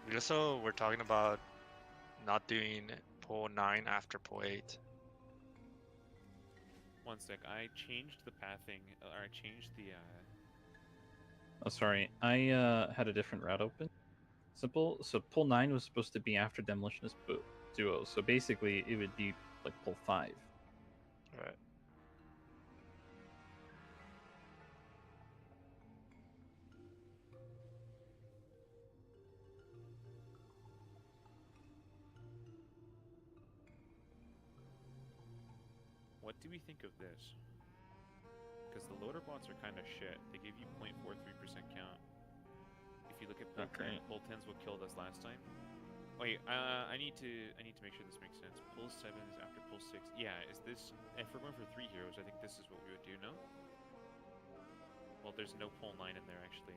We also were talking about not doing pull 9 after pull 8. One sec, I changed the pathing, or I changed the, Oh, sorry. I had a different route open. Simple. So pull 9 was supposed to be after Demolitionist Duo. So basically, it would be like pull 5. Right. what do we think of this? Because the loader bots are kind of shit. They give you 0.43% count. If you look at pull 10, pull 10's what killed us last time. Wait, I need to make sure this makes sense. Pull 7 is after pull 6. Yeah, is this, if we're going for 3 heroes, I think this is what we would do, no? Well, there's no pull 9 in there, actually.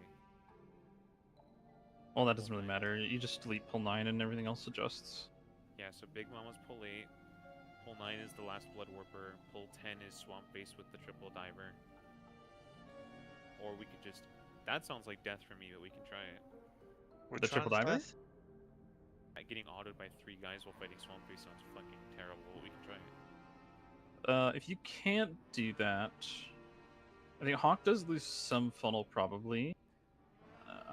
Well, that doesn't really matter. You just delete pull 9 and everything else adjusts. Yeah, so Big Mama's pull 8. Pull 9 is the last Blood Warper. Pull 10 is Swamp Face with the triple diver. Or we could just... That sounds like death for me, but we can try it. The triple diver? Getting autoed by 3 guys while fighting Swamp Face sounds fucking terrible, but we can try it. If you can't do that... I think Hawk does lose some funnel, probably.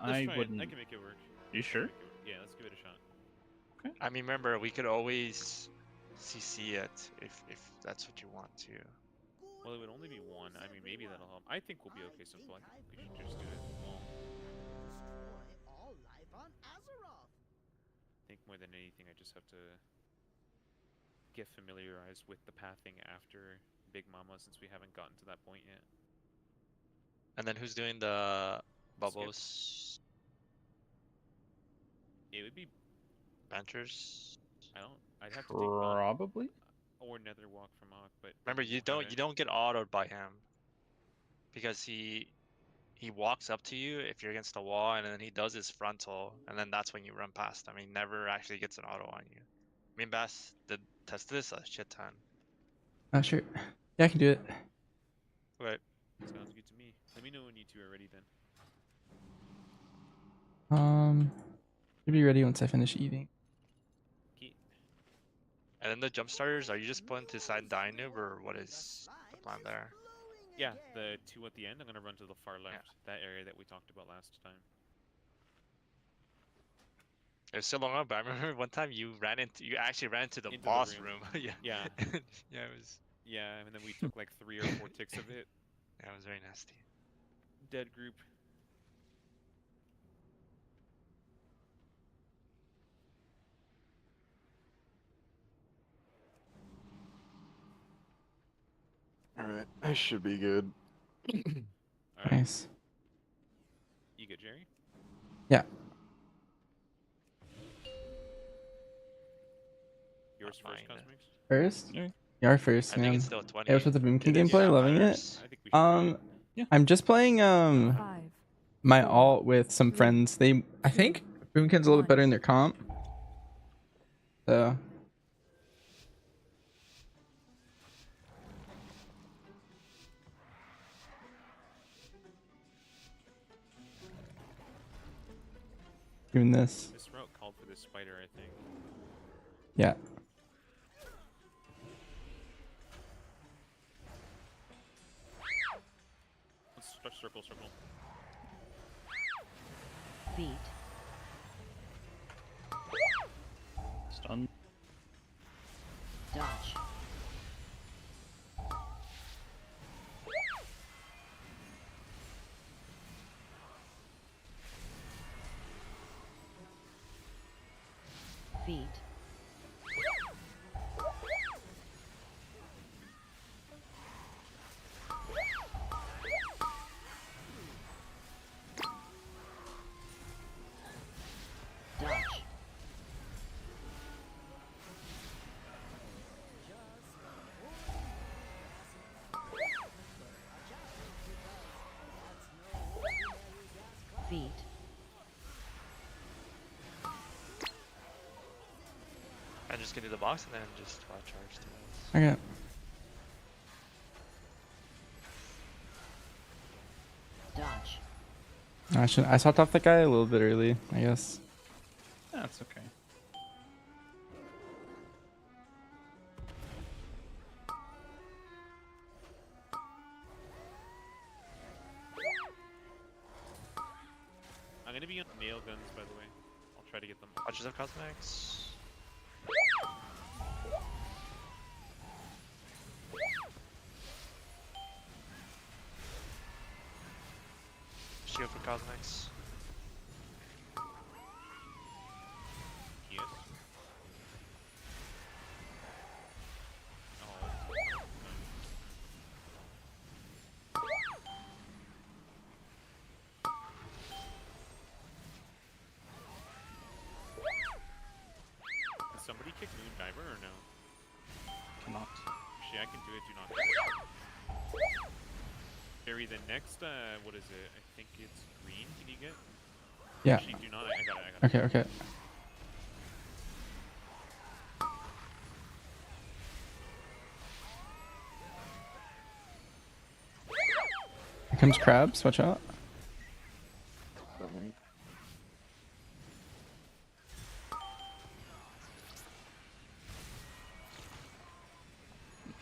I wouldn't... I can make it work. You sure? Yeah, let's give it a shot. Okay. I mean, remember, we could always CC it if that's what you want to. Well, it would only be 1. I mean, maybe that'll help. I think we'll be okay, Simple. I think we should just do it. Well, I think more than anything, I just have to get familiarized with the pathing after Big Mama, since we haven't gotten to that point yet. And then who's doing the bubbles? It would be Benchers. I'd have to probably. Or Nether Walk from Hawk, but remember, you don't get autoed by him because he walks up to you if you're against the wall, and then he does his frontal, and then that's when you run past him. He never actually gets an auto on you. Me and Bass did test this a shit ton. Oh, sure. Yeah, I can do it. Right. Sounds good to me. Let me know when you two are ready then. Should be ready once I finish eating. Okay. And then the jump starters, are you just putting to side die noob, or what is the plan there? Yeah, the 2 at the end, I'm gonna run to the far left, that area that we talked about last time. It was so long ago, but I remember one time you actually ran into the boss room. Yeah. Yeah. Yeah, it was. Yeah, and then we took like 3 or 4 ticks of it. Yeah, it was very nasty. Dead group. Alright, I should be good. Right. Nice. You good, Jerry? Yeah. Yours first, Cosmics? First? Yeah. You are first, I man. think it's still 20. Hey, what's with the Boomkin gameplay? Loving it. I think we should Yeah. I'm just playing my alt with some friends. I think Boomkin's a little bit better in their comp. So doing this. This route called for this spider, I think. Yeah. Let's start circle. Beat. Stun. Dodge. Beat. Dodge. Beat. I'm just gonna do the box and then just charge to those. Okay. Dodge. I swapped off that guy a little bit early, I guess. That's okay. I'm gonna be on nail guns, by the way. I'll try to get them. Watches of cosmetics. Shield for cosmetics. Yes. Oh. Can somebody kick Moon Diver or no? Cannot. Actually, I can do it. Do not. Do it. Barry, the next, what is it? I think it's green. Can you get? Yeah. Actually, do not. I got it. I got it. Okay, okay. Here comes crabs, watch out.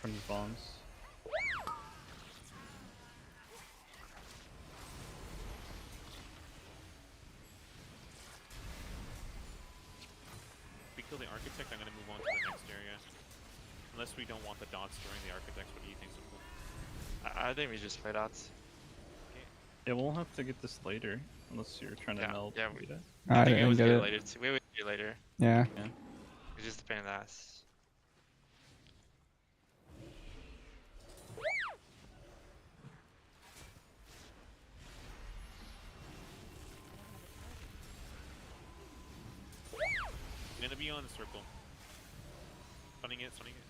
From the bombs. If we kill the architect, I'm gonna move on to the next area. Unless we don't want the dots during the architects. What do you think, Simple? I think we just play dots. Yeah, we'll have to get this later, unless you're trying to Yeah, meld. yeah, Rita. I think we didn't always get get it. it later too. We would get it later. Yeah. It's just a pain in the ass. I'm gonna be on the circle. Stunning it, stunning it.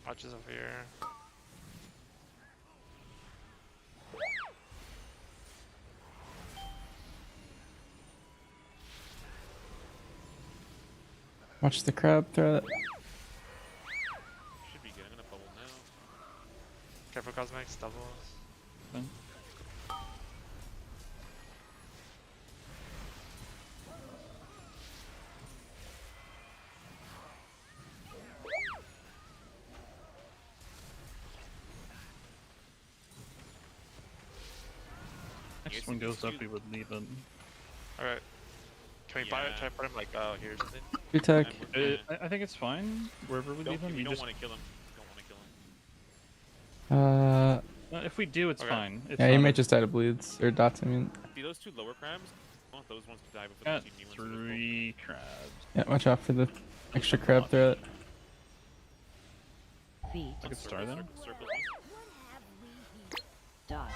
Watches over here. Watch the crab threat. Should be good. I'm gonna bubble now. Careful cosmetics, doubles. Fine. Next one goes up, we would leave him. Alright. Can we buy it? Yeah. Try to put him like, here or something? Good tech. I'm looking at- I think it's fine wherever we leave him. We We don't just want to kill him. Don't want to kill him. Uh, if we do, it's Okay. fine. It's yeah, you not might a- just die to bleeds or dots. I mean, See those two lower crabs? I want those ones to die before Got the two new ones. to go. 3 crabs. yeah, watch out for the extra crab threat. Feet. I could Circle, star them. circle, circle. Dodge.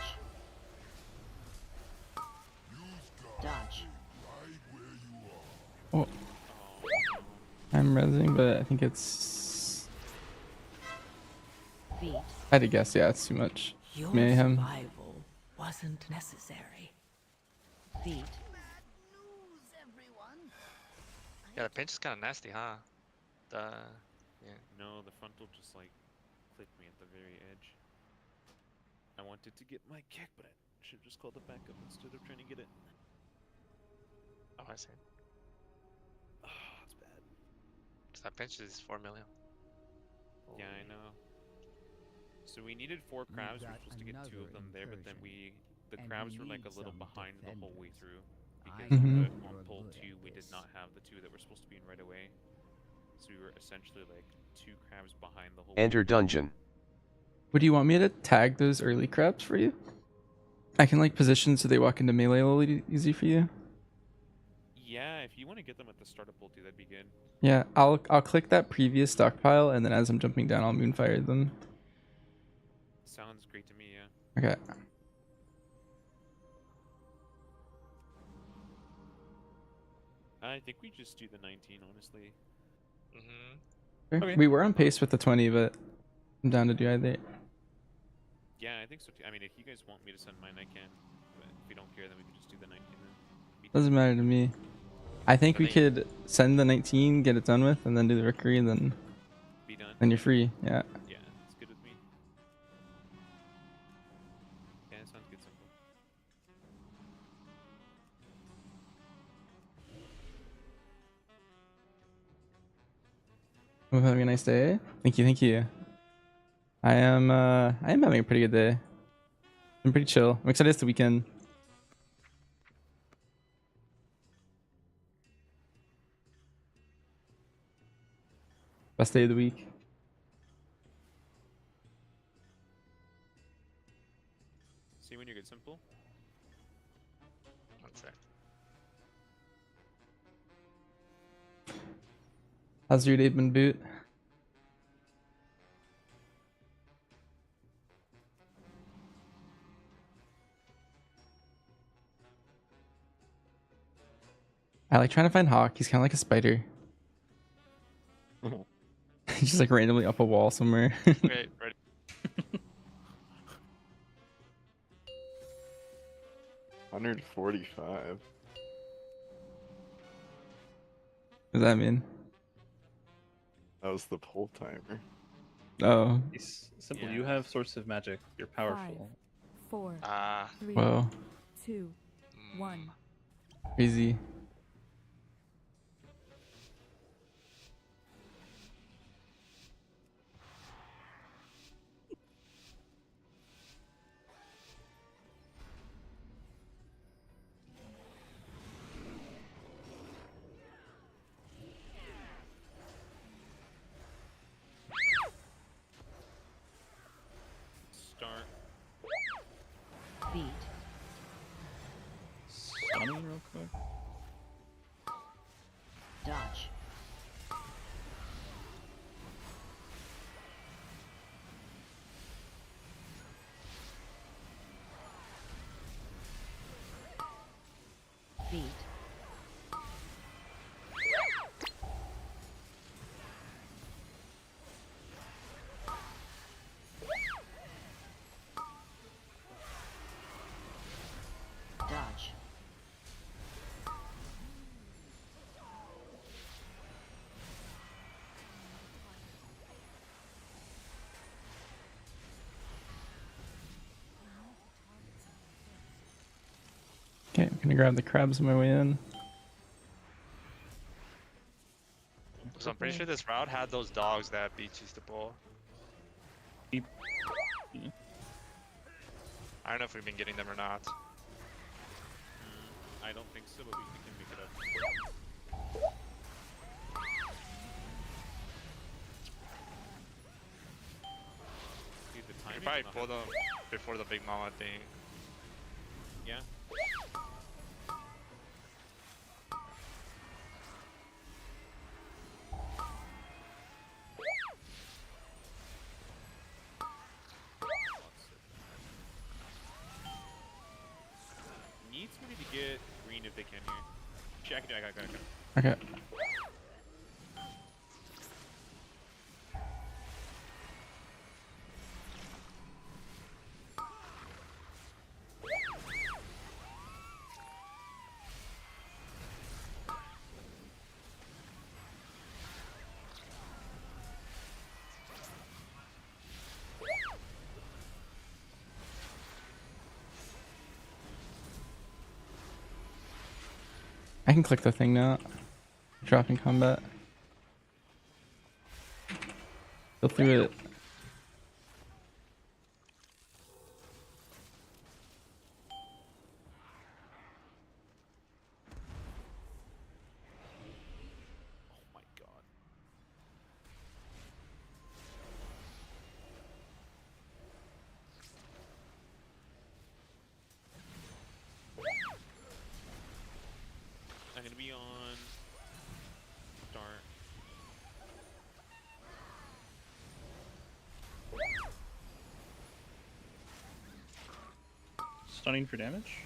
Dodge. Oh, Oh, I'm resing, but I think it's. Feet. I had to guess. Yeah, it's too much. Your Mayhem. survival wasn't necessary. Feet. Yeah, the pinch is kind of nasty, huh? Yeah. no, the frontal just like clipped me at the very edge. I wanted to get my kick, but I should have just called it back up instead of trying to get it. Oh, I see. Oh, it's bad. 'Cause that pinch is 4 million. Yeah, I know. So we needed 4 crabs. We were supposed to get 2 of them there, but then the crabs were like a little behind the whole way through. Because on pull 2, we did not have the 2 that were supposed to be in right away. So we were essentially like 2 crabs behind the whole Enter way. dungeon. Would you want me to tag those early crabs for you? I can like position so they walk into melee a little easy for you. Yeah, if you want to get them at the start of pull 2, that'd be good. Yeah, I'll click that previous stockpile, and then as I'm jumping down, I'll moonfire them. Sounds great to me, yeah. Okay. I think we just do the 19, honestly. Mm-hmm. Sure. Okay. We were on pace with the 20, but I'm down to do either. Yeah, I think so too. I mean, if you guys want me to send mine, I can. But if we don't care, then we can just do the 19 then. Doesn't matter to me. I think we could send the 19, get it done with, and then do the Rookery, and then Be done. you're free. Yeah. Yeah, it's good with me. Yeah, it sounds good, simple. Hope you're having a nice day. Thank you, thank you. I am having a pretty good day. I'm pretty chill. I'm excited it's the weekend. Best day of the week. See when you're good, simple. One sec. How's your day been, Boot? I like trying to find Hawk. He's kind of like a spider. He's just like randomly up a wall somewhere. Wait, ready? 145. What does that mean? That was the pull timer. Oh, Simple. Yeah. You have source of magic. You're powerful. 4, Ah. 3, whoa. 2, 1. Crazy. Start. Beat. Stunning real quick. Dodge. Beat. Dodge. Okay, I'm gonna grab the crabs on my way in. So I'm pretty sure this route had those dogs that beach used to pull. Beep. I don't know if we've been getting them or not. I don't think so, but we can make it up. Dude, the You timing can probably on the pull them before the big mama thing. Yeah. Needs me to get green if they can here. Check it. I got it. Okay. I can click the thing now. Drop in combat. Go through it. Oh my god. I'm gonna be on start. Stunning for damage.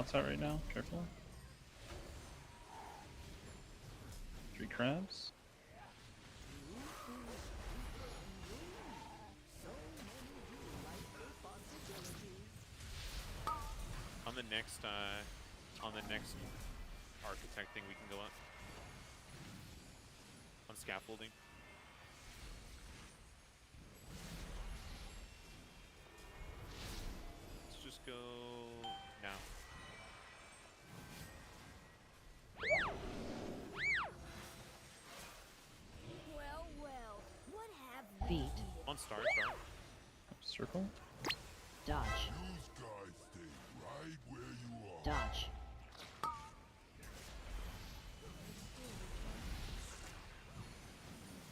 outside right now. Careful. 3 crabs. On the next architect thing we can go up. On scaffolding. Let's just go now. Well, what have we? Feet. On star. Circle. Dodge. Those guys stay right where you are. Dodge.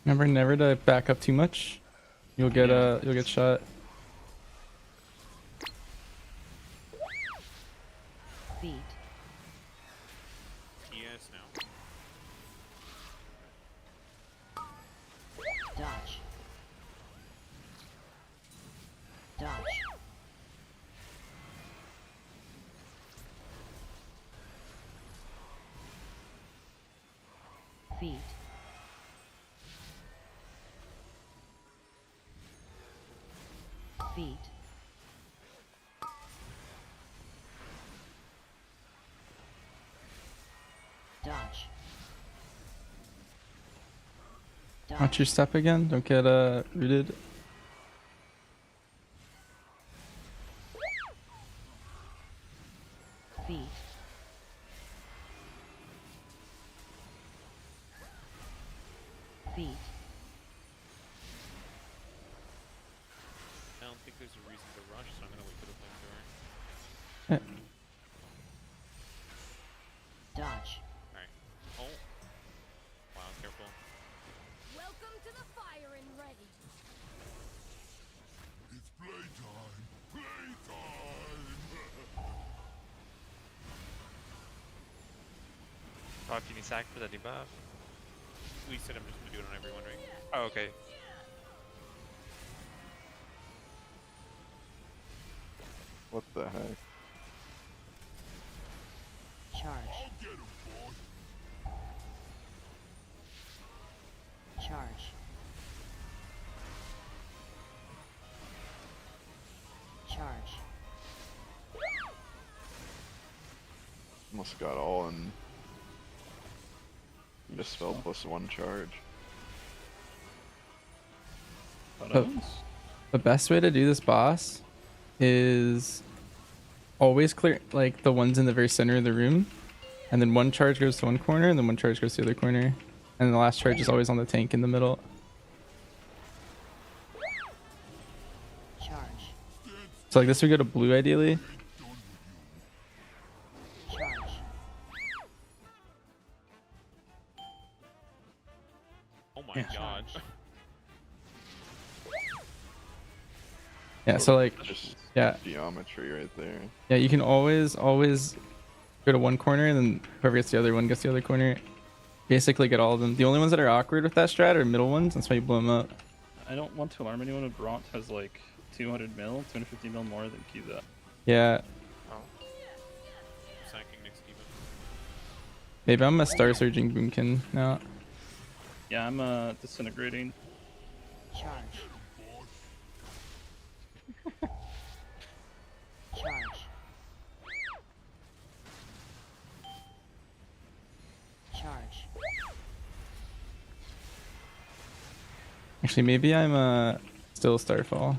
Remember never to back up too much. You'll get you'll get shot. Feet. Yes, now. Dodge. Dodge. Feet. Feet. Dodge. Watch your step again. Don't get rooted. Feet. Feet. I don't think there's a reason to rush, so I'm gonna wait for the flamethrower. Dodge. Alright. Oh. Wow, careful. Welcome to the fire and ready. It's playtime. Playtime. Oh, if you need sack for the debuff. We said I'm just gonna do it on everyone, right? Oh, okay. What the heck? Charge. I'll get him, boy. Charge. Charge. Almost got all in. Misspell +1 charge. The best way to do this boss is always clear like the ones in the very center of the room, and then one charge goes to one corner, and then one charge goes to the other corner, and the last charge is always on the tank in the middle. Charge. So like this would go to blue ideally. Charge. Oh my Yeah. god. Yeah, so like Just yeah, geometry right there. yeah, you can always go to one corner, and then whoever gets the other one gets the other corner. Basically get all of them. The only ones that are awkward with that strat are middle ones. That's why you blow them up. I don't want to alarm anyone, but Bront has like 200 mil, 250 mil more than Kiza. Yeah, Sacking next Eva. maybe I'm a star surging boomkin now. Yeah, I'm disintegrating. Charge. Charge. Charge. Actually, maybe I'm still Starfall.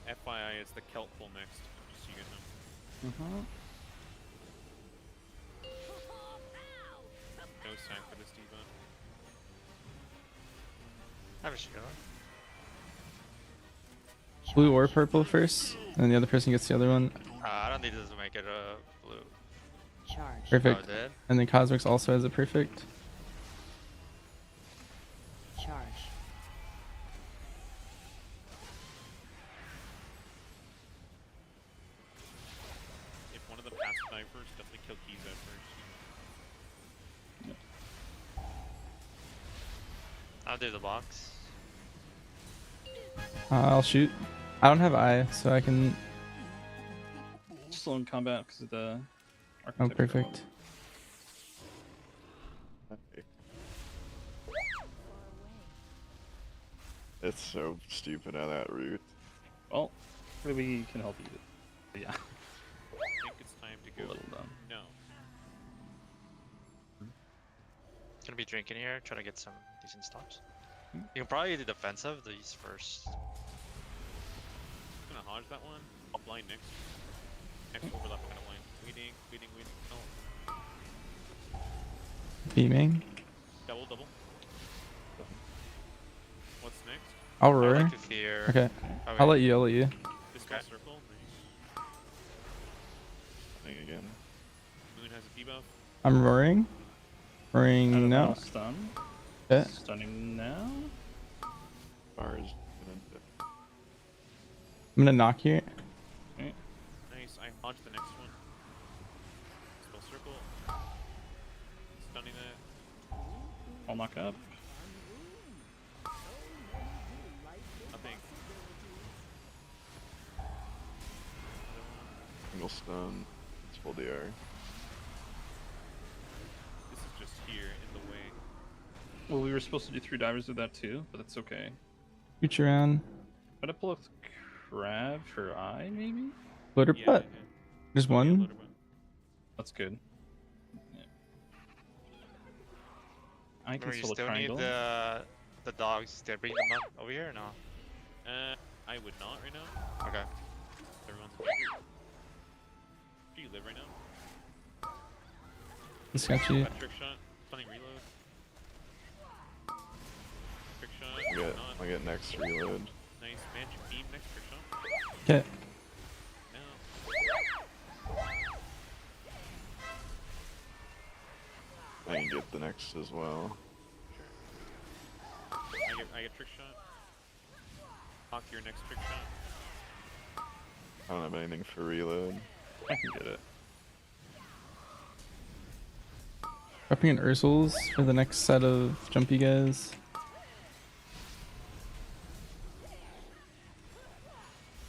FYI, it's the Kelp pull next. Just so you guys know. No sack for this Diva. Have a shield. Blue or purple first, and then the other person gets the other one. I don't think this will make it a blue. Charge. Perfect. Oh, it did? And then Cosmix also has a perfect. Charge. If one of them has to die first, definitely kill Kiza first. I'll do the box. I'll shoot. I don't have eye, so I can. Still in combat because of the Oh, architecture. perfect. It's so stupid how that route. Well, maybe we can help you. But yeah, I think it's time to a go. little dumb. No. Gonna be drinking here, try to get some decent stops. Hmm. You can probably do defensive these first. Gonna hodge that one. I'll blind next. Next overlap kind of blind. Waiting. No. Beaming. Double. What's next? I'll I would roar. like to fear. Okay. Oh, I'll wait. let you. Dispel Okay. circle. Nice. Thing again. Moon has a debuff. I'm roaring. I Roaring don't know, now. stun. Yeah. Stunning now. Bars. I'm gonna knock here. Nice. I hodge the next one. Dispel circle. Stunning that. I'll knock up. Nothing. Single stun. Let's pull the R. This is just here in the way. Well, we were supposed to do 3 divers with that too, but that's okay. Reach around. Gonna pull a crab for eye, maybe? Floater Yeah, butt. yeah. There's Oh, yeah, one. loader button. That's good. Yeah. I can Remember, you still a still triangle. need the dogs. Did I bring them up over here or no? I would not right now. Okay. Everyone's injured. Do you live right now? It's got you. Got trick shot. Stunning reload. Trick shot. I get, Not. I get next reload. Nice. Magic beam next trick shot. Okay. No. I can get the next as well. I get trick shot. Hawk your next trick shot. I don't have anything for reload. I can get it. Prepping an Ursul's for the next set of jumpy guys.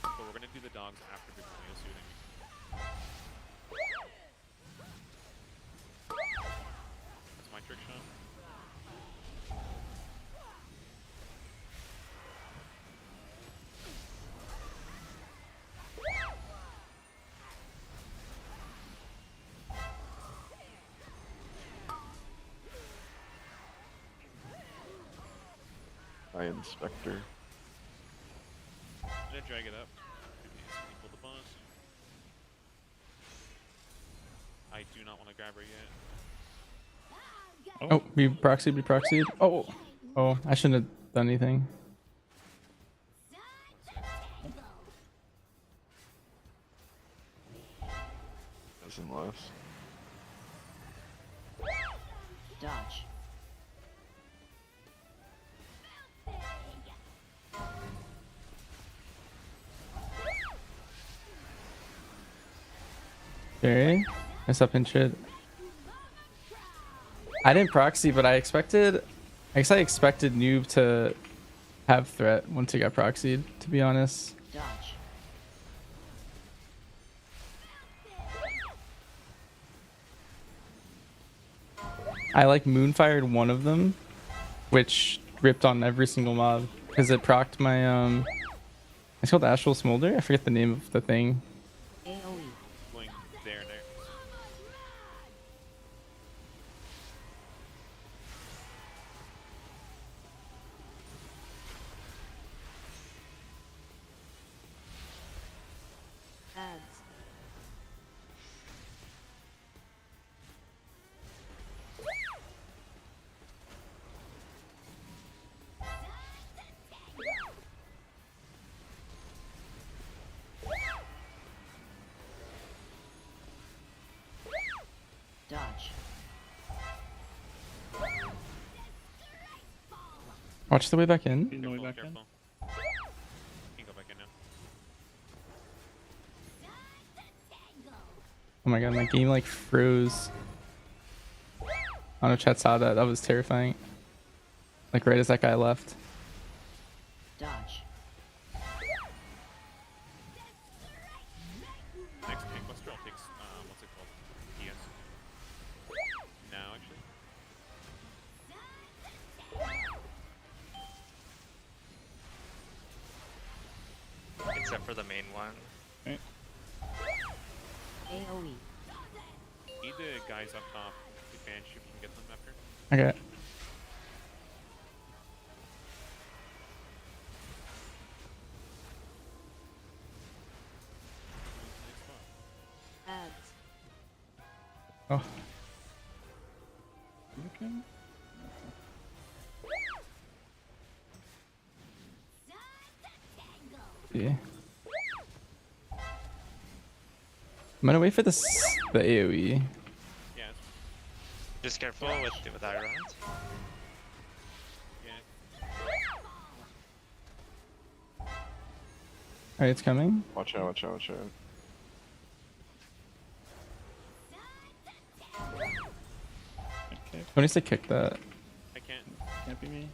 But we're gonna do the dogs after before you'll see what I mean. That's my trick shot. I inspector. I'm gonna drag it up. Equal the bonus. I do not want to grab her yet. Oh, we proxied. Oh, oh, I shouldn't have done anything. Doesn't last. Dodge. Okay. Nice up in shit. I didn't proxy, but I guess I expected noob to have threat once it got proxied, to be honest. Dodge. I like moonfired one of them, which ripped on every single mob because it procced my it's called Astral Smolder. I forget the name of the thing. AoE. Going there. Ads. Dodge. Watch the way back in. Feeding the way back in. Careful. You can go back in now. Oh my god, my game like froze. I don't know if chat saw that. That was terrifying. Like right as that guy left. Dodge. Tankbuster, I'll take what's it called? DS. Now actually. Except for the main one. AoE. Need the guys up top. Advantage if you can get them after. Okay. Nice spot. Ads. Oh. Okay. Yeah. I'm gonna wait for the AoE. Yeah, Just careful with Iron. yeah. Alright, it's coming. Watch out, watch out, watch out. Okay. Who needs to kick that? I can't. Can't be me.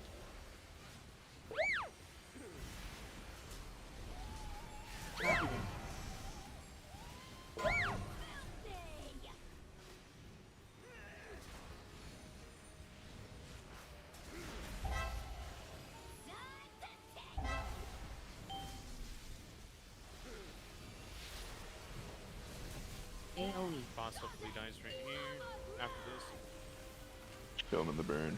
AoE. Boss hopefully dies right here. After this. Kill him in the burn.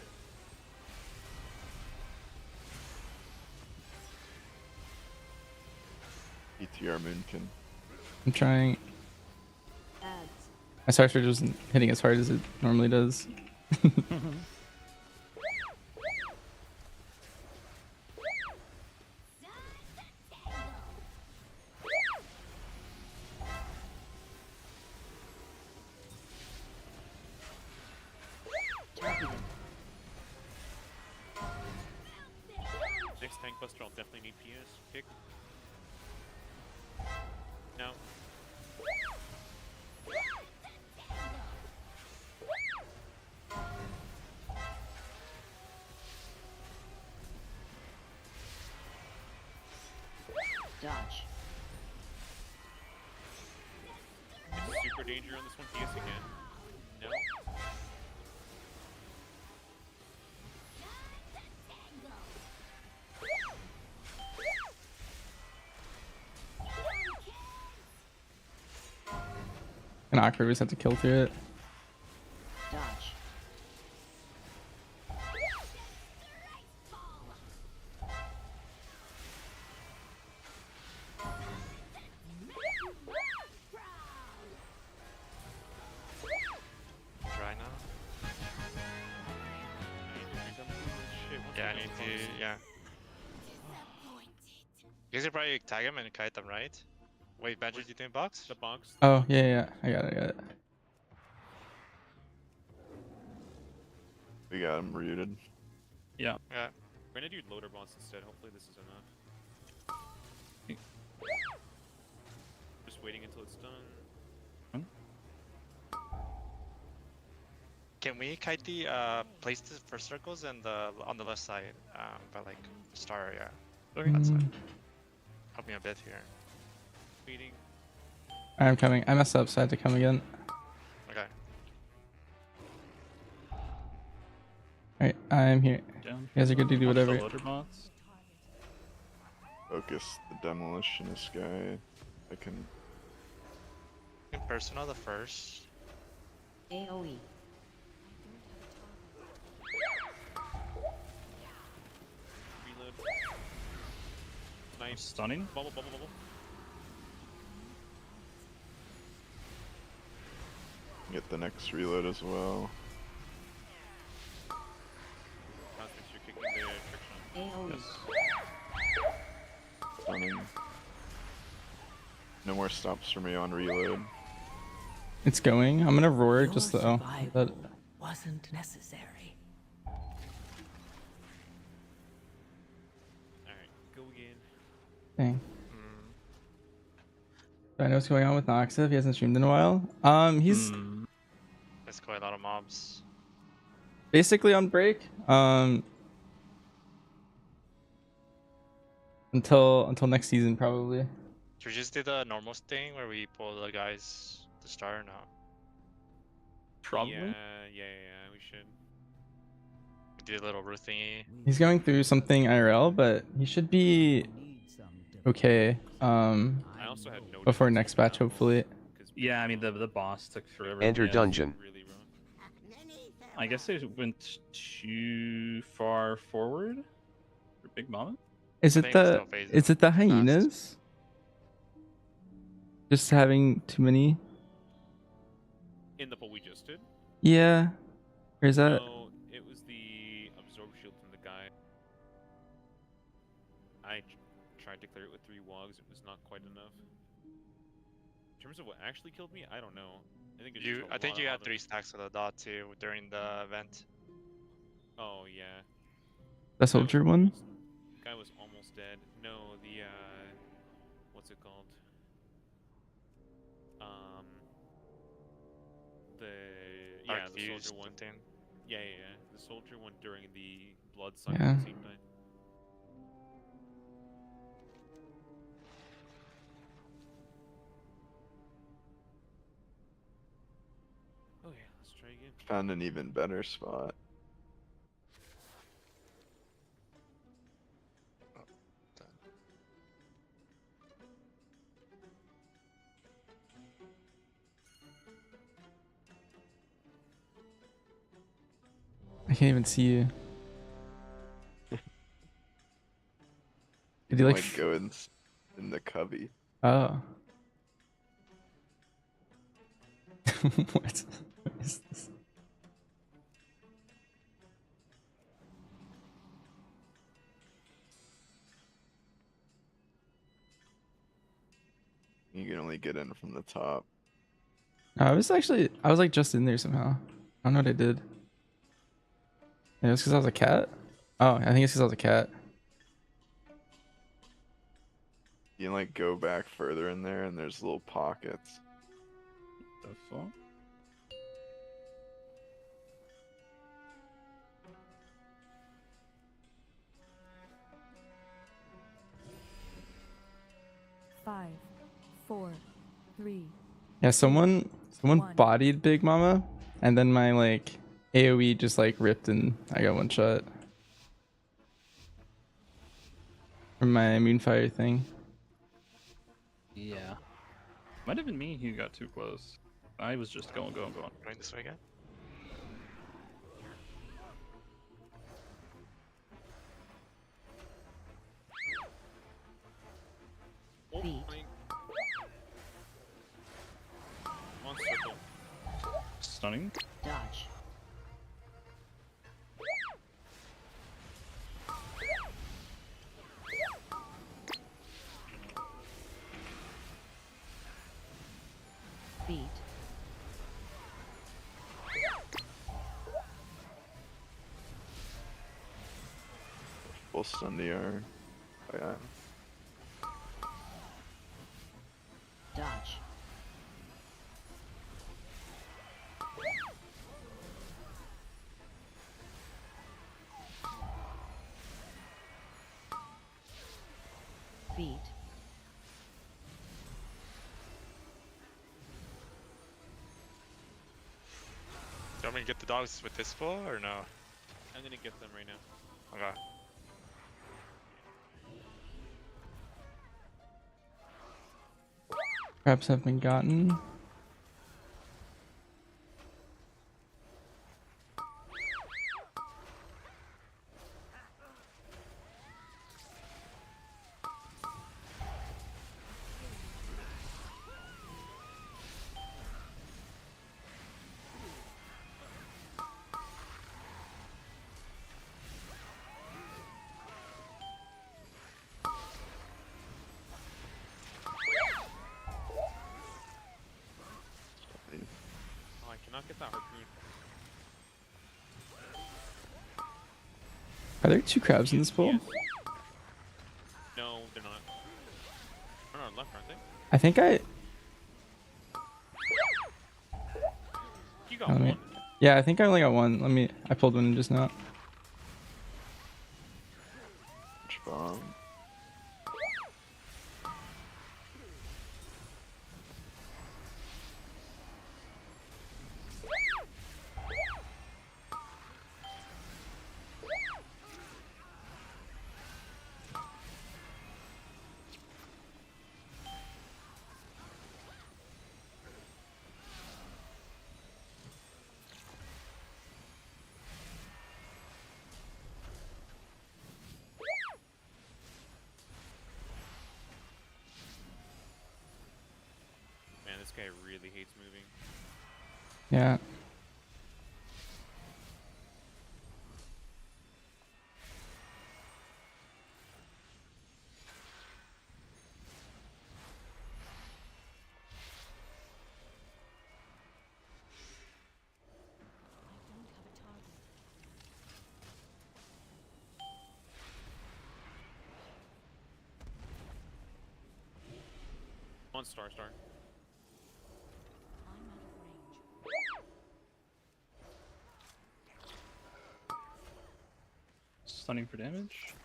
ETR Moonkin. I'm trying. Ads. My Star Surge wasn't hitting as hard as it normally does. Targeted. Next Tankbuster, I'll definitely need PS. Kick. No. Dodge. It's super danger on this one. PS again. No. And Aqua just have to kill through it. Dodge. Try now. I need to drink them. Shit, what's Yeah, I the need name to. called? Yeah. You guys could probably tag him and kite them, right? Wait, Benji, you doing box? The box. Oh, yeah, yeah. I got it, I got it. We got him rooted. Yeah. Yeah. We're gonna do loader boss instead. Hopefully this is enough. Just waiting until it's done. Can we kite the place the first circles and the on the left side by like star? Yeah. That side. Help me a bit here. Waiting. I'm coming. I messed up, so I had to come again. Okay. Alright, I'm here. Down. You guys are good to do Watch the whatever. loader bots. Focus the demolitionist guy. I can. Impersonal the first. AoE. Reload. Nice. Stunning. Bubble, bubble, bubble. Get the next reload as well. Cosmix, you're kicking the trick shot. AoE. Yes. Stunning. No more stops for me on reload. It's going. I'm gonna roar just the. Oh, that, wasn't necessary. Alright, go again. dang. Mm. Do I know what's going on with Noxa if he hasn't streamed in a while? He's There's quite a lot of mobs. basically on break. Until next season probably. Should we just do the normal thing where we pull the guys to start or no? Probably. Yeah, we should. We do a little root thingy. He's going through something IRL, but he should be okay. I also had no Before defense next movement batch, at all, hopefully. 'cause Yeah, I mean the boss took forever. Enter yeah. dungeon. really rough. I guess they went too far forward for Big Mama. Is I it think it still the phases is it the fast. hyenas? Just having too many? In the poll we just did? Yeah. Or is that No, it was the absorb shield from the guy. I tried to clear it with 3 wogs. It was not quite enough. In terms of what actually killed me, I don't know. I think it's just a I think lot you of had auto- 3 stacks of the dot too during the event. Oh yeah. the soldier one? Guy was almost dead. No, the what's it called? Dark The Fuse soldier one. thing. Yeah. The soldier one during the blood suck Yeah. at the same time. Oh yeah, let's try again. Found an even better spot. I can't even see you. Did he You like? might go in the cubby. Oh. What? What is this? You can only get in from the top. No, I was like just in there somehow. I don't know what I did. Yeah, it's because I was a cat. Oh, I think it's because I was a cat. You can like go back further in there, and there's little pockets. The fuck? Five, four, three. Yeah, someone One. bodied Big Mama, and then my like AOE just like ripped and I got one shot from my immune fire thing. Yeah. Might have been me who got too close. I was just going. Going this way again. Oh, Beat. on circle. Stunning. Dodge. Beat. Full stun to your. Oh, yeah. Dodge. Beat. Do you want me to get the dogs with this full or no? I'm gonna get them right now. Okay. Crabs have been gotten. Oh, I cannot get that harpoon. Are there 2 crabs in this pool? Yes. No, they're not. They're on left, aren't they? I think You got Let me- one. yeah, I think I only got one. I pulled one just now. Bomb. guy really hates moving. Yeah. On star. Stunning for damage.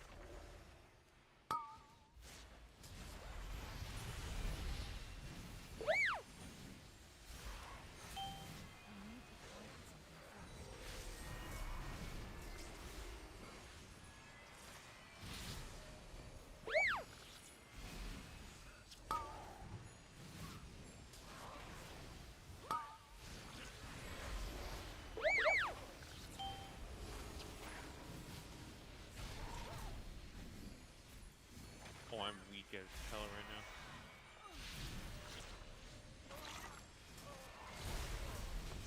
Oh, I'm weak as hell right now.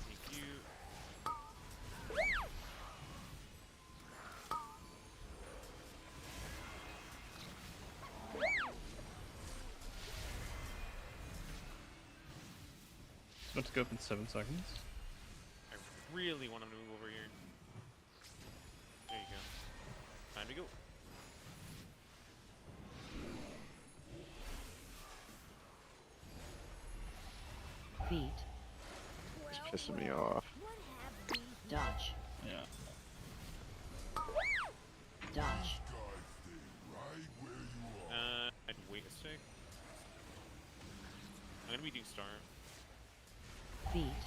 Thank you. It's about to go up in 7 seconds. I really want him to move over here. There you go. Time to go. Beat. It's pissing me off. What have we? Dodge. Yeah. Dodge. Guys, stay right where you are. I'd wait a sec. I'm gonna be doing star. Beat.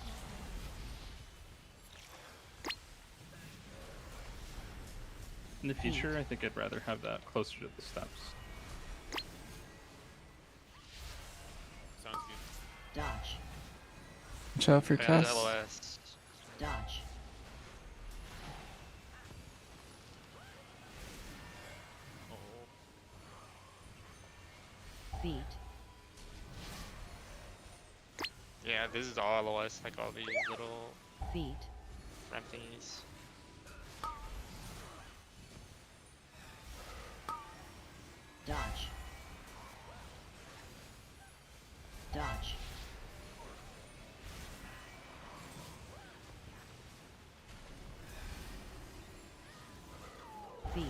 In the future, I think I'd rather have that closer to the steps. Sounds good. Dodge. Watch out for Yeah, Tess. LOS. Dodge. Oh. Beat. Yeah, this is all LOS, like all these little Beat. ramp thingies. Dodge. Dodge. Beat.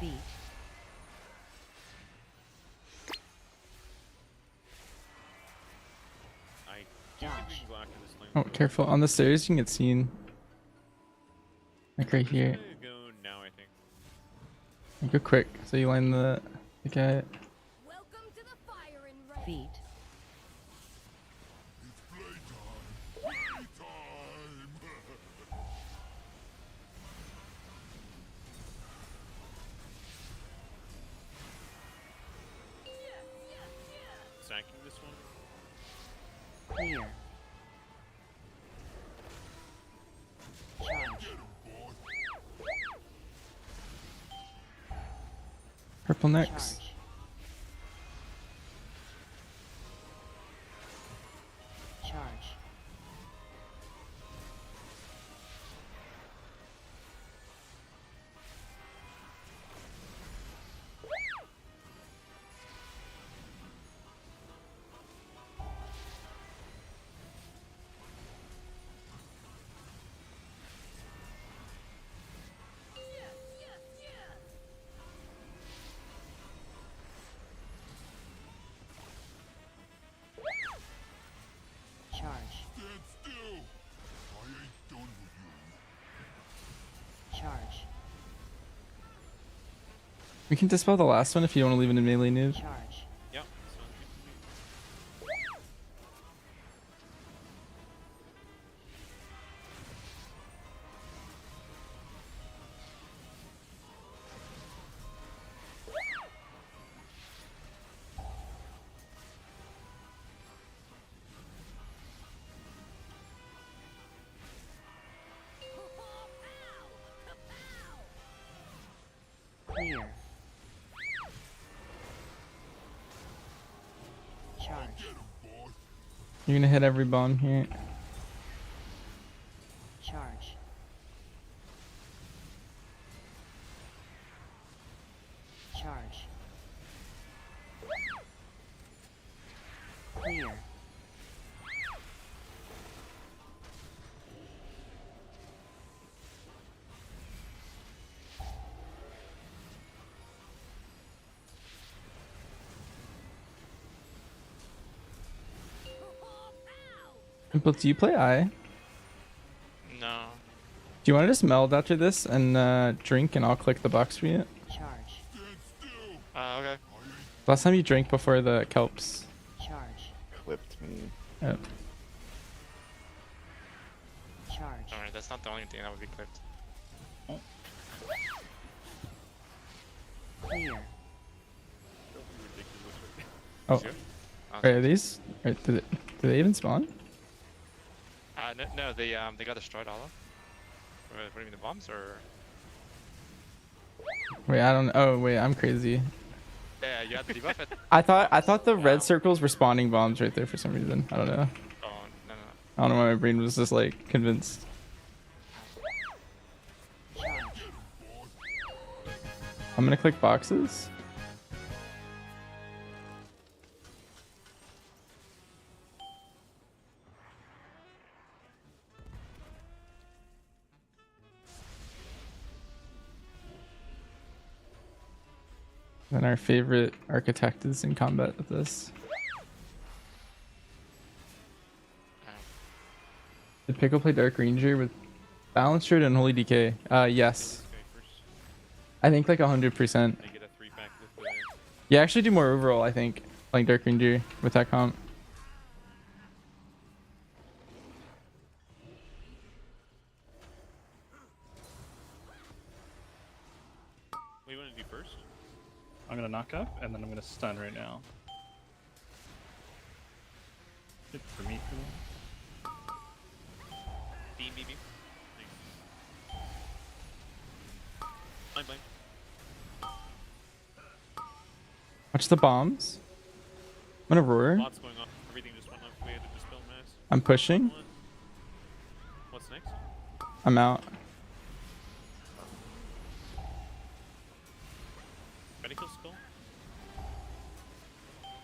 Beat. I Dodge. think we can go after this lane. Oh, careful. On the stairs, you can get seen. Like right here. I'm gonna go now, I think. Go quick, so you line the guy. Welcome to the firing range. Beat. It's playtime. Playtime. Sacking this one. Clear. Charge. Get 'em, boy. Purple next. Charge. Charge. Charge. Stand still. I ain't done with you. Charge. We can dispel the last one if you don't want to leave it in melee noob. Charge. Yep. Sounds good to me. Clear. Charge. You're gonna hit every bomb here. Charge. Charge. Clear. Simple, do you play I? No. Do you want to just meld after this and drink, and I'll click the box for you? Charge. Okay. Last time you drank before the kelps. Charge. Clipped me. Yep. Charge. Alright, that's not the only thing that would be clipped. Clear. Oh, Sure? wait, are these? Do they even spawn? No, they got destroyed all of. What do you mean, the bombs or? Wait, I don't. Oh, wait, I'm crazy. Yeah, you have to debuff it. I thought the red circles were spawning bombs right there for some reason. I don't know. Oh, no. I don't know why my brain was just like convinced. Charge. I'm gonna click boxes. And our favorite architect is in combat with this. Did Pickle play Dark Ranger with Balance Shirt and Holy Decay? Yes. Okay, first. I think like 100%. They get a 3-pack with the. You actually do more overall, I think, like Dark Ranger with that comp. What do you want to do first? I'm gonna knock up, and then I'm gonna stun right now. Good for me. Beam, beam, beam. Nice. Blind. Watch the bombs. I'm gonna roar. Lots going on. Everything just went off. We had to dispel mass. I'm pushing. What's next? I'm out. Medical skull.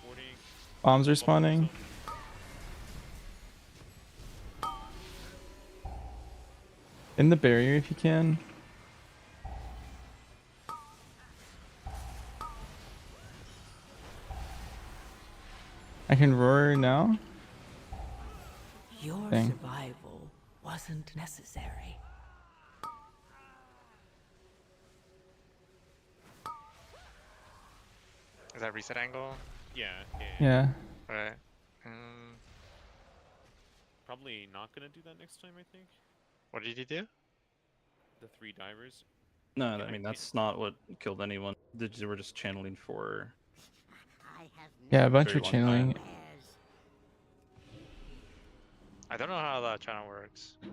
Boarding. Bombs are spawning. In the barrier if you can. I can roar now. Your Dang. survival wasn't necessary. Is that reset angle? Yeah. Yeah. Right. Probably not gonna do that next time. I think What did you do? the 3 divers. No, Yeah, I mean I- that's not what killed anyone. They were just channeling for. I have Yeah, a bunch Very are long channeling. time. Bears. I don't know how that channel works. You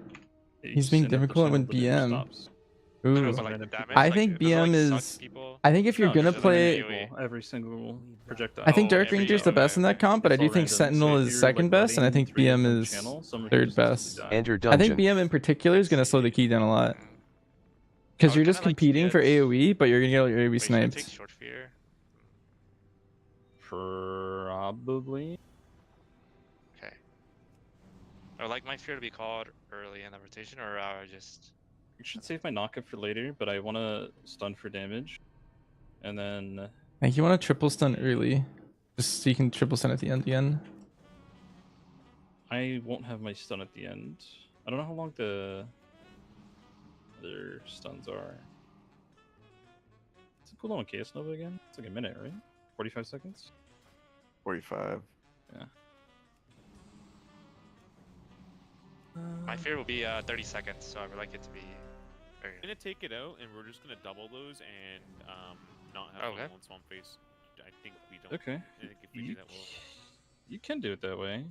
He's just being end up difficult channel with the damage BM. stops. No, Ooh. but like the Random people. damage. I like, think does it, like, BM suck is. people? I think if you're No, gonna just random play, AoE. people, every single projectile. I think Oh, Dark every- Ranger's the best in that comp, but I It's do all think random. So Sentinel if is you're, second like, best, and I letting think 3 of BM them is channel, someone third can just best. instantly die. And your I dungeon. think BM in particular is gonna slow the key down a lot. Because I would you're just kinda like to competing for get- AoE, but you're gonna get your AoE Wait, should I take sniped. short fear? Probably. Okay. Or like my fear to be called early in the rotation, or just. I should save my knockup for later, but I want to stun for damage, and then I think you want to triple stun early, just so you can triple stun at the end again. I won't have my stun at the end. I don't know how long the other stuns are. What's the cooldown on KS Nova again? It's like a minute, right? 45 seconds? 45. My fear will be 30 seconds, so I would like it to be. Very... I'm gonna take it out, and we're just gonna double those and not have Okay. one swamp face. I think we don't. Okay. I think if we do You, that, we'll. you can do it that way.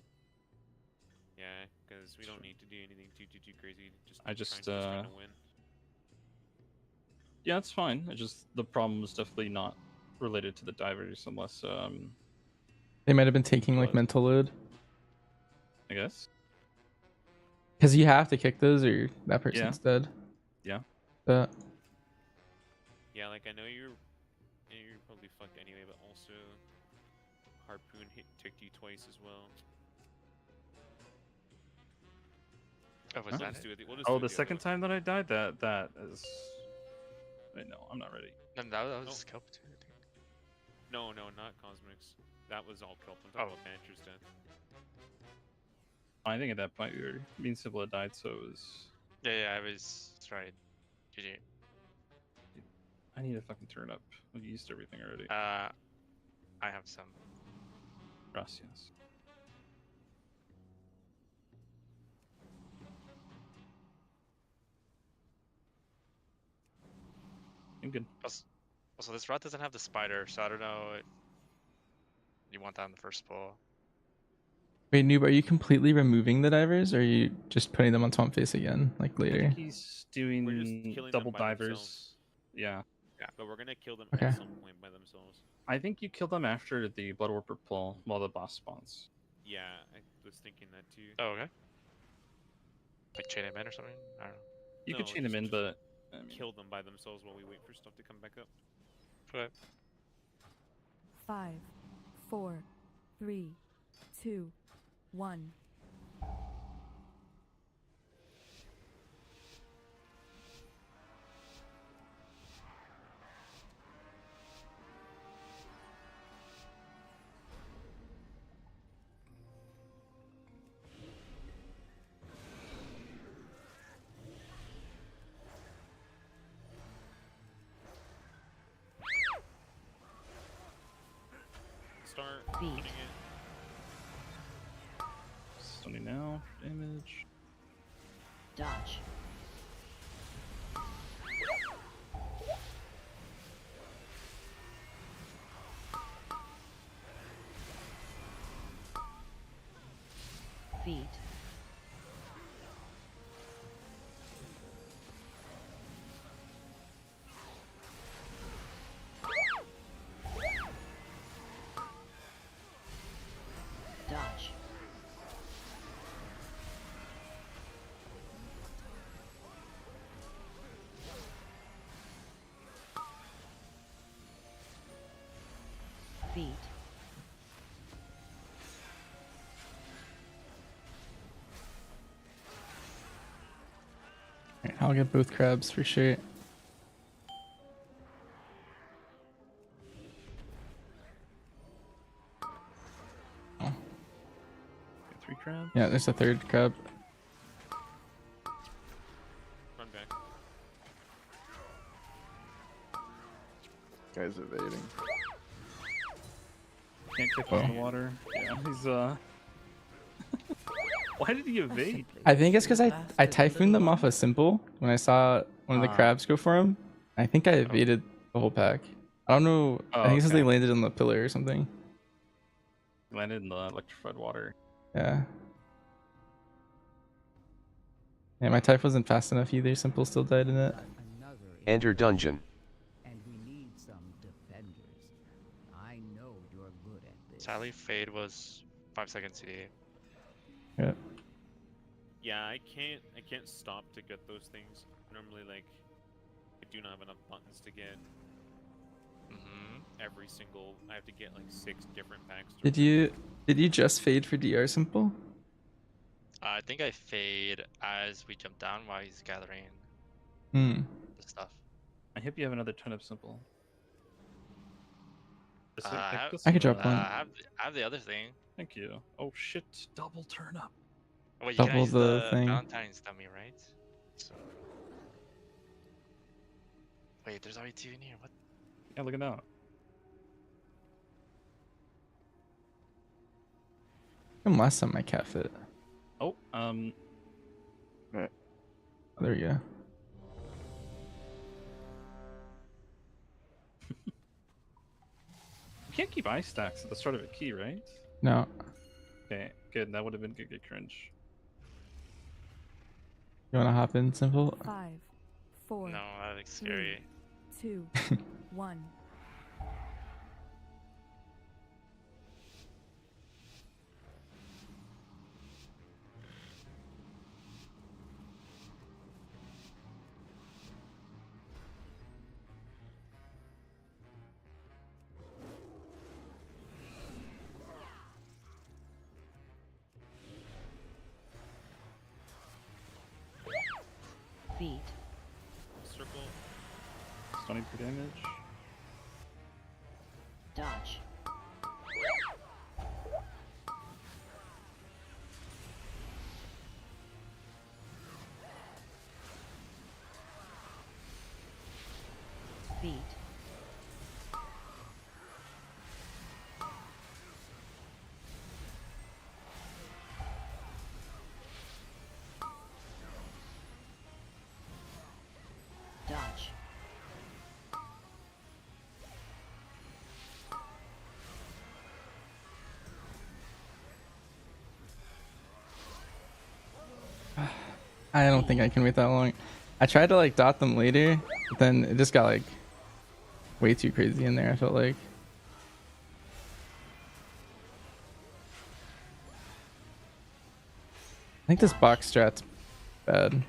Yeah, because we don't need to do anything too crazy. just, trying to win. Yeah, it's fine. The problem is definitely not related to the divers unless They might have been taking like What? mental load. I guess. Because you have to kick those or that person's dead. Yeah. But Yeah, like I know you're probably fucked anyway, but also harpoon ticked you twice as well. Oh, was Huh? that We'll just it? do it. We'll just Oh, do the it the other second way. time that I died, that is. Wait, no, I'm not ready. No, that was Oh. Kelp too, I think. No, not Cosmics. That was all Kelp. I'm talking Oh. about Banter's death. I think at that point we were being simple had died, so it was. Yeah, I was. That's right. GG. I need to fucking turn up. I've used everything already. I have some. Gracias. I'm good. Also, this route doesn't have the spider, so I don't know if you want that in the first pull. wait, Noob, are you completely removing the divers or are you just putting them on Swamp Face again, like I later? think he's killing doing them double by divers. themselves. Yeah. But we're gonna kill them Okay. at some point by themselves. I think you kill them after the Blood Warper pull while the boss spawns. Yeah, I was thinking that too. Oh, okay. Like chain him in or something? I don't know. You No, could chain them in, just but I mean, Kill them by themselves while we wait for stuff to come back up. Okay. 5, 4, 3, 2, 1. Start Feet. putting it. stunning now for damage. Dodge. Feet. Dodge. Feet. Alright, I'll get both crabs for sure. Get 3 crabs. Yeah, there's a third crab. Run back. Guy's evading. Can't kick on the water. Yeah, he's Why did he evade? I think it's because I typhooned them off a simple when I saw one of the Ah. crabs go for him. I think I evaded the whole pack. I don't know. Oh, I think it's because they okay. landed on the pillar or something. Landed in the electrified water. Yeah. Yeah, my type wasn't fast enough either. Simple still died in it. Enter dungeon. And we need some defenders. I know you're good at this. Sadly, Fade was 5 seconds CD. Yeah. Yeah, I can't stop to get those things. Normally, like, I do not have enough buttons to get every single. I have to get like 6 different packs. to Did you just fade for DR simple? I think I Fade as we jump down while he's gathering Hmm. the stuff. I hope you have another ton of simple. This way, I pick have- this I could one. drop one. I have the other thing. Thank you. Oh shit! Double turn up. Well, you can Double use the the thing. Valentine's dummy, right? So... Wait, there's already 2 in here. What? Yeah, look at that. When last time my cat fit? Oh, There we go. you can't keep ice stacks at the start of a key, right? No. Okay, good. That would have been good cringe. You wanna hop in simple? 5, 4, No, that looks scary. 2, 1. 20 per damage. Dodge. Beat. Dodge. I don't think I can wait that long. I tried to like dot them later, but then it just got like way too crazy in there, I felt like. I think this box strat's bad.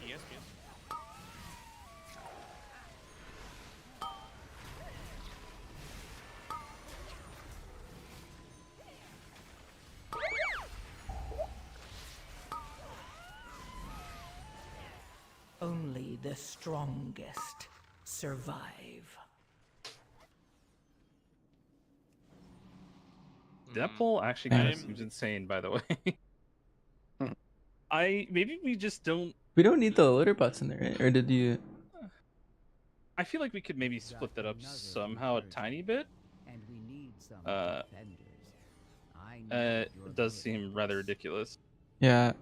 Yes, yes. Only the strongest survive. That pull actually kind of I'm- seems insane, by the way. Maybe we just don't. We don't need the loader bots in there, right? Or did you? I feel like we could maybe split that up somehow a tiny bit. And we need some Uh, defenders. I know It you're does good seem at rather this. ridiculous. Yeah.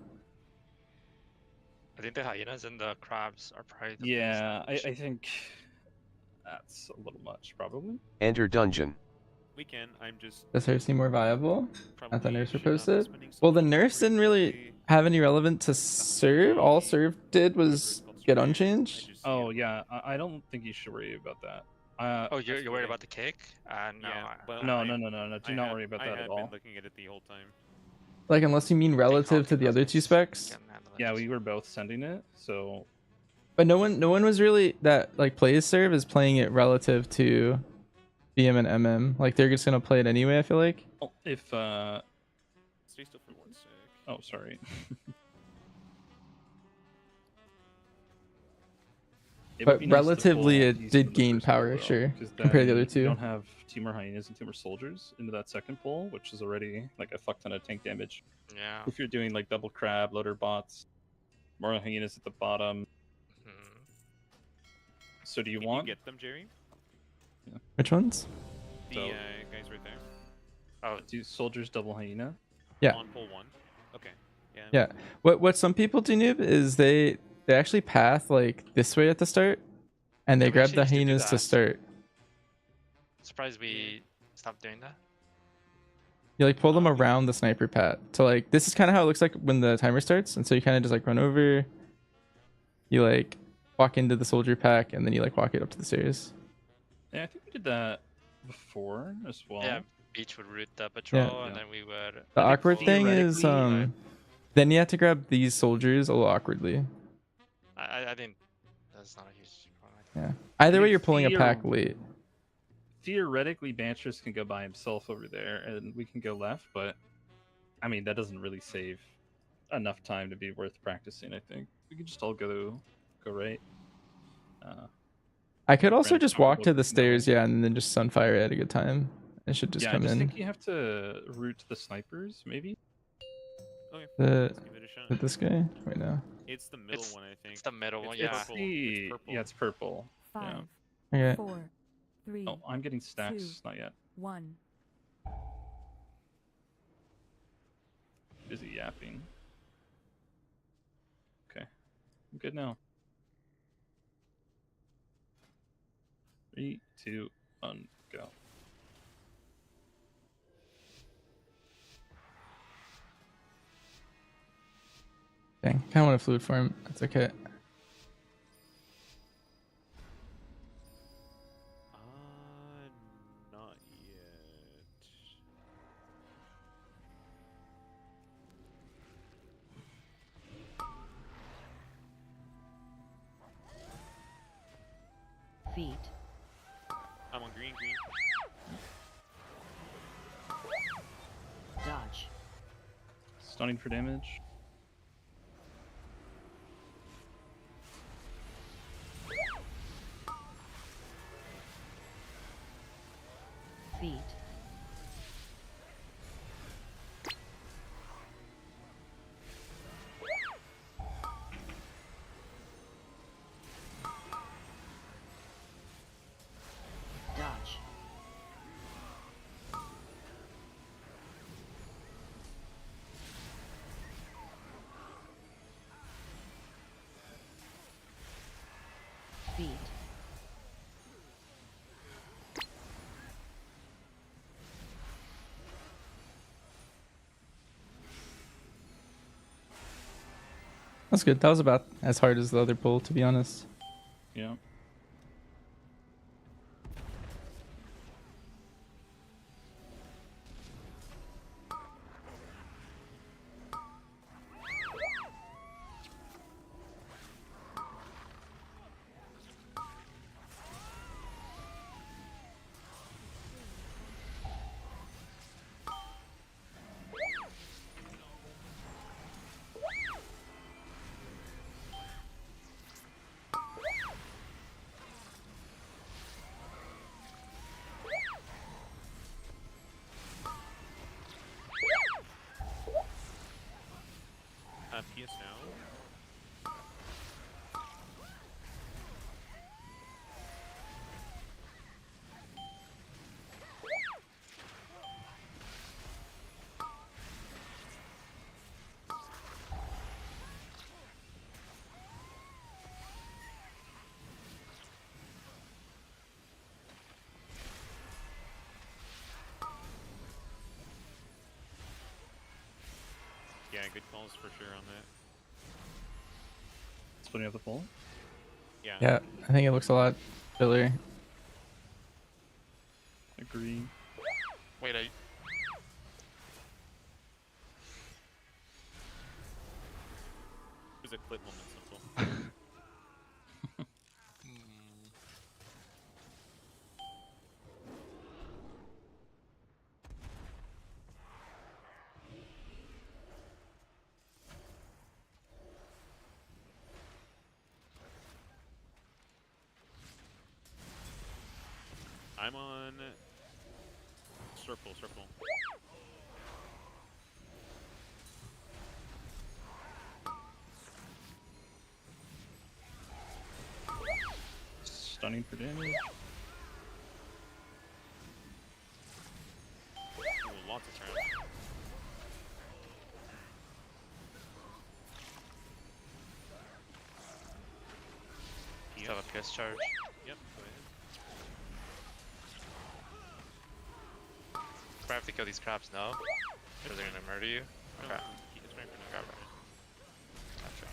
I think the hyenas and the crabs are probably the Yeah, biggest I think that's a little much, probably. Enter dungeon. We can. I'm just Does her seem more viable? I thought probably nurse should proposed not be it. spending so Well, the much time nurse didn't worrying about really the- have any relevant to serve. All serve did whatever was it's called, get surveying. I unchanged. just see Oh it. yeah, I don't think you should worry about that. Oh, you're worried footing. about the kick? No. Yeah, but No, I- no, no, no, no. Do not worry about that I at have all. been looking at it the whole time. Like, unless you mean relative to the other two specs. Yeah, we were both sending it, so But no one was really that like plays serve is playing it relative to BM and MM. Like they're just gonna play it anyway. I feel like. oh, if Stay still for 1 sec. oh sorry. It would But be nice to relatively, pull it these did from the gain first pull, power, though, sure, 'cause compared to the then other two. You don't have two more hyenas and two more soldiers into that second pull, which is already like a fuck ton of tank damage. Yeah. If you're doing like double crab, loader bots, more hyenas at the bottom. Mhm. So do you Can want? you get them, Jerry? Which ones? The So- guys right there. Oh, Do soldiers double hyena? Yeah. On pull 1. Okay. Yeah. Yeah. What some people do, noob, is they actually path like this way at the start, and they Yeah, we grab actually the used to do hyenas to that. start. surprised we stopped doing that. You like pull them around the sniper pat. So like this is kind of how it looks like when the timer starts, and so you kind of just like run over. You like walk into the soldier pack, and then you like walk it up to the stairs. Yeah, I think we did that before as well. Yeah, Beach would route the patrol, and Yeah. then we would. The I think awkward thing is theoretically, then you have to grab these soldiers a little awkwardly. I think that's not a huge problem. Yeah. Either way, mean, you're pulling a pack theor- late. Theoretically, Bantress can go by himself over there, and we can go left. But I mean, that doesn't really save enough time to be worth practicing. I think we could just all go right. I could also Granted, just some walk people to the know. stairs, yeah, and then just sunfire at a good time. It should just yeah, I come just in. think you have to route the snipers, maybe. Okay. The Let's give it a shot. with this guy right now. It's the middle one, I think. It's the middle one, It's yeah. purple. the- It's purple. Yeah, it's purple. Yeah. 5, Okay. 4, 3, Oh, I'm getting stacks. Not yet. 1. Busy yapping. I'm good now. 3, 2, 1, go. Dang, kind of want a fluid form. That's okay. Not yet. Feet. I'm on green. Dodge. Stunning for damage. Feet. Dodge. Feet. That's good. That was about as hard as the other pull, to be honest. Yeah. PS now. Yeah, good calls for sure on that. Splitting up the pull. Yeah. Yeah, I think it looks a lot filler. Agree. Wait, There's a clip moment simple. I'm on circle. Stunning for damage. Ooh, lots of traps. still have a PS charge. Yep, go ahead. If I have to kill these crabs now, or they're gonna murder you. No, Okay. it's fine for now. Grab it. Gotcha.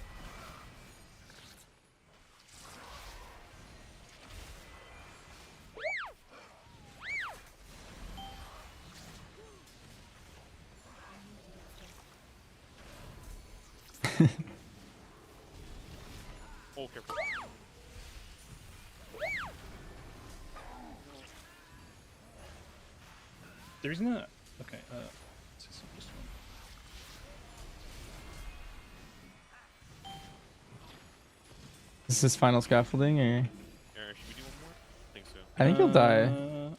Oh, careful. The reason that okay, let's see some just one. Is this final scaffolding or? Should we do one more? I think so. I think he'll die.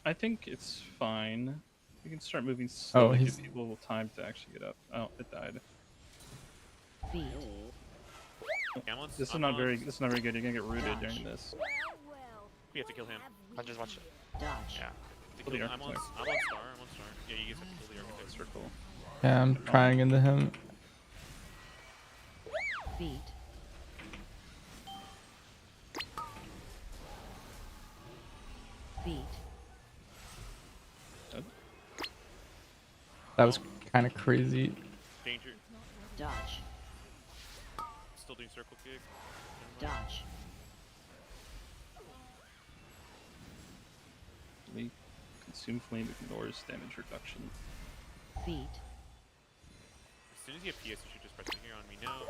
I think it's fine. We can start moving Oh, slowly. he's- Give people time to actually get up. Oh, it died. Feet. Yeah, This is not very. This is not very good. You're gonna get rooted during this. Well, well. We have to kill him. I just watch it. Dodge. Yeah. To Kill the kill, I'm on architect. star. Yeah, you guys have to kill the architect. Circle. Yeah, I'm prying into him. Feet. That was kind of crazy. Danger. Dodge. Still doing circle kick. Dodge. We consume flame ignores damage reduction. Beat. As soon as you have PS, you should just press it here on me now.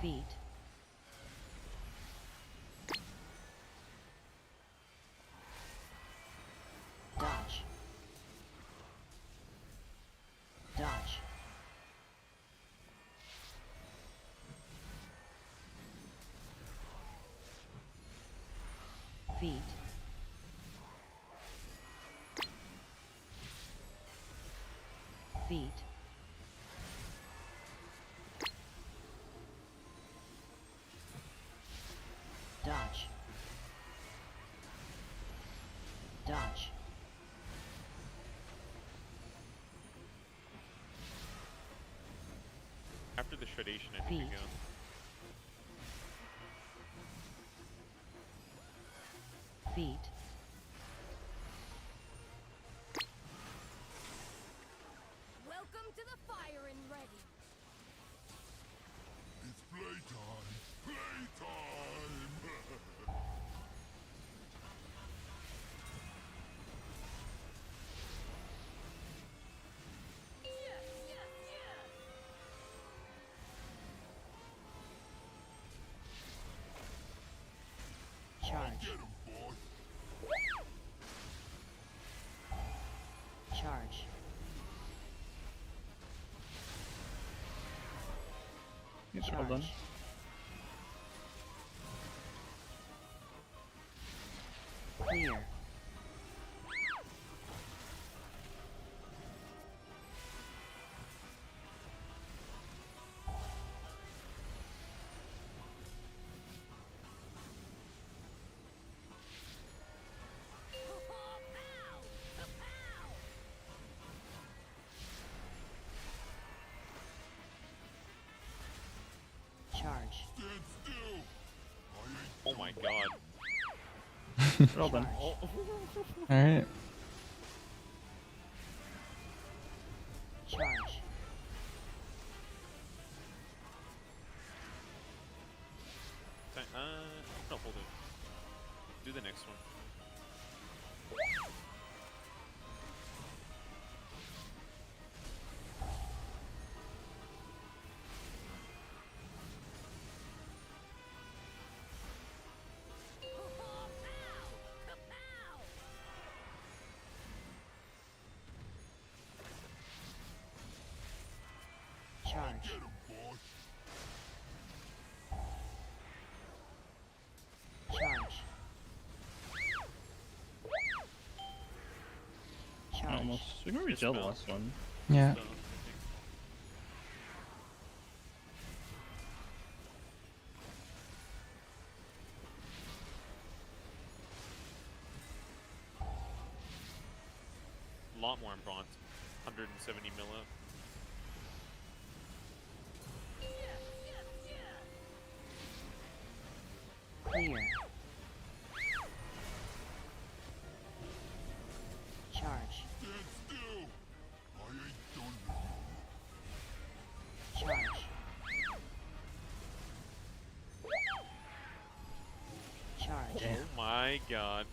Beat. Dodge. Dodge. Feet. Feet. Dodge. Dodge. After the shredation, I think we Feet. go. Feet. Welcome to the fire and ready. It's playtime. Playtime. Yes, yes, yes. Charge. Get 'em, boy. Charge. Yes, well done. Charge. Clear. Pow! Pow! Charge. Stand still. I ain't Oh my god. Well done. Oh. All right. Charge. No, hold it. Do the next one. Charge. get 'em, boy. Charge. Charge. Almost. We can regel the Dispel. last one. Yeah. So, I think. A lot more in bronze. 170 milli. Clear. Charge. Stand still. I ain't done with Charge. Charge. Oh my god.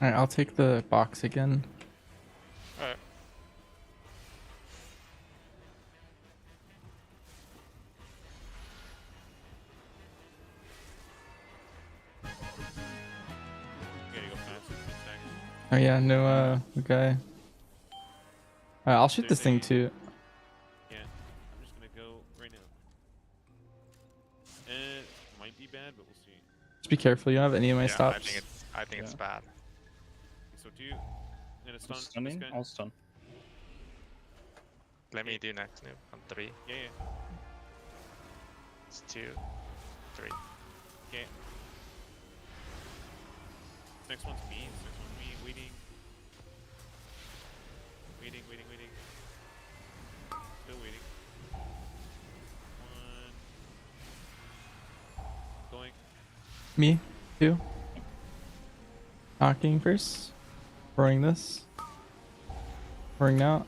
All right, I'll take the box again. Alright. You gotta go fast. 2 seconds. Oh yeah, no okay. I'll shoot this thing too. Yeah, I'm just gonna go right now. It might be bad, but we'll see. Just be careful. You don't have any of my Yeah, stops. I think it's bad. So do you? And a stun. this Stunning. guy? I'll stun. Let me do next move on 3. Yeah, yeah. It's 2, 3. Okay. This next one's me. This next one's me. Waiting. Waiting, waiting, waiting. Still waiting. 1, Me too. Knocking first. Throwing this. Throwing out.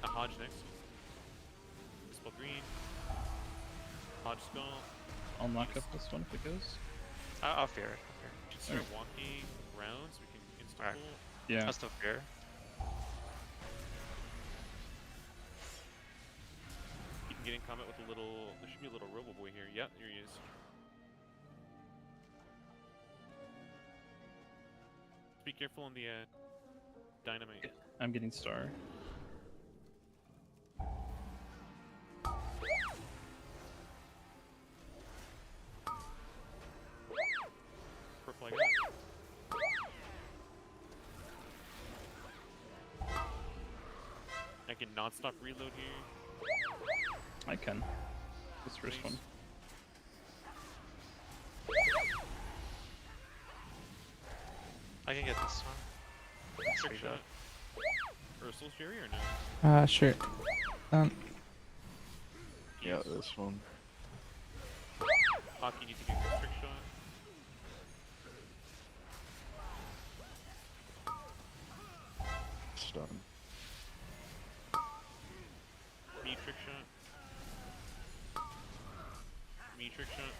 Hodge next. Spell green. Hodge skull. I'll knock up this one if it goes. I'll fear it. Just start walking around so we can insta Alright. pull. Yeah. I'll still fear. You can get in combat with a little. There should be a little robo boy here. Yep, here he is. Be careful on the dynamite. I'm getting star. Purple, I got. I can non-stop reload here. I can. This first one. I can get this one. Trick shot. Ursul's Jerry or no? Sure. Yeah, this one. Hawk, you need to get a trick shot. Stun. Me trick shot. Me trick shot.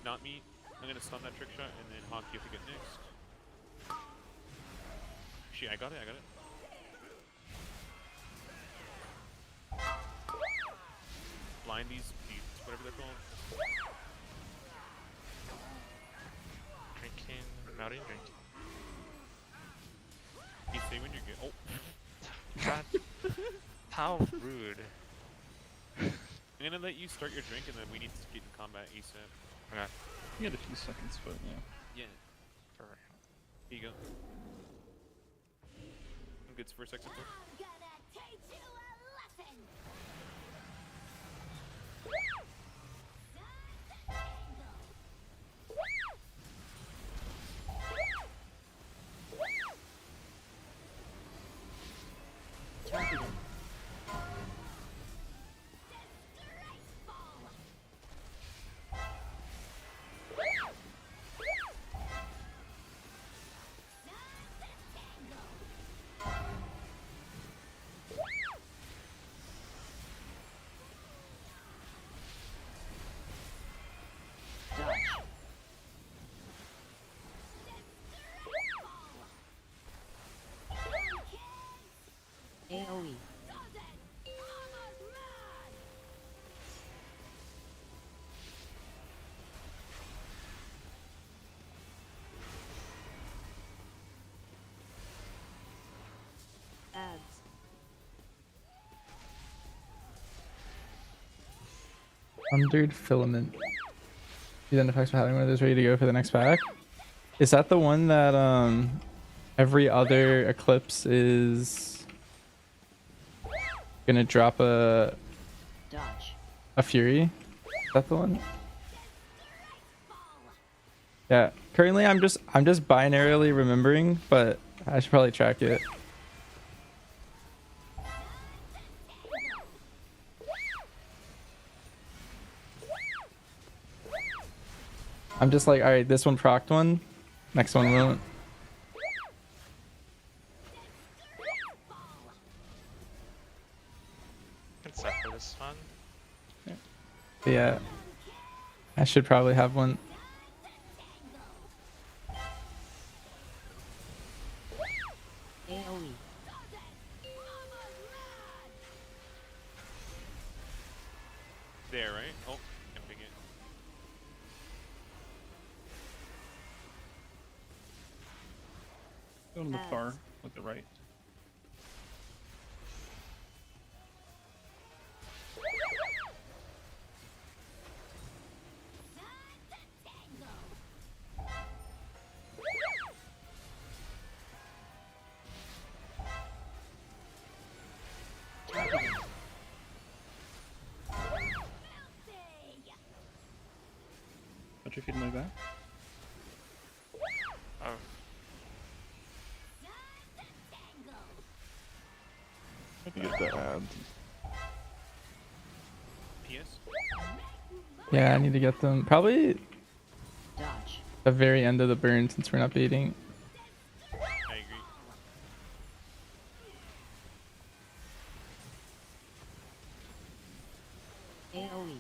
Not me. I'm gonna stun that trick shot and then Hawk, you have to get next. Actually, I got it, Blind these, whatever they're called. Drinking, melting, drinking. You say when you're good. Oh. God. How rude. I'm gonna let you start your drink and then we need to get in combat ASAP. Okay. You had a few seconds, but yeah. Yeah. Perfect. Here you go. I'm good for a second. I'm gonna teach you a lesson. Targeted. Dodge. AoE. Ads. Thundered filament. Identifies for having one of those ready to go for the next pack. Is that the one that every other eclipse is gonna drop Dodge. a fury? Is that the one? Yeah. Currently I'm just binarily remembering, but I should probably track it. I'm just like, alright, this one procced one, next one won't. Good set for this one. Yeah. I should probably have one. AoE. There, right? Oh, jumping it. Go on the far with the right. Don't you feed like that? Oh. You get the ads. Yeah, I need to get them. Probably Dodge. the very end of the burn since we're not baiting. I agree. AoE.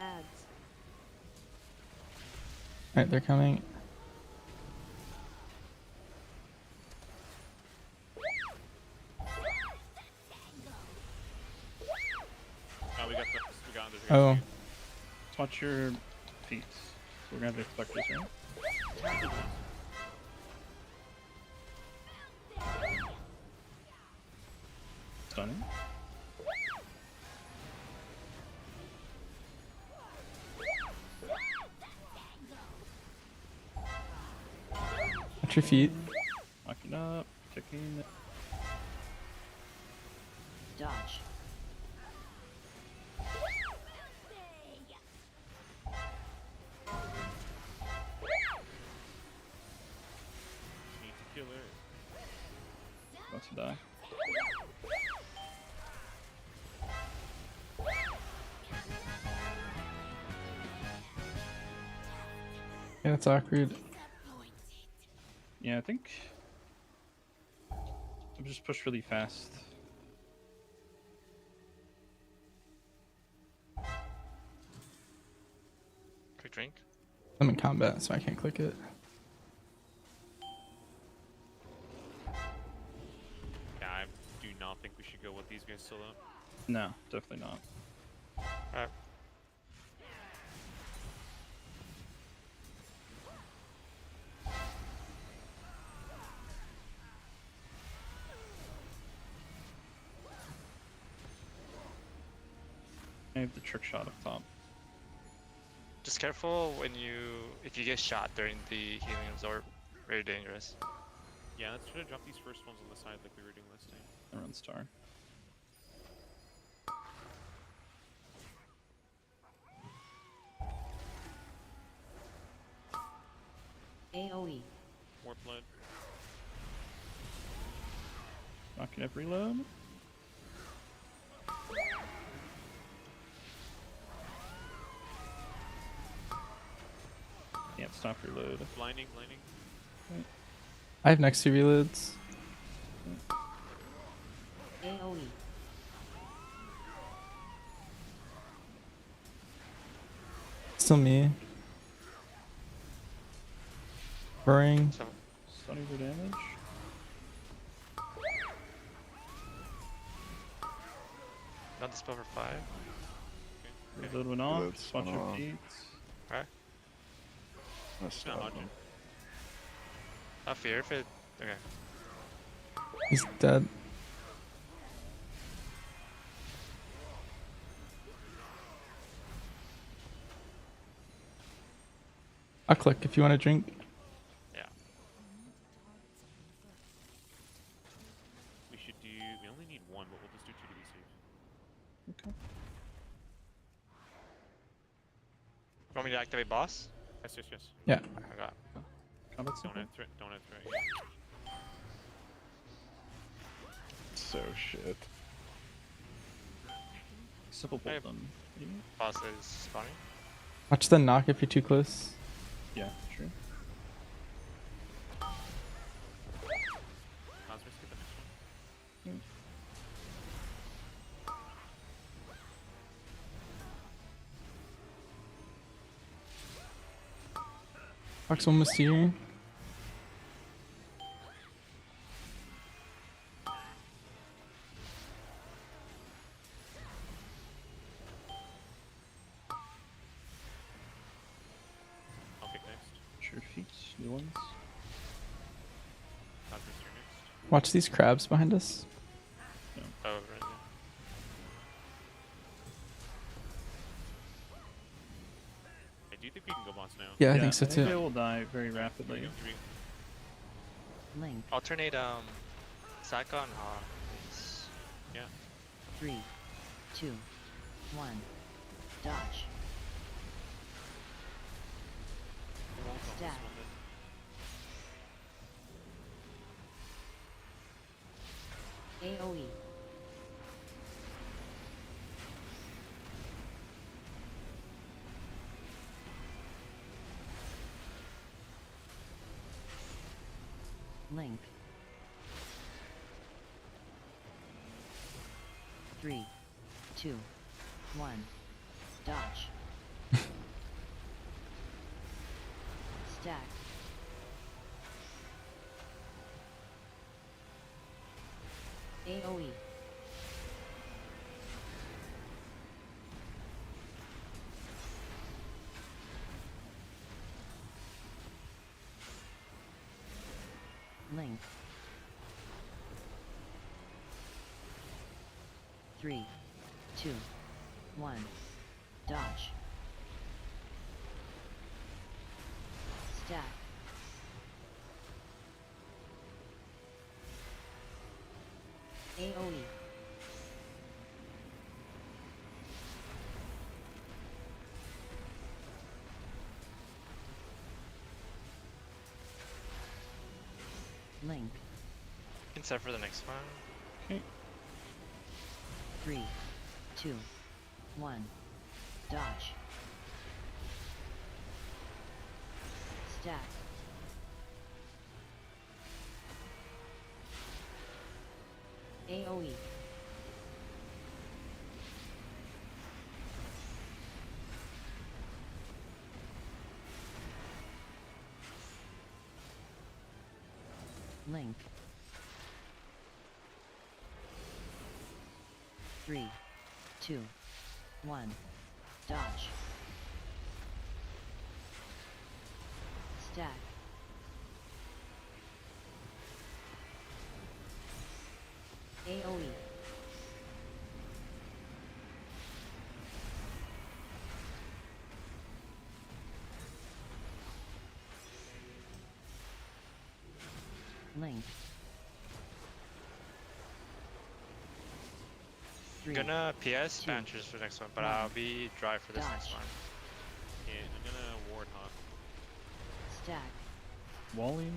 Ads. Alright, they're coming. Oh, we got this. We got this. Oh, Watch your feet. We're gonna have reflectors, right? Stunning. watch your feet. Locking up, ticking. Dodge. Need to kill her. About to die. Yeah, that's awkward. Yeah, I think I've just pushed really fast. Quick drink. I'm in combat, so I can't click it. Yeah, I do not think we should go with these guys solo. No, definitely not. Alright. I have the trick shot up top. Just careful if you get shot during the healing absorb. Very dangerous. Yeah, let's try to drop these first ones on the side like we were doing last time. I run star. AoE. More blood. Knocking up reload. Can't stop reload. Blinding, blinding. I have next to reloads. AoE. Still me. Roaring. So Stunning for damage. not dispel for 5. Reload went off. Reload's Just watch went your off. feet. That's Not not dodging. Not fear if it. Okay. He's dead. I'll click if you want to drink. Yeah. We should do. We only need one, but we'll just do two to be safe. Okay. Want me to activate boss? Yes, yes, yes. Yeah. I got. Combat Don't simple. have threat. Don't have threat. Yeah. so shit. Simple Hey. bolt them. Boss is spawning. Watch the knock if you're too close. Yeah, true. Cosmos, get the next one. Fox almost here. I'll pick next. Sure feet, new ones. Cosmos, you're next. Watch these crabs behind us. Oh, right there. I do think we can go boss now. Yeah, I think so they too. will die very rapidly. Here we go. Link. Alternate Saka and Ha. Please. Yeah. 3, 2, 1. Dodge. Link. 3, 2, 1. Dodge. Stack. AoE. Link. 3, 2, 1. Dodge. Stack. AoE. Link. You can set for the next one. Okay. 3, 2, 1. Dodge. Stack. AoE. Link. 3, 2, 1. Dodge. Stack. AoE. Link. I'm gonna PS Banchers for the next one, but I'll be dry for this next one. Yeah, I'm gonna ward hawk. Stack. Walling.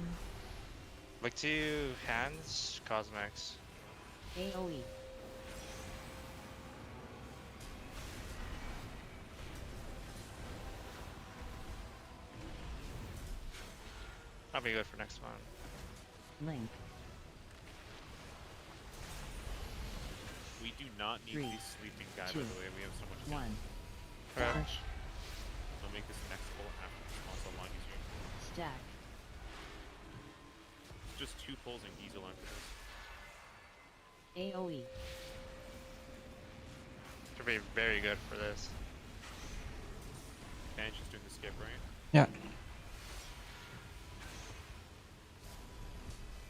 Look to hands, cosmics. AoE. I'll be good for next one. Link. We do not need 3, the sleeping guy, 2, by the way. We have so much. 1. Okay. Dodge. I'll make this next pull after this pulse a lot easier. Stack. It's just 2 pulls and Gizel after this. AoE. Should be very good for this. Bench is doing the skip, right? Yeah.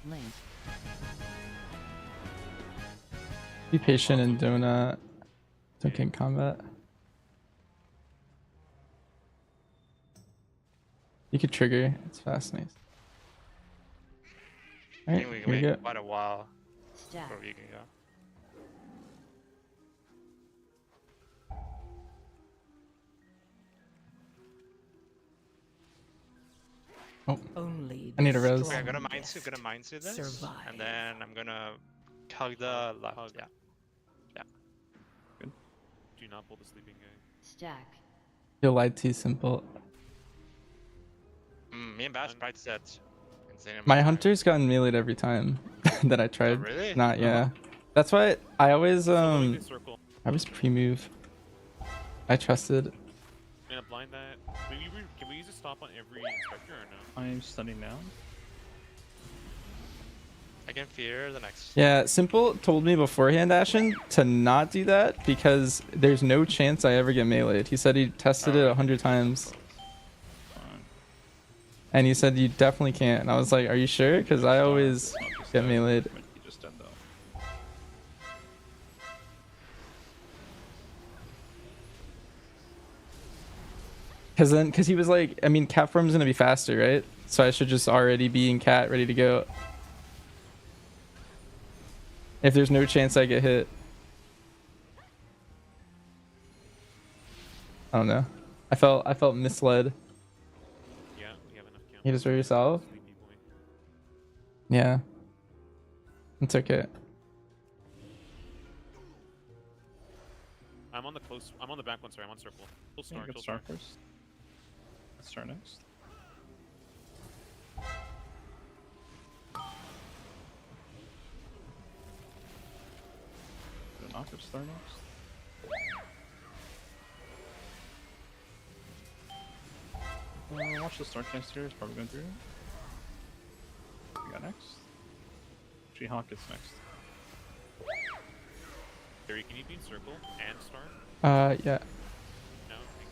Link. Be patient and don't get in combat. You could trigger. It's fast, nice. I Alright, think we here can we go. wait quite a while Stack. before you can go. Oh, Only I need a the res. Okay, I'm gonna strongest mind suit this, survive. and then I'm gonna hug the left. Hug. Yeah. Do not pull the sleeping guy. Stack. You'll lie too simple. Me and Bash practiced that. Insane. My hunter's gotten meleeed every time that I tried. really? Not yeah. That's why I always Following this circle. I was pre-move. I trusted. I'm gonna blind that. Can we use a stop on every inspector or no? I'm stunning now. I can fear the next. Yeah, Simple told me beforehand, Ashen, to not do that because there's no chance I ever get meleeed. He said he tested it 100 times. And he said you definitely can't. And I was like, are you sure? Because I always get meleeed. He just dead though. Because he was like, I mean, cat form's gonna be faster, right? So I should just already be in cat, ready to go. If there's no chance I get hit. I don't know. I felt misled. Yeah, we have enough count. You just were yourself? Sleepy boy. Yeah. It's okay. I'm on the close. I'm on the back one. Sorry, I'm on circle. Kill Yeah, star. good Kill start star. first. Let's start next. Hawk of Star next. Watch the Stormcast here. It's probably going through. We got next. She Hawk is next. Barry, can you be in circle and start? Yeah. No, thank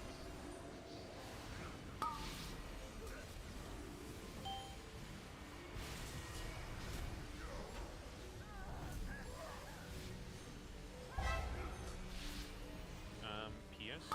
you. PS.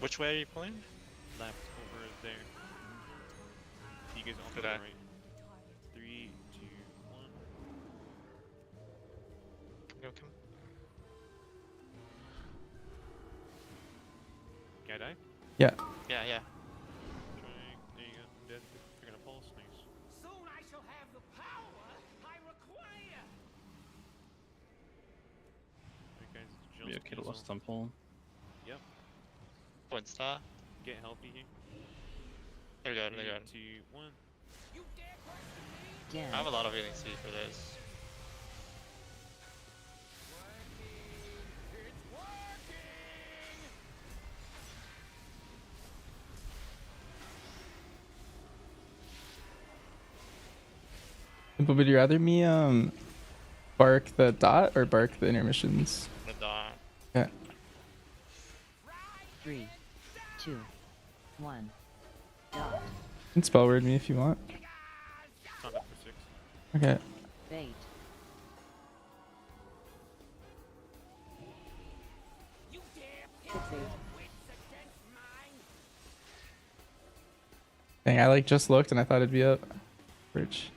Which way are you pulling? Left over there. You guys all Did go I? right. 3, 2, 1. Go, come. Guy die? Yeah. Yeah, yeah. Trying. There you go. I'm dead. You're gonna pulse. Nice. Soon I shall have the power I require. Alright, guys. It's Be just okay to Diesel. Lost Temple. Yep. Point star. Get healthy here. They're good, 3, they're good. 2, 1. You dare question me? Dim. I have a lot of healing speed for this. It's working! But would you rather me bark the dot or bark the intermissions? The dot. Yeah. 3, 2, 1. Dot. You can spell word me if you want. It's not up for 6. Okay. Bait. You dare pit Fixate. your wits against mine? Dang, I like just looked and I thought it'd be up. Rich.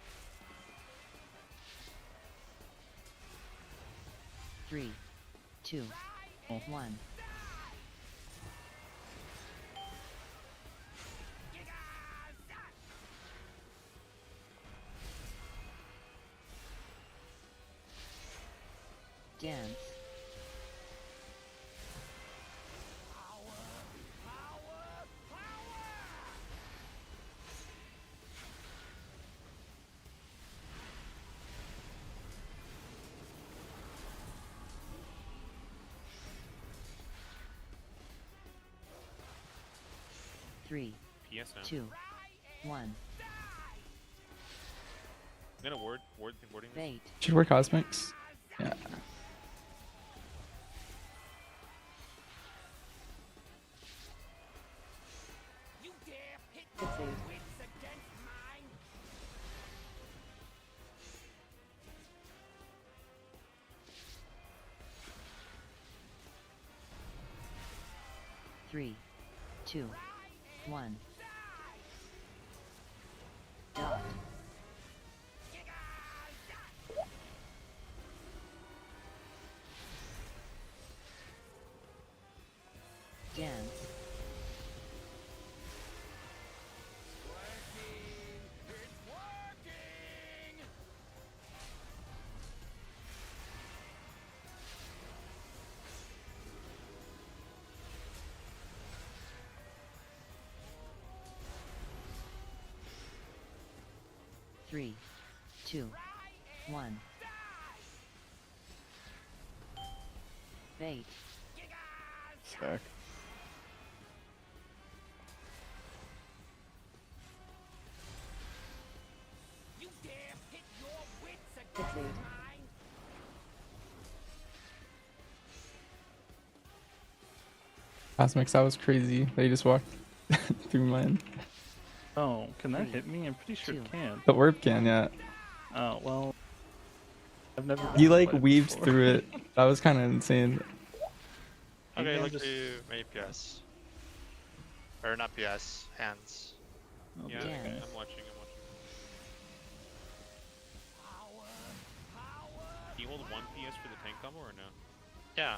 3, 2, 1. Dance. Three, PS now. 2, 1. I'm gonna warding this. Bait. Should wear cosmics. Yeah. You dare pit your Fixate. wits against mine? Three, 2, 1. Dot. Dance. It's working! Three, 2, 1. Bait. Stack. You dare pit your wits against Fixate. mine? Cosmics, that was crazy. They just walked through mine. Oh, can that Three, hit me? I'm pretty sure it 2. can. The orb can, yeah. Oh, well. I've never. You done like that weaved before. through it. That was kind of insane. Okay, Maybe I'm look just- to maybe PS. Or not PS, hands. Oh, Yeah, okay. Dance. I'm watching. Can you hold 1 PS for the tank combo or no? Yeah.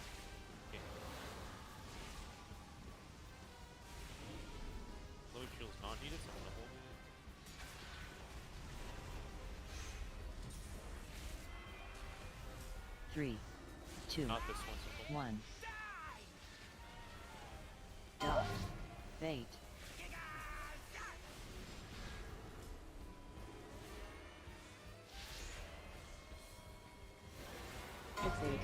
3, 2, Not this one. Simple. 1. Dot. Bait. Fixate.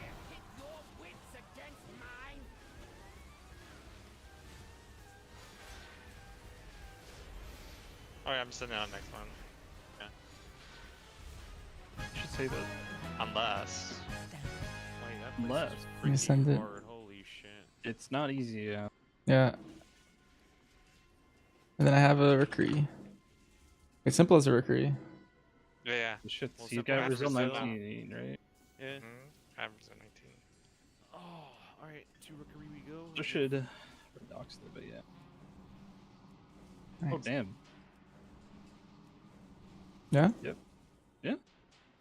Oh yeah, I'm sitting on the next one. I should say that. Unless. Wait, that place Unless is you freaking send it. hard. Holy shit. It's not easy, yeah. Yeah. And then I have a Rookery. It's simple as a Rookery. Yeah. The shit, Well, so you simple got as Brazil Brazil. 19, right? Yeah. Mm-hmm. Average of 19. Oh, alright. To Rookery we go. So should docs there, but yeah. Oh Nice. damn. Yeah? Yep. Yeah.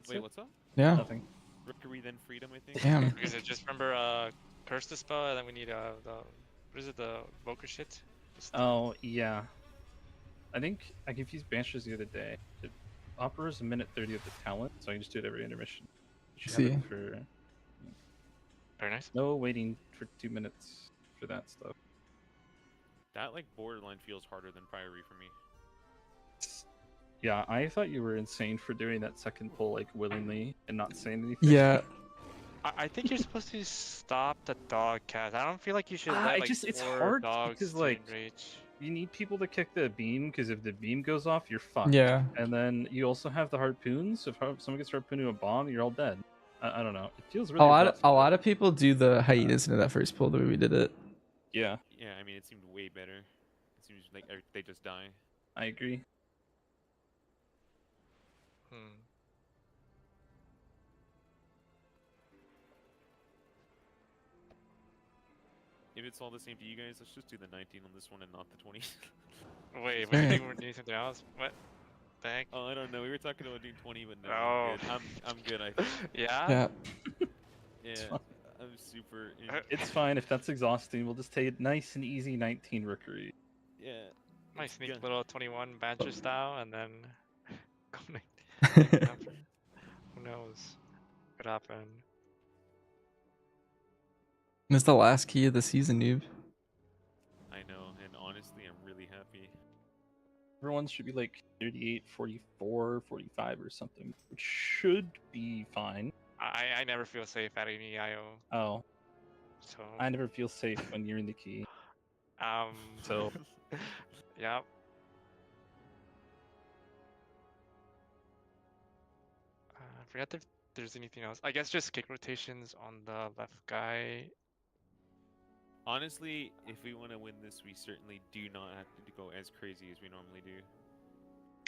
That's Wait, it. what's up? Yeah. Nothing. Rookery then freedom, I think. Damn. Because I just remember curse the spell, and then we need the what is it, the Voker shit? Oh yeah. I think I confused Banshees the other day. It offers a minute 30 of the talent, so I can just do it every intermission. You should have it See. for Very nice. no waiting for 2 minutes for that stuff. That like borderline feels harder than Priory for me. Yeah, I thought you were insane for doing that second pull like willingly and not saying anything. Yeah. I think you're supposed to stop the dog cast. I don't feel like you should Ah, let it like just- it's 4 hard dogs because, to like, enrage. You need people to kick the beam because if the beam goes off, you're fucked. Yeah. And then you also have the harpoons. If someone gets harpooned to a bomb, you're all dead. I don't know. It feels really rough, A lot but- of people do the hyenas into that first pull the way we did it. Yeah, Yeah, I mean it seemed way better. It seems like they just die. I agree. Hmm. If it's all the same to you guys, let's just do the 19 on this one and not the 20. Wait, what do you Alright. think we're doing something else? What? The heck? Oh, I don't know. We were talking about doing 20, but no. Oh. I'm good. I think. Yeah? Yeah. Yeah, fine. I'm super. It's fine if that's exhausting. We'll just take it nice and easy 19 Rookery. Yeah. My it's sneak good. little 21 Banter style, and then go make it up. Who knows? Could happen. It's the last key of the season, noob. I know, and honestly, I'm really happy. Everyone should be like 38, 44, 45 or something, which should be fine. I never feel safe at any IO, Oh, so I never feel safe when you're in the key. So yeah. I forgot if there's anything else. I guess just kick rotations on the left guy. Honestly, if we want to win this, we certainly do not have to go as crazy as we normally do.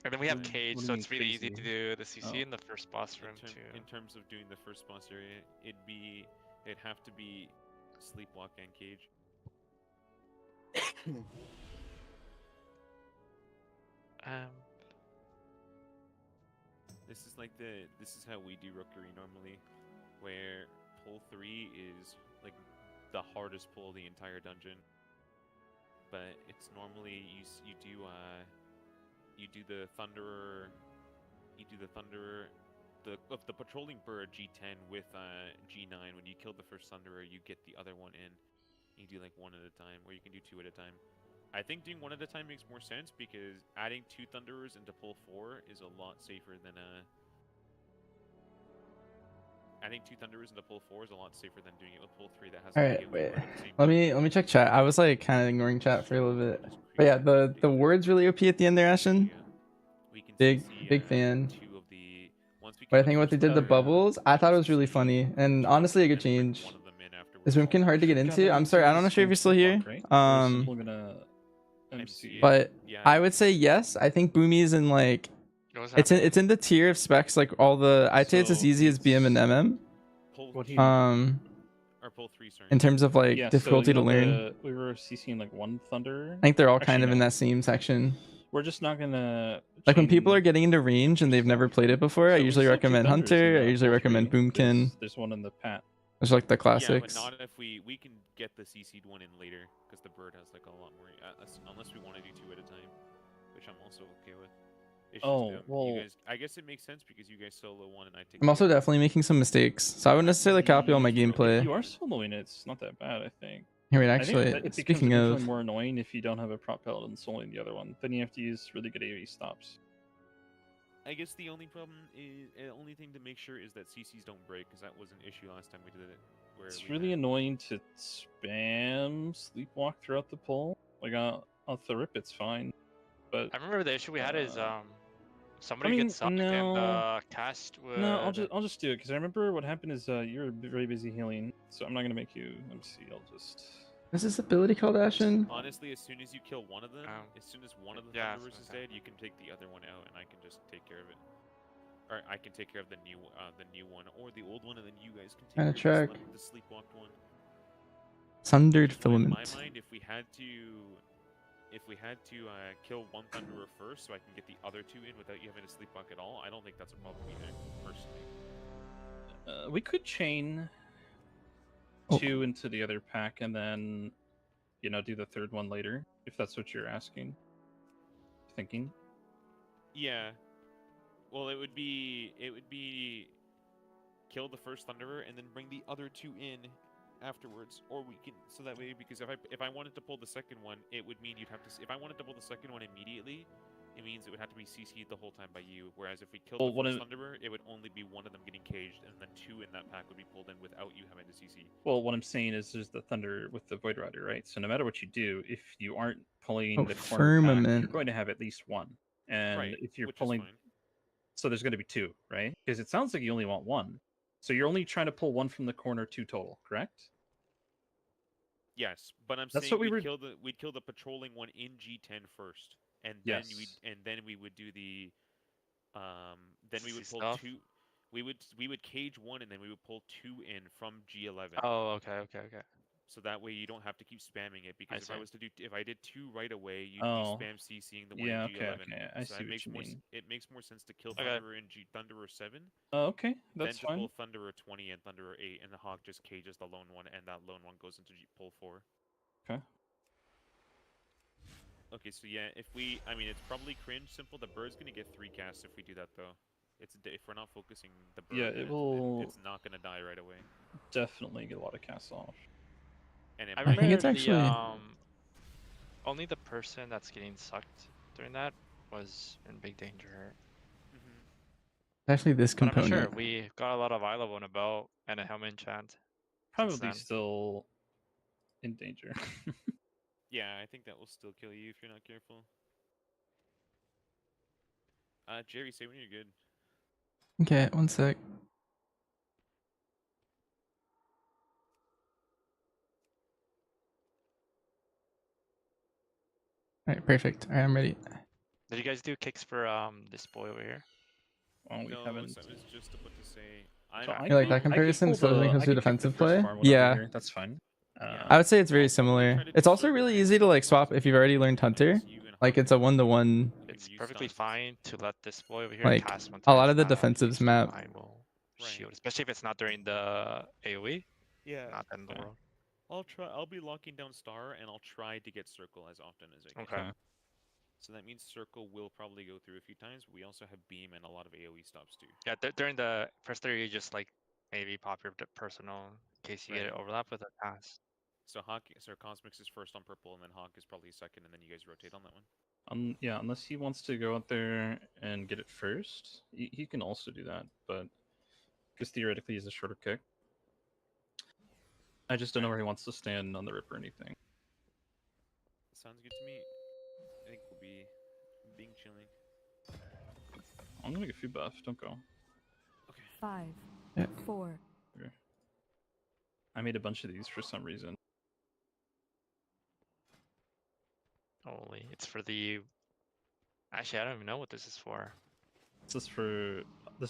And then we have What do Cage, you so mean it's really easy to crazy? do the CC Oh. in the first boss room too. In terms of doing the first boss area, it'd have to be Sleepwalk and Cage. This is how we do Rookery normally, where pull 3 is like the hardest pull of the entire dungeon. But it's normally you do the Thunderer, the patrolling bird G10 with G9. When you kill the first Thunderer, you get the other one in. You do like one at a time, or you can do 2 at a time. I think doing 1 at a time makes more sense because adding 2 Thunderers into pull 4 is a lot safer than adding 2 Thunderers into pull 4 is a lot safer than doing it with pull 3 that has. All to right, get wait. one at the same Let time. me check chat. I was like kind of ignoring chat for a little bit. But yeah, the word's really OP at the end there, Ashton. We can Big CC, big fan. 2 of the once we But I kill the think what they first did, the Thunderer, bubbles, I thought it was really CC funny and 2 honestly a good and bring change. one of them in afterwards. Is Boomkin hard to get God, into? that I'm means sorry, I'm someone's not sure if you're still doing here. Sleepwalk, right? Or is Simple gonna MC? But Yeah, I would say yes. I think Boomy's in like What's it's in the tier of specs like all the I'd say it's as So easy as BM and MM. pull What do 2 you or pull 3, sorry. In terms of like Yeah, so, difficulty you know, to learn. we were CCing like 1 Thunder. I think they're all kind Actually, of in no. that same section. We're just not gonna Like when people chain are getting into range and they've never played it before, I So we usually still have 2 recommend Thunders in Hunter. I the usually pull recommend 3. Boomkin. There's one in the pat. Those are like the Yeah, classics. but not if we can get the CC'd one in later because the bird has like a lot more. Unless we want to do 2 at a time, which I'm also okay with. It's Oh, just, well- you guys. I guess it makes sense because you guys solo one and I take. I'm also the other. definitely making some mistakes, so I wouldn't necessarily copy all my If gameplay. you are soloing it, it's not that bad, I think. Here, wait, I think actually, that it becomes speaking additionally of, more annoying if you don't have a prop pellet and soloing the other one. Then you have to use really good AoE stops. I guess the only problem is, only thing to make sure is that CCs don't break, because that was an issue last time we did it. Where It's we really had- annoying to spam sleepwalk throughout the pull. Like off the rip, it's fine, but I remember the issue we had is somebody mean, gets stuck and no. cast would. No, I'll just do it because I remember what happened is you were very busy healing, so I'm not gonna make you. Let me see. I'll just. is this ability called Ashen? Honestly, as soon as you kill one of them, as soon as one of the yeah, Thunderers is dead, you can take the other one out, and I can just take care of it. Or I can take care of the new one, or the old one, and then you guys can take Kinda care track. of the sleepwalked one. Sundered So in my filament. mind, if we had to kill one Thunderer first, so I can get the other two in without you having to sleepwalk at all, I don't think that's a problem either, personally. We could chain Oh. 2 into the other pack and then, do the third one later, if that's what you're asking. Thinking. Yeah. Well, it would be kill the first Thunderer and then bring the other two in afterwards, or we can, so that way, because if I wanted to pull the second one, it would mean you'd have to. If I wanted to pull the second one immediately, it means it would have to be CC'd the whole time by you. Whereas if we killed the first Thunderer, it would only be one of them getting caged, and then 2 in that pack would be pulled in without you having to CC. Well, what I'm saying is there's the Thunder with the Void Rider, right? So no matter what you do, if you aren't pulling the corner pack, you're going to have at least one. And right, if you're which pulling, is fine. so there's going to be 2, right? Because it sounds like you only want 1. So you're only trying to pull 1 from the corner, 2 total, correct? Yes, but I'm That's saying what we'd kill the patrolling one in G10 first, and then we would do the then we would pull stuff? 2. We would cage 1 and then we would pull 2 in from G11. Oh, okay. So that way you don't have to keep spamming it, because if I did 2 right away, you'd Oh. be spam CCing the one Yeah, in G11. okay. I see what you mean. It makes more sense to kill Okay. Thunderer in Thunderer 7 Okay, that's than to fine. pull Thunderer 20 and Thunderer 8, and the Hawk just cages the lone one, and that lone one goes into pull 4. Okay. Okay, so yeah, I mean, it's probably cringe simple. The bird's gonna get 3 casts if we do that, though. If we're not focusing the bird, Yeah, it's not gonna die right away. Definitely get a lot of casts off. And I I think it's remember actually only the person that's getting sucked during that was in big danger. actually this But I'm not component. sure. We got a lot of eye level in a belt and a helmet enchant. Probably then. still in danger. yeah, I think that will still kill you if you're not careful. Jerry, say when you're good. Okay, one sec. Alright, perfect. Alright, I'm ready. Did you guys do kicks for this boy over here? Well, we No, haven't. so I was just about to say. You like that comparison? So when it comes to defensive play? Yeah. That's fine. I would say it's very similar. It's also really easy to like swap if you've already learned Hunter. Like it's a 1-to-1. It's perfectly fine to let this boy over here Like cast one a lot of the time. defensives map. I will shield, especially if it's not during the AoE. Yeah. Not the end of the world. I'll be locking down star, and I'll try to get circle as often as I can. Okay. So that means circle will probably go through a few times. But we also have beam and a lot of AoE stops too. Yeah, during the first 3, you just like maybe pop your personal in case you get it overlap with a pass. So Cosmix is first on purple, and then Hawk is probably second, and then you guys rotate on that one. Yeah, unless he wants to go out there and get it first, he can also do that. But because theoretically, he's a shorter kick. I just don't know where he wants to stand on the rip or anything. Sounds good to me. I think we'll be being chilling. I'm gonna get few buff. Don't go. Okay. 5, Yeah. 4. Okay. I made a bunch of these for some reason. Only it's for the. Actually, I don't even know what this is for. This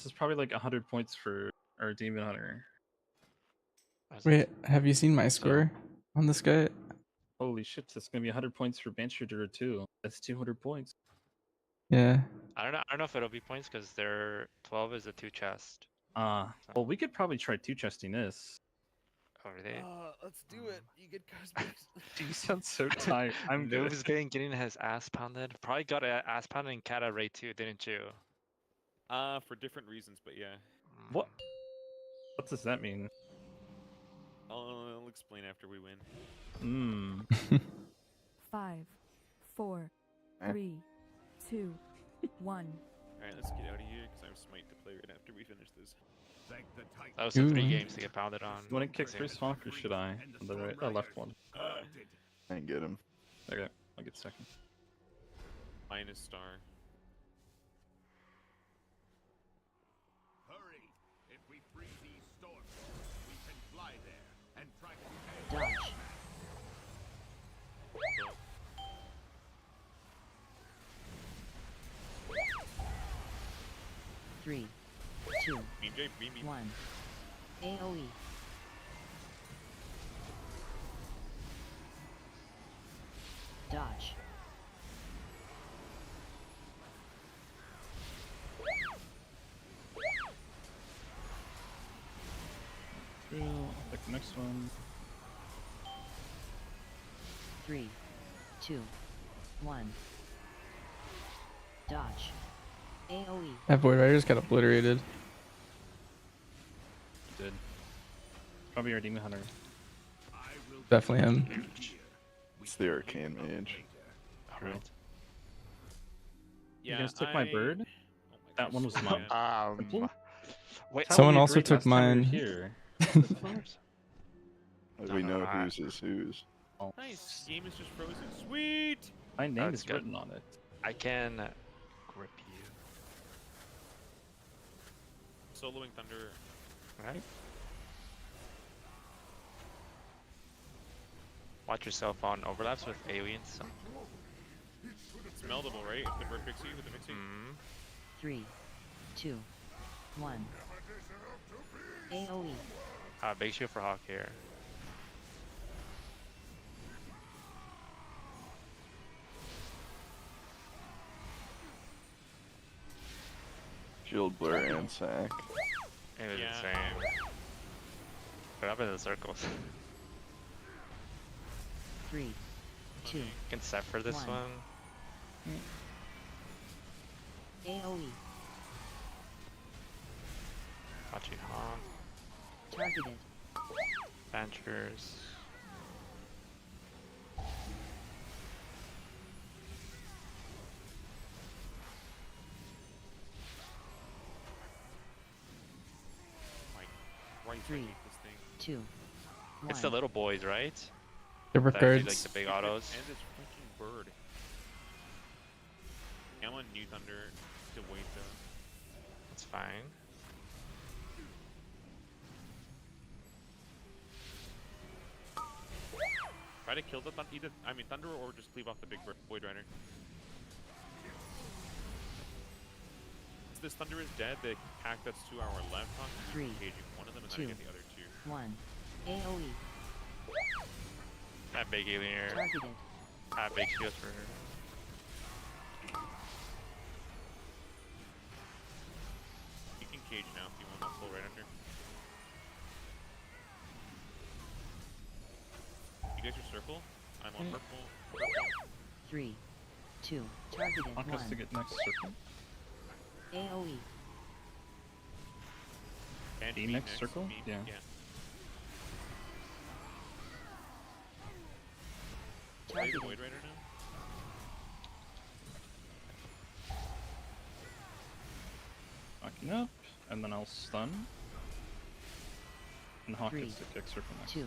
is probably like 100 points for our Demon Hunter. Wait, have you seen my score on this guy? Holy shit, that's gonna be 100 points for Banshooter too. That's 200 points. Yeah. I don't know if it'll be points because their 12 is a 2 chest. Well, we could probably try 2 chesting this. Are they? Let's do it. You get cosmics. You sound so tired. I'm good. Noob's getting his ass pounded. Probably got ass pounded in Kata Ray too, didn't you? For different reasons, but yeah. What? What does that mean? I'll explain after we win. Hmm. 5, 4, Eh. 3, 2, 1. Alright, let's get out of here because I have Smite to play right after we finish this. Thank the Titan. That was the 3 Ooh. games to get pounded on. You want to kick Same first, as- Hawk, or should I? The right, left one. I can get him. Okay, I'll get second. Minus star. Hurry! If we free these storms, we can fly there and track Dodge. 3, 2, Beam J, beam, beam. 1. AoE. Dodge. Through. I'll pick the next one. 3, 2, 1. Dodge. AoE. That Void Riders got obliterated. Did. Probably our Demon Hunter. Definitely him. It's the Arcane Mage. Alright. You guys took my bird? Oh my That one gosh, was so mine. bad. Simple? Wait, How Someone were you also great took last time we were mine. Here. We know no, whose is whose. Oh, Nice. Game is just frozen. Sweet. my name That's is good. written on it. I can grip you. Soloing Thunder. Right? Watch yourself on overlaps with AoE and stuff. It's meldable, right? If the bird picks you with the mixing. 3, 2, 1. AoE. Big shield for Hawk here. Shield Blur and Sack. It was Yeah. insane. Put up in the circles. 3, 2, You can set for this One. one. AoE. Watching Hawk. Targeted. Ventures. My Christ, I Three. hate this thing. 2, 1. It's the little boys, right? River That do, like cards. the big autos. And this fucking bird. I'm on New Thunder to wait though. That's fine. Try to kill the Thunder or just cleave off the big bird, Void Rider. This Thunder is dead. The pack that's to our left on Three, engaging one of them and then two. I get the other two. 1. AoE. That big alien here. Targeted. Big shields for her. You can cage now if you want to pull right under. You guys are circle. I'm on purple. 3, 2. Targeted. Hawk has to 1. get next circle. AoE. And B B next circle? B, Yeah. Play the Targeted. Void Rider now. Backing up, and then I'll stun. And Hawk Three, gets to kick circle next. 2,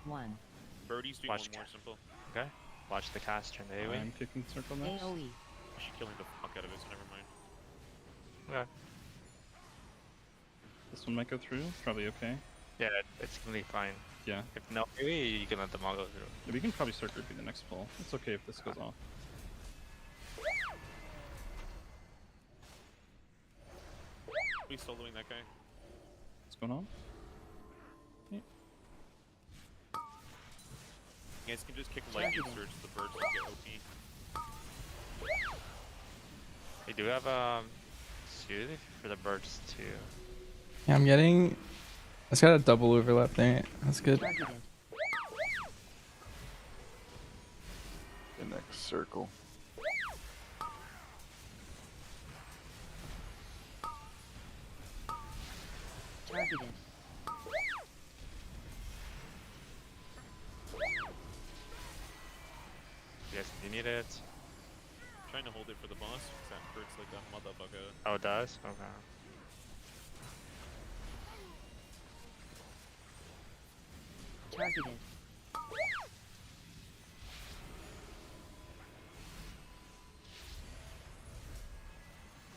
1. Birdie's doing Watch one more cat. simple. Okay. Watch the cast turn the AoE. I'm kicking circle next. AoE. She's killing the fuck out of it, so never mind. Okay. This one might go through. Probably okay. Yeah, it's gonna be fine. Yeah. If no AoE, you can let them all go through. Yeah, we can probably circle be the next pull. It's okay if this goes off. We soloing that guy. What's going on? You guys can just kick lightning Targeting. surge the birds and get OP. They do have soothe for the birds too. Yeah, I'm getting It's got a double overlap there. That's good. Targeted. The next circle. Targeted. Yes, you need it. Trying to hold it for the boss, 'cause that hurts like a motherfucker. Oh, it does? Okay. Targeted.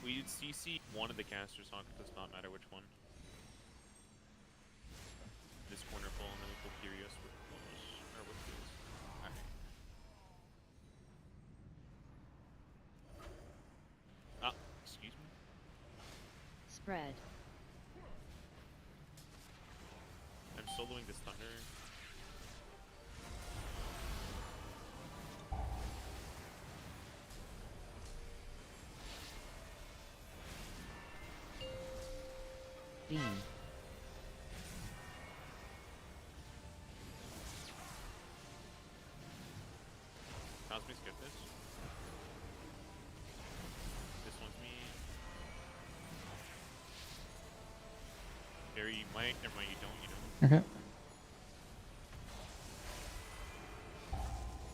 We did CC one of the casters on, it does not matter which one. This corner full, and then we pull Curious with those, or with this. Alright. Ah, excuse me. Spread. I'm soloing this thunder. Beam. Cosmic, skip this. This one's me. Barry, you might, never mind, you don't, you don't. Okay.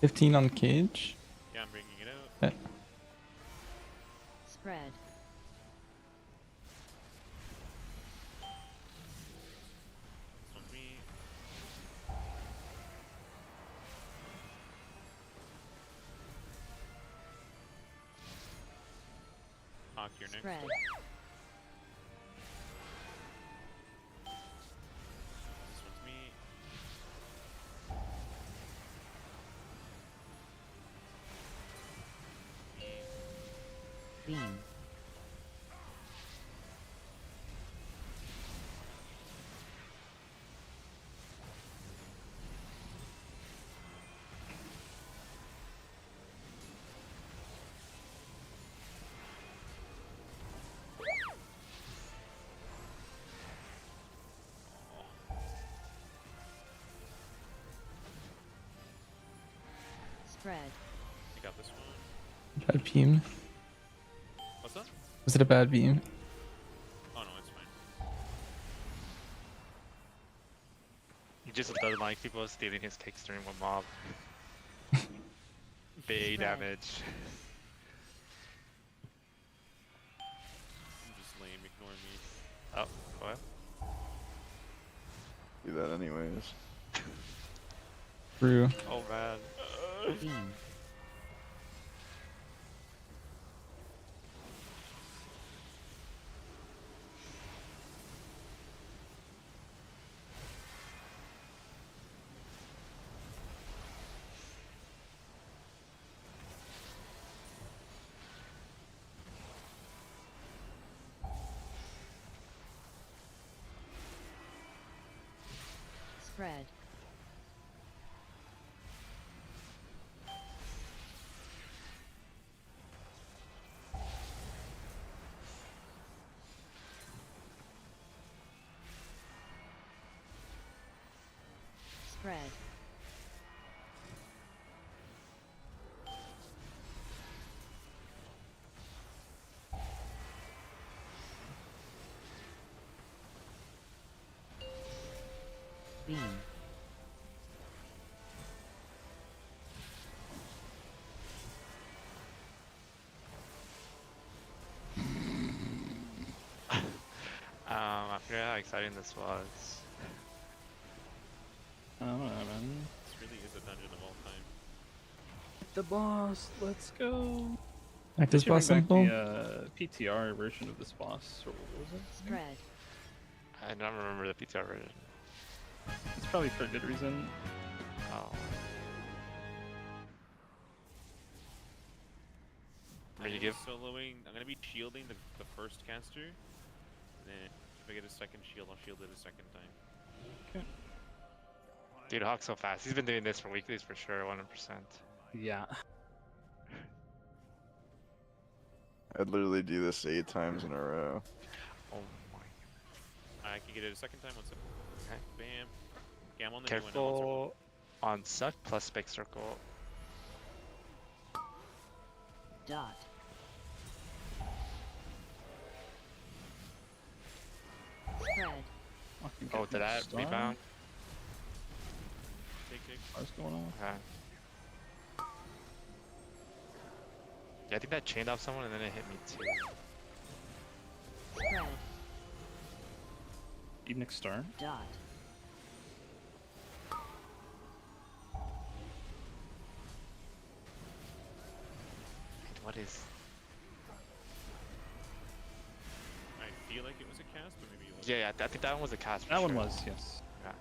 15 on cage. Yeah, I'm bringing it out. Okay. Spread. This one's me. Hawk, you're next. Spread. This one's me. Me. Beam. Spread. You got this one. Bad beam. What's that? Was it a bad beam? Oh no, it's fine. He just doesn't like people stealing his kick stream with mob. Big Spread. damage. I'm just lame, ignore me. Oh, what? Do that anyways. True. Oh man. Beam. Spread. Spread. Beam. I forget how exciting this was. This really is a dungeon of all time. The boss, let's go. Like this Did you boss bring back simple? the PTR version of this boss, or what was it? Spread. I don't remember the PTR version. It's probably for a good reason. Oh. Are you give? Soloing. I'm gonna be shielding the first caster. And then if I get a second shield, I'll shield it a second time. Dude, Hawk's so fast. He's been doing this for weeklies for sure, 100%. Yeah. I'd literally do this 8 times in a row. Oh my. I can get it a second time. One second. Okay. Bam. Yeah, I'm on the new one. I'm on circle. Careful on suck plus big circle. Dot. Spread. Fucking Oh, get did that stung. rebound? Take. What's going on? Okay. Yeah, I think that chained off someone and then it hit me too. Spread. Evening Star. Dot. What is? I feel like it was a cast, but maybe it wasn't. Yeah, I think that one was a cast. For That sure. one was, yes. Yeah.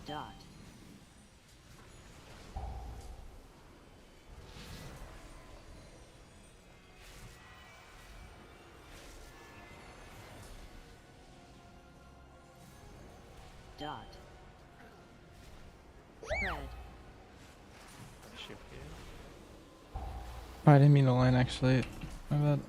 Dot. Dot. Spread. Shoot here. Oh, I didn't mean to line actually. My bad.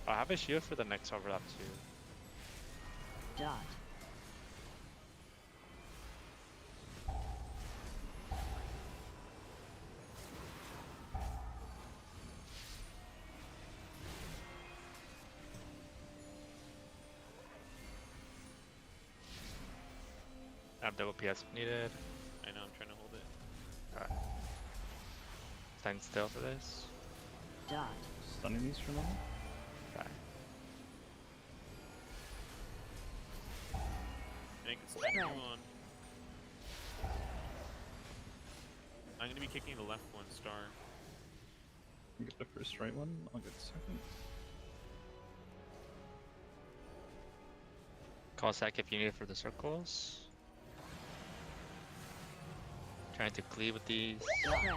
I have a shield for the next overlap too. Dot. I have double PS if needed. I know. I'm trying to hold it. Alright. Stand still for this. Dot. Stunning these for a moment. Okay. I think it's time to move on. I'm gonna be kicking the left one star. You get the first right one, I'll get the second. Call sack if you need it for the circles. Trying to cleave with these. Spread.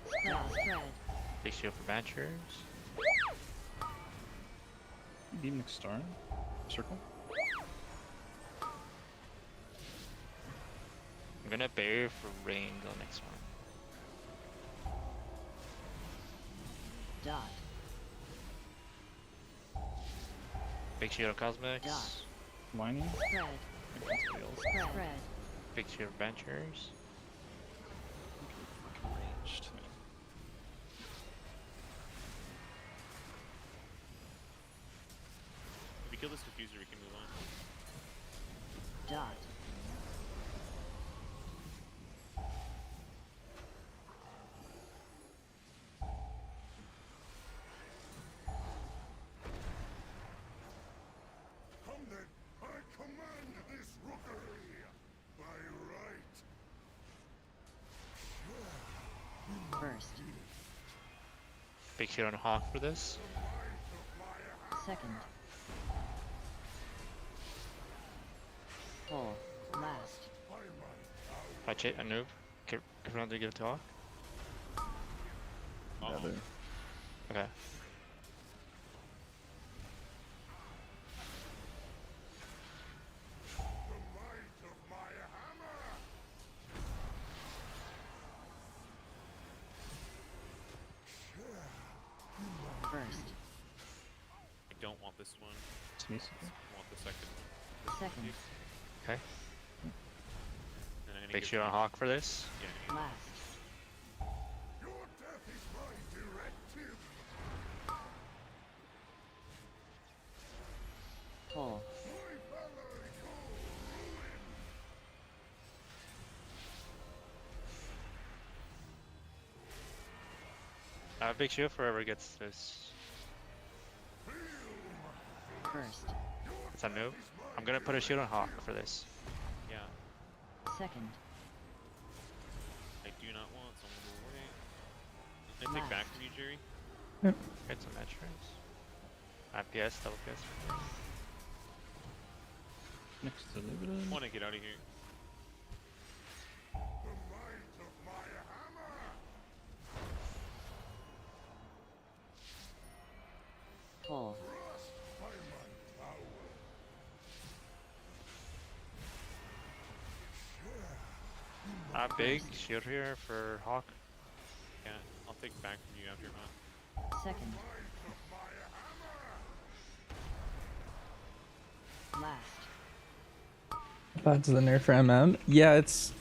Spread. Big shield for Banchers. Evening Star. Circle. I'm gonna barrier for range on the next one. Dot. Big shield of Cosmics. Dot. Mining. Spread. Spread. Big shield of Banchers. Ranged. If we kill this diffuser, we can move on. Dot. Come then, I command this rookery by right. First. Big shield on Hawk for this. Second. Pull. Last. Watch it, a noob. Can to give it to Hawk? Another. Okay. The might of my hammer. First. I don't want this one. Sneeze. I want the second one. Second. Okay. And I'm gonna Big give shield on you- Hawk for this. Yeah, Last. Your death is my directive. Pull. My valor your ruin. I have big shield for whoever gets this. First. It's a noob. I'm gonna put a shield on Hawk for this. yeah. Second. I do not want someone to move away. Can I take back from you, Jerry? Get some metrics. IPS, double PS. Next to I Limited. want to get out of here. The might of my hammer. Pull. Thrust by Not big shield here for Hawk. Yeah, I'll take back from you after not. Second. Last. That's the nerf for MM. Yeah, it's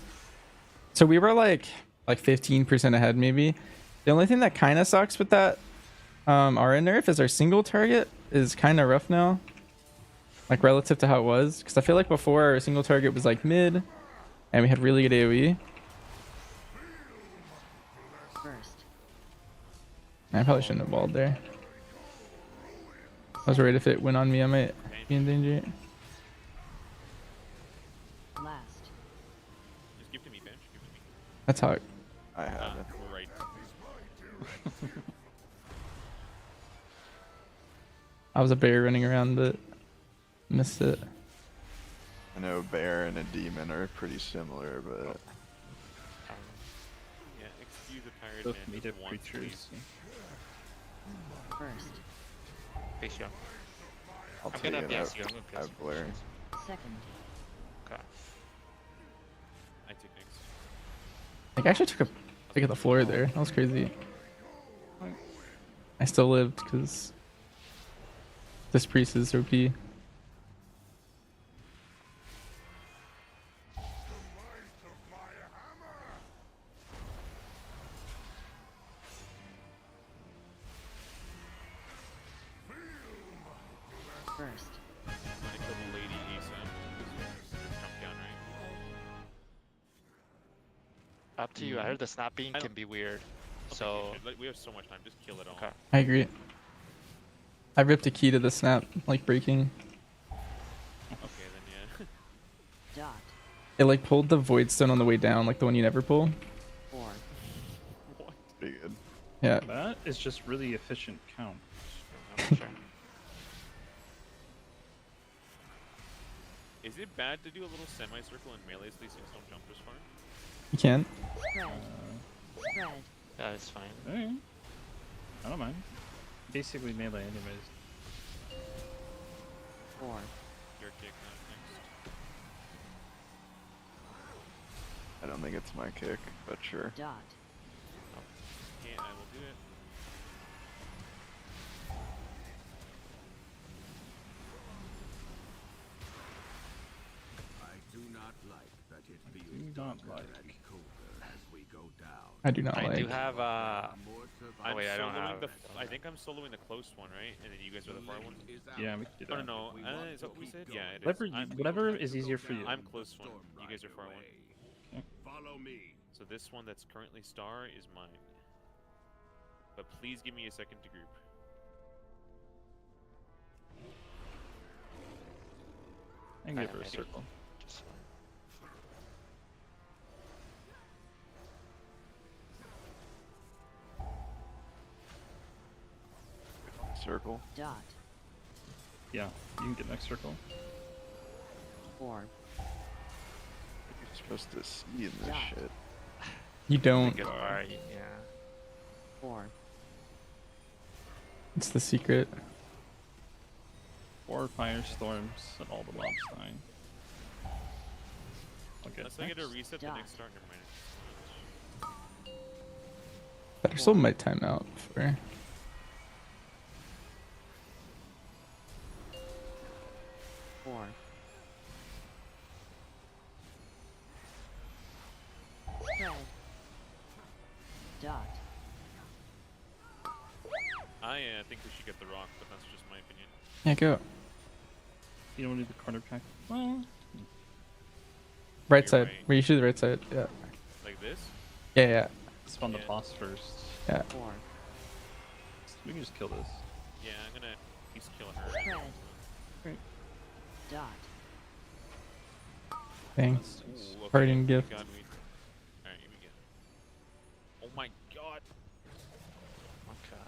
so we were like 15% ahead maybe. The only thing that kind of sucks with that RA nerf is our single target is kind of rough now. Like relative to how it was, because I feel like before our single target was like mid, and we had really good AOE. First. I probably shouldn't have walled there. I was worried if it went on me, I might be in danger. Last. Just give to me, bench. Give to me. That's how it. I have it. Right. I was a bear running around, but missed it. I know bear and a demon are pretty similar, but Yeah, excuse the tired Both man. meet just up once, creatures. please. First. Face you. I'll I'm take gonna it. PS you. I'm I gonna PS have Blair. Second. Okay. I take next. Like I actually took a pick at the floor there. That was crazy. I still lived because this priest is OP. First. I'm gonna kill the lady ASAP. Jump down, right? Up to you. I heard the snap beam I can don't- be weird. Okay, So you should. Like, we have so much time. Just kill it all. okay. I agree. I ripped a key to the snap, like breaking. Okay, then yeah. Dot. It like pulled the void stone on the way down, like the one you never pull. 4. What? Pretty good. Yeah. That is just really efficient count. I'm sure. Is it bad to do a little semicircle in melee so these things don't jump as far? You can. Spread. Spread. That is fine. Alright. I don't mind. Basically melee anyways. 4. Your kick, not next. I don't think it's my kick, but sure. Dot. Yeah, I will do it. I do not like that it feels do not darker like. and colder as we go down. I do not I like. do have More Oh, wait, I don't soloing have the. it. I think I'm soloing the close one, right? And then you guys are the far ones. Yeah, we can do Oh that. no, is that what we said? Yeah, it is. Whatever, whatever is easier for you. I'm close one. You guys are far one. Okay. Follow me. So this one that's currently star is mine. But please give me a second to group. I can give her a circle. Just fine. Circle. Dot. Yeah, you can get next circle. 4. You're supposed to see in this Dot. shit. You don't. Good bar, yeah. 4. It's the secret. 4 firestorms and all the mobs dying. Okay. Unless I get a reset the Dot. next start, never mind. Better sold my timeout before. Four. Spread. Dot. I think we should get the rock, but that's just my opinion. Yeah, go. You don't need the corner pack. Well, Right You're side. right. We're usually the right side. Yeah. Like this? Yeah, yeah. spawn the Yeah. boss first. Yeah. 4. We can just kill this. Yeah, I'm gonna at least kill her. Spread. Dot. Thanks. Ooh, okay. Parting gift. God, Alright, here we go. Oh my god! Okay.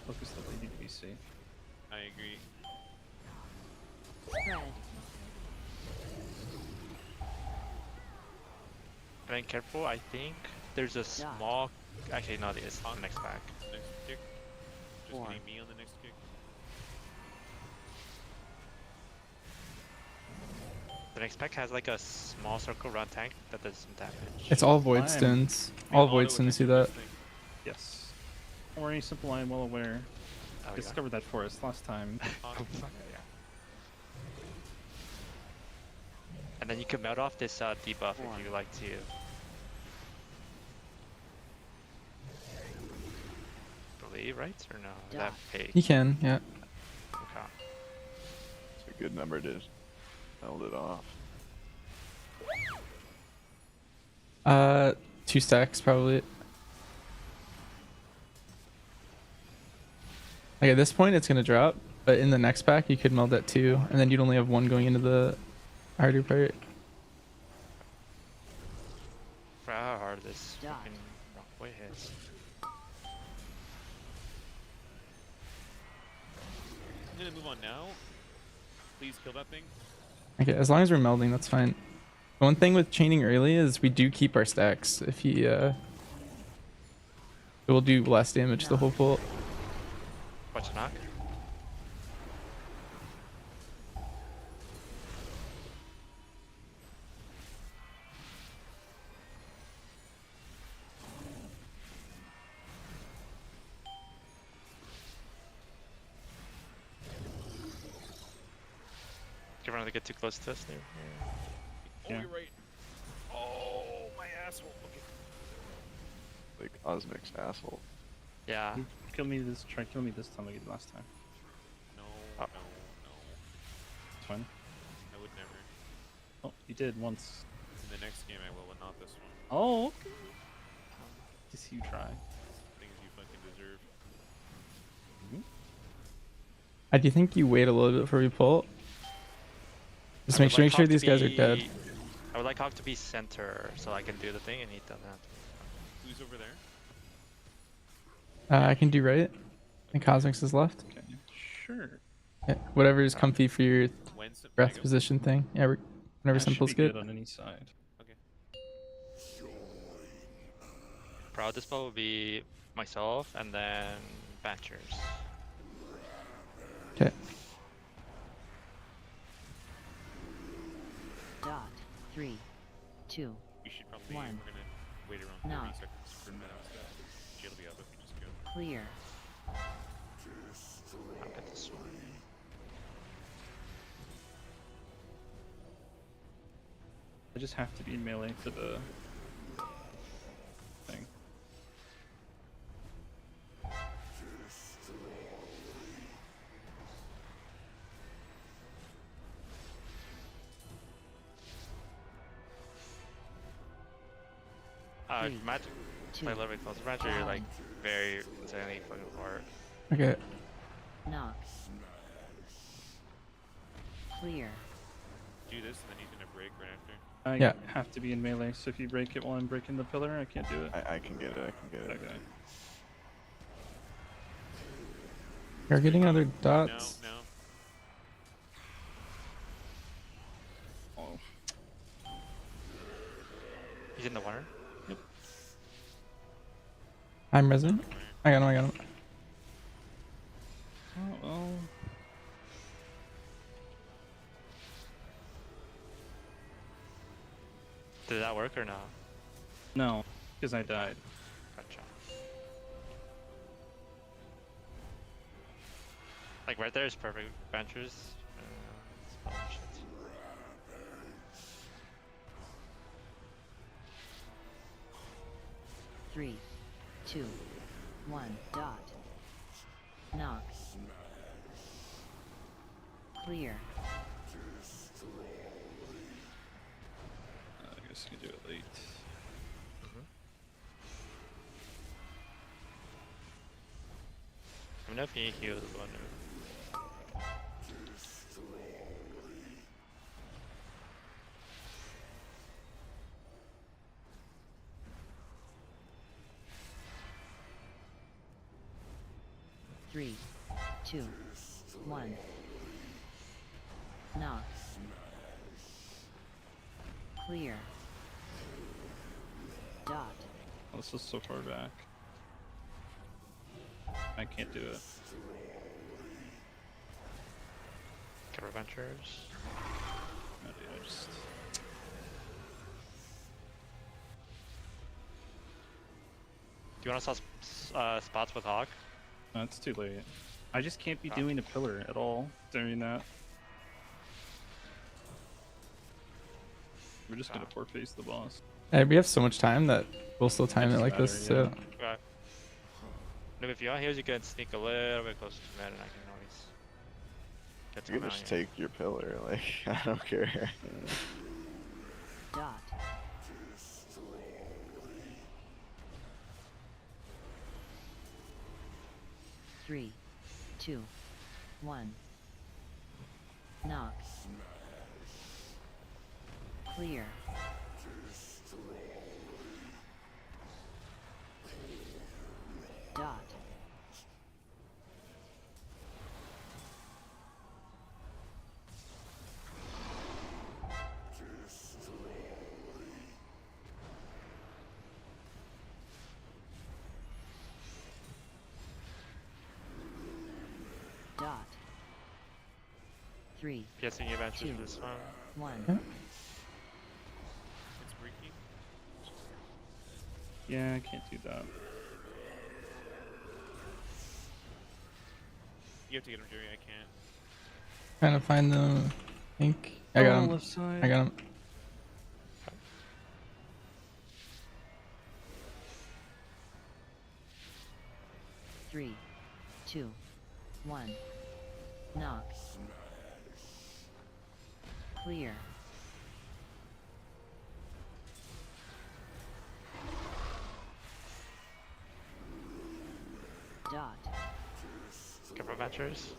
Focus the lady to be safe. I agree. Spread. Being careful, I think there's a small. Actually, no, it's on next pack. Next kick. Just 4. getting me on the next kick. The next pack has like a small circle round tank that does some damage. It's all void I'm- stones. They All auto void stones do attack that. this thing. Yes. Don't worry, Simple, I am well aware. Oh, yeah. Discovered that for us last time. Yeah. And then you can melt off this debuff if you like to. Believe, right? Or no? Is that fake? You can, yeah. Okay. It's a good number to meld it off. 2 stacks probably. Like at this point, it's gonna drop, but in the next pack, you could meld that 2, and then you'd only have 1 going into the harder part. For how hard this Dot. fucking way hits. I'm gonna move on now. Please kill that thing. Okay, as long as we're melding, that's fine. One thing with chaining early is we do keep our stacks. If he, it will do less damage the whole pull. Watch knock. Give her to get too close to us there. Oh, Yeah. you're right. Oh, my asshole. Okay. Like Cosmic's asshole. Yeah. Kill me this. Try kill me this time like you did last time. No, Oh. no, no. It's fine. I would never. Oh, you did once. In the next game I will, but not this one. Oh, okay. Just you try. Things you fucking deserve. Do you think you wait a little bit before we pull? Just I make would sure, like Hawk to these guys are dead. be- I would like Hawk to be center so I can do the thing and he doesn't have to. Who's over there? I can do right. And Cosmix is left. Okay. Sure. Yeah, whatever is comfy for your When's it? breath position thing. Yeah, whenever That should simple's be good. on any side. Okay. Proud dispo would be myself and then Banchers. Okay. Dot. 3, 2. We should probably. One. We're gonna wait around 30 No. seconds for minutes. She'll be up if we just go. Clear. I'll get this one. I just have to be in melee to the thing. Three, Magic. two, Play literally close. Magic, you're like very insanely fucking hard. Okay. knock. Clear. Do this and then he's gonna break right after. I Yeah. have to be in melee, so if you break it while I'm breaking the pillar, I can't do it. I can get it. I can get it. Okay. You're getting other No, dots. no. Oh. He's in the water. I'm resident. I got him. I got him. Oh, well. Did that work or no? No, because I died. Gotcha. Like right there is perfect. Banchers. Oh, shit. 3, 2, 1. Dot. Knock. Clear. I guess you can do it late. Let me know if you need heals as well. Three, 2, 1. Knock. Clear. Dot. Oh, this is so far back. I can't do it. Cover Banchers. Oh, dear. Just... Do you want to sell spots with Hawk? No, it's too late. I just can't be doing a pillar at all during that. We're just gonna poor face the boss. Hey, we have so much time that we'll still time it like this. So Okay. No, if you want heals, you can sneak a little bit closer to mid, and I can always get You can just take your pillar. Like I don't care. Dot. Three, two, one. Knock. Clear. Dot. Dot. Three. Guessing you adventures Two. for this one. One. It's breaking. Yeah, I can't do that. You have to get him, Jerry. I can't. trying to find them. I think I got him. Left side. I got him. Three, two, one. Knock. Clear. Dot. Couple adventures.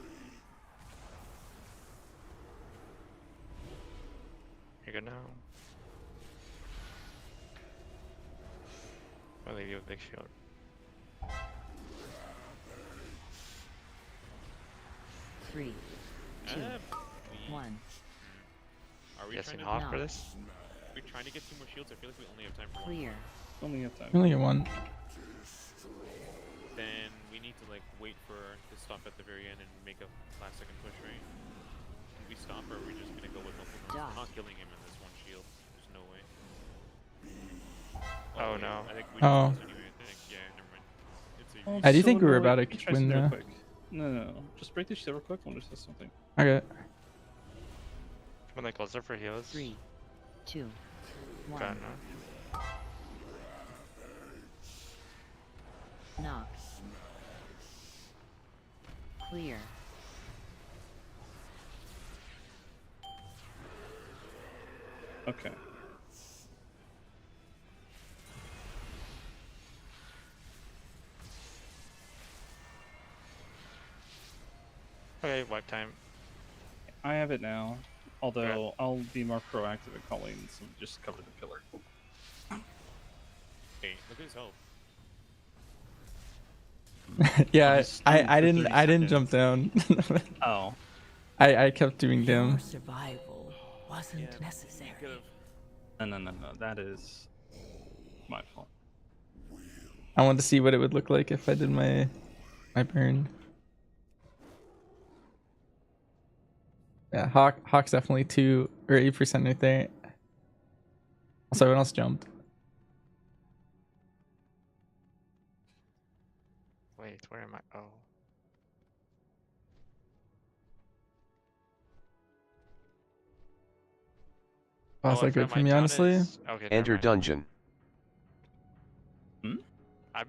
You're good now. I'll leave you a big shield. Three, two, We- one. Are we Guessing trying to? Hawk No. for this? Are we trying to get 2 more shields? I feel like we only have time for one. Clear. Only have time. You only get one. Then we need to like wait for to stop at the very end and make a last second push, right? Can we stop, or are we just gonna go with multiple runs? Dot. I'm not killing him in this one shield. There's no way. Oh, wait, no. I think we Oh. just anyway. I think. Yeah, never mind. It's a. Oh, I do so think we were annoying. about Let me to try win something real the. quick. No. Just break this shit real quick. I'll just test something. Okay. When they closer for heals. Three, two, one. Okay, no. Knock. Clear. Okay. Okay, wipe time. I have it now. Although I'll be more proactive at calling, so just cover the pillar. Hey, look at his health. Yeah, just stunned I for didn't 30 I didn't seconds. jump down. Oh. I kept doing dim. Your survival wasn't Yeah, necessary. Could've. No. That is my fault. I wanted to see what it would look like if I did my burn. Yeah, Hawk's definitely 2 or 8% right there. Also, everyone else jumped. Wait, where am I? Oh. Boss I that good forgot for my me, account honestly. is- Okay, never Enter mind. dungeon.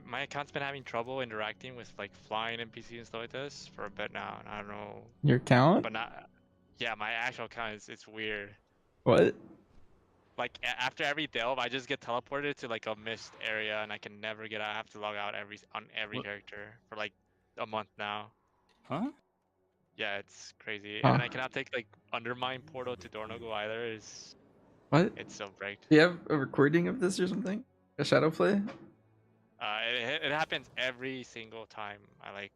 My account's been having trouble interacting with like flying NPCs and stuff like this for a bit now, and I don't know. Your count? But not. Yeah, my actual account is it's weird. What? Like after every delve, I just get teleported to like a mist area, and I can never get out. I have to log out on every What? character for like a month now. Huh? Yeah, it's crazy. Huh. And then I cannot take like Undermine portal to Dornogo either. What? It's so bricked. Do you have a recording of this or something? A shadow play? It happens every single time I like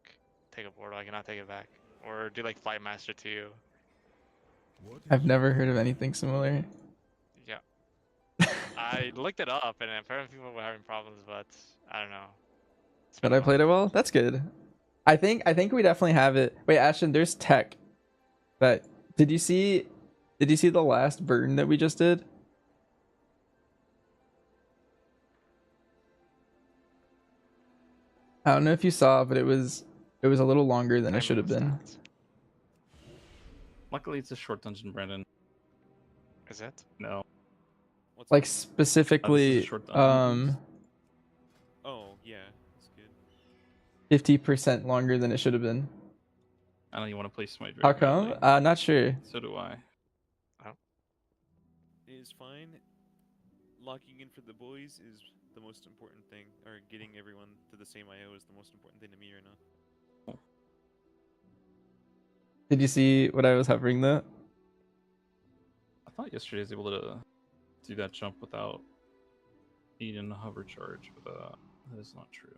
take a portal. I cannot take it back, or do like Flight Master 2. I've never heard of anything similar. Yeah. I looked it up, and apparently people were having problems, but I don't know. It's But been I a played it well. That's good. I think we definitely have it. Wait, Ashton, there's tech. That did you see Did you see the last burn that we just did? I don't know if you saw, but it was a little longer than it Time should have move been. stats. Luckily, it's a short dungeon, Brandon. Is it? No. What's Like that? specifically, short dungeon. Oh yeah, that's good. 50% longer than it should have been. I don't even want to play Smite very How come? badly. Not sure. So do I. It is fine. Locking in for the boys is the most important thing, or getting everyone to the same IO is the most important thing to me right now. Did you see what I was hovering though? I thought yesterday I was able to do that jump without needing a hover charge, but that is not true.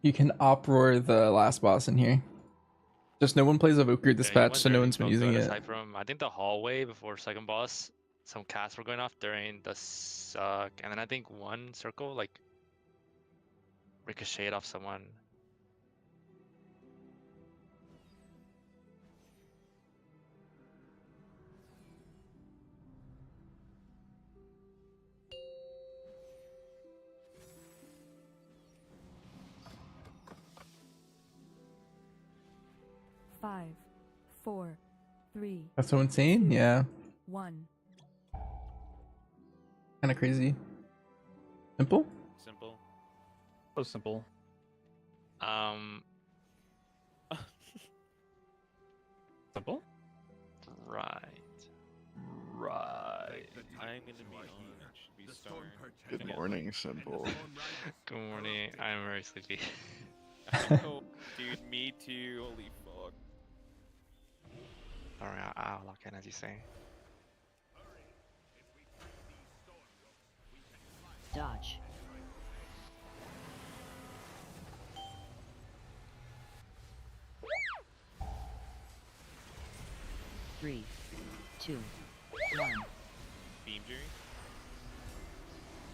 You can uproar the last boss in here. Just no one plays Evoker Dispatch, so no one's been using it. Aside from, I think the hallway before second boss, some casts were going off during the suck, and then I think one circle like ricocheted off someone. Five, four, three, That's so insane. Yeah, 1. kind of crazy. Simple. Simple. So simple. Simple? Right. Right. I'm gonna be on. Should be star. Good morning, Simple. Good morning. I'm very sleepy. Oh, dude, me too. Holy fuck. Sorry, I'll lock in as you say. Dodge. Three, two, one. Beam Jerry.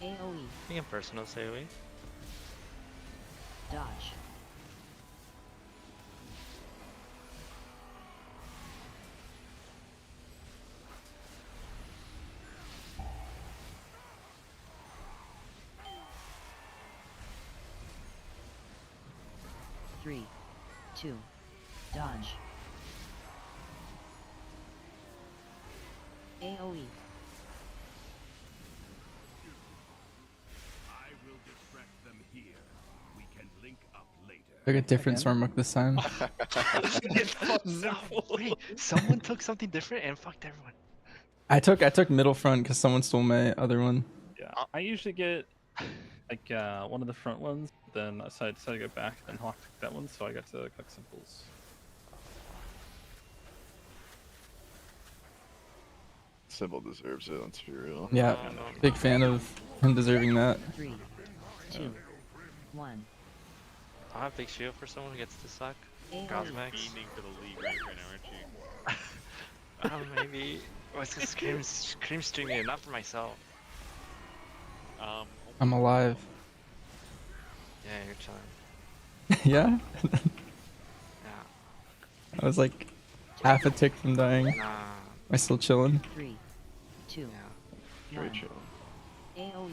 AOE. I think in personal say we. Dodge. Three, two, dodge. AOE. I will distract them here. We can link up later. Took a different Stormbook this time. Wait, someone took something different and fucked everyone. I took middle front because someone stole my other one. Yeah. I usually get like one of the front ones, then I decided to go back, then Hawk took that one, so I got to collect simples. Simple deserves it, let's be real. Yeah, big fan of him deserving that. 3, 2, 1. I'll have big shield for someone who gets to suck. AOE. Cosmex. Beaming for the league right now, aren't you? Maybe. Oh, it's just scream streaming it, not for myself. I'm alive. Yeah, you're chilling. Yeah? Yeah. I was like half a tick from dying. Nah. Am I still chilling? 3, 2, Yeah. Very 1. chill. AOE.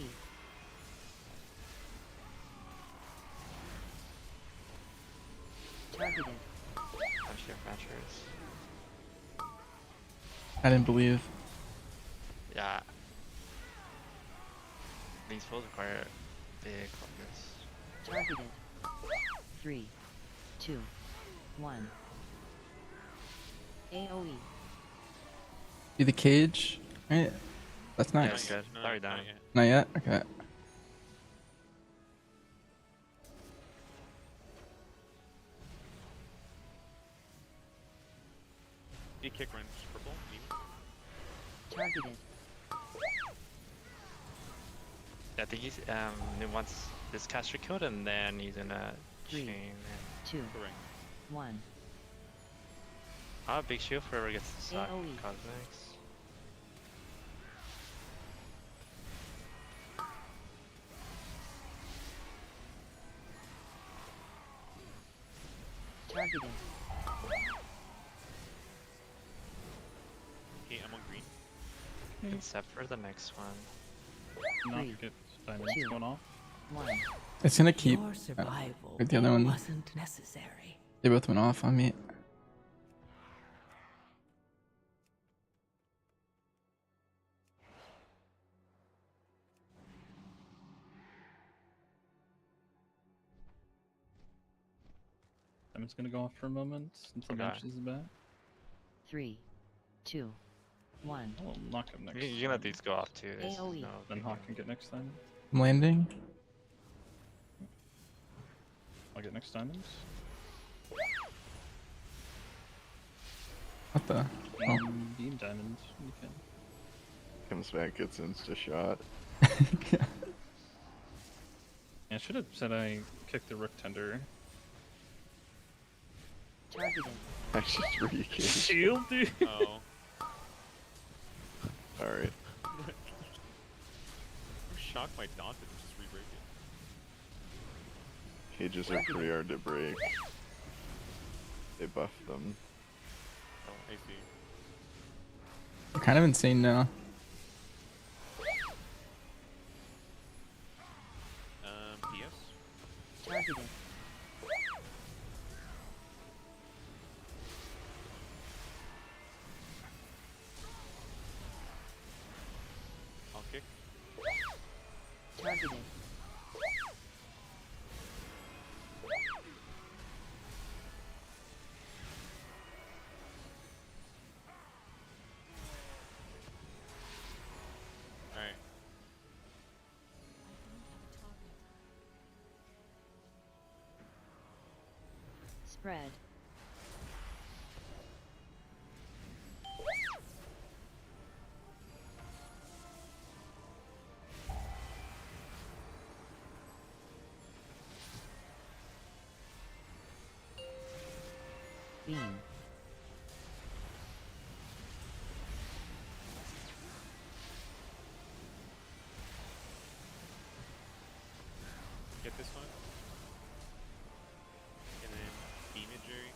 Targeted. Punch your matchers. I didn't believe. Yeah. These pulls require big focus. Targeted. 3, 2, 1. AOE. Do the cage. Right. That's Yeah, nice. that's good. No, Sorry, not dying. yet. Not yet? Okay. He kick runs purple. Beam. Targeted. I think he's he wants this caster killed and then he's gonna 3, chain 2, Correct. 1. Ah, big shield forever gets to sack AoE. cosmics. Targeted. Okay, I'm on green. Except for the next one. Not Three, get diamonds two. going off. 1. It's gonna keep. Your survival Wait, the other one. wasn't necessary. They both went off on me. Diamond's gonna go off for a moment until Okay. Banshee is back. 3, 2, 1. I'll knock him next. You can let time. these go off too. There's AoE. no Then big Hawk deal. can get next time. I'm landing. I'll get next diamonds. What the? Oh. Beam diamonds. You can. Comes back, gets insta shot. Yeah, I should have said I kicked the Rook Tender. Targeted. I just re-engaged. Shield, dude. Oh. Alright. I'm shocked my Daunted didn't just re-break it. Cages are pretty hard to break. They buffed them. Oh, I see. We're kind of insane now. PS? Targeted. I'll kick. Targeted. Alright. Spread. Beam. Get this one. And then imagery.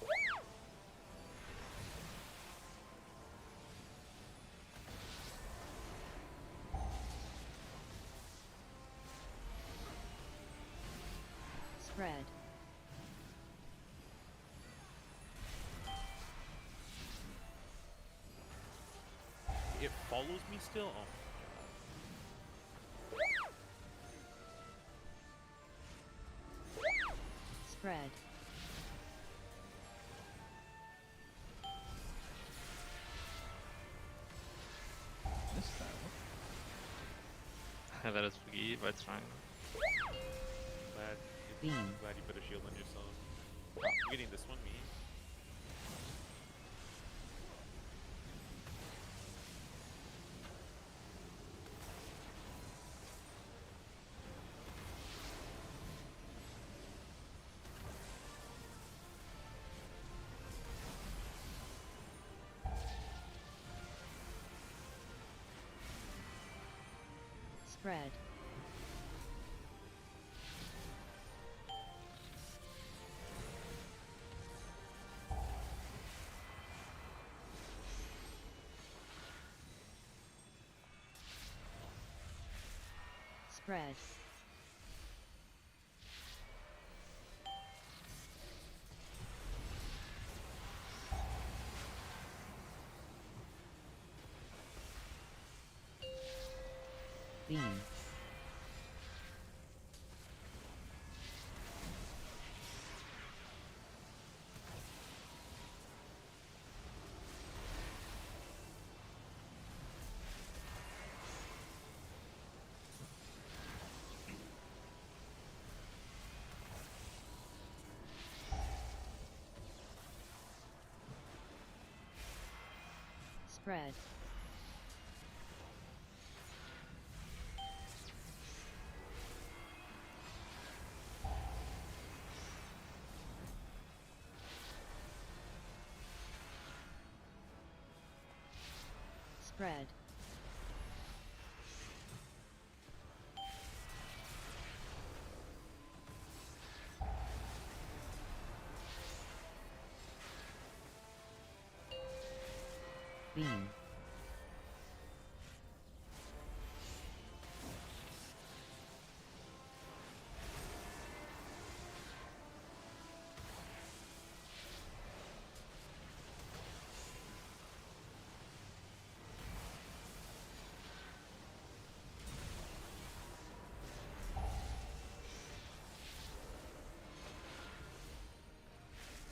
Spread. It follows me still? Oh. Spread. Missed that. That is spooky, but it's fine. Glad Beam. glad you put a shield on yourself. I'm getting this one, me. Spread. Spread. Beam. Spread. Spread. Beam.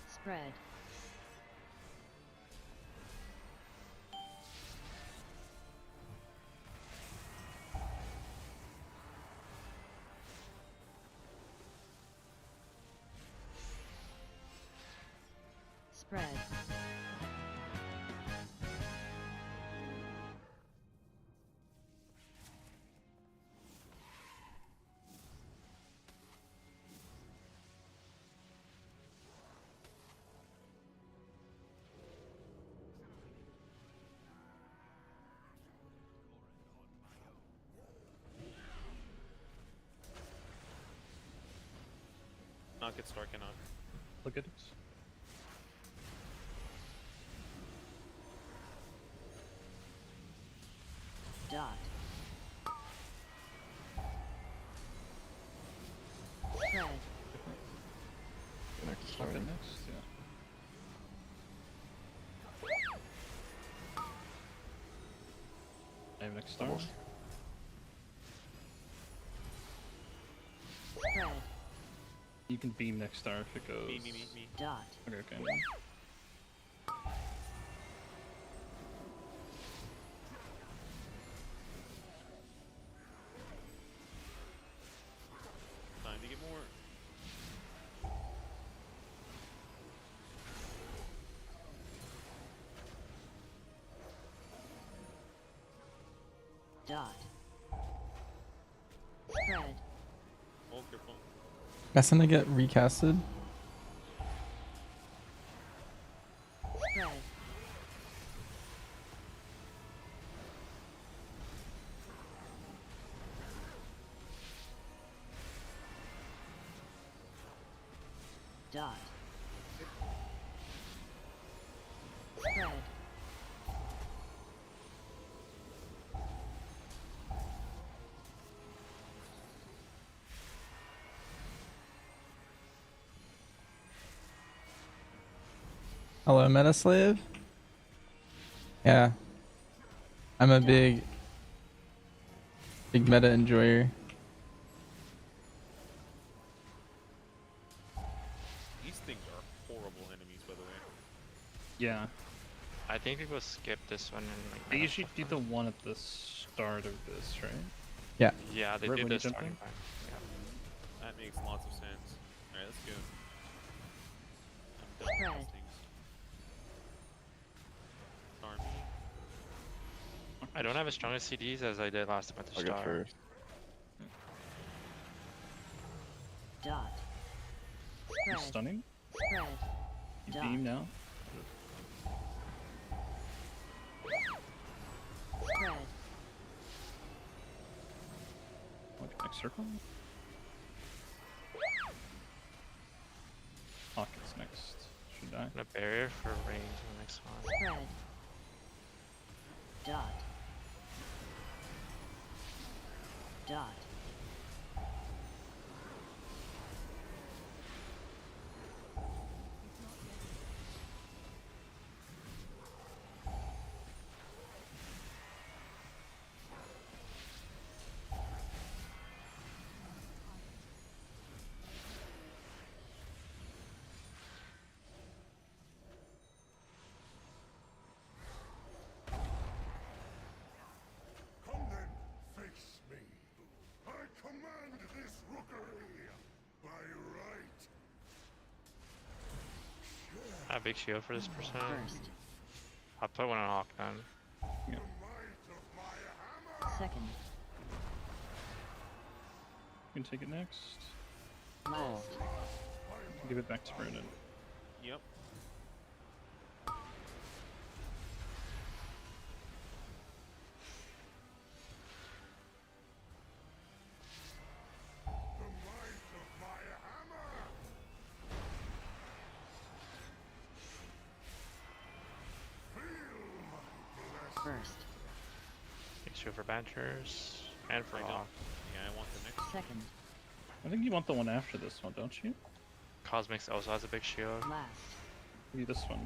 Spread. Spread. Not get Stark enough. Look at it. Dot. Spread. Next Pop it turn. next, yeah. I have next star. Almost. Spread. You can beam next star if it goes. Me. Dot. Okay, okay. Time to get more. Dot. Spread. Hold your phone. That's gonna get recasted. Spread. Dot. Spread. Hello, Metaslave. Yeah, I'm a big meta enjoyer. These things are horrible enemies, by the way. Yeah, I think people skip this one and like. they meta usually stuff do on the it. one at the start of this, right? Yeah. Yeah, they Right do when you this jump starting in? point. Yeah. That makes lots of sense. Alright, let's go. I'm done with Spread. these things. Army. I don't have as strong as CDs as I did last time at the I'll go start. first. Dot. You Spread. stunning? Spread. You Dot. beam now? Spread. Like next circle? Pockets next. Should die. And a barrier for range in the next one. Spread. Dot. Dot. Come then, face me. I command this rookery by right. I have a big shield for this person. First. I'll put one on Hawk then. The might of my hammer. Second. You can take it next. Last. Give it back to Brandon. Yep. Shoot for Banchers and for I don't. Hawk. Yeah, I want the next. Second. I think you want the one after this one, don't you? Cosmix also has a big shield. Last. Maybe this one.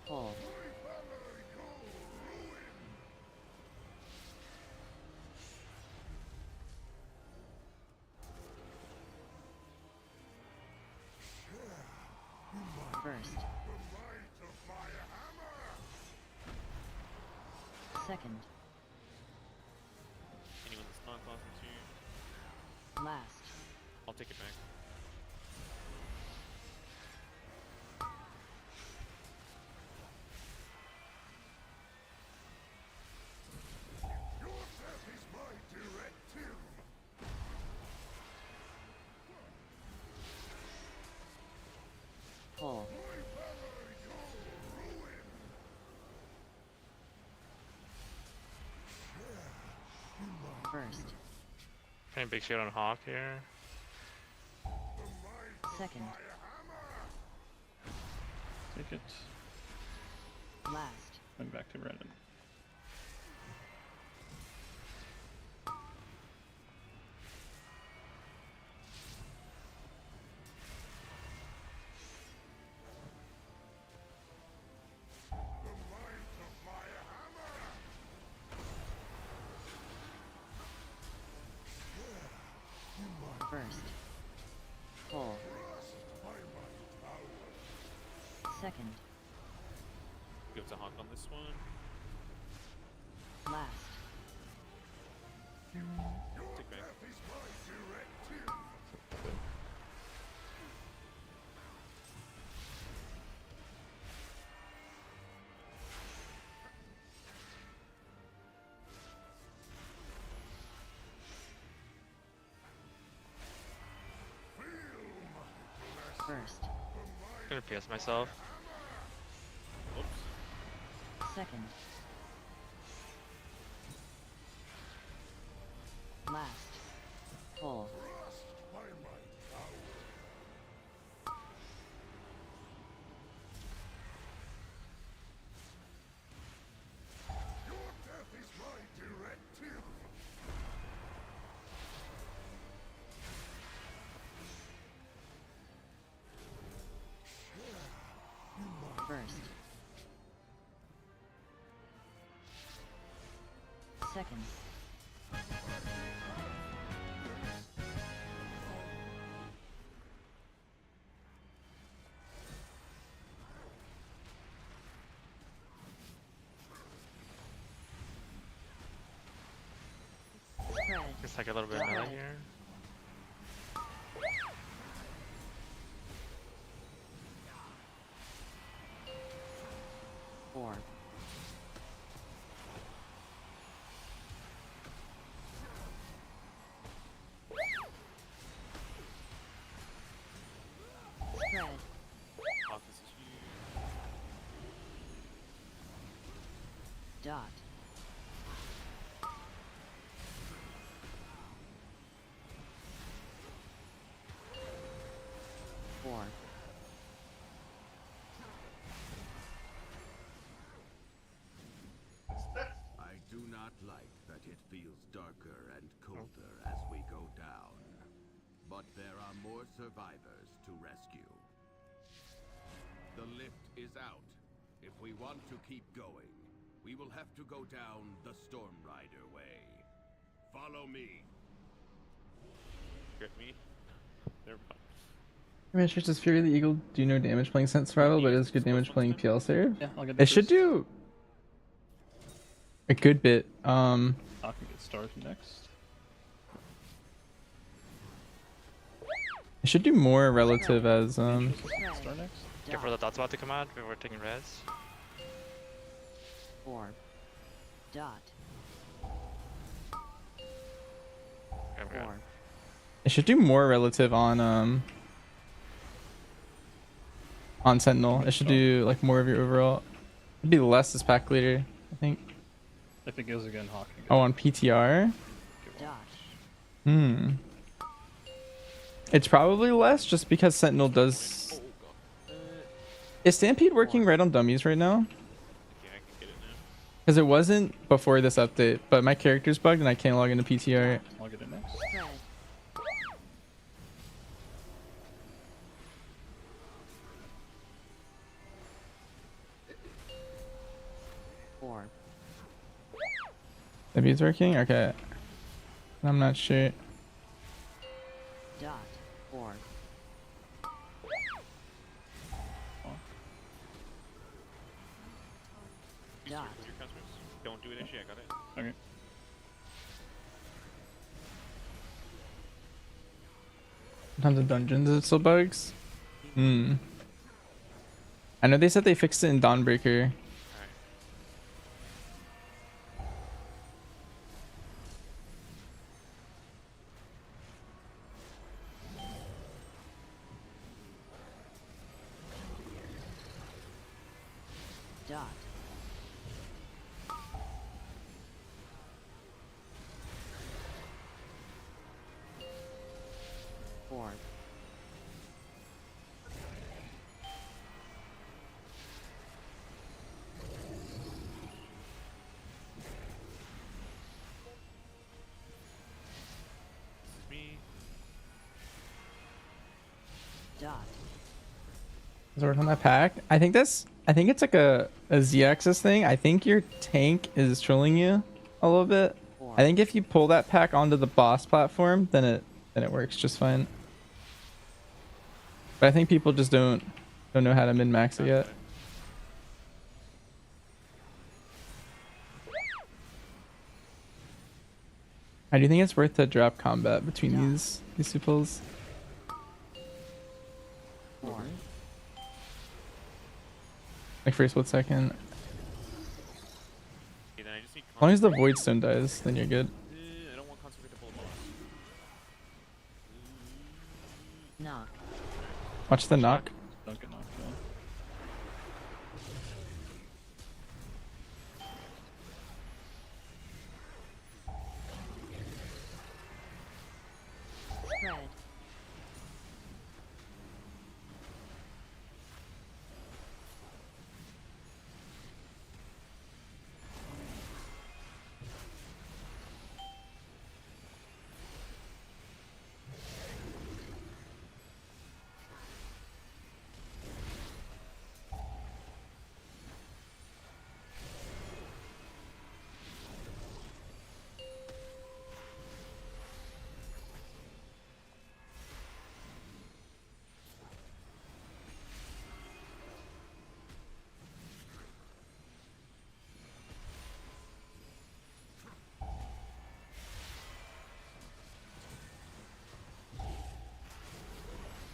Hold. First. Second. Anyone that's not class into, Last. I'll take it back. Pull. First. Putting big shield on Hawk here. Second. Take it. Last. Then back to Brennan. First. Pull. Second. Go to Hawk on this one. Last. Take back. First. Gonna PS myself. Oops. Second. Last. Pull. First. Second. Spread. Just like a little bit of melee here. Four. Spread. Hawk is huge. Dot. Four. I do not like that it feels darker and colder as we go down. But there are more survivors to rescue. The lift is out. If we want to keep going, we will have to go down the Storm Rider way. Follow me. Get me. Never mind. Adventures does Fury the Eagle do no damage playing Sense Survival, but it does good damage playing PL Serve? Yeah, I'll get It should do a good bit. I can get stars next. It should do more relative as Star next. Careful, the dot's about to come out. We're taking res. Four. Dot. Okay, we're good. Four. it should do more relative on Sentinel. It should do like more of your overall. It'd be less as pack leader, I think. If it goes again, Hawk can Oh, go. on PTR? Dot. It's probably less just because Sentinel does Is Stampede working right on dummies right now? Okay, I can get it now. Because it wasn't before this update, but my character's bugged and I can't log into PTR. I'll get it next. Spread. Four. Stampede's working? Okay. I'm not sure. Dot. Four. Dot. Your customers? Don't do it as shit, I got it. Okay. Sometimes in dungeons it still bugs. Hmm. I know they said they fixed it in Dawnbreaker. Alright. Dot. Four. This is me. Dot. Does it work on that pack? I think it's like a Z-axis thing. I think your tank is trolling you a little bit. Four. I think if you pull that pack onto the boss platform, then it works just fine. But I think people just don't know how to min-max it yet. I do think it's worth to drop combat between these two pulls. Four. Like for a split second. Okay, then I just need As long as the void stone dies, then you're good. I don't want concentrate to pull a boss. Knock. Watch the knock. Don't get knocked down. Spread.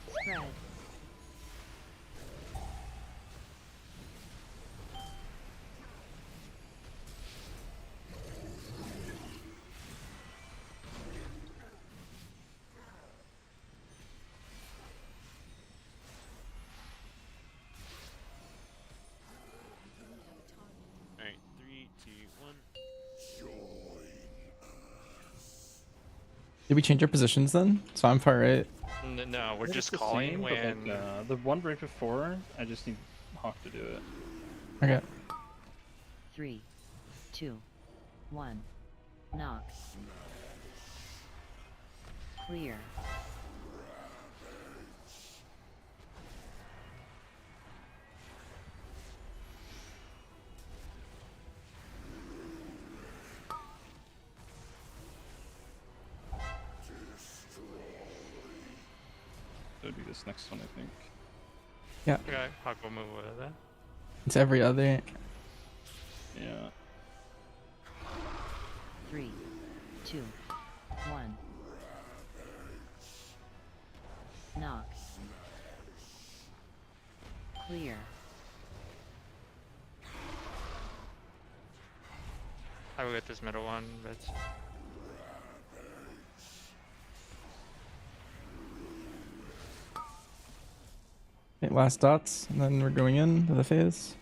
Spread. Alright, 3, 2, 1. Did we change our positions then? So I'm far right. No, we're It's just the calling same, but, when. like, the one break before, I just need Hawk to do it. Okay. 3, 2, 1. Knock. Clear. It would be this next one, I think. Okay, Hawk will move with that. It's every other. Yeah. 3, 2, 1. Knock. Clear. I will get this middle one, but Okay, last dots, and then we're going in to the phase.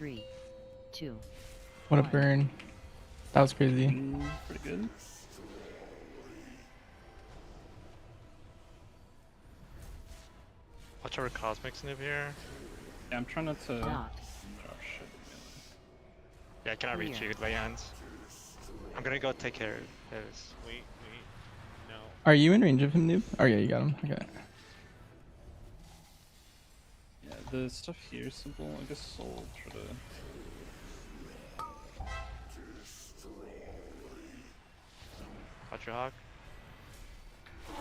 3, 2, What a 1. burn. That was crazy. Pretty good. Watch our Cosmics noob here. Yeah, I'm trying not to. Dot. Oh shit. Yeah, I cannot reach you with my hands. I'm gonna go take care of his. Wait. No. Are you in range of him, noob? Oh yeah, you got him. Okay. Yeah, the stuff here is simple. I guess I'll try to. Watch your hawk. Can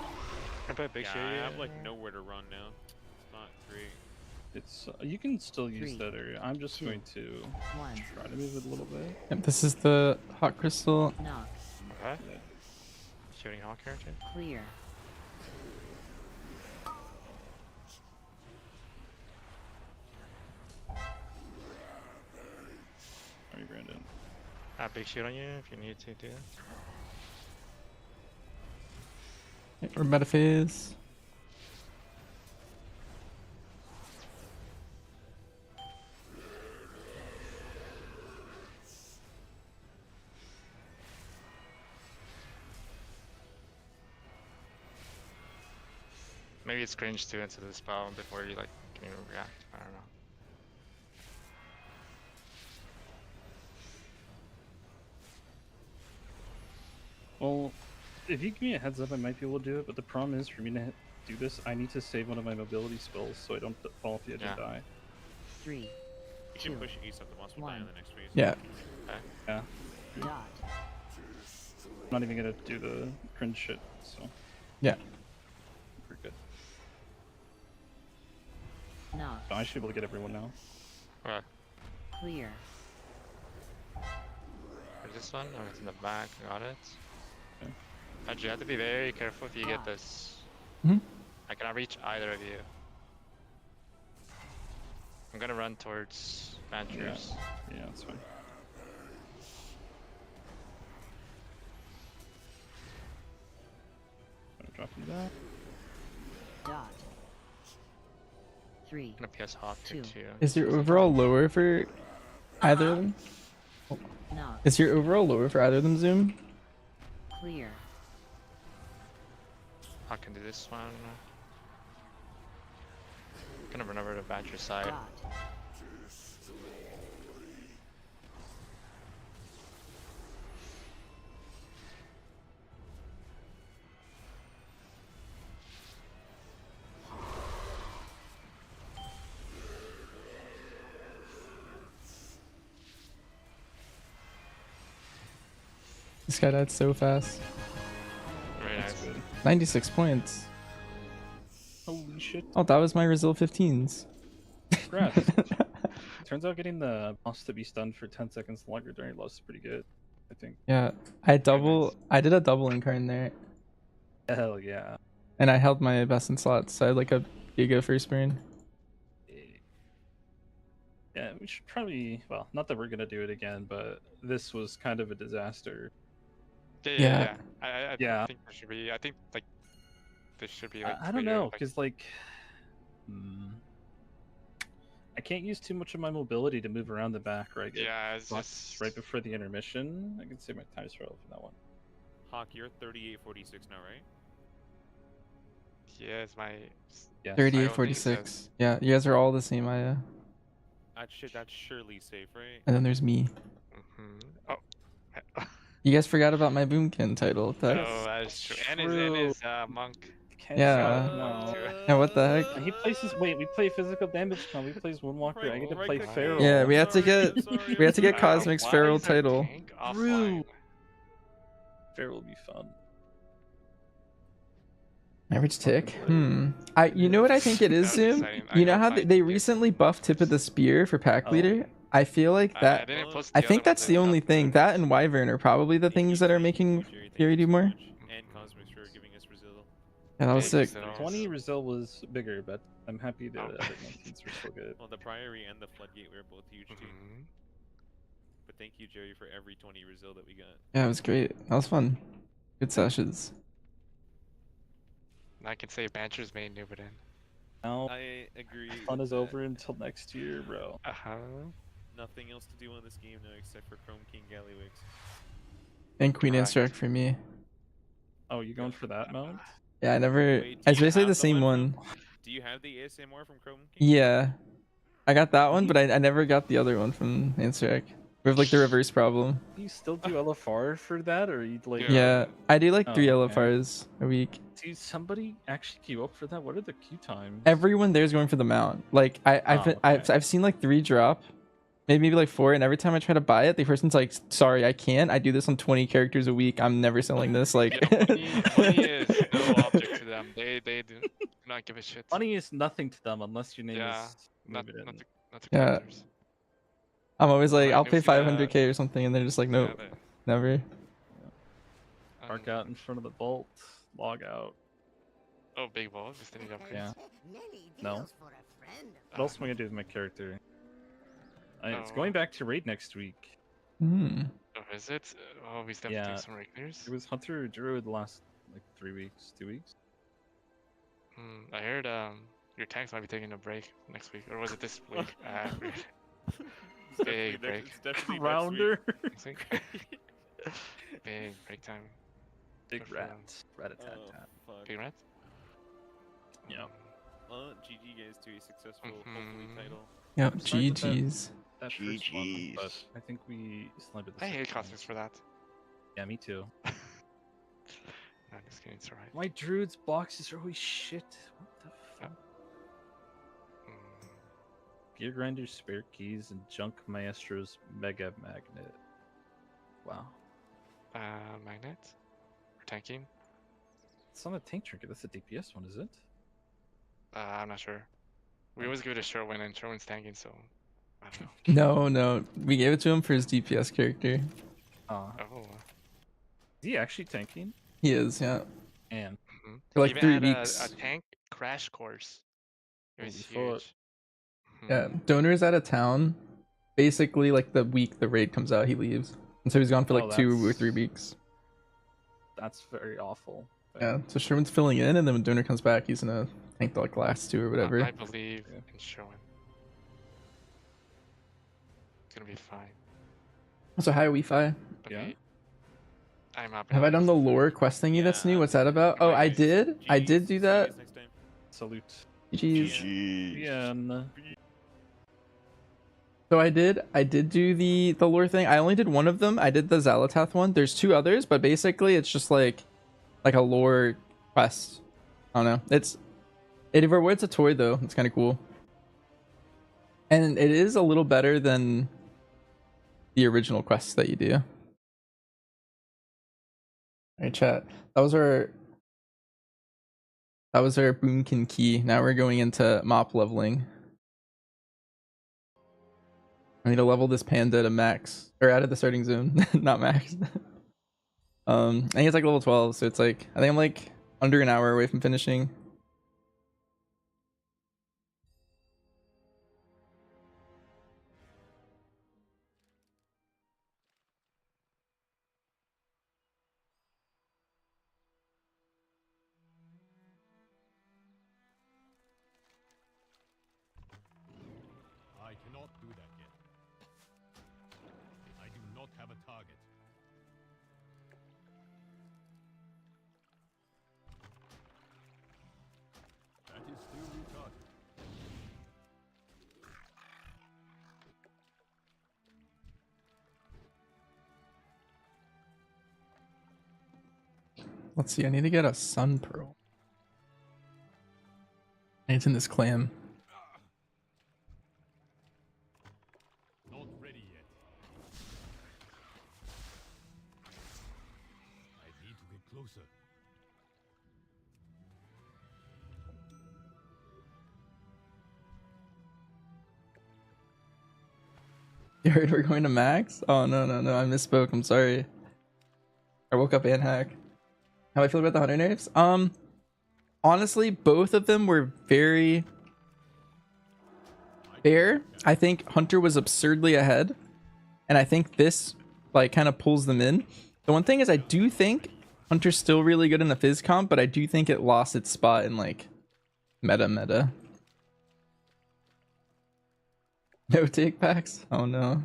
I put a big Yeah, shield? I here? have like nowhere to run now. It's not great. It's you can still use 3, that area. I'm just 2, going to 1. try to move it a little bit. Yep, this is the hot crystal. Knock. Okay. Yeah. Shooting hawk here too. Clear. Sorry, Brandon. I have big shield on you if you need to do that. Yep, we're meta phase. Maybe it's cringe to into the spell before you like can even react. I don't know. Well, if you give me a heads up, I might be able to do it. But the problem is, for me to do this, I need to save one of my mobility spells so I don't fall off the edge and die. 3, You 2, should push Ace up the boss will die 1. on the next phase. Yeah. Yeah. Dot. I'm not even gonna do the cringe shit. So Yeah. we're good. Knock. No, I should be able to get everyone now. Okay. Clear. Where's this one? Oh, it's in the back. Got it. Okay. But you have to be very careful if you get Ah. this. Hmm? I cannot reach either of you. I'm gonna run towards Ventures. Yeah, that's fine. Gonna drop you that. Dot. 3, I'm gonna PS hawk here 2. too. Is your overall lower for either of them? Knock. Is your overall lower for either of them, Zoom? Clear. I can do this one. Gonna run over to Badger side. Dot. This guy died so fast. Very That's nice. good. 96 points. Holy shit! Oh, that was my Brazil 15s. Congrats. Turns out getting the boss to be stunned for 10 seconds longer during loss is pretty good. I think. Yeah, I did a double incarn there, Hell yeah. and I held my best in slots, so I had like a giga first burn. Yeah, we should probably. Well, not that we're gonna do it again, but this was kind of a disaster. Yeah. I Yeah. think there should be. I think like this should be like. I don't clear, know, like- because like, I can't use too much of my mobility to move around the back, right? Yeah, it's Blocked just right before the intermission. I can save my time scroll for that one. Hawk, you're 3846 now, right? Yeah, it's my. Yeah. 38, 46. Yeah, you guys are all the same, Aya. That's surely safe, right? And then there's me. Oh. You guys forgot about my Boomkin title. Oh, That's... that's true. And his monk. Yeah. Monk too. Yeah, what the heck? He plays his. Wait, we play physical damage con. We plays Windwalker. I get to play Right-click. Feral. Yeah, we had to get Wow, Cosmic's why Feral is our title. tank offline? True. Feral will be fun. Average tick? You know what I think it is, That was Zoom? exciting. I You know hope how I they get- recently buffed Tip of the Spear for Pack Oh. Leader? I feel like I that. didn't post I the think other that's ones the in only up thing. to- That and Wyvern are probably the things that are making Fury do more. And Cosmics for giving us Brazil. Yeah, that was Thank you sick. so much. 20 Brazil was bigger, but I'm happy the Oh. other 19s were still good. Well, the Priory and the Floodgate were both huge too. Mhm. But thank you, Jerry, for every 20 Brazil that we got. Yeah, it was great. That was fun. Good sessions. I can say Bancher's main Nubidan. Now, I agree. fun with is that. over until next year, bro. Uh huh. nothing else to do on this game now except for Chrome King Gallywix. And Queen Correct. Answer for me. Oh, you going for that mount? Yeah, I never. Wait, do It's you basically have the the same one one. Do you have the ASMR from Chrome King? Yeah, I got that one, but I never got the other one from Answer. We have like the reverse problem. Do you still do LFR for that, or you like? Yeah, I do like 3 Oh, okay. LFRs a week. Do somebody actually queue up for that? What are the queue times? Everyone there's going for the mount. Like I've seen like 3 drop, maybe like 4, and every time I try to buy it, the person's like, "Sorry, I can't. I do this on 20 characters a week. I'm never selling this." Like, Yeah, money is no object to them. They do not give a shit. Money is nothing to them unless your name Yeah, is not Moobidin. to Yeah. collectors. I'm always like, Like, I'll I've pay seen a- 500k or something, and they're just like, nope, Yeah, never. Park out in front of the vault, log out. Oh, big ball. Just need upgrades. Yeah. Many No. deals for a friend of What else am I gonna do with my character? It's Oh. going back to raid next week. Hmm. Oh, is it? Oh, we still have to Yeah. take some regulars. It was Hunter or Druid the last like 3 weeks, 2 weeks. I heard your tanks might be taking a break next week, or was it this week? Weird. It's definitely Big break. It's definitely Rounder. Next week. Big break time. Big Good for rat. them. Rat-a-tat-tat. fuck. Big rat. Yeah. Well, GG guys to a successful, hopefully, Mhm. title. Yep. I'm sorry about that. GG's. That first one, but GG's. I think we sniped the I hate second one. cosmetics for that. Yeah, me too. No, just kidding. It's alright. My druid's boxes are always shit. What the fuck? Gear Grinder's spare keys and Junk Maestro's Mega Magnet. Wow. Magnet? For tanking? It's not a tank trinket, that's a DPS one, is it? I'm not sure. We always give it to Sherwin, and Sherwin's tanking, so I don't know. No. We gave it to him for his DPS character. Oh. Oh. Is he actually tanking? He is, yeah. And For like Even 3 had weeks. A tank crash course. It was Holy fuck. huge. Yeah. Donor's out of town. Basically, like the week the raid comes out, he leaves. And so he's gone for like 2 or that's- 3 weeks. that's very awful. But Yeah. So Sherman's filling in, and then when Donor comes back, he's gonna tank the like last 2 or whatever. I believe in Sherwin. It's gonna be fine. So hi, Wi-Fi. Okay. Yeah. I'm up. Have I done the lore quest thingy that's new? What's that about? Oh, I did. I did do that. Salute. Jeez. GG's. Yeah. So I did do the lore thing. I only did one of them. I did the Zalatath one. There's 2 others, but basically it's just like a lore quest. I don't know. It rewards a toy though. It's kind of cool. And it is a little better than the original quests that you do. Alright, chat. That was our Boomkin key. Now we're going into mop leveling. I need to level this panda to max, or out of the starting zone, not max. I think it's like level 12, so it's like I think I'm like under an hour away from finishing. I cannot do that yet. I do not have a target. That is still retarded. Let's see, I need to get a sun pearl. And it's in this clam. Not ready yet. I need to get closer. You heard we're going to max? Oh no, I misspoke. I'm sorry. I woke up and hack. How I feel about the hunter nerfs? Honestly, both of them were very fair. I think Hunter was absurdly ahead, and I think this like kind of pulls them in. The one thing is, I do think Hunter's still really good in the Fizz comp, but I do think it lost its spot in like meta. No take backs? Oh no.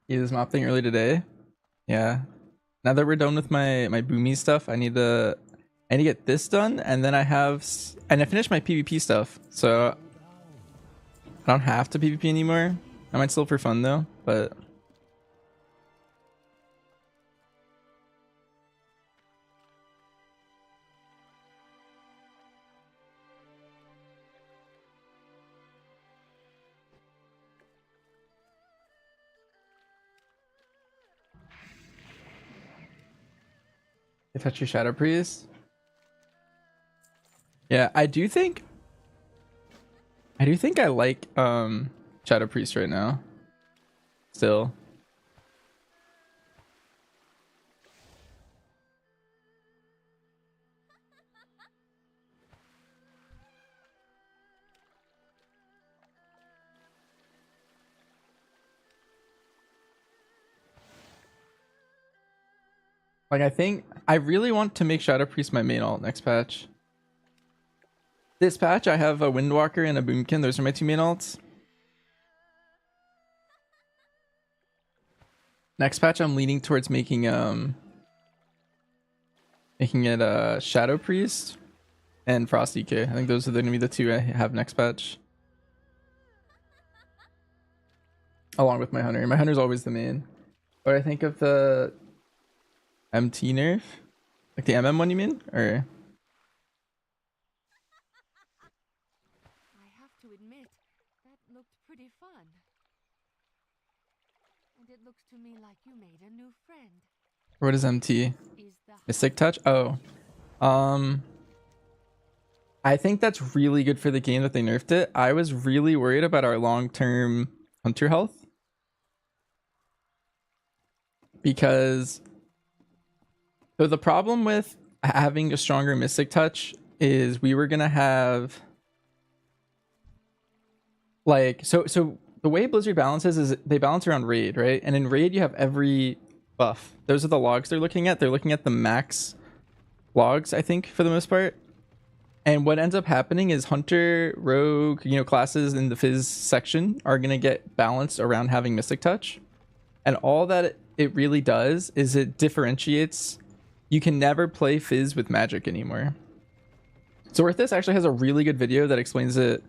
Yeah, this mop thing early today. Yeah. Now that we're done with my boomy stuff, I need to get this done, and then and I finished my PvP stuff, so I don't have to PvP anymore. I might still for fun though, but you touch your Shadow Priest. Yeah, I do think I like Shadow Priest right now. Still. Like, I think I really want to make Shadow Priest my main alt next patch. This patch, I have a Windwalker and a Boomkin. Those are my two main alts. Next patch, I'm leaning towards making it a Shadow Priest and Frost DK. I think those are going to be the two I have next patch. Along with my Hunter. My Hunter's always the main. What I think of the MT nerf? Like the MM one, you mean? Or... I have to admit, that looked pretty fun. And it looks to me like you made a new friend. What is MT? Is the Mystic Touch? Oh. I think that's really good for the game that they nerfed it. I was really worried about our long-term Hunter health. Because so the problem with having a stronger Mystic Touch is we were gonna have like so the way Blizzard balances is they balance around raid, right? And in raid you have every buff. Those are the logs they're looking at. They're looking at the max logs, I think, for the most part. And what ends up happening is Hunter, Rogue, classes in the Fizz section are gonna get balanced around having Mystic Touch. And all that it really does is it differentiates. You can never play Fizz with magic anymore. Zorthus actually has a really good video that explains it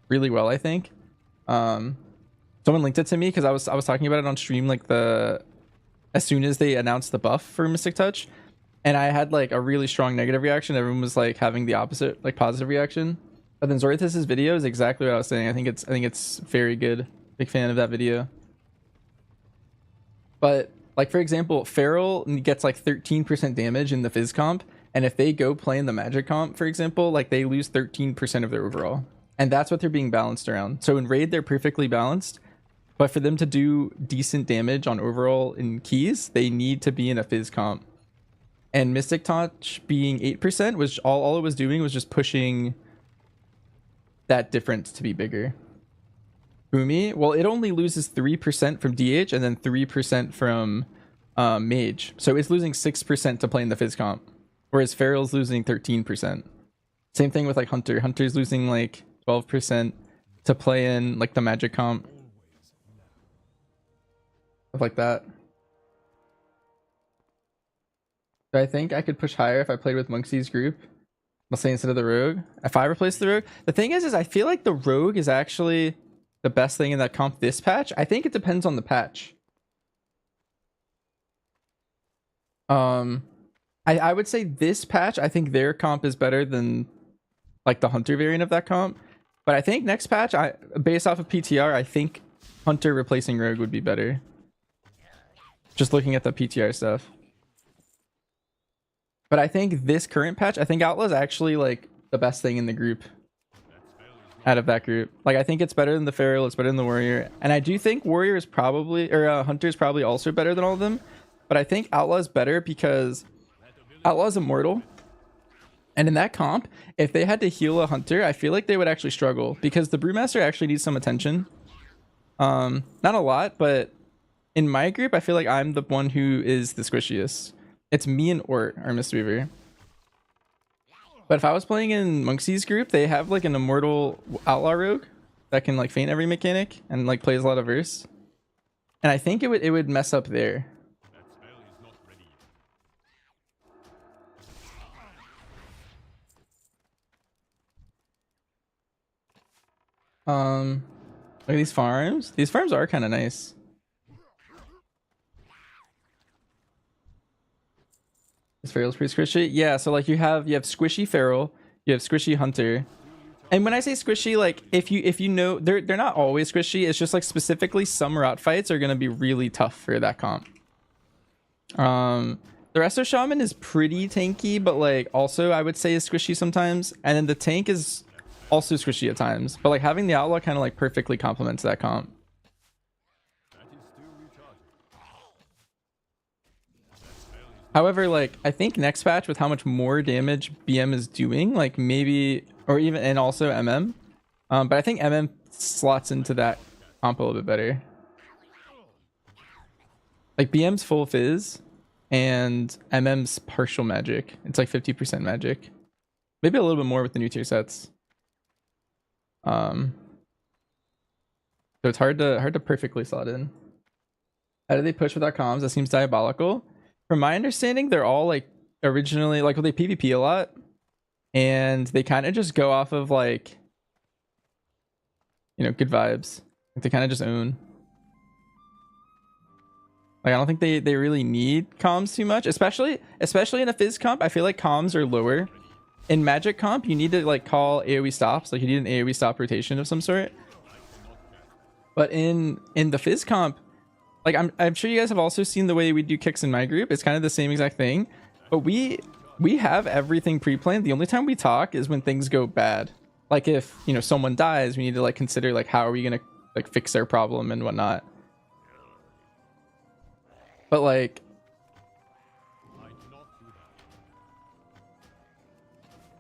really well, I think. Someone linked it to me because I was talking about it on stream like as soon as they announced the buff for Mystic Touch, and I had like a really strong negative reaction. Everyone was like having the opposite, like positive reaction. But then Zorthus's video is exactly what I was saying. I think it's very good. Big fan of that video. But like, for example, Feral gets like 13% damage in the Fizz comp, and if they go play in the Magic comp, for example, like they lose 13% of their overall. And that's what they're being balanced around. So in Raid, they're perfectly balanced, but for them to do decent damage on overall in keys, they need to be in a Fizz comp. And Mystic Touch being 8% was all it was doing was just pushing that difference to be bigger. Boomy, well, it only loses 3% from DH and then 3% from Mage. So it's losing 6% to play in the Fizz comp, whereas Feral's losing 13%. Same thing with like Hunter. Hunter's losing like 12% to play in like the Magic comp. Stuff like that. So I think I could push higher if I played with Monksy's group. I'll say instead of the Rogue. If I replace the Rogue. The thing is I feel like the Rogue is actually the best thing in that comp this patch. I think it depends on the patch. I would say this patch, I think their comp is better than like the Hunter variant of that comp. But I think next patch, based off of PTR, I think Hunter replacing Rogue would be better. Just looking at the PTR stuff. But I think this current patch, I think Outlaw's actually like the best thing in the group. Out of that group, like I think it's better than the Feral, it's better than the Warrior, and I do think Warrior is probably, or Hunter is probably also better than all of them. But I think Outlaw is better because Outlaw is immortal, And in that comp, if they had to heal a hunter, I feel like they would actually struggle because the brewmaster actually needs some attention. Not a lot, but in my group, I feel like I'm the one who is the squishiest. It's me and Ort, our Mistweaver. But if I was playing in Monksy's group, they have like an immortal outlaw rogue that can like feint every mechanic and like plays a lot of verse. And I think it would mess up there. That spell is not ready yet. Look at these farms. These farms are kind of nice. This Feral's pretty squishy. Yeah, so like you have squishy Feral, you have squishy Hunter. And when I say squishy, like if you know they're not always squishy, it's just like specifically some route fights are gonna be really tough for that comp. The Resto Shaman is pretty tanky, but like also I would say is squishy sometimes. And then the tank is also squishy at times. But like having the Outlaw kind of like perfectly complements that comp. However, like I think next patch with how much more damage BM is doing, like maybe, or even, and also MM. But I think MM slots into that comp a little bit better. Like BM's full fizz and MM's partial magic. It's like 50% magic. Maybe a little bit more with the new tier sets. So it's hard to perfectly slot in. How do they push without comms? That seems diabolical. From my understanding, they're all like originally like, well, they PvP a lot, and they kind of just go off of like, you know, good vibes. Like they kind of just own. Like I don't think they really need comms too much, especially in a Fizz comp. I feel like comms are lower. In Magic comp, you need to like call AoE stops. Like you need an AoE stop rotation of some sort. But in the Fizz comp, like I'm sure you guys have also seen the way we do kicks in my group. It's kind of the same exact thing, but we have everything pre-planned. The only time we talk is when things go bad. Like if, you know, someone dies, we need to like consider like how are we gonna like fix their problem and whatnot. But like,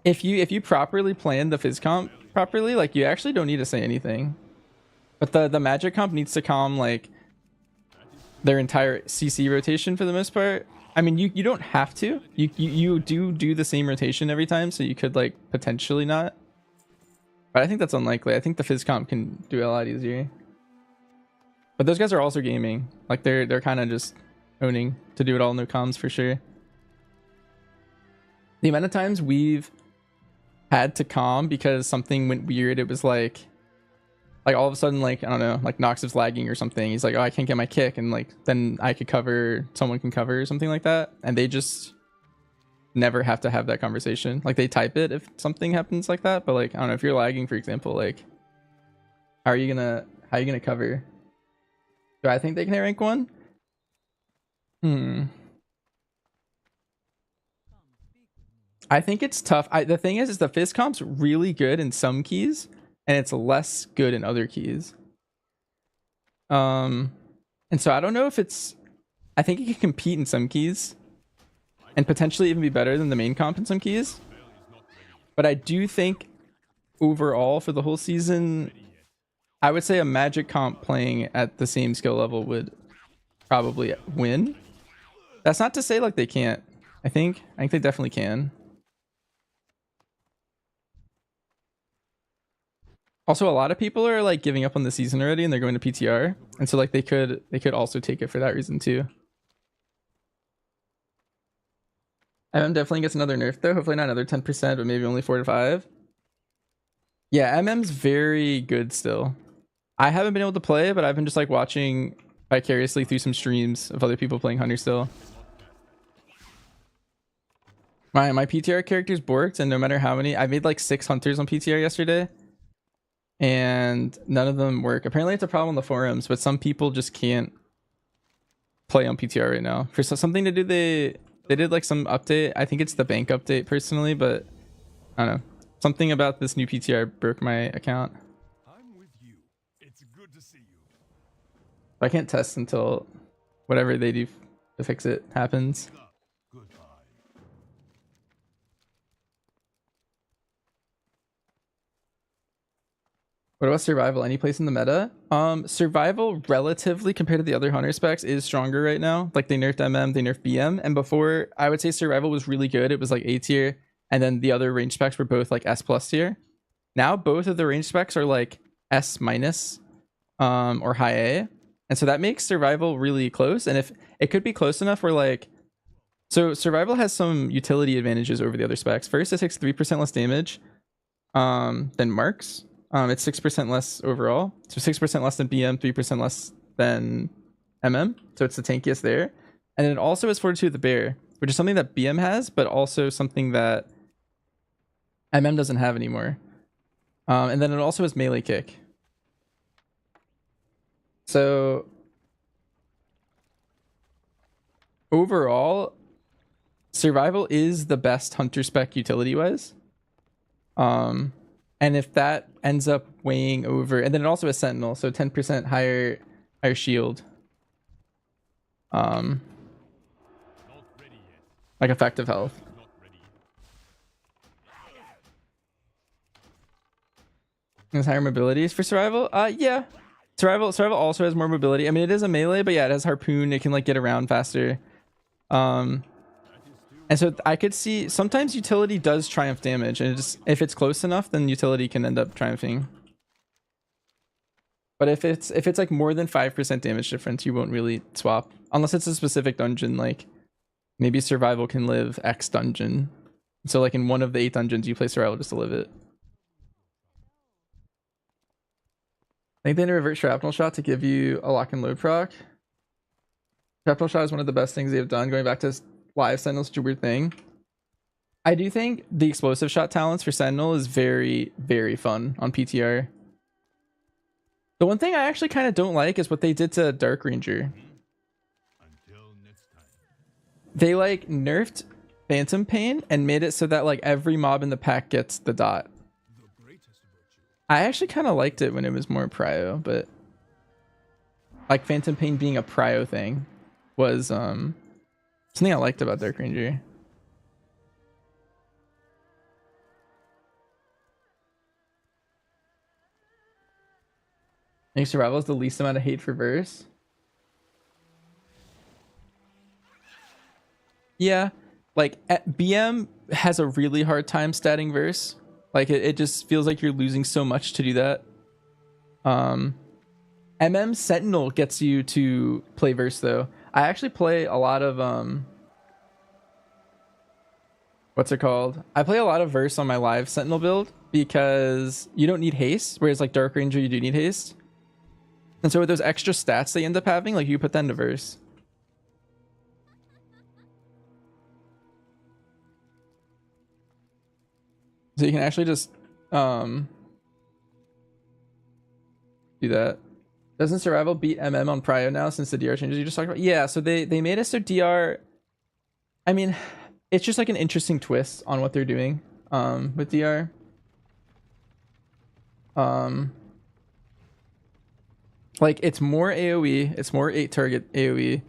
if you properly plan the Fizz comp properly, like you actually don't need to say anything. But the Magic comp needs to calm like their entire CC rotation for the most part. I mean, you don't have to. You do the same rotation every time, so you could like potentially not. But I think that's unlikely. I think the Fizz comp can do it a lot easier. But those guys are also gaming. Like they're kind of just owning to do it all no comms for sure. The amount of times we've had to calm because something went weird, it was like all of a sudden, like I don't know, like Nox is lagging or something. He's like, oh, I can't get my kick, and like then I could cover, someone can cover or something like that, and they just never have to have that conversation. Like they type it if something happens like that, but like I don't know, if you're lagging, for example, like how are you gonna cover? Do I think they can hit rank 1? I think it's tough. The thing is the Fizz comp's really good in some keys, and it's less good in other keys. And so I don't know if it's, I think it can compete in some keys and potentially even be better than the main comp in some keys. But I do think overall for the whole season, I would say a Magic comp playing at the same skill level would probably win. That's not to say like they can't. I think they definitely can. Also, a lot of people are like giving up on the season already, and they're going to PTR, and so like they could also take it for that reason too. MM definitely gets another nerf though. Hopefully not another 10%, but maybe only 4 to 5. Yeah, MM's very good still. I haven't been able to play, but I've been just like watching vicariously through some streams of other people playing Hunter still. My PTR character's borked, and no matter how many, I made like 6 Hunters on PTR yesterday, and none of them work. Apparently it's a problem on the forums, but some people just can't play on PTR right now. For something to do, they did like some update. I think it's the bank update personally, but I don't know. Something about this new PTR broke my account. I'm with you. It's good to see you. I can't test until whatever they do to fix it happens. Goodbye. What about survival? Any place in the meta? Survival relatively compared to the other hunter specs is stronger right now. Like they nerfed MM, they nerfed BM, and before I would say survival was really good. It was like A tier, and then the other range specs were both like S plus tier. Now both of the range specs are like S minus, or high A, and so that makes survival really close. And if it could be close enough where like, so survival has some utility advantages over the other specs. First, it takes 3% less damage than marks. It's 6% less overall, so 6% less than BM, 3% less than MM, so it's the tankiest there. And it also has Fortitude of the Bear, which is something that BM has, but also something that MM doesn't have anymore. And then it also has melee kick. So overall, survival is the best hunter spec utility wise. And if that ends up weighing over, and then it also has Sentinel, so 10% higher shield. Like effective health. Has higher mobilities for survival? Yeah. Survival also has more mobility. I mean, it is a melee, but yeah, it has harpoon. It can like get around faster. And so I could see sometimes utility does triumph damage, and it just, if it's close enough, then utility can end up triumphing. But if it's like more than 5% damage difference, you won't really swap unless it's a specific dungeon. Like maybe survival can live X dungeon, so like in one of the 8 dungeons, you play survival just to live it. I think they need to revert shrapnel shot to give you a lock and load proc. Shrapnel shot is one of the best things they have done. Going back to live Sentinel, such a weird thing. I do think the explosive shot talents for Sentinel is very, very fun on PTR. The one thing I actually kind of don't like is what they did to Dark Ranger. They like nerfed Phantom Pain and made it so that like every mob in the pack gets the dot. I actually kind of liked it when it was more prio, but like Phantom Pain being a prio thing was something I liked about Dark Ranger. I think survival is the least amount of hate for verse. Yeah, like BM has a really hard time statting verse. Like it just feels like you're losing so much to do that. MM Sentinel gets you to play verse though. I actually play a lot of what's it called? I play a lot of verse on my live Sentinel build because you don't need haste, whereas like Dark Ranger you do need haste. And so with those extra stats they end up having, like you put that into verse. So you can actually just do that. Doesn't survival beat MM on prio now since the DR changes you just talked about? Yeah, so they made it so DR, I mean, it's just like an interesting twist on what they're doing with DR. Like it's more AoE, it's more 8 target AoE.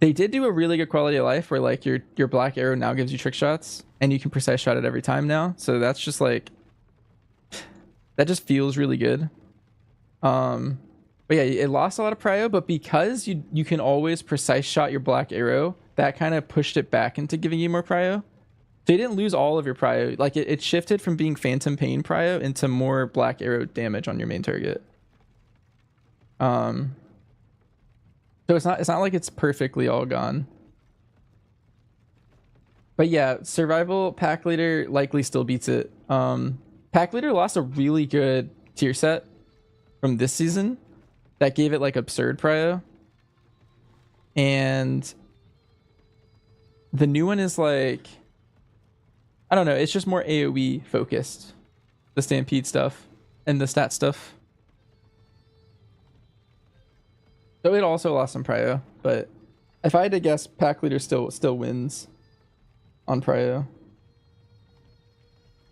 They did do a really good quality of life where like your black arrow now gives you trick shots and you can precise shot it every time now. So that's just like, that just feels really good. But yeah, it lost a lot of prio, but because you can always precise shot your black arrow, that kind of pushed it back into giving you more prio. So you didn't lose all of your prio. Like it shifted from being Phantom Pain prio into more black arrow damage on your main target. So it's not like it's perfectly all gone. But yeah, survival pack leader likely still beats it. Pack leader lost a really good tier set from this season that gave it like absurd prio. And the new one is like, I don't know, it's just more AoE focused. The Stampede stuff and the stat stuff. So it also lost some prio, but if I had to guess, pack leader still wins on prio.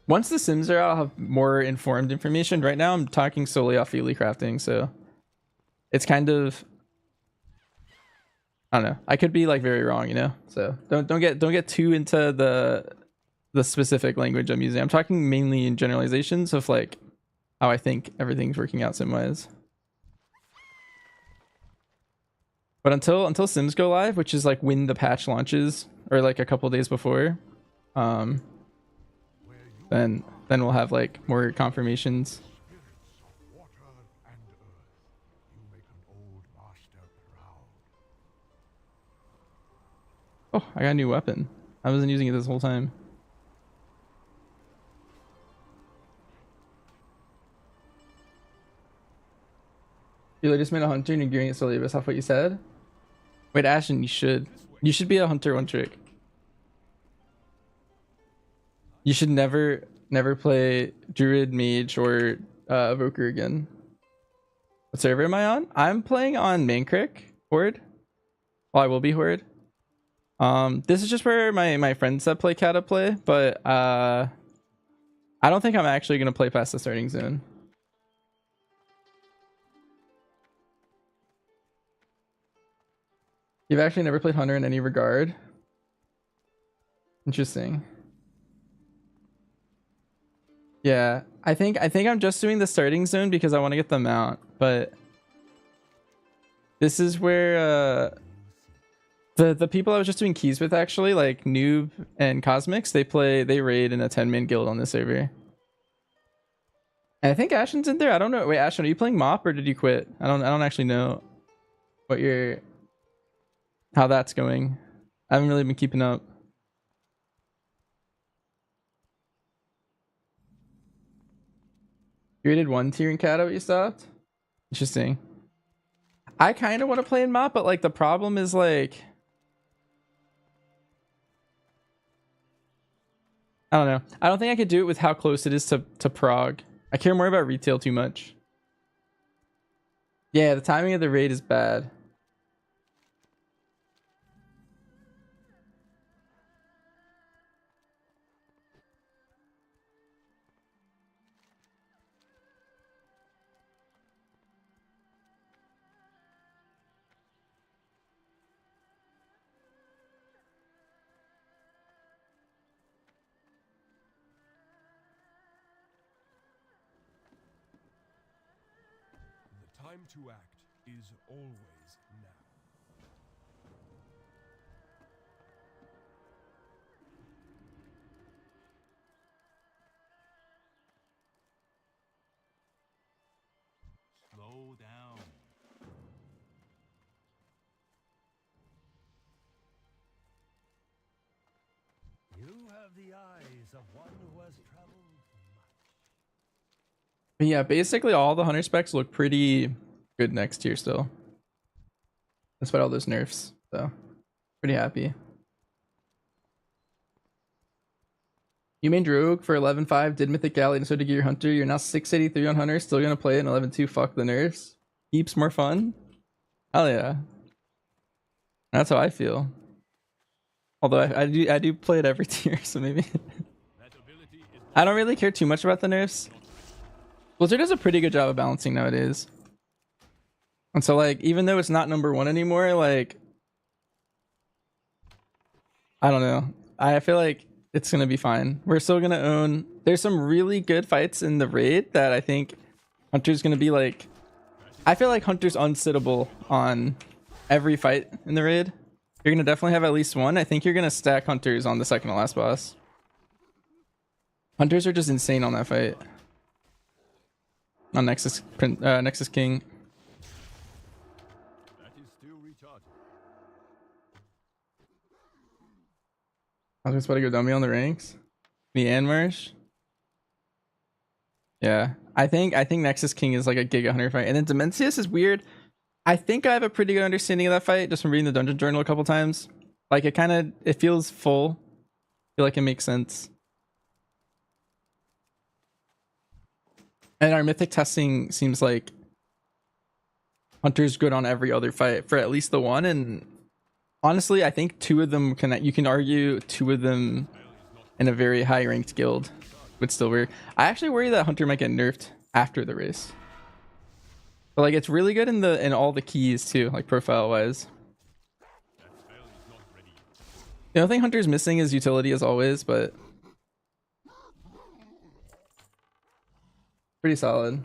Once the sims are out, I'll have more informed information. Right now I'm talking solely off Ely crafting, so it's kind of, I don't know. I could be like very wrong, you know. So don't get too into the specific language I'm using. I'm talking mainly in generalizations of like how I think everything's working out sim-wise. But until Sims go live, which is like when the patch launches, or like a couple days before, then we'll have like more confirmations. Oh, I got a new weapon. I wasn't using it this whole time. You just made a hunter and you're gearing it slowly based off what you said. Wait, Ashton, you should be a hunter one trick. You should never play Druid, Mage, or Evoker again. What server am I on? I'm playing on Maincrick Horde. Well, I will be Horde. This is just where my friends that play Kata play, but I don't think I'm actually gonna play past the starting zone. You've actually never played Hunter in any regard. Interesting. Yeah, I think I'm just doing the starting zone because I want to get the mount, but this is where the people I was just doing keys with, actually, like Noob and Cosmics, they raid in a 10-man guild on this server. And I think Ashen's in there. I don't know. Wait, Ashen, are you playing Mop or did you quit? I don't actually know what how that's going. I haven't really been keeping up. You rated 1 tier in Kata, but you stopped? Interesting. I kind of want to play in Mop, but like the problem is like, I don't know. I don't think I could do it with how close it is to Prague. I care more about retail too much. Yeah, the timing of the raid is bad. The time to act is always now. Slow down. You have the eyes of one who has traveled much. But yeah, basically all the hunter specs look pretty good next tier still, despite all those nerfs. So pretty happy. You main Rogue for 11.5, did Mythic Galley, and so did Gear Hunter. You're now 683 on Hunter, still gonna play it in 11.2. Fuck the nerfs. Heaps more fun. Hell yeah. That's how I feel. Although I do play it every tier, so maybe. I don't really care too much about the nerfs. Blizzard does a pretty good job of balancing nowadays. And so like, even though it's not number 1 anymore, like, I don't know. I feel like it's gonna be fine. We're still gonna own. There's some really good fights in the raid that I think Hunter's gonna be like. I feel like Hunter's unsittable on every fight in the raid. You're gonna definitely have at least one. I think you're gonna stack Hunters on the second to last boss. Hunters are just insane on that fight. On Nexus King. That is still recharging. I was just about to go dummy on the ranks. The Anmarsh. Yeah, I think Nexus King is like a Giga Hunter fight, and then Dimensius is weird. I think I have a pretty good understanding of that fight just from reading the Dungeon Journal a couple times. Like it feels full. I feel like it makes sense. And our mythic testing seems like Hunter's good on every other fight for at least the one, and honestly, I think 2 of them you can argue 2 of them in a very high ranked guild would still work. I actually worry that Hunter might get nerfed after the race. But like, it's really good in all the keys too, like profile wise. The only thing Hunter's missing is utility as always, but Pretty solid.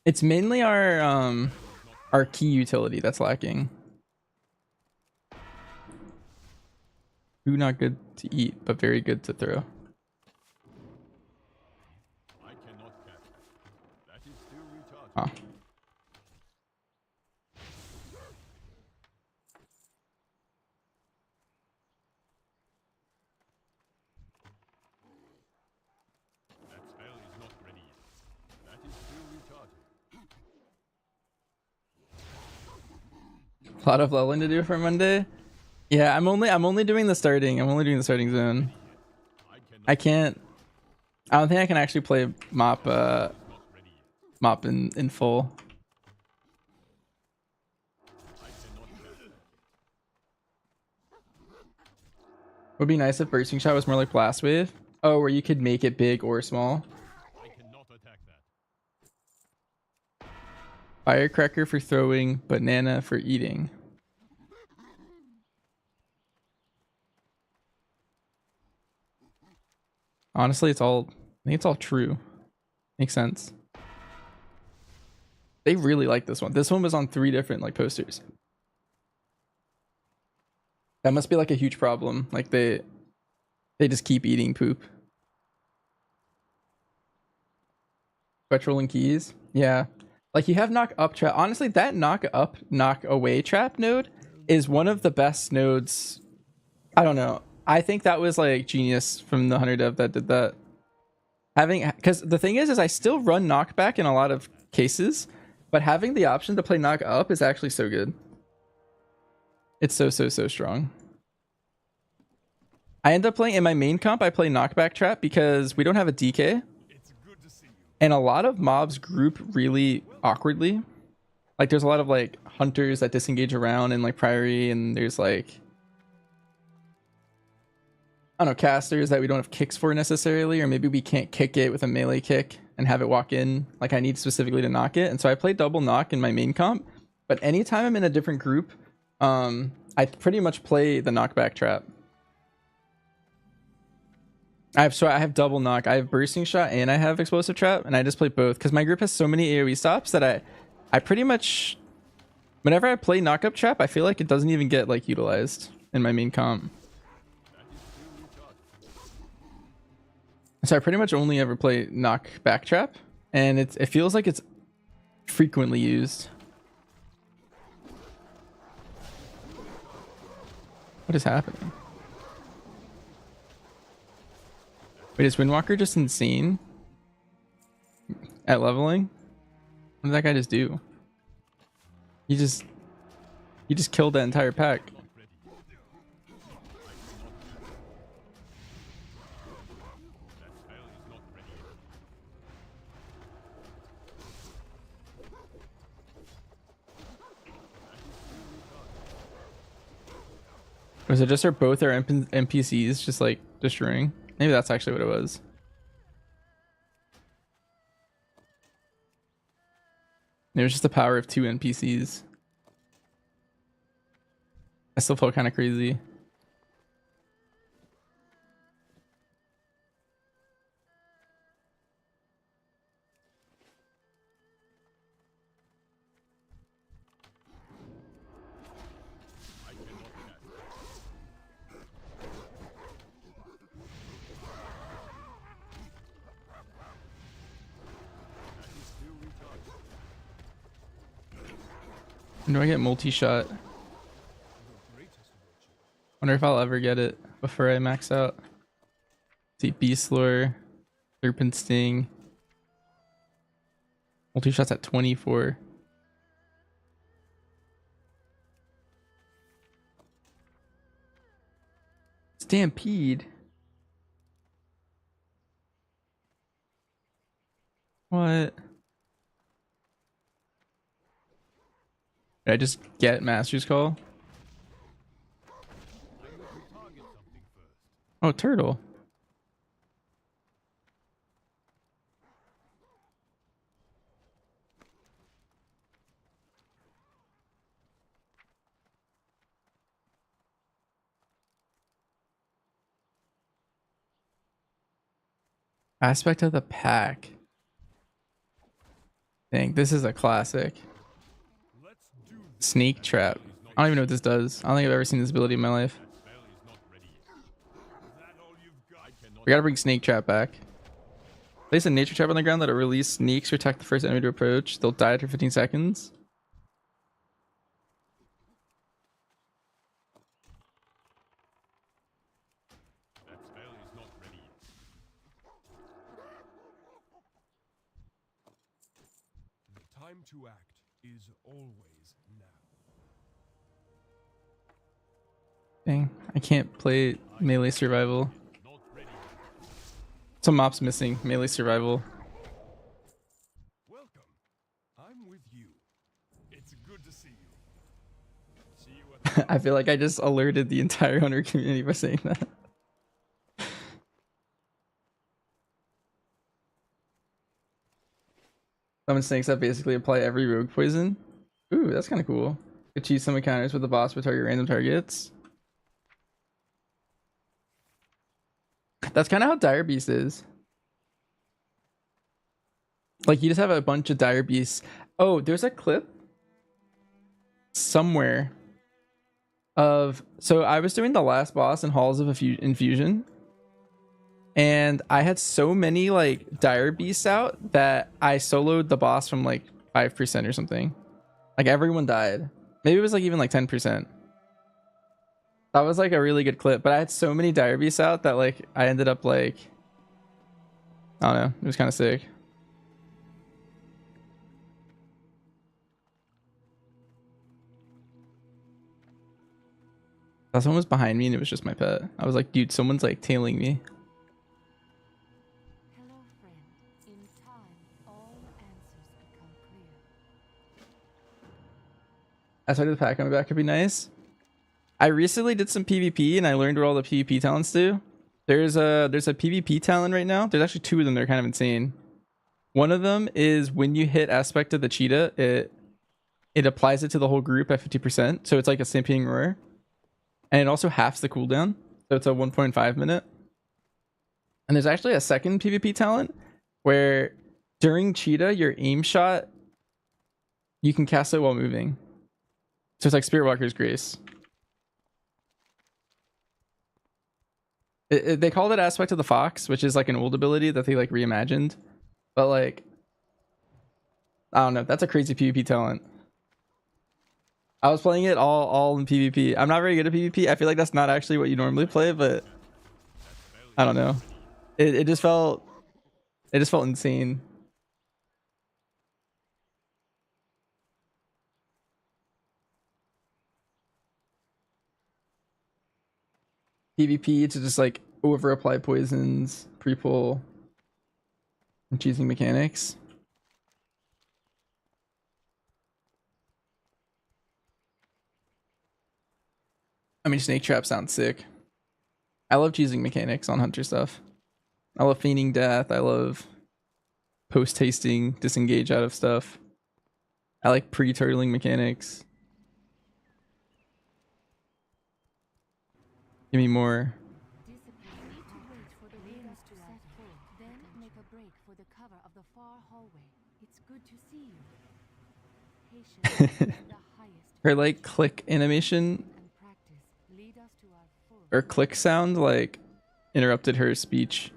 It's mainly our key utility that's lacking. Food not good to eat, but very good to throw. Huh. A lot of leveling to do for Monday. Yeah, I'm only doing the starting. I'm only doing the starting zone. I don't think I can actually play mop in full. Would be nice if bursting shot was more like blast wave. Oh, where you could make it big or small. Firecracker for throwing, banana for eating. Honestly, I think it's all true. Makes sense. They really like this one. This one was on 3 different like posters. That must be like a huge problem. Like they just keep eating poop. Petrol and keys. Yeah. Like you have knock up trap. Honestly, that knock up, knock away trap node is one of the best nodes. I don't know. I think that was like genius from the Hunter dev that did that. Because the thing is I still run knockback in a lot of cases, but having the option to play knock up is actually so good. It's so strong. I end up playing in my main comp. I play knockback trap because we don't have a DK. And a lot of mobs group really awkwardly. Like there's a lot of like hunters that disengage around in like Priory, and there's like, I don't know, casters that we don't have kicks for necessarily, or maybe we can't kick it with a melee kick and have it walk in. Like I need specifically to knock it. And so I play double knock in my main comp, but anytime I'm in a different group, I pretty much play the knockback trap. I have double knock. I have bursting shot and I have explosive trap, and I just play both because my group has so many AoE stops that I pretty much, whenever I play knock up trap, I feel like it doesn't even get like utilized in my main comp. So I pretty much only ever play knock back trap, and it feels like it's frequently used. What is happening? Wait, is Windwalker just insane at leveling? What did that guy just do? He just killed that entire pack. Was it just both our NPCs just like destroying? Maybe that's actually what it was. It was just the power of 2 NPCs. I still felt kind of crazy. When do I get multi-shot? Wonder if I'll ever get it before I max out. See, Beast Lure, Serpent Sting. Multi-shot's at 24. Stampede? What? Did I just get Master's Call? Oh, turtle. Aspect of the pack. Dang, this is a classic. Sneak trap. I don't even know what this does. I don't think I've ever seen this ability in my life. We gotta bring Snake Trap back. Place a nature trap on the ground that'll release sneaks to attack the first enemy to approach. They'll die after 15 seconds. The time to act is always now. Dang, I can't play melee survival. Some mobs missing. Melee survival. Welcome. I'm with you. It's good to see you. See you at I feel like I just alerted the entire Hunter community by saying that. Summon snakes that basically apply every rogue poison. Ooh, that's kind of cool. Achieve some encounters with the boss with target random targets. That's kind of how Dire Beast is. Like, you just have a bunch of Dire Beasts. Oh, there's a clip somewhere of... So I was doing the last boss in Halls of Infusion. And I had so many, like, Dire Beasts out that I soloed the boss from, like, 5% or something. Like, everyone died. Maybe it was, like, even, like, 10%. That was like a really good clip, but I had so many Dire Beasts out that like I ended up like, I don't know, it was kind of sick. Someone was behind me and it was just my pet. I was like, dude, someone's like tailing me. Hello, friend. In time, all answers become clear. Aspect of the pack coming back could be nice. I recently did some PvP and I learned what all the PvP talents do. There's a PvP talent right now. There's actually 2 of them that are kind of insane. One of them is when you hit Aspect of the Cheetah, it applies it to the whole group at 50%. So it's like a Stampeding Roar. And it also halves the cooldown. So it's a 1.5 minute. And there's actually a second PvP talent where during Cheetah, your aim shot, you can cast it while moving. So it's like Spirit Walker's Grace. They called it Aspect of the Fox, which is like an old ability that they like reimagined. But like, I don't know. That's a crazy PvP talent. I was playing it all in PvP. I'm not very good at PvP. I feel like that's not actually what you normally play, but I don't know. It just felt insane. PvP to just like over apply poisons, pre-pull, and cheesing mechanics. I mean, Snake Trap sounds sick. I love cheesing mechanics on Hunter stuff. I love feigning death. I love post-tasting, disengage out of stuff. I like pre-turtling mechanics. Give me more. Discipline. Need to wait for the winds to set full, then make a break for the cover of the far hallway. It's good to see you. Patience is the highest. Her like click animation And practice lead us to our full. or click sound like interrupted her speech.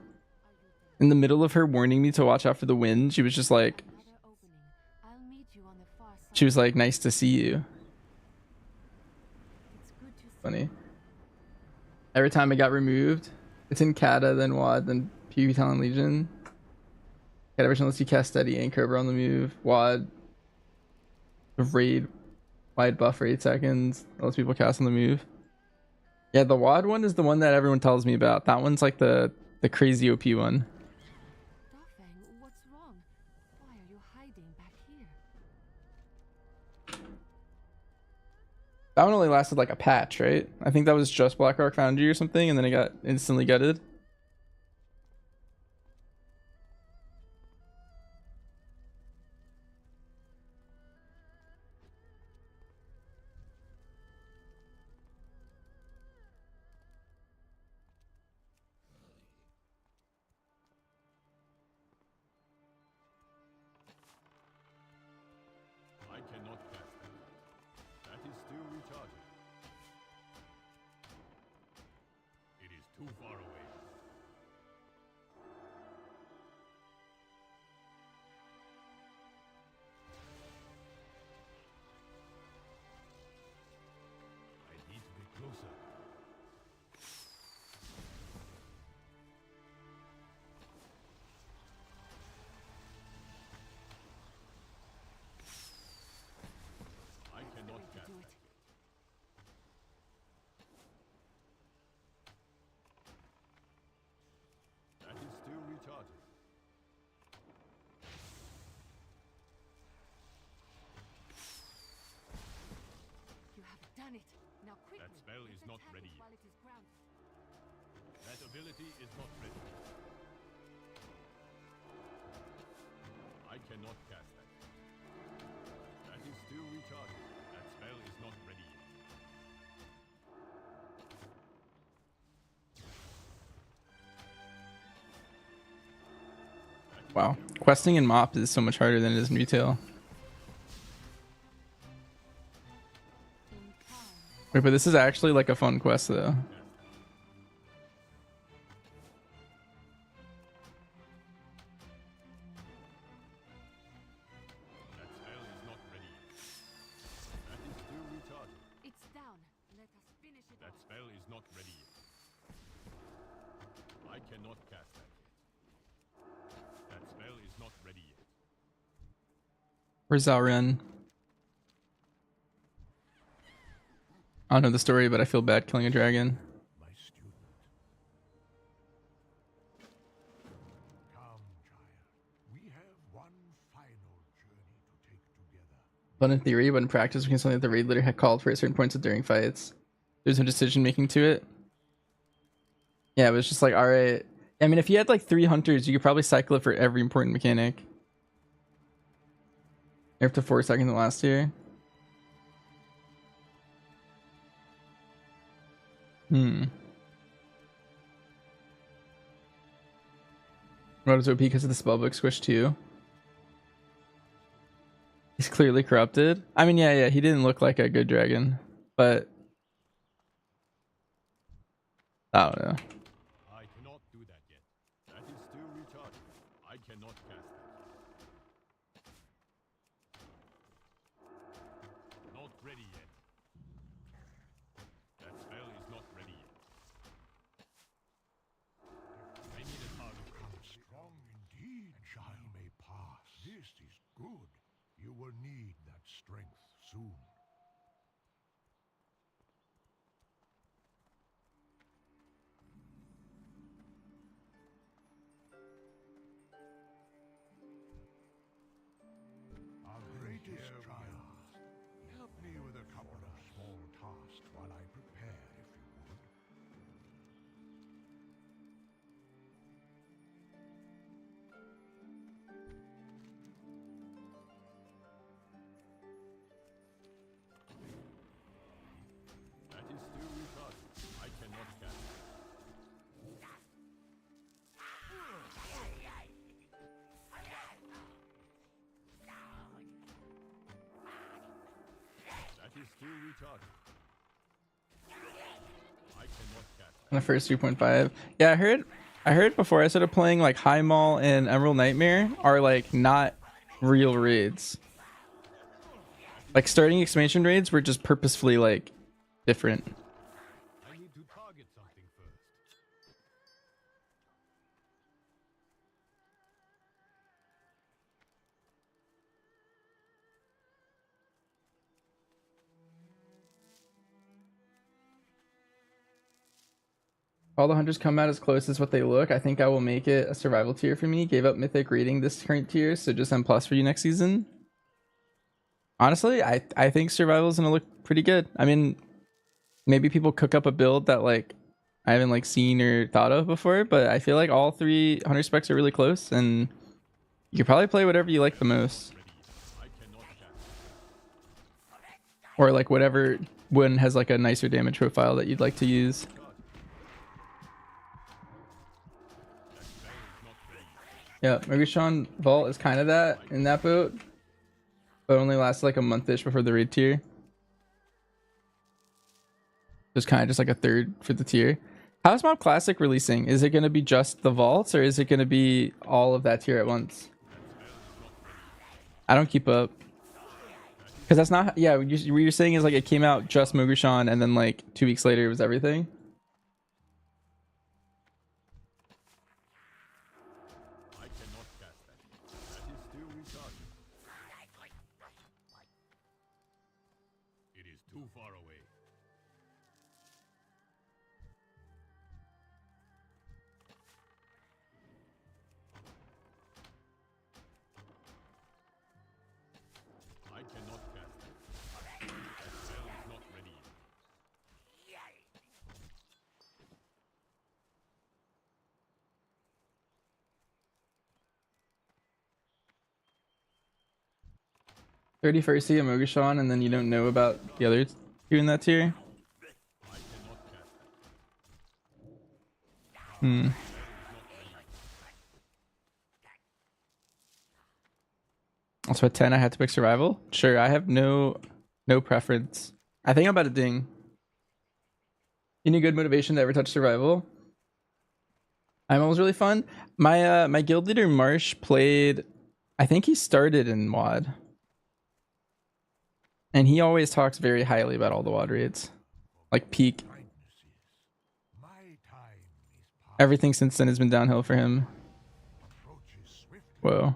In the middle of her warning me to watch out for the wind, she was just like, Another opening. I'll meet you on the far side. she was like, nice to see you. It's good to see Funny. Every time it got removed, it's in Kata, then Wad, then PvP Talon Legion. Kata version lets you cast Steady and Cobra on the move. Wad, raid, wide buff for 8 seconds. That lets people cast on the move. Yeah, the Wad one is the one that everyone tells me about. That one's like the crazy OP one. Dafeng, what's wrong? Why are you hiding back here? That one only lasted like a patch, right? I think that was just Blackrock Foundry or something, and then it got instantly gutted. Now quickly, That spell is not attack it ready. while it is grounded. That ability is not ready. I cannot cast that. That is still recharging. That spell is not ready yet. Wow. Questing in MOP is so much harder than it is in retail. Wait, but this is actually like a fun quest though. That spell is not ready yet. That is still recharging. It's down. Let us finish it That off. spell is not ready yet. I cannot cast that yet. That spell is not ready yet. Where's Zalren? I don't know the story, but I feel bad killing a dragon. My student. Come, child. We have one final journey to take together. But in theory, but in practice, we can something that the raid leader had called for at certain points during fights. There's no decision making to it. Yeah, it was just like, alright. I mean, if you had like 3 hunters, you could probably cycle it for every important mechanic. After 4 seconds the last year. What is OP because of the spellbook squish too? He's clearly corrupted. I mean, yeah, he didn't look like a good dragon, but I don't know. I cannot do that yet. That is still recharging. I cannot cast that yet. Not ready yet. That spell is not ready yet. I need a target. Strong indeed, child. May pass. This is good. You will need that strength soon. Our greatest child. Help me with a couple of small tasks while I prepare, if you would. That is still recharging. I cannot cast it. That is still recharging. I cannot cast that. On the first 3.5. Yeah, I heard before I started playing like High Mall and Emerald Nightmare are like not real raids. Like starting expansion raids were just purposefully like different. I need to target something first. All the hunters come out as close as what they look. I think I will make it a survival tier for me. Gave up mythic rating this current tier, so just M+ for you next season. Honestly, I think survival is gonna look pretty good. I mean, maybe people cook up a build that like I haven't like seen or thought of before, but I feel like all 3 hunter specs are really close, and you can probably play whatever you like the most, I cannot cast it. or like whatever one has like a nicer damage profile that you'd like to use. Yeah, Mogushan Vault is kind of that in that boat, but only lasts like a month-ish before the raid tier. It's kind of just like a third for the tier. How's Mob Classic releasing? Is it going to be just the vaults, or is it going to be all of that tier at once? I don't keep up. Because that's not... Yeah, what you're saying is like it came out just Mogushan, and then like 2 weeks later it was everything? I cannot cast that. That is still recharging. It is too far away. I cannot cast that. That spell is not ready yet. 31st you get Mogashawn and then you don't know about the other two in that tier? Hmm. Also at 10 I had to pick survival. Sure, I have no preference. I think I'm about to ding. Any good motivation to ever touch survival? IMO was really fun. My guild leader Marsh played, I think he started in WoD. And he always talks very highly about all the WoD raids. Like peak. Everything since then has been downhill for him. Whoa.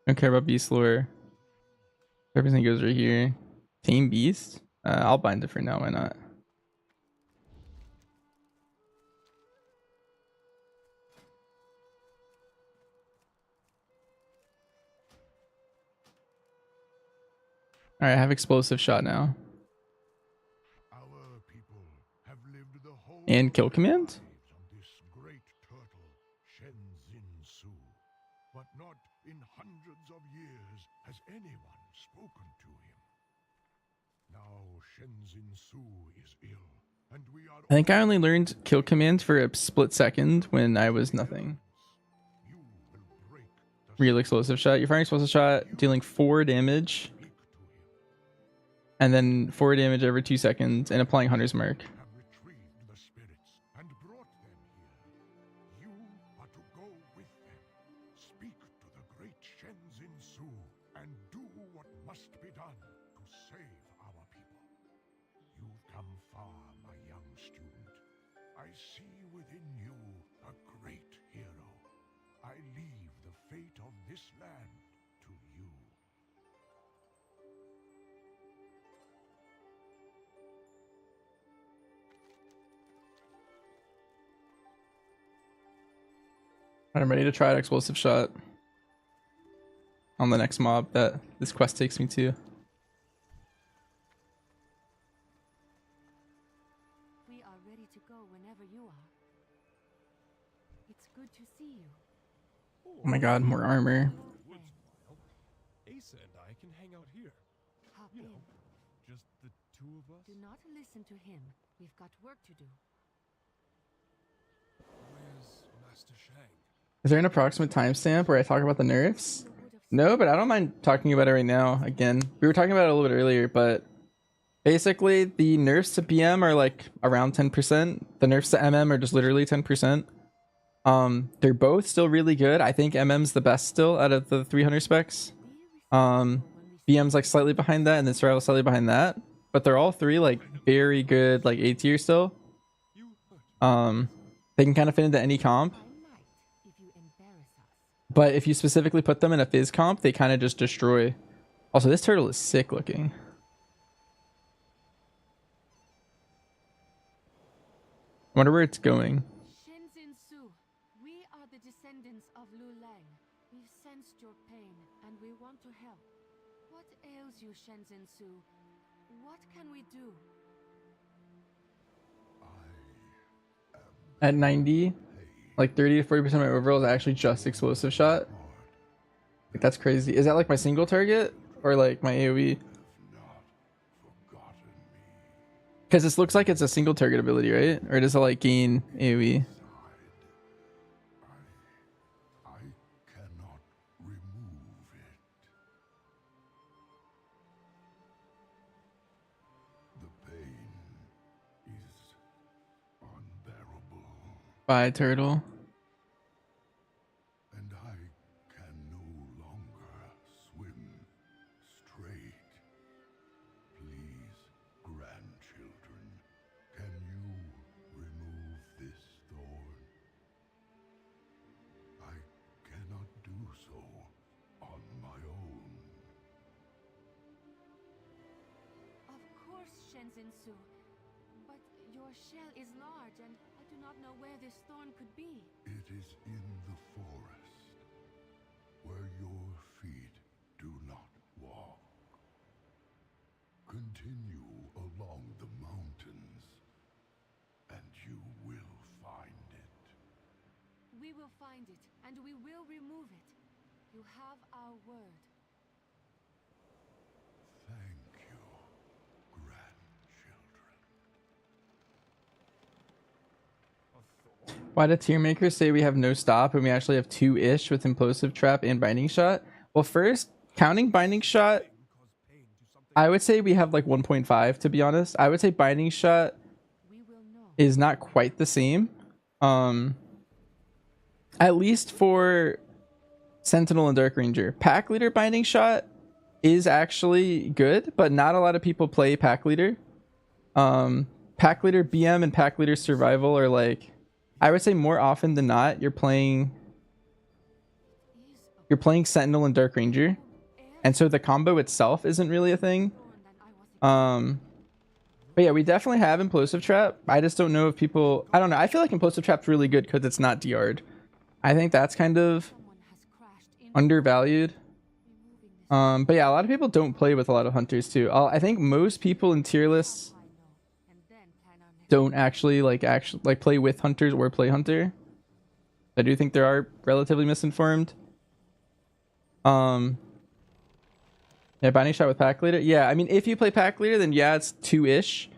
Don't care about beast lore. Everything goes right here. Tame beast? I'll bind it for now, why not? Alright, I have explosive shot now. And kill command? But not in hundreds of years has anyone spoken to him. Now Shenzin Su is ill, and we are I think I only learned kill command for a split second when I was nothing. Real explosive shot. You're firing explosive shot, dealing 4 damage. And then 4 damage every 2 seconds, and applying Hunter's Mark. I'm ready to try an explosive shot on the next mob that this quest takes me to. We are ready to go whenever you are. It's good to see you. Oh my god, more armor. Asa and I can hang out here. Hop You in. know, just the two of us. Do not listen to him. We've got work to do. Where's Master Shang? Is there an approximate timestamp where I talk about the nerfs? No, but I don't mind talking about it right now. Again, we were talking about it a little bit earlier, but basically the nerfs to PM are like around 10%. The nerfs to MM are just literally 10%. They're both still really good. I think MM's the best still out of the 300 specs. BM's like slightly behind that, and then Survival's slightly behind that. But they're all three like very good, like A tier still. They can kind of fit into any comp. But if you specifically put them in a fizz comp, they kind of just destroy. Also, this turtle is sick looking. I wonder where it's going. Shenzin Su, we are the descendants of Lu Lang. We've sensed your pain, and we want to help. What ails you, Shenzin Su? What can we do? At 90, like 30 to 40% of my overall is actually just explosive shot. Like, that's crazy. Is that like my single target or like my AoE? Because this looks like it's a single target ability, right? Or does it like gain AoE? Bye, turtle. And I can no longer swim straight. Please, grandchildren, can you remove this thorn? I cannot do so on my own. Of course, Shenzin Su. But your shell is large, and I do not know where this thorn could be. It is in the forest, where your feet do not walk. Continue along the mountains, and you will find it. We We will find it, and we will remove it. You have our word. Thank you, grandchildren. Why did tier makers say we have no stop and we actually have 2-ish with implosive trap and binding shot? Well, first, counting binding shot, I would say we have like 1.5, to be honest. I would say binding shot is not quite the same. At least for Sentinel and Dark Ranger. Pack leader binding shot is actually good, but not a lot of people play pack leader. Pack leader BM and pack leader survival are like, I would say more often than not, you're playing Sentinel and Dark Ranger. And so the combo itself isn't really a thing. But yeah, we definitely have implosive trap. I just don't know if people, I don't know. I feel like implosive trap's really good because it's not DR'd. I think that's kind of undervalued. But yeah, a lot of people don't play with a lot of hunters too. I think most people in tier lists don't actually play with hunters or play hunter. I do think they are relatively misinformed. Yeah, binding shot with pack leader. Yeah, I mean, if you play pack leader, then yeah, it's 2-ish.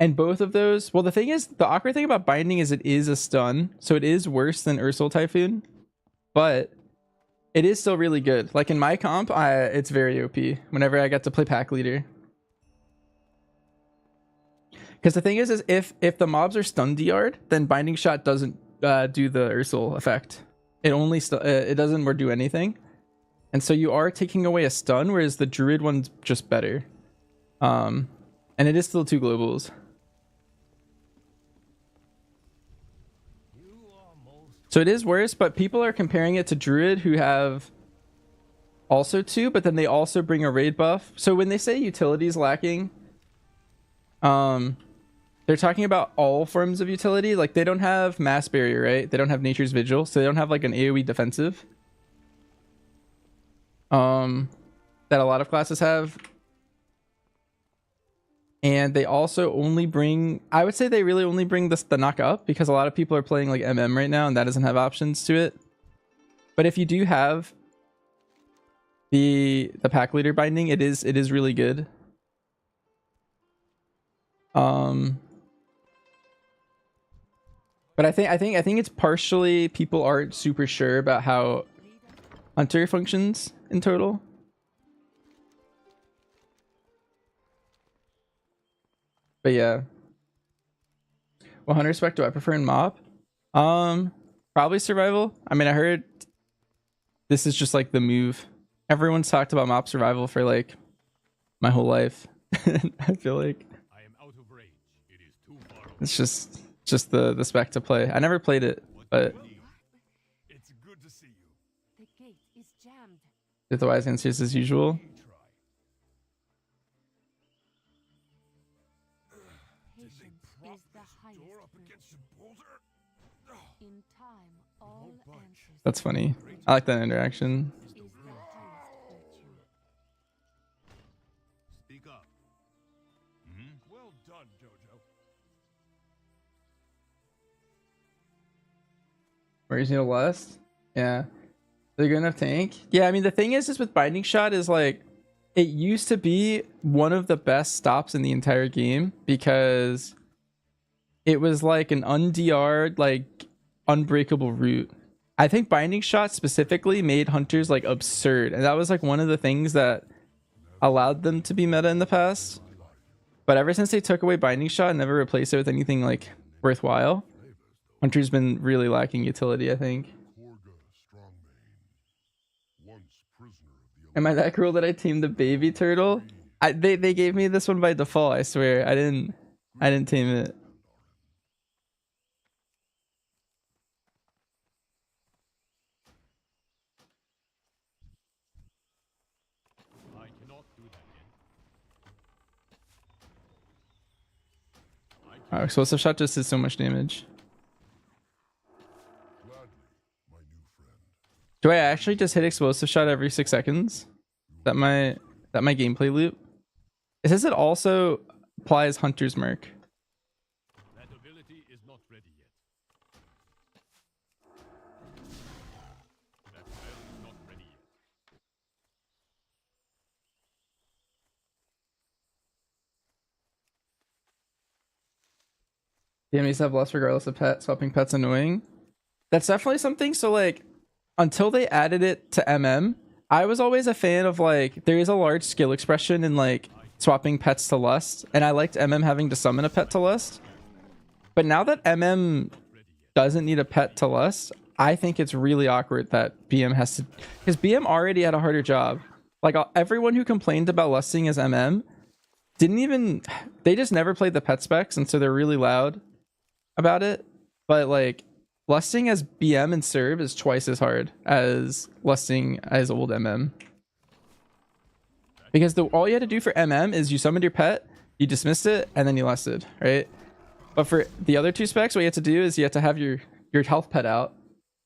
And both of those, well, the thing is, the awkward thing about binding is it is a stun, so it is worse than Ursul Typhoon, but it is still really good. Like in my comp, it's very OP whenever I get to play pack leader. Because the thing is if the mobs are stun DR'd, then binding shot doesn't do the Ursul effect. It only it doesn't do anything. And so you are taking away a stun, whereas the druid one's just better. And it is still 2 globals. So it is worse, but people are comparing it to druid who have also 2, but then they also bring a raid buff. So when they say utility's lacking, they're talking about all forms of utility. Like they don't have mass barrier, right? They don't have nature's vigil, so they don't have like an AoE defensive. That a lot of classes have. And they also only bring, I would say they really only bring the knock up, because a lot of people are playing like MM right now and that doesn't have options to it. But if you do have the pack leader binding, it is really good. But I think it's partially people aren't super sure about how Hunter functions in total. But yeah. Well, Hunter spec do I prefer in MoP? Probably survival. I mean, I heard this is just like the move. Everyone's talked about MoP survival for like my whole life. I feel like it's just the spec to play. I never played it, but It's good to see you. The gate is jammed. the wise answers as usual. Patience is the highest virtue. In time, all answers That's funny. I like that interaction. is the highest virtue. Speak up. Well done, Jojo. Where's Neil West? Yeah. They're good enough tank. Yeah, I mean the thing is with binding shot is like it used to be one of the best stops in the entire game because it was like an undr'd like unbreakable route. I think binding shot specifically made hunters like absurd, and that was like one of the things that allowed them to be meta in the past. But ever since they took away binding shot and never replaced it with anything like worthwhile, hunter's been really lacking utility, I think. Am I that cruel that I teamed the baby turtle? They gave me this one by default, I swear. I didn't tame it. I cannot do that yet. Oh, explosive shot just did so much damage. Do I actually just hit explosive shot every 6 seconds? Is that my gameplay loop? It says it also applies hunter's mark. That ability is not ready yet. The enemies have less regardless of pet. Swapping pets annoying. That's definitely something. So like, until they added it to MM, I was always a fan of like, there is a large skill expression in like swapping pets to lust, and I liked MM having to summon a pet to lust. But now that MM doesn't need a pet to lust, I think it's really awkward that BM has to, because BM already had a harder job. Like everyone who complained about lusting as MM didn't even, they just never played the pet specs, and so they're really loud about it. But like lusting as BM and serve is twice as hard as lusting as old MM. Because all you had to do for MM is you summoned your pet, you dismissed it, and then you lusted, right? But for the other two specs, what you have to do is you have to have your health pet out.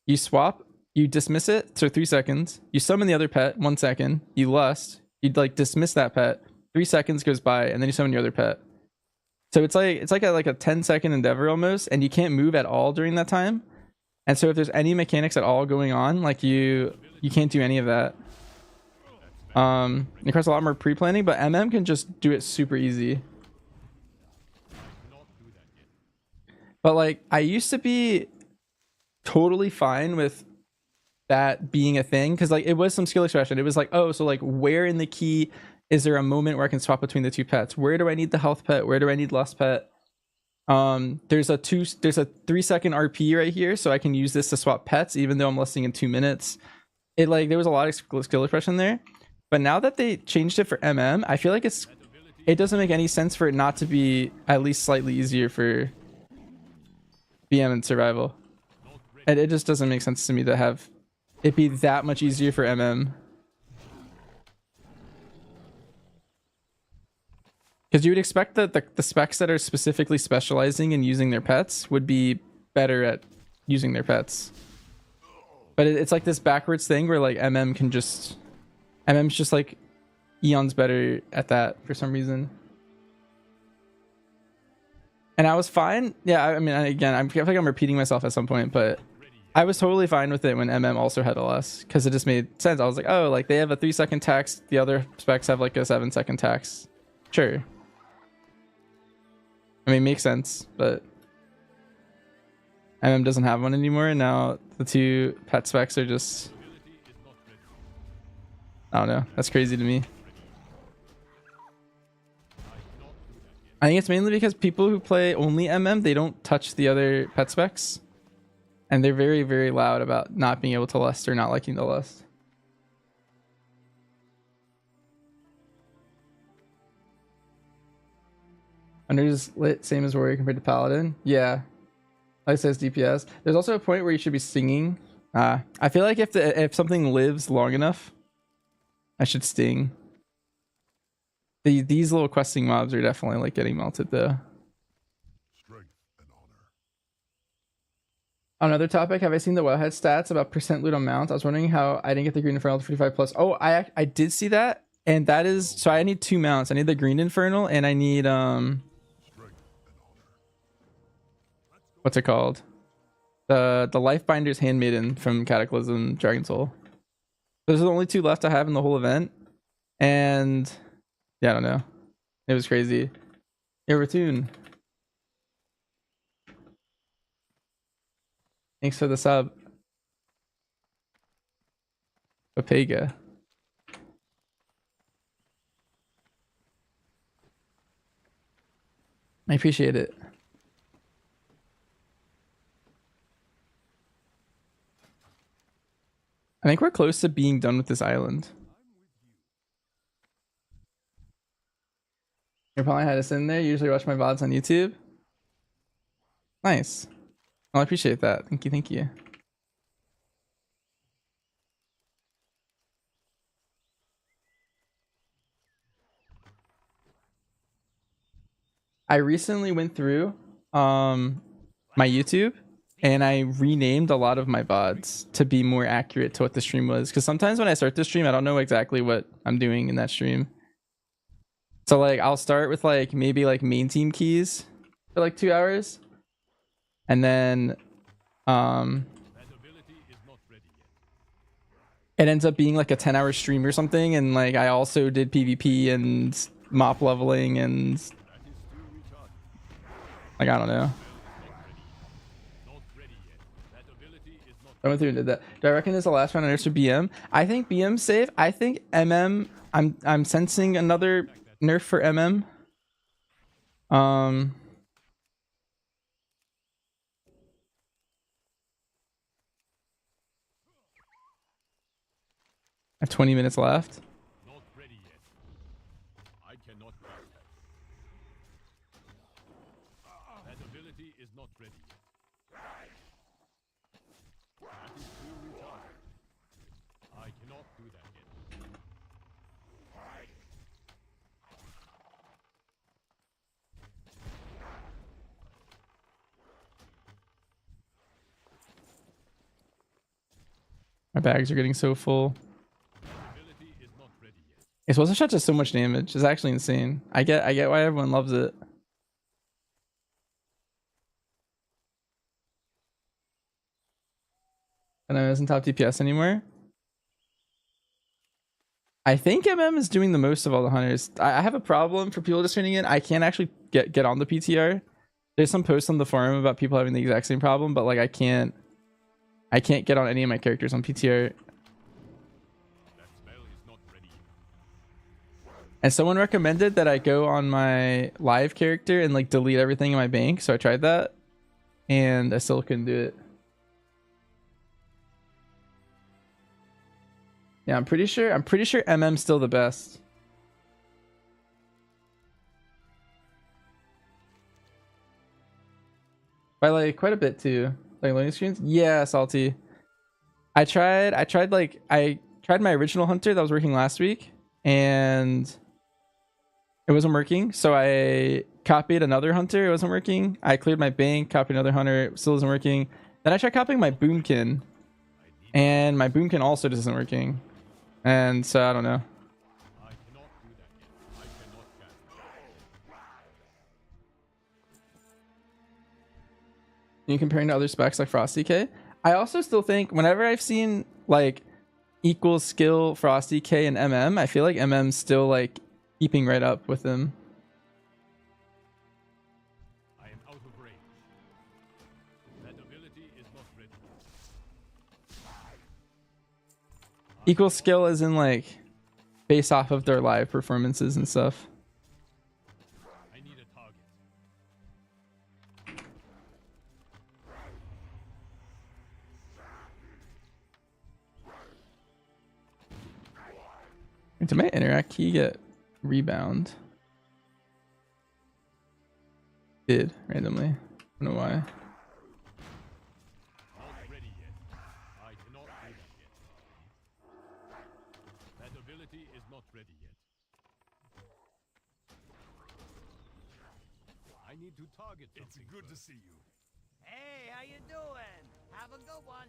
You swap, you dismiss it, so 3 seconds. You summon the other pet, 1 second. You lust, you'd like dismiss that pet. 3 seconds goes by, and then you summon your other pet. So it's like a 10-second endeavor almost, and you can't move at all during that time. And so if there's any mechanics at all going on, like you can't do any of that. It requires a lot more pre-planning, but MM can just do it super easy. But like I used to be totally fine with that being a thing, because like it was some skill expression. It was like, oh, so like where in the key is there a moment where I can swap between the two pets? Where do I need the health pet? Where do I need lust pet? There's a 3 second RP right here, so I can use this to swap pets even though I'm lusting in 2 minutes. It like there was a lot of skill expression there. But now that they changed it for MM, I feel like it doesn't make any sense for it not to be at least slightly easier for BM and survival. And it just doesn't make sense to me to have it be that much easier for MM. Because you would expect that the specs that are specifically specializing in using their pets would be better at using their pets. But it's like this backwards thing where like MM's just like eons better at that for some reason. And I was fine. Yeah, I mean, again, I feel like I'm repeating myself at some point, but I was totally fine with it when MM also had LS, because it just made sense. I was like, oh, like they have a 3 second tax, the other specs have like a 7 second tax. Sure. I mean, makes sense, but MM doesn't have one anymore, and now the 2 pet specs are just, I don't know. That's crazy to me. I think it's mainly because people who play only MM, they don't touch the other pet specs. And they're very, very loud about not being able to lust or not liking the lust. Under is lit, same as warrior compared to paladin. Yeah. Like it says DPS. There's also a point where you should be singing. I feel like if something lives long enough, I should sting. These little questing mobs are definitely like getting melted though. On another topic, have I seen the wellhead stats about percent loot on mounts? I was wondering how I didn't get the green infernal to 45 plus. Oh, I did see that, and that is, so I need 2 mounts. I need the green infernal, and I need what's it called? The Lifebinder's Handmaiden from Cataclysm Dragon Soul. Those are the only 2 left I have in the whole event, and yeah, I don't know. It was crazy. Hey, Ratoon. Thanks for the sub. Papega. I appreciate it. I think we're close to being done with this island. You probably had us in there. You usually watch my VODs on YouTube. Nice. Well, I appreciate that. Thank you. Thank you. I recently went through my YouTube and I renamed a lot of my VODs to be more accurate to what the stream was. Because sometimes when I start the stream, I don't know exactly what I'm doing in that stream. So like I'll start with like maybe like main team keys for like 2 hours. And then it ends up being like a 10-hour stream or something, and like I also did PvP and mop leveling and like I don't know. I went through and did that. Do I reckon this is the last round on nerfs for BM? I think BM's safe. I think MM. I'm sensing another nerf for MM. I have 20 minutes left. Not ready yet. I cannot grab that. That ability is not ready yet. That is too retarded. I cannot do that yet. My bags are getting so full. Ability is not ready yet. Explosive shot does so much damage. It's actually insane. I get why everyone loves it. And I isn't top DPS anymore. I think MM is doing the most of all the hunters. I have a problem for people just training in. I can't actually get on the PTR. There's some posts on the forum about people having the exact same problem, but like I can't get on any of my characters on PTR. That spell is not ready yet. And someone recommended that I go on my live character and like delete everything in my bank. So I tried that and I still couldn't do it. Yeah, I'm pretty sure MM's still the best. By like quite a bit too. Like loading screens? Yeah, Salty. I tried my original hunter that was working last week and it wasn't working. So I copied another hunter, it wasn't working. I cleared my bank, copied another hunter, it still isn't working. Then I tried copying my Boomkin and my Boomkin also just isn't working. And so I don't know. I cannot do that yet. I cannot cast that. You comparing to other specs like Frosty K? I also still think whenever I've seen like equal skill Frosty K and MM, I feel like MM's still like keeping right up with them. I am out of range. That ability is not ready. Equal skill is in like based off of their live performances and stuff. I need a target. Did my interact key get rebound? Did randomly. I don't know why. Not ready yet. I cannot do that yet. That ability is not ready yet. I need to target something. It's good to see you. Hey, how you doing? Have a good one.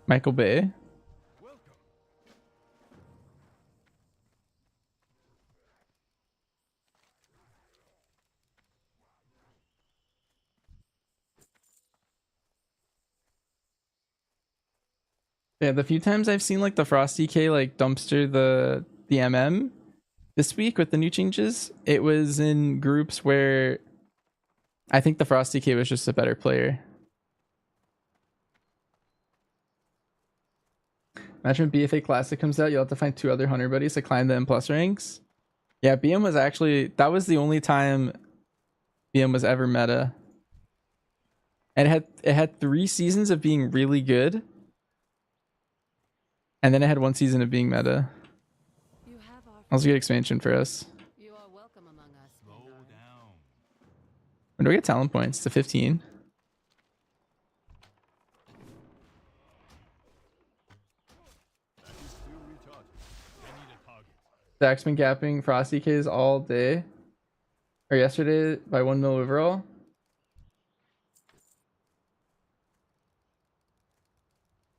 Michael Bay. Welcome. Yeah, the few times I've seen like the Frosty K like dumpster the MM this week with the new changes, it was in groups where I think the Frosty K was just a better player. Imagine when BFA Classic comes out, you'll have to find 2 other hunter buddies to climb the M+ ranks. Yeah, BM was actually, that was the only time BM was ever meta. And it had 3 seasons of being really good. And then it had 1 season of being meta. That was a good expansion for us. You are welcome among us. Slow down. When do we get talent points? To 15. That is too retarded. I need a target. Zach's been gapping Frosty K's all day. Or yesterday by 1 mil overall.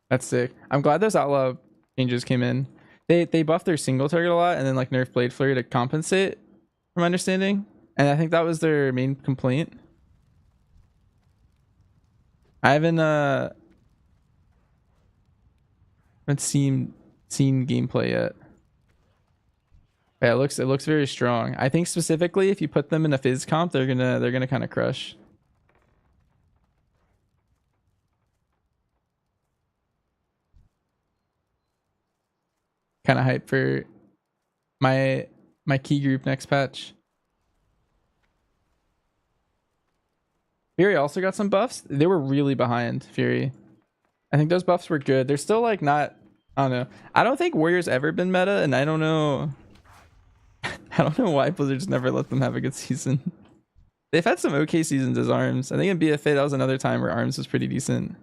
That's sick. I'm glad those outlaw changes came in. They buffed their single target a lot and then like nerf Blade Flurry to compensate, from my understanding. And I think that was their main complaint. I haven't seen gameplay yet. Yeah, it looks very strong. I think specifically if you put them in a Fizz comp, they're gonna kind of crush. kind of hyped for my key group next patch. Fury also got some buffs. They were really behind, Fury. I think those buffs were good. They're still like not, I don't know. I don't think Warrior's ever been meta, and I don't know why Blizzard's never let them have a good season. They've had some okay seasons as ARMS. I think in BFA that was another time where ARMS was pretty decent.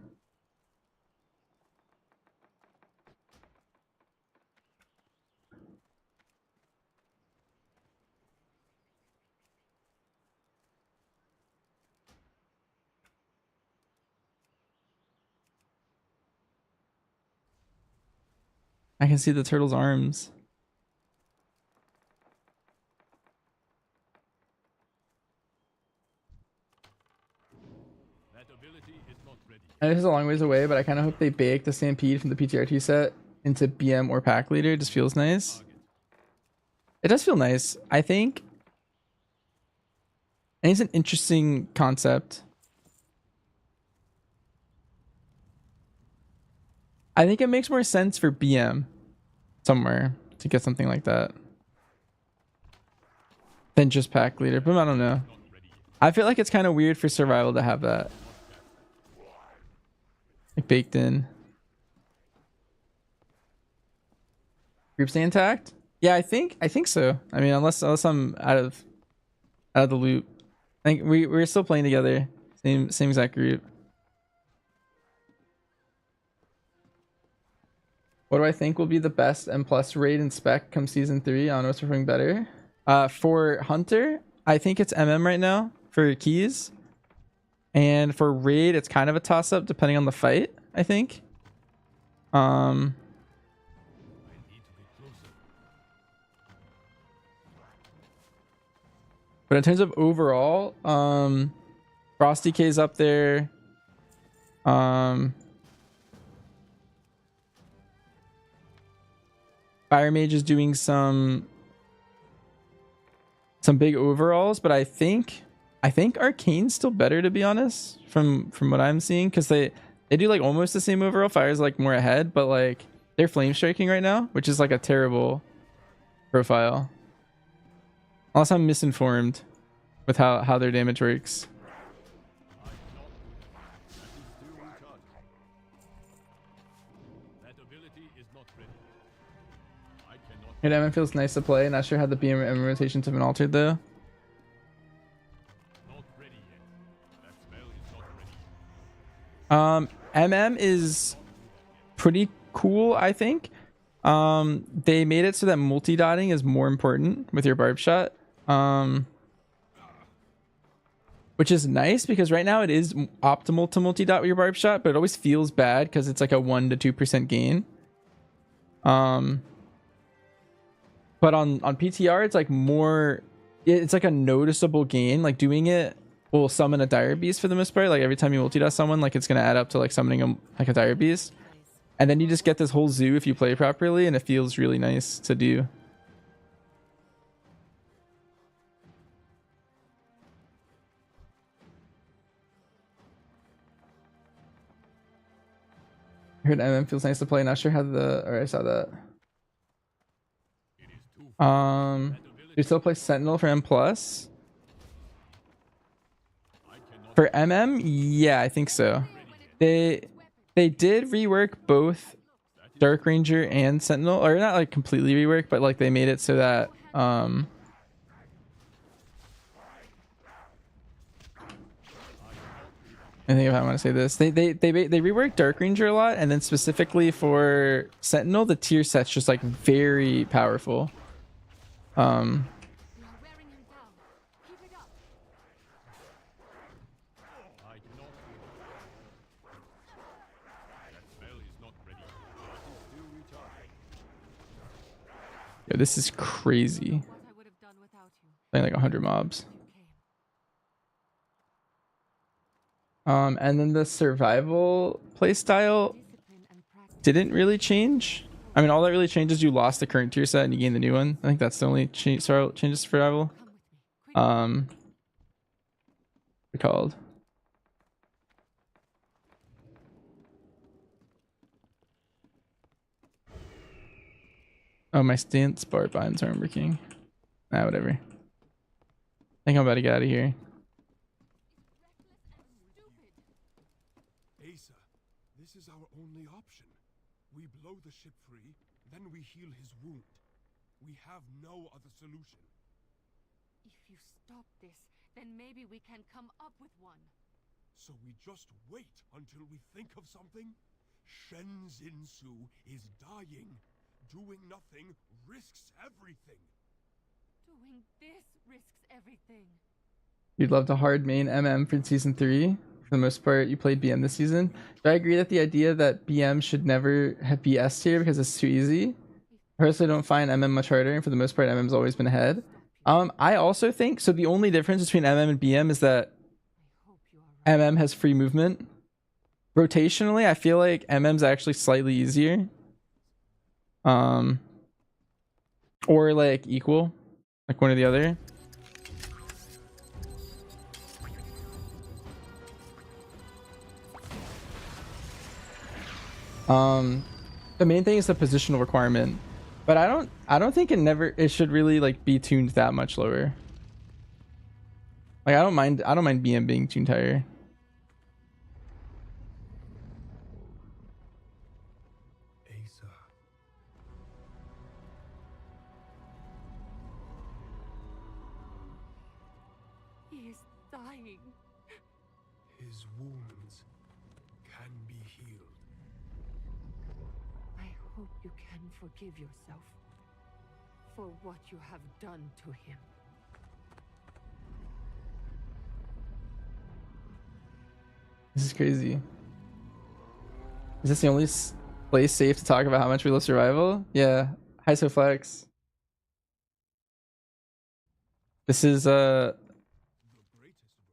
I can see the turtle's arms. I know this is a long ways away, but I kind of hope they bake the Stampede from the PTRT set into BM or Pack Leader. It just feels nice. It does feel nice. I think it's an interesting concept. I think it makes more sense for BM somewhere to get something like that than just Pack Leader, but I don't know. I feel like it's kind of weird for Survival to have that like baked in. Group stay intact? Yeah, I think so. I mean, unless I'm out of the loop. I think we're still playing together. Same exact group. What do I think will be the best M+ raid and spec come season 3? I don't know what's performing better. For Hunter, I think it's MM right now for keys. And for raid, it's kind of a toss-up depending on the fight, I think. But in terms of overall, Frosty K's up there. Fire Mage is doing some big overalls, but I think Arcane's still better, to be honest, from what I'm seeing, because they do like almost the same overall. Fire's like more ahead, but like they're flame striking right now, which is like a terrible profile. Unless I'm misinformed with how their damage works. And MM feels nice to play. Not sure how the BM rotations have been altered though. MM is pretty cool, I think. They made it so that multi-dotting is more important with your barb shot. Which is nice because right now it is optimal to multi-dot with your barb shot, but it always feels bad because it's like a 1 to 2% gain. But on PTR, it's like more, it's like a noticeable gain. Like doing it will summon a dire beast for the most part. Like every time you multi-dot someone, like it's going to add up to like summoning like a dire beast. And then you just get this whole zoo if you play properly, and it feels really nice to do. I heard MM feels nice to play. Not sure how I saw that. Do you still play Sentinel for M+? For MM? Yeah, I think so. They did rework both Dark Ranger and Sentinel, or not like completely rework, but like they made it so that I think if I want to say this, they reworked Dark Ranger a lot, and then specifically for Sentinel, the tier set's just like very powerful. Yeah, this is crazy. Playing like 100 mobs. And then the survival playstyle didn't really change. I mean, all that really changed is you lost the current tier set and you gained the new one. I think that's the only changes to survival. Called. Oh, my stance bar binds aren't working. Ah, whatever. I think I'm about to get out of here. Asa, this is our only option. We blow the ship free, then we heal his wound. We have no other solution. If you stop this, then maybe we can come up with one. So we just wait until we think of something? Shen Jinsu is dying. Doing nothing risks everything. Doing this risks everything. You'd love to hard main MM for season 3. For the most part, you played BM this season. Do I agree that the idea that BM should never be S tier because it's too easy? I personally don't find MM much harder, and for the most part, MM's always been ahead. I also think, so the only difference between MM and BM is that MM has free movement. Rotationally, I feel like MM's actually slightly easier. Or like equal, like one or the other. The main thing is the positional requirement, but I don't think it should really like be tuned that much lower. Like I don't mind BM being tuned higher. Asa. He is dying. His wounds can be healed. I hope you can forgive yourself for what you have done to him. This is crazy. Is this the only place safe to talk about how much we love survival? Yeah, Flex. This is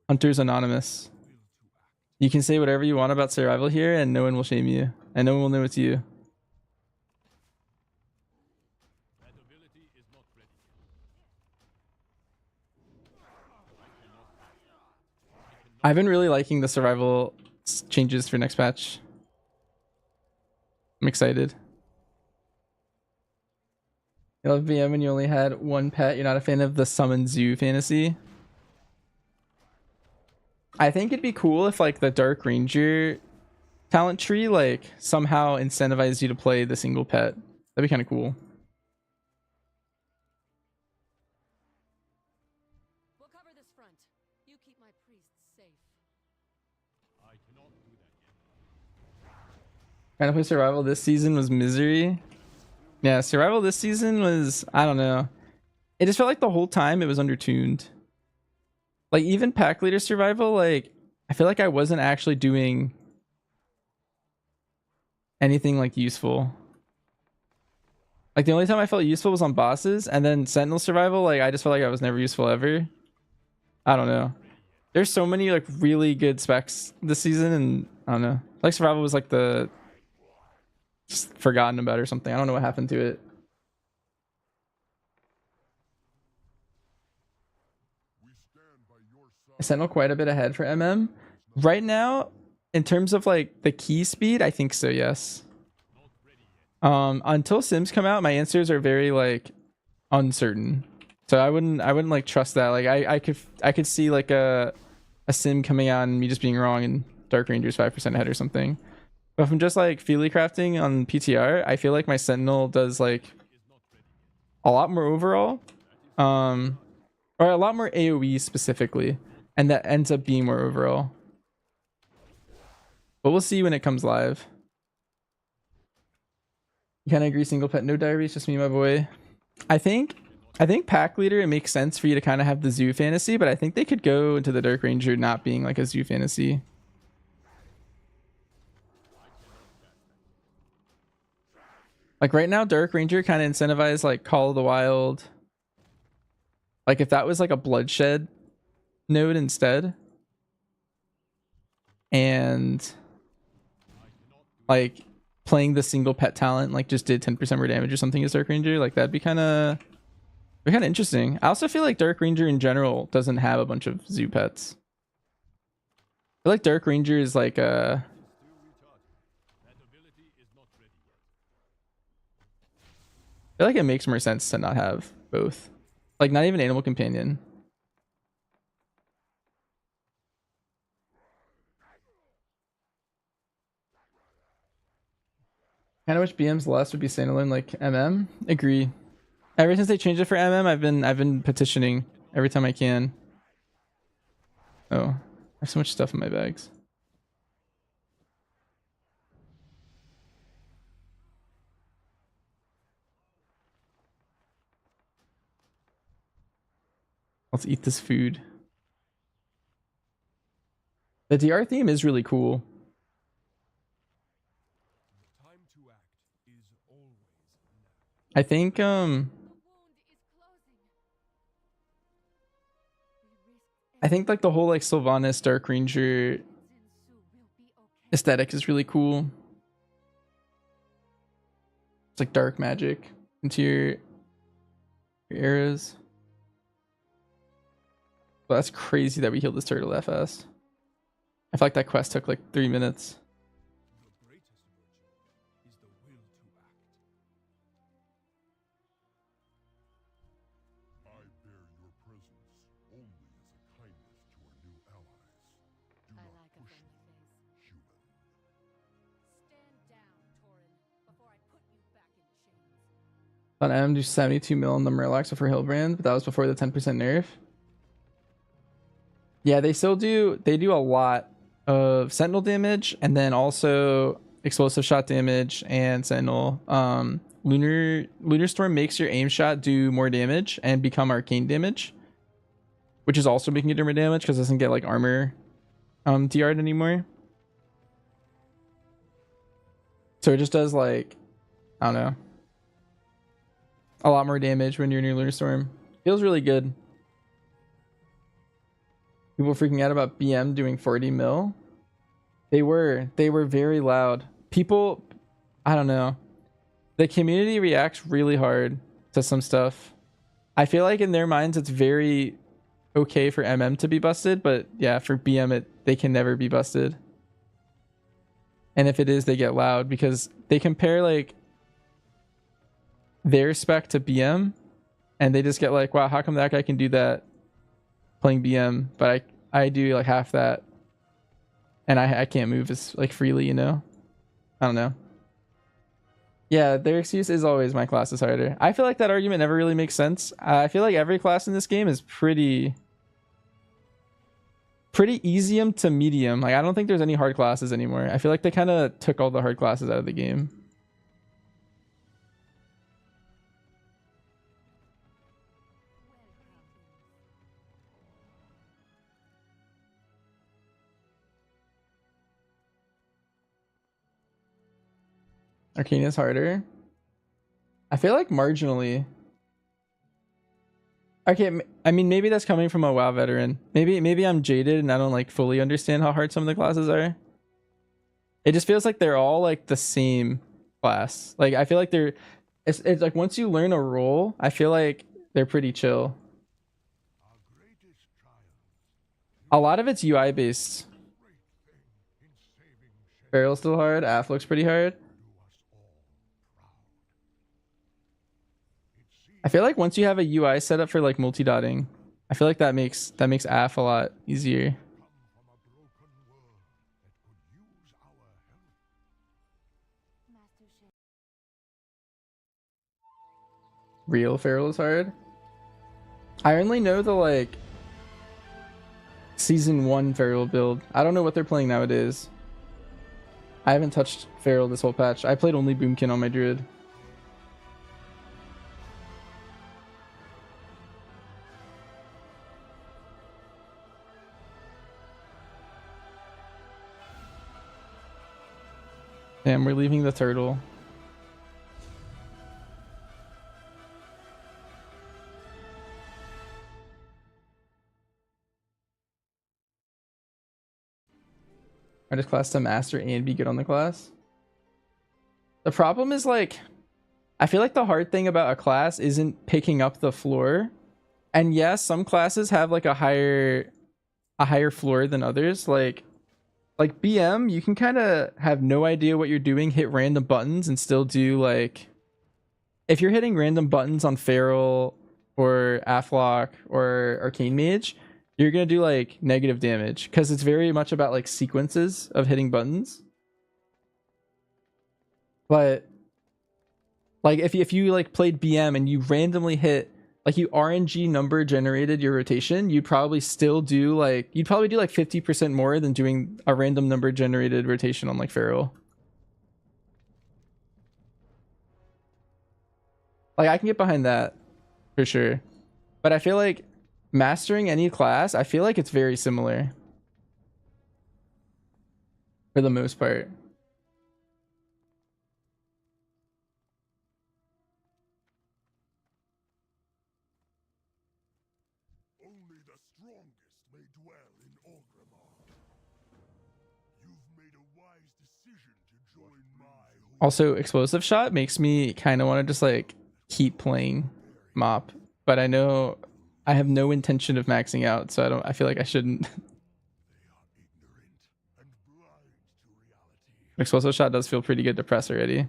Hunters Anonymous. You can say whatever you want about survival here and no one will shame you. And no one will know it's you. I've been really liking the survival changes for next patch. I'm excited. You love VM and you only had one pet. You're not a fan of the summon zoo fantasy. I think it'd be cool if like the Dark Ranger talent tree like somehow incentivized you to play the single pet. That'd be kind of cool. We'll cover this front. You keep my priests safe. I cannot do that yet. Trying to play survival this season was misery. Yeah, survival this season was, I don't know. It just felt like the whole time it was undertuned. Like even pack leader survival, like I feel like I wasn't actually doing anything like useful. Like the only time I felt useful was on bosses, and then sentinel survival, like I just felt like I was never useful ever. I don't know. There's so many like really good specs this season, and I don't know. Like survival was like the just forgotten about or something. I don't know what happened to it. Sentinel quite a bit ahead for MM. Right now, in terms of like the key speed, I think so, yes. Until Sims come out, my answers are very like uncertain. So I wouldn't like trust that. Like I could see like a sim coming out and me just being wrong and Dark Ranger's 5% ahead or something. But if I'm just like Feely crafting on PTR, I feel like my Sentinel does like a lot more overall. Or a lot more AoE specifically. And that ends up being more overall. But we'll see when it comes live. You kind of agree, single pet, no diaries, just me, my boy. I think pack leader, it makes sense for you to kind of have the zoo fantasy, but I think they could go into the Dark Ranger not being like a zoo fantasy. Like right now, Dark Ranger kind of incentivized like Call of the Wild. Like if that was like a bloodshed node instead, and like playing the single pet talent like just did 10% more damage or something as Dark Ranger, like that'd be kind of interesting. I also feel like Dark Ranger in general doesn't have a bunch of zoo pets. I feel like Dark Ranger is like a feel like it makes more sense to not have both. Like, not even Animal Companion. Kind of wish BM's last would be standalone like MM. Agree. Ever since they changed it for MM, I've been petitioning every time I can. Oh, I have so much stuff in my bags. Let's eat this food. The DR theme is really cool. I think like the whole like Sylvanas Dark Ranger aesthetic is really cool. It's like dark magic into your arrows. Well, that's crazy that we healed this turtle that fast. I feel like that quest took like 3 minutes. On M, do 72 mil on the Murlocs for Hillbrand, but that was before the 10% nerf. Yeah, they still do. They do a lot of Sentinel damage, and then also explosive shot damage and Sentinel. Lunar Storm makes your aim shot do more damage and become arcane damage, which is also making it do more damage because it doesn't get like armor DR'd anymore. So it just does like, I don't know, a lot more damage when you're near Lunar Storm. Feels really good. People freaking out about BM doing 40 mil. They were very loud. People, I don't know. The community reacts really hard to some stuff. I feel like in their minds it's very okay for MM to be busted, but yeah, for BM they can never be busted. And if it is, they get loud because they compare like their spec to BM and they just get like, wow, how come that guy can do that playing BM, but I do like half that and I can't move as like freely, you know? I don't know. Yeah, their excuse is always my class is harder. I feel like that argument never really makes sense. I feel like every class in this game is pretty easium to medium. Like I don't think there's any hard classes anymore. I feel like they kind of took all the hard classes out of the game. Arcane is harder. I feel like marginally. Okay, I mean maybe that's coming from a WoW veteran. Maybe I'm jaded and I don't like fully understand how hard some of the classes are. It just feels like they're all like the same class. Like I feel like it's like once you learn a role, I feel like they're pretty chill. A lot of it's UI based. Barrel's still hard. AF looks pretty hard. I feel like once you have a UI set up for like multi-dotting, I feel like that makes AF a lot easier. Real Feral is hard. I only know the like season 1 Feral build. I don't know what they're playing nowadays. I haven't touched Feral this whole patch. I played only Boomkin on my Druid. Damn, we're leaving the turtle. Hardest class to master and be good on the class. The problem is like, I feel like the hard thing about a class isn't picking up the floor. And yes, some classes have like a higher floor than others. Like BM, you can kind of have no idea what you're doing, hit random buttons and still do like if you're hitting random buttons on Feral or Aflock or Arcane Mage, you're gonna do like negative damage because it's very much about like sequences of hitting buttons. But like if you like played BM and you randomly hit, like you RNG number generated your rotation, you'd probably still do like 50% more than doing a random number generated rotation on like Feral. Like I can get behind that for sure. But I feel like mastering any class, I feel like it's very similar for the most part. Only the strongest may dwell in Orgrimmar. You've made a wise decision to join my horde. Also, explosive shot makes me kind of want to just like keep playing Mop, but I know I have no intention of maxing out, so I feel like I shouldn't. Explosive shot does feel pretty good to press already.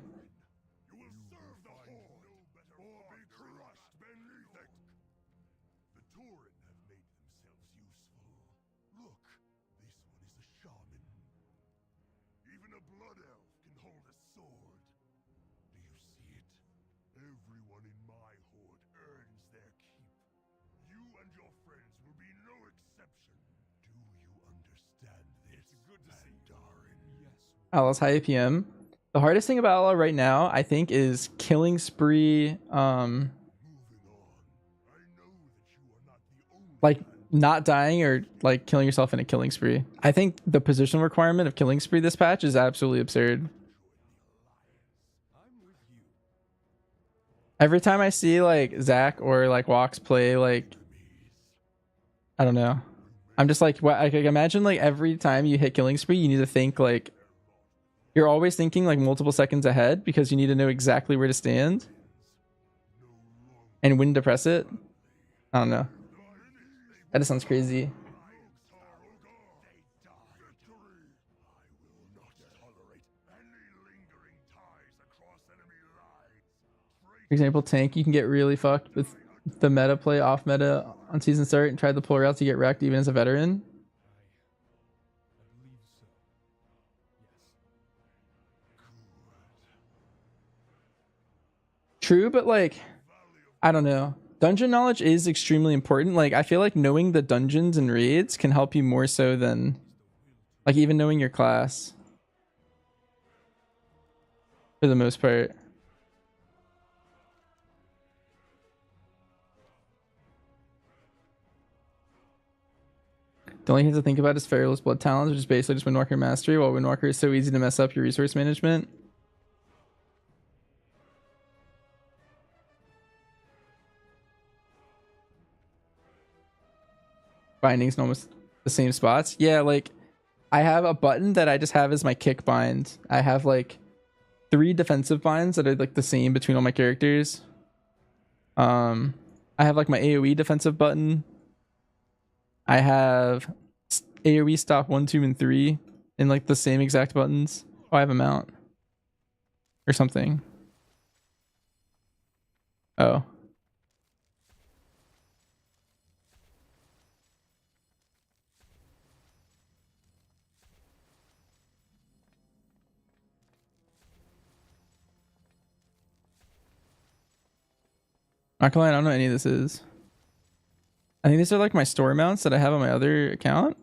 Outlaws high APM. The hardest thing about Outlaw right now, I think, is killing spree. Like not dying or like killing yourself in a killing spree. I think the position requirement of killing spree this patch is absolutely absurd. Every time I see like Zach or like Walks play, like I don't know, I'm just like, what? Like imagine like every time you hit killing spree, you need to think like. You're always thinking like multiple seconds ahead because you need to know exactly where to stand and when to press it. I don't know. That just sounds crazy. For example, tank, you can get really fucked with the meta play off meta on season start and try the pull route to get wrecked even as a veteran. True, but like I don't know, dungeon knowledge is extremely important. Like I feel like knowing the dungeons and raids can help you more so than like even knowing your class for the most part. The only thing to think about is Feral's blood talents, which is basically just Windwalker mastery, while Windwalker is so easy to mess up your resource management. Bindings in almost the same spots. Yeah, like I have a button that I just have as my kick bind. I have like 3 defensive binds that are like the same between all my characters. I have like my AoE defensive button. I have AoE stop 1, 2, and 3 in like the same exact buttons. Oh, I have a mount or something. Oh. Not gonna lie, I don't know what any of this is. I think these are like my store mounts that I have on my other account.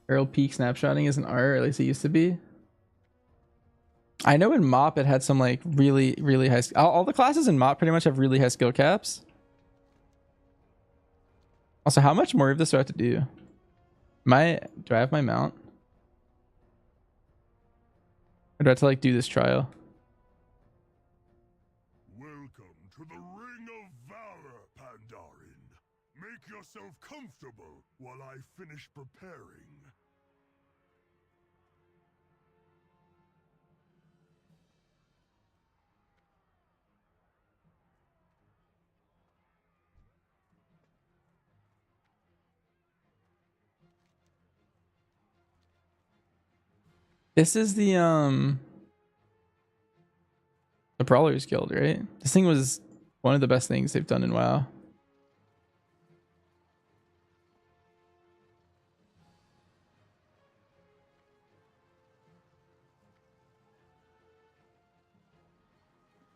Feral peak snapshotting is an art, or at least it used to be. I know in Mop it had some like really high. All the classes in Mop pretty much have really high skill caps. Also, how much more of this do I have to do? Do I have my mount? Or do I have to like do this trial? Welcome to the Ring of Valor, Pandarin. Make yourself comfortable while I finish preparing. This is the Brawlers Guild, right? This thing was one of the best things they've done in WoW.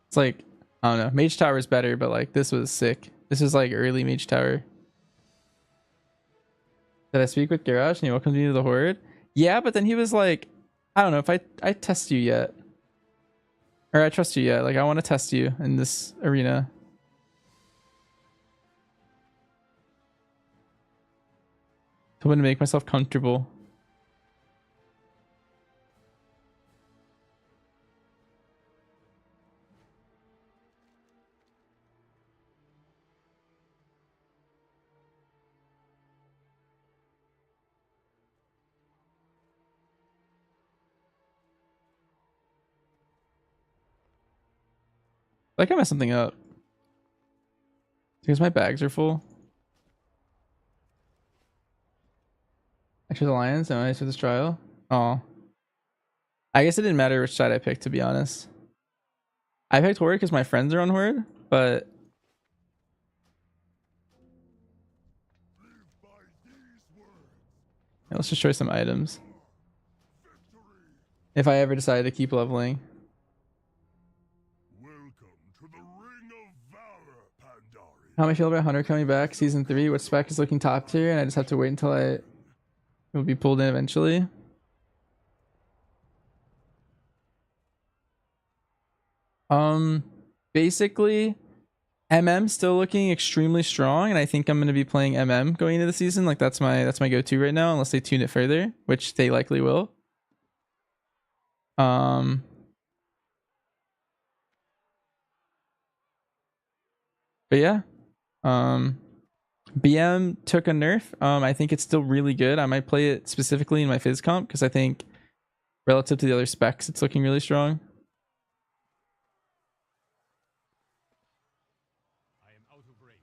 It's like, I don't know, Mage Tower is better, but like this was sick. This is like early Mage Tower. Did I speak with Garage and he welcomed me to the Horde? Yeah, but then he was like, I don't know if I test you yet. Or I trust you yet. Like I want to test you in this arena. Hoping to make myself comfortable. Like I messed something up. Because my bags are full. I chose Alliance and I for this trial. Oh. I guess it didn't matter which side I picked, to be honest. I picked Horde because my friends are on Horde, but yeah, let's just try some items. If I ever decide to keep leveling. How do I feel about Hunter coming back season 3? What spec is looking top tier? And I just have to wait until it will be pulled in eventually. Basically MM still looking extremely strong, and I think I'm going to be playing MM going into the season. Like that's my go-to right now, unless they tune it further, which they likely will. But yeah. BM took a nerf. I think it's still really good. I might play it specifically in my Fizz comp because I think relative to the other specs, it's looking really strong. I am out of range.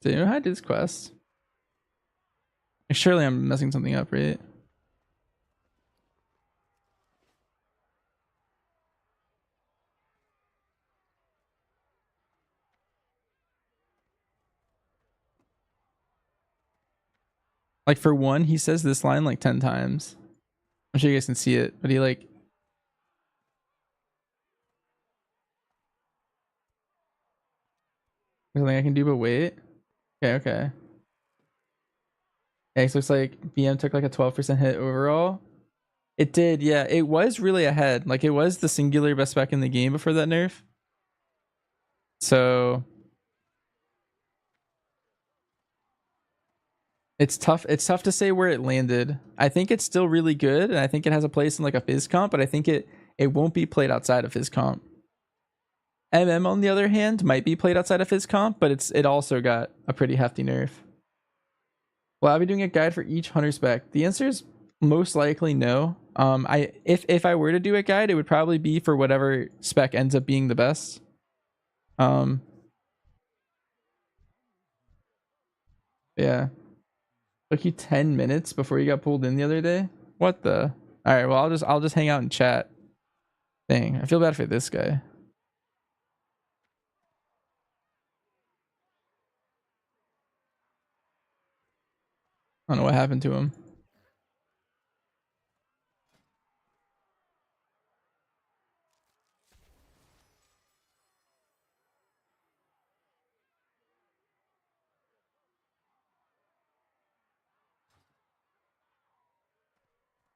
Do you know how to do this quest? Surely I'm messing something up, right? Like for one, he says this line like 10 times. I'm sure you guys can see it, but he like there's something I can do but wait. Okay. Yeah, so looks like BM took like a 12% hit overall. It did, yeah. It was really ahead. Like it was the singular best spec in the game before that nerf. So it's tough to say where it landed. I think it's still really good, and I think it has a place in like a Fizz comp, but I think it won't be played outside of Fizz comp. MM on the other hand might be played outside of Fizz comp, but it also got a pretty hefty nerf. Will I be doing a guide for each hunter spec? The answer is most likely no. If I were to do a guide, it would probably be for whatever spec ends up being the best. Yeah. Took you 10 minutes before you got pulled in the other day? What the? Alright, well I'll just hang out and chat. Dang, I feel bad for this guy. I don't know what happened to him.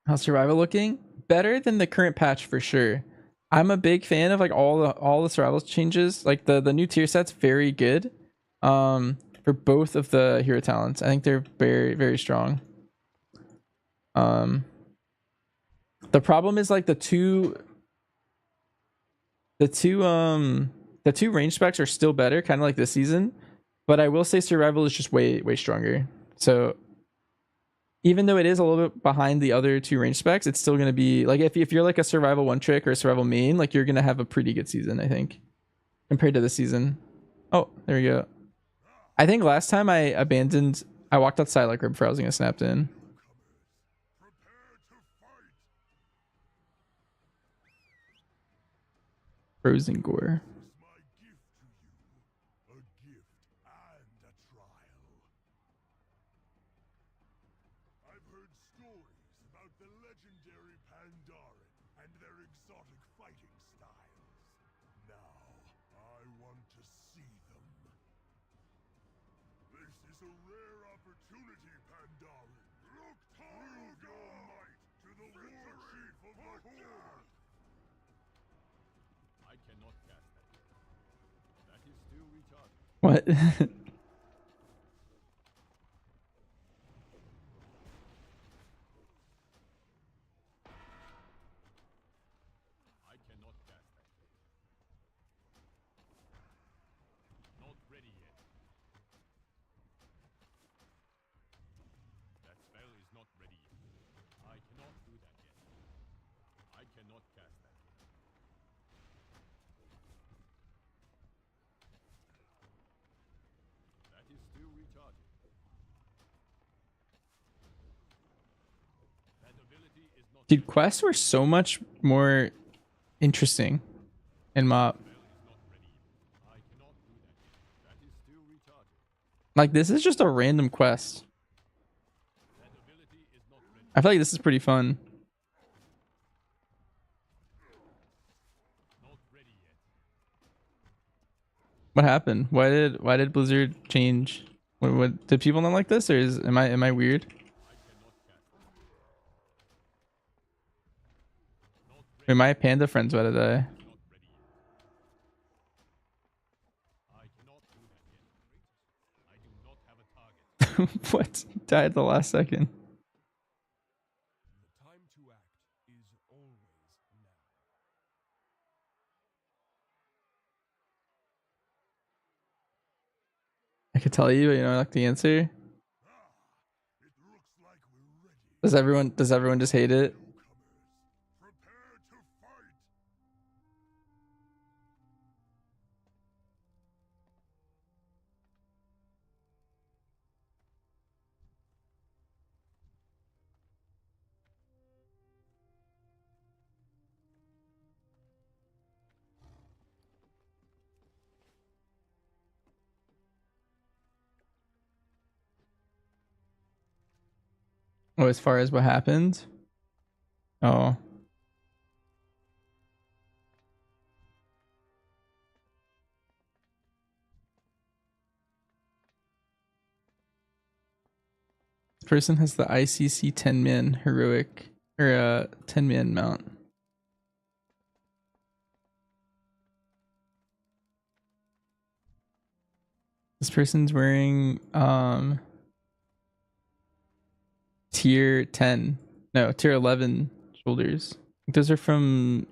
How's survival looking? Better than the current patch for sure. I'm a big fan of like all the survival changes. Like the new tier set's very good. For both of the hero talents. I think they're very, very strong. The problem is like the two range specs are still better, kind of like this season. But I will say survival is just way, way stronger. So even though it is a little bit behind the other two range specs, it's still gonna be like if you're like a survival one trick or a survival main, like you're gonna have a pretty good season, I think, compared to this season. Oh, there we go. I think last time I walked outside like right before I was gonna snap in. Frozen gore. What? Dude, quests were so much more interesting in MOP. Like, this is just a random quest. I feel like this is pretty fun. What happened? Why did Blizzard change? What did people not like this, or am I weird? Wait, my panda friends about to die. What? Died at the last second. I could tell you, but you know, like the answer. Does everyone just hate it? Oh, as far as what happened? Oh. This person has the ICC 10-man heroic, or 10-man mount. This person's wearing tier 10. No, tier 11 shoulders. Those are from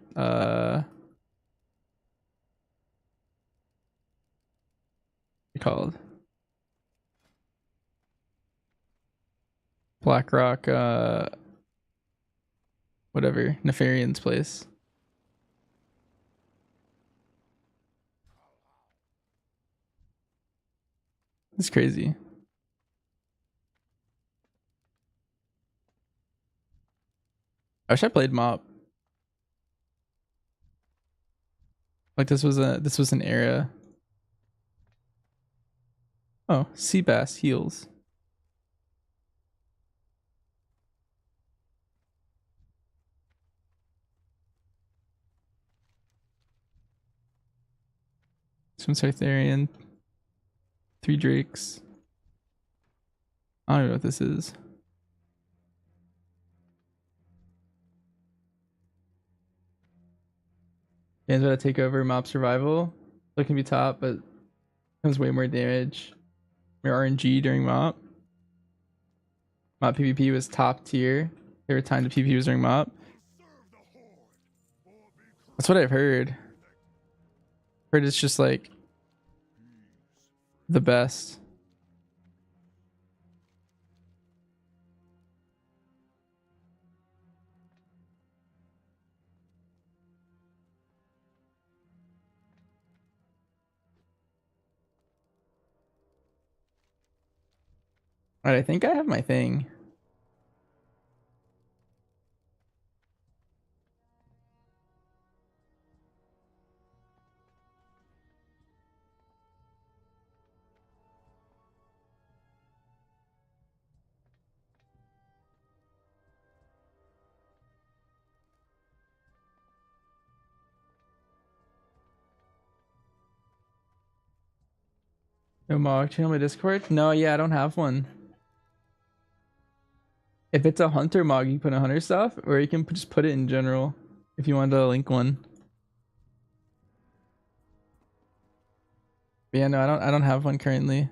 called BlackRock whatever, Nefarian's place. It's crazy. I wish I played MOP. Like this was an era. Oh, Seabass heals. Some Cytherian. 3 Drakes. I don't know what this is. Dan's about to take over mob survival. So it can be top, but does way more damage. More RNG during MOP. MOP PvP was top tier. There were times the PvP was during MOP. That's what I've heard. Heard it's just like the best. Alright, I think I have my thing. No Mog channel my Discord? No, yeah, I don't have one. If it's a hunter Mog, you put a hunter stuff, or you can just put it in general if you want to link one. But yeah, no, I don't have one currently.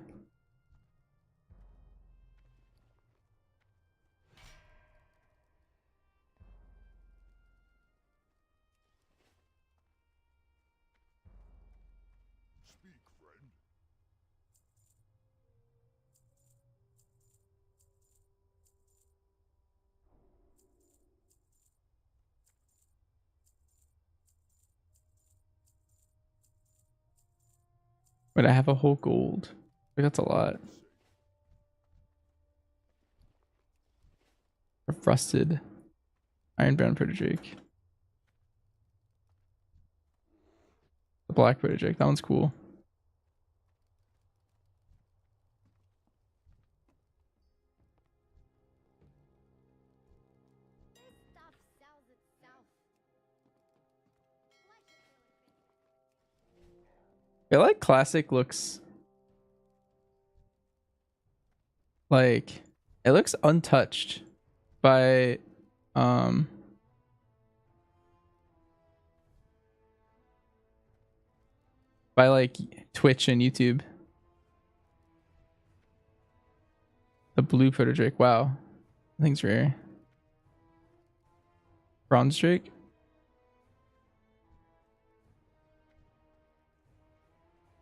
But I have a whole gold. That's a lot. A rusted iron brown protodrake. The black protodrake. That one's cool. I feel like classic looks like it looks untouched by like Twitch and YouTube. The blue protodrake. Wow. That thing's rare. Bronze drake.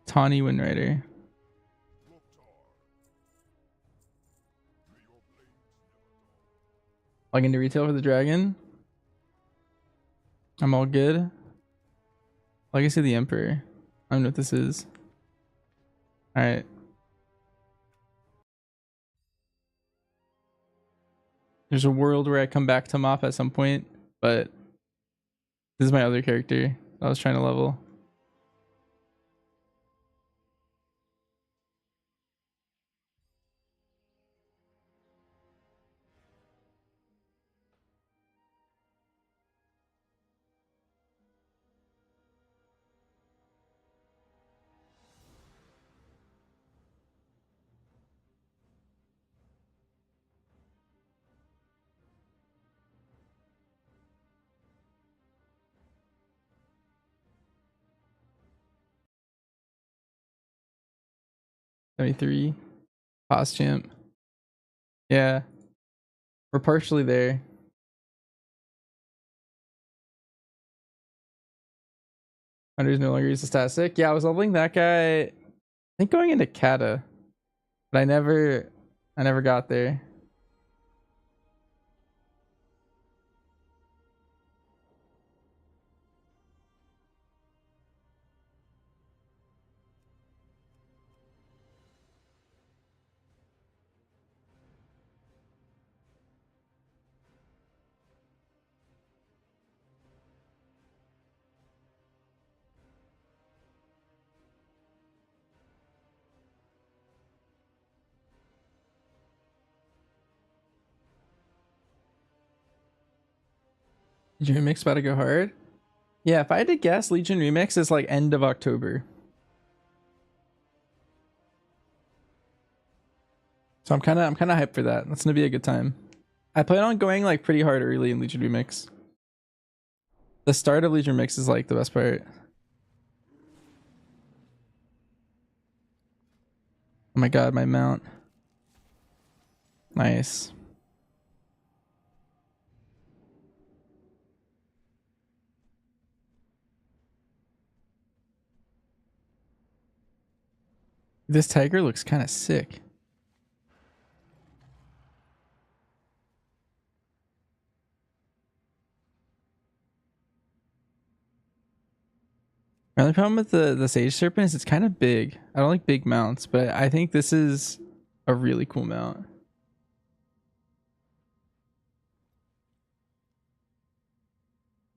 Tawny Windrider. Log into retail for the dragon. I'm all good. Legacy of the Emperor. I don't know what this is. Alright. There's a world where I come back to MOP at some point, but this is my other character I was trying to level. '73. Pause champ. Yeah. We're partially there. Hunter's no longer used a static. Yeah, I was leveling that guy. I think going into Kata. But I never got there. Legion Remix about to go hard? Yeah, if I had to guess, Legion Remix is like end of October. So I'm kinda hyped for that. That's gonna be a good time. I plan on going like pretty hard early in Legion Remix. The start of Legion Mix is like the best part. Oh my god, my mount. Nice. This tiger looks kind of sick. My only problem with the Sage Serpent is it's kind of big. I don't like big mounts, but I think this is a really cool mount.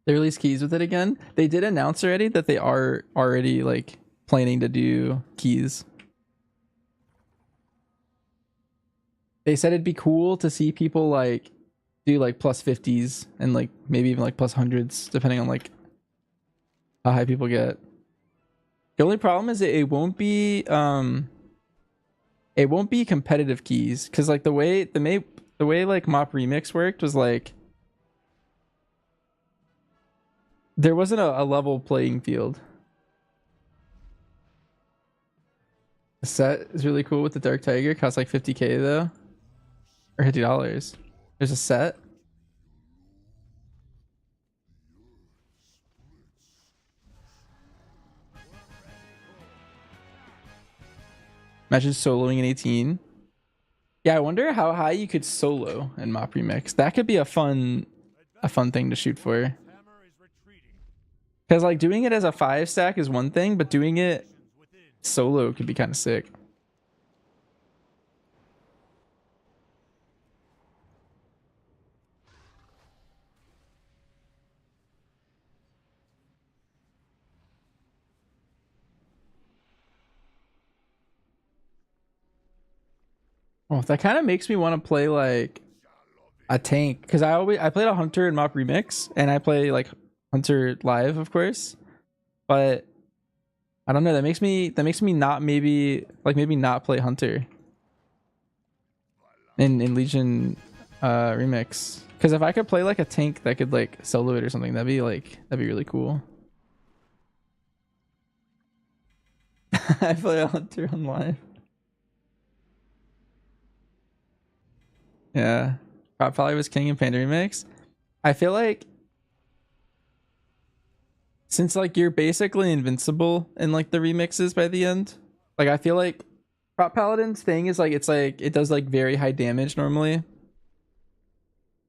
They released keys with it again. They did announce already that they are already like planning to do keys. They said it'd be cool to see people like do like plus 50s and like maybe even like plus 100s depending on like how high people get. The only problem is it won't be competitive keys because like the way like Mop Remix worked was like there wasn't a level playing field. The set is really cool with the Dark Tiger. Costs like 50k though, or $50. There's a set. Imagine soloing in 18. Yeah, I wonder how high you could solo in Mop Remix. That could be a fun thing to shoot for. Because like doing it as a 5 stack is one thing, but doing it solo could be kind of sick. Oh, that kind of makes me want to play like a tank because I played a hunter in Mop Remix and I play like hunter live, of course, but I don't know. That makes me not maybe not play hunter in Legion Remix because if I could play like a tank that could like solo it or something, that'd be really cool. I play a hunter on live. Yeah, probably was king in Panda Remix. I feel like since like you're basically invincible in like the remixes by the end, like I feel like Prop Paladin's thing is like it does like very high damage normally,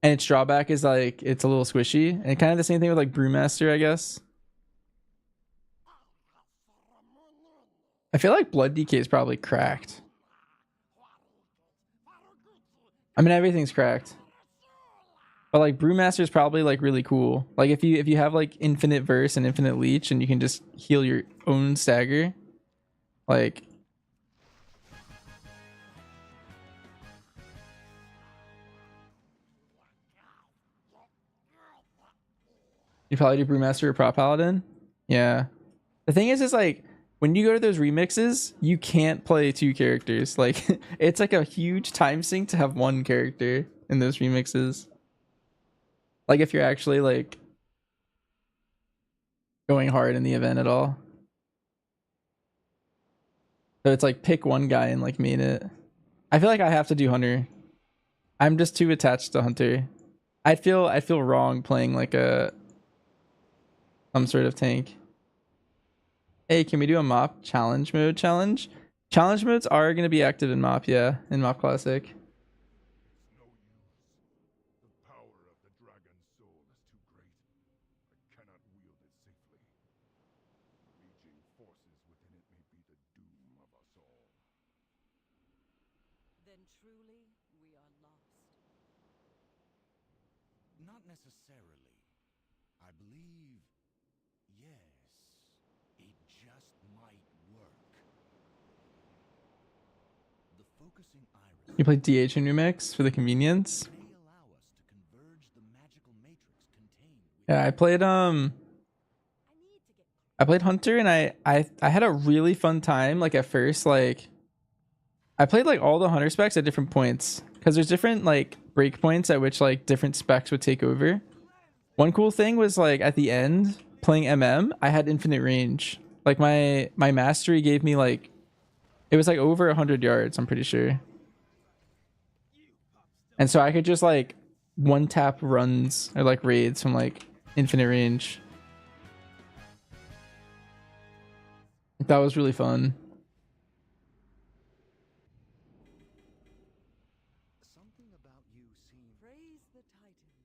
and its drawback is like it's a little squishy, and kind of the same thing with like Brewmaster, I guess. I feel like Blood DK is probably cracked. I mean, everything's cracked. But like Brewmaster is probably like really cool. Like if you have like infinite verse and infinite leech and you can just heal your own stagger, like you probably do Brewmaster or Prop Paladin. Yeah. The thing is like when you go to those remixes, you can't play 2 characters. Like it's like a huge time sink to have 1 character in those remixes. Like if you're actually like going hard in the event at all. So it's like pick 1 guy and like main it. I feel like I have to do Hunter. I'm just too attached to Hunter. I feel wrong playing like some sort of tank. Hey, can we do a Mop challenge mode challenge? Challenge modes are going to be active in Mop, yeah, in Mop Classic. Then truly we are lost. Not necessarily. I believe, yes, it just might work. The focusing iris. You play DH in Remix for the convenience. Yeah, I played Hunter and I had a really fun time. Like at first, like I played like all the Hunter specs at different points because there's different like break points at which like different specs would take over. One cool thing was like at the end playing I had infinite range. Like my mastery gave me like it was like over 100 yards, I'm pretty sure. And so I could just like one tap runs or like raids from like infinite range. That was really fun.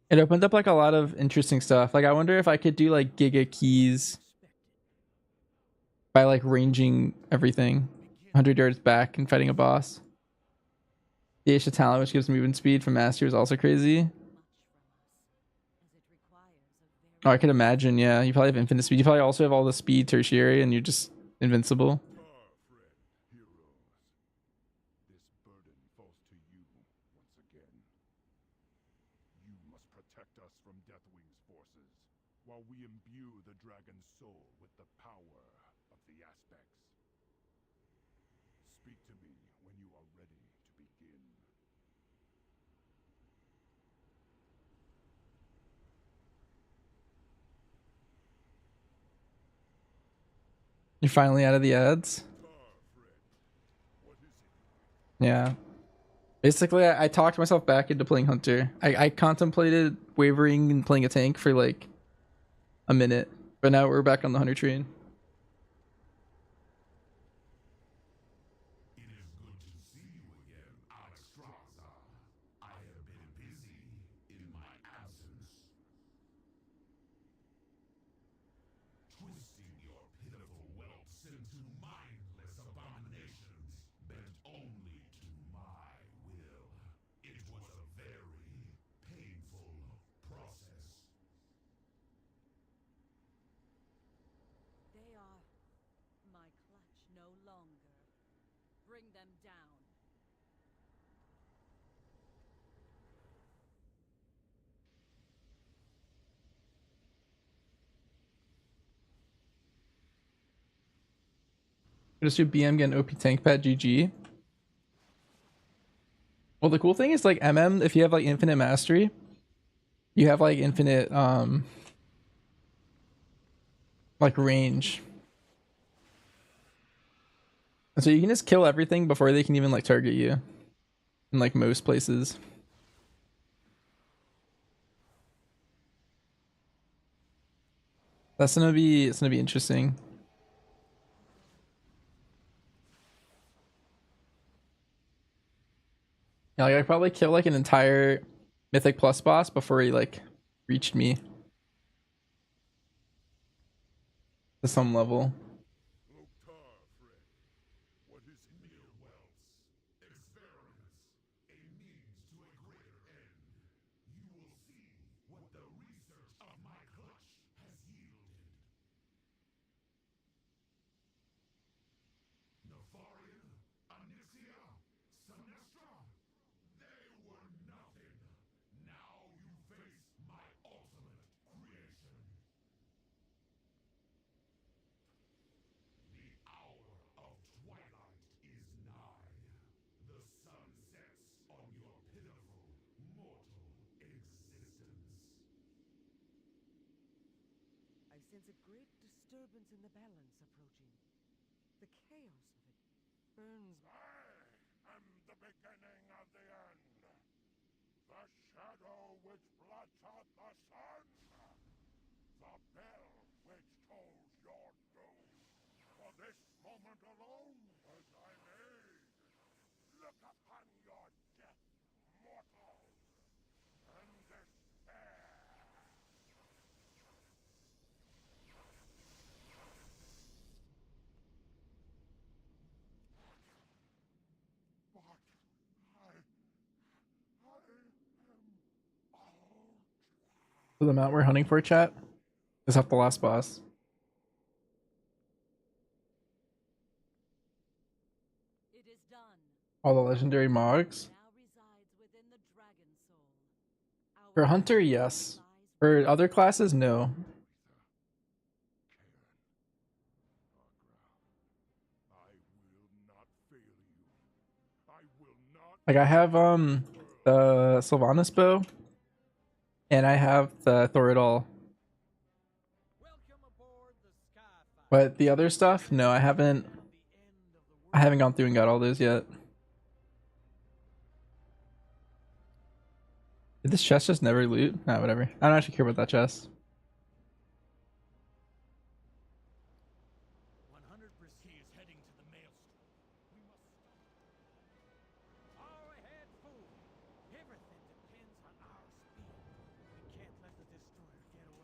It opened up like a lot of interesting stuff. Like I wonder if I could do like Giga Keys by like ranging everything 100 yards back and fighting a boss. The Ace of Talent, which gives movement speed from Master, is also crazy. Oh, I could imagine, yeah. You probably have infinite speed. You probably also have all the speed tertiary and you're just invincible. This burden falls to you once again. You must protect us from Deathwing's forces, while we imbue the dragon's soul with the power of the aspects. Speak to me when you are ready to begin. You're finally out of the ads. Yeah. Basically, I talked myself back into playing Hunter. I contemplated wavering and playing a tank for like a minute, but now we're back on the Hunter train. It is good to see you again, Alexstrasza. I have been busy in my absence. Twisting your pitiful whelps into mindless abominations, bent only to my will. It was a very painful process. They are my clutch no longer. Bring them down. Just do BM, get an OP tank pad, GG. Well, the cool thing is like if you have like infinite mastery, you have like infinite like range. And so you can just kill everything before they can even like target you in like most places. It's gonna be interesting. Yeah, like I probably kill like an entire Mythic Plus boss before he like reached me to some level. I sense a great disturbance in the balance approaching. The chaos of it burns. I am the beginning of the end. The shadow which blots out the sun. The bell which tolls your doom. For this moment alone was I made. Look upon your death, mortals, and despair. But So the mount we're hunting for, chat, is up the last boss. It is done. All the legendary Mogs. Now resides within the dragon soul. For Hunter, yes. For other classes, no. Like I have the Sylvanas bow And I have the Thoradol. But the other stuff, no, I haven't gone through and got all those yet. Did this chest just never loot? Nah, whatever. I don't actually care about that chest.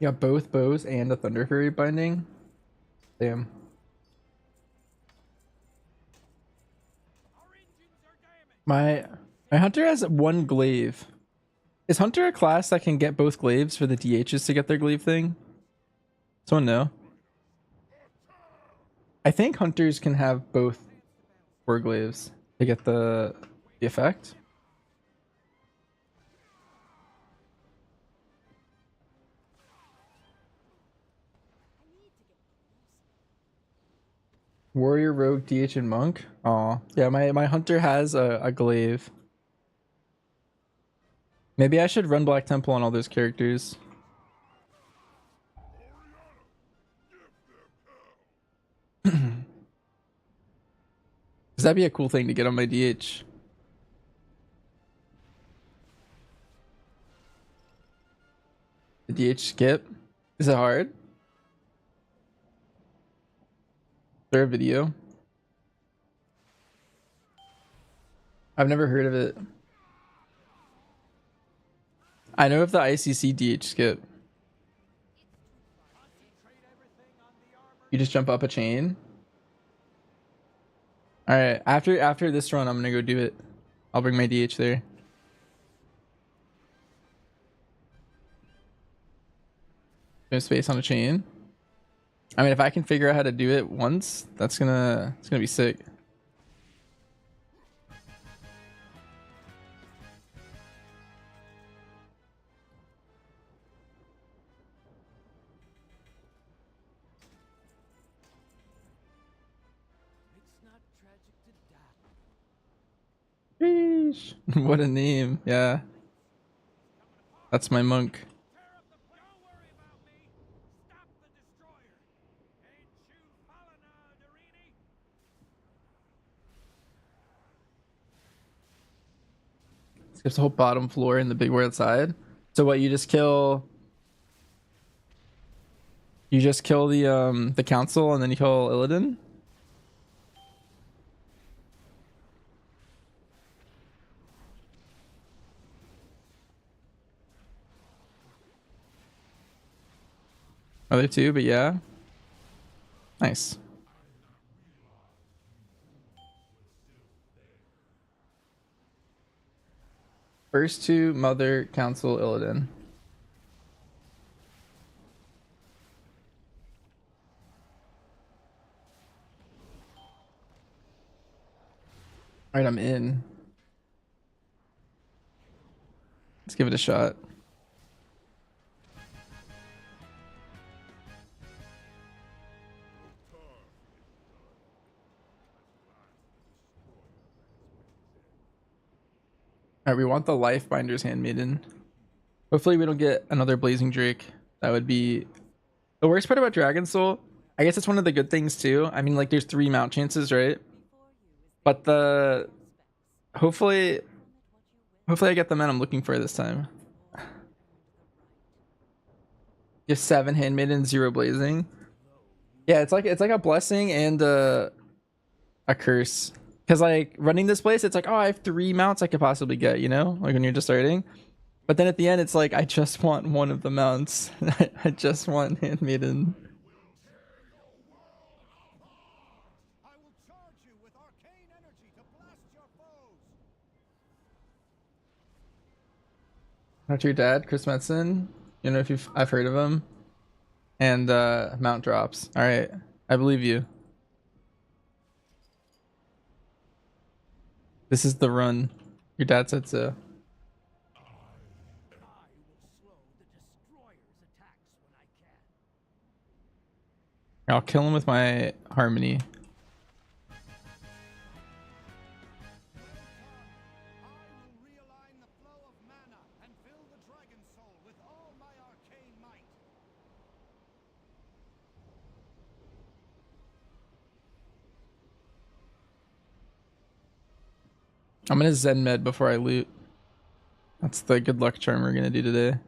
You got both bows and a Thunder Fury binding? Damn. My Hunter has one glaive. Is Hunter a class that can get both glaives for the DHs to get their glaive thing? Someone know? I think Hunters can have both 4 glaives to get the effect. Warrior, Rogue, DH, and Monk? Aw. Yeah, my Hunter has a glaive. Maybe I should run Black Temple on all those characters. Because that'd be a cool thing to get on my DH. The DH skip? Is it hard? Is there a video? I've never heard of it. I know of the ICC DH skip. You just jump up a chain? Alright, after this run, I'm gonna go do it. I'll bring my DH there. No space on a chain. I mean, if I can figure out how to do it once, it's gonna be sick. Sheesh. What a name. Yeah. That's my monk. Skips the whole bottom floor in the big world side. So what, you just kill the council and then you kill Illidan? Other two, but yeah. Nice. First two, Mother, Council, Illidan. Alright, I'm in. Let's give it a shot. Alright, we want the Lifebinder's Handmaiden. Hopefully we don't get another Blazing Drake. That would be... The worst part about Dragon Soul, I guess it's one of the good things too. I mean, like, there's 3 mount chances, right? But the... Hopefully I get the man I'm looking for this time. You have 7 Handmaiden, 0 Blazing. Yeah, it's like a blessing and a curse. Because, like, running this place, it's like, oh, I have 3 mounts I could possibly get, you know? Like, when you're just starting. But then at the end, it's like, I just want one of the mounts. I just want Handmaiden. Not your dad, Chris Metzen. You know, if I've heard of him. And mount drops. Alright, I believe you. This is the run. Your dad said so. I'll kill him with my harmony. I'm gonna Zen med before I loot. That's the good luck charm we're gonna do today.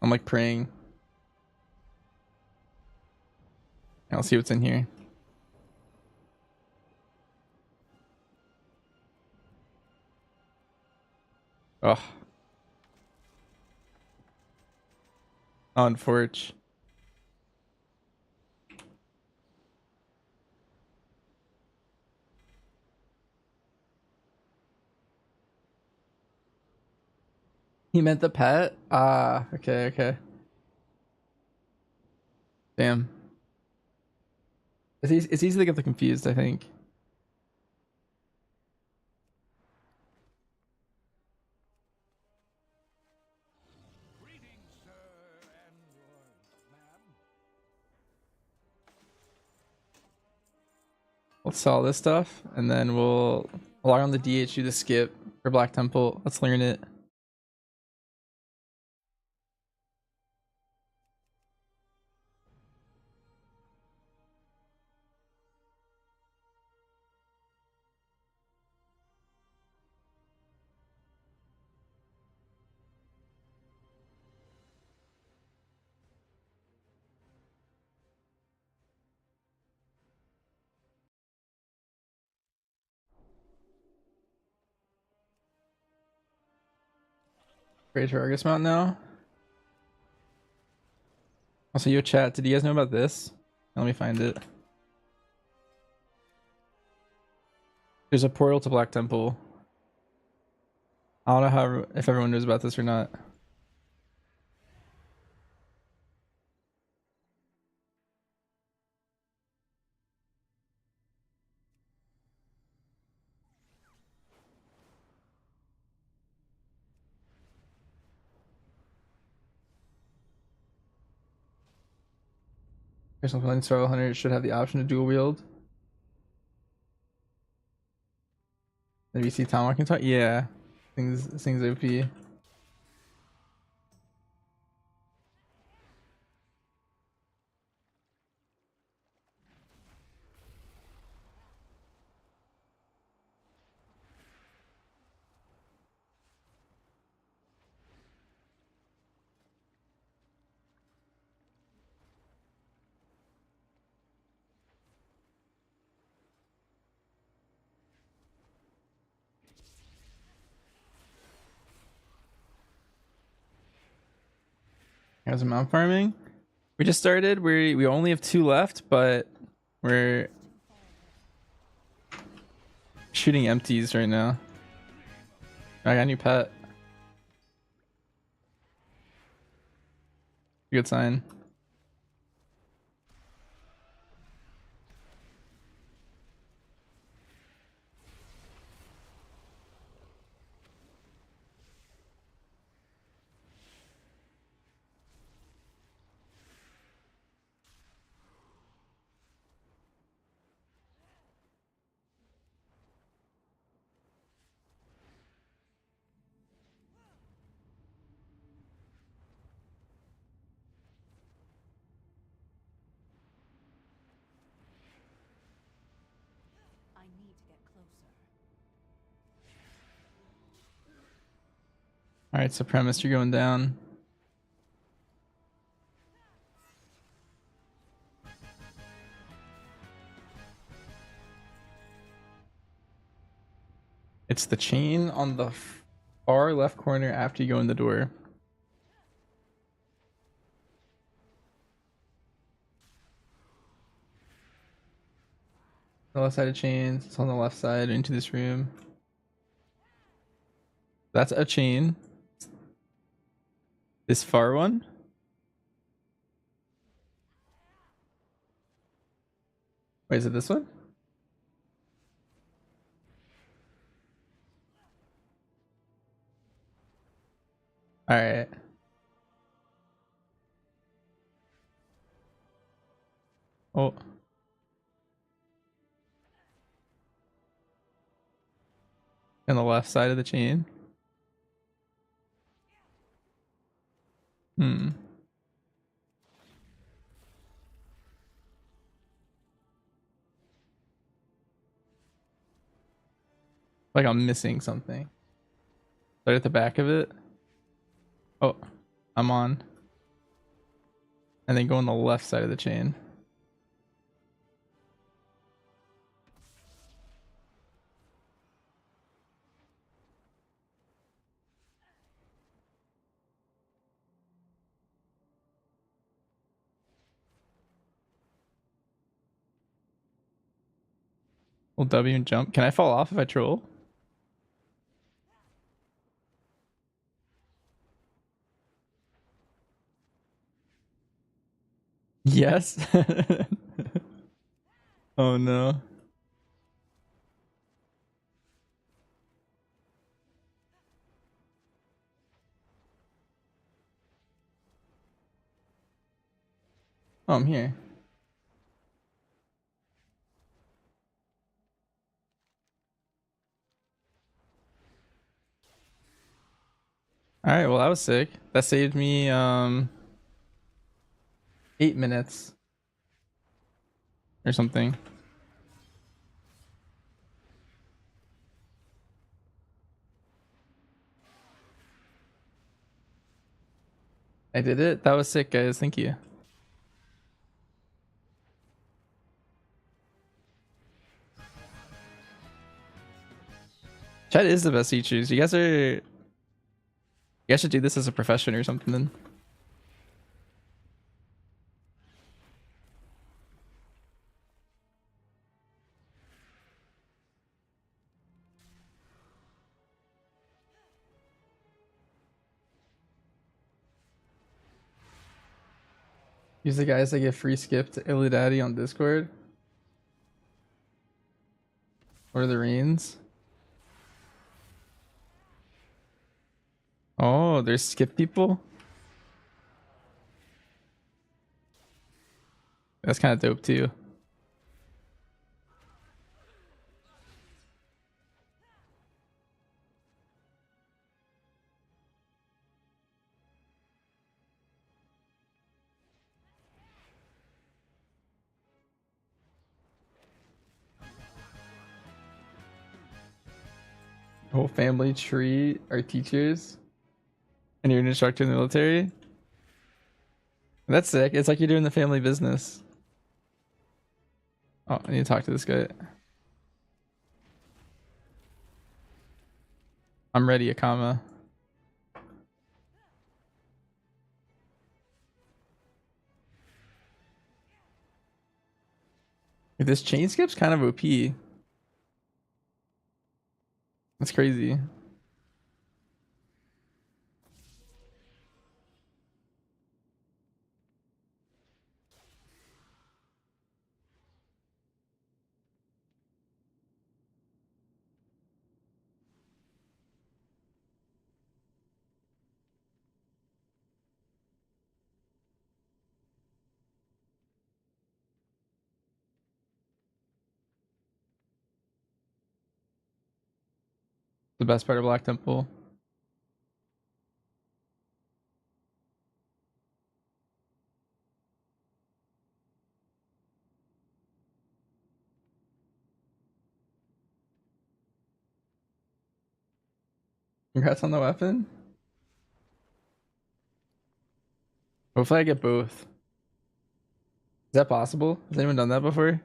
I'm like praying. I'll see what's in here. Oh. Unforge. He meant the pet? Ah, okay, okay. Damn. It's easy to get confused, I think. Let's sell this stuff, and then we'll log on the DH, do the skip for Black Temple. Let's learn it. Greater Argus Mount now. Also, yo chat, did you guys know about this? Let me find it. There's a portal to Black Temple. I don't know how if everyone knows about this or not. Personal Feeling Survival Hunter should have the option to dual wield. Maybe see Tomahawk can talk? Yeah. Things OP. Here's a mount farming. We just started. We only have 2 left, but we're shooting empties right now. I got a new pet. Good sign. I need to get closer. All right, Supremacist, you're going down. It's the chain on the far left corner after you go in the door. The left side of chains. It's on the left side into this room. That's a chain. This far one? Wait, is it this one? All right. Oh. On the left side of the chain. Hmm. Like I'm missing something. Right at the back of it. Oh, I'm on. And then go on the left side of the chain. Hold W and jump. Can I fall off if I troll? Yes. Oh no. Oh, I'm here. Alright, well that was sick. That saved me 8 minutes. Or something. I did it. That was sick, guys. Thank you. Chat is the best teachers. You guys should do this as a profession or something then. Use the guys that get free skip to Illidaddy on Discord. Or the reins. Oh, there's skip people? That's kind of dope too. Whole family tree are teachers. And you're an instructor in the military? That's sick. It's like you're doing the family business. Oh, I need to talk to this guy. I'm ready, Akama. This chain skip's kind of OP. That's crazy. The best part of Black Temple. Congrats on the weapon. Hopefully I get both. Is that possible? Has anyone done that before?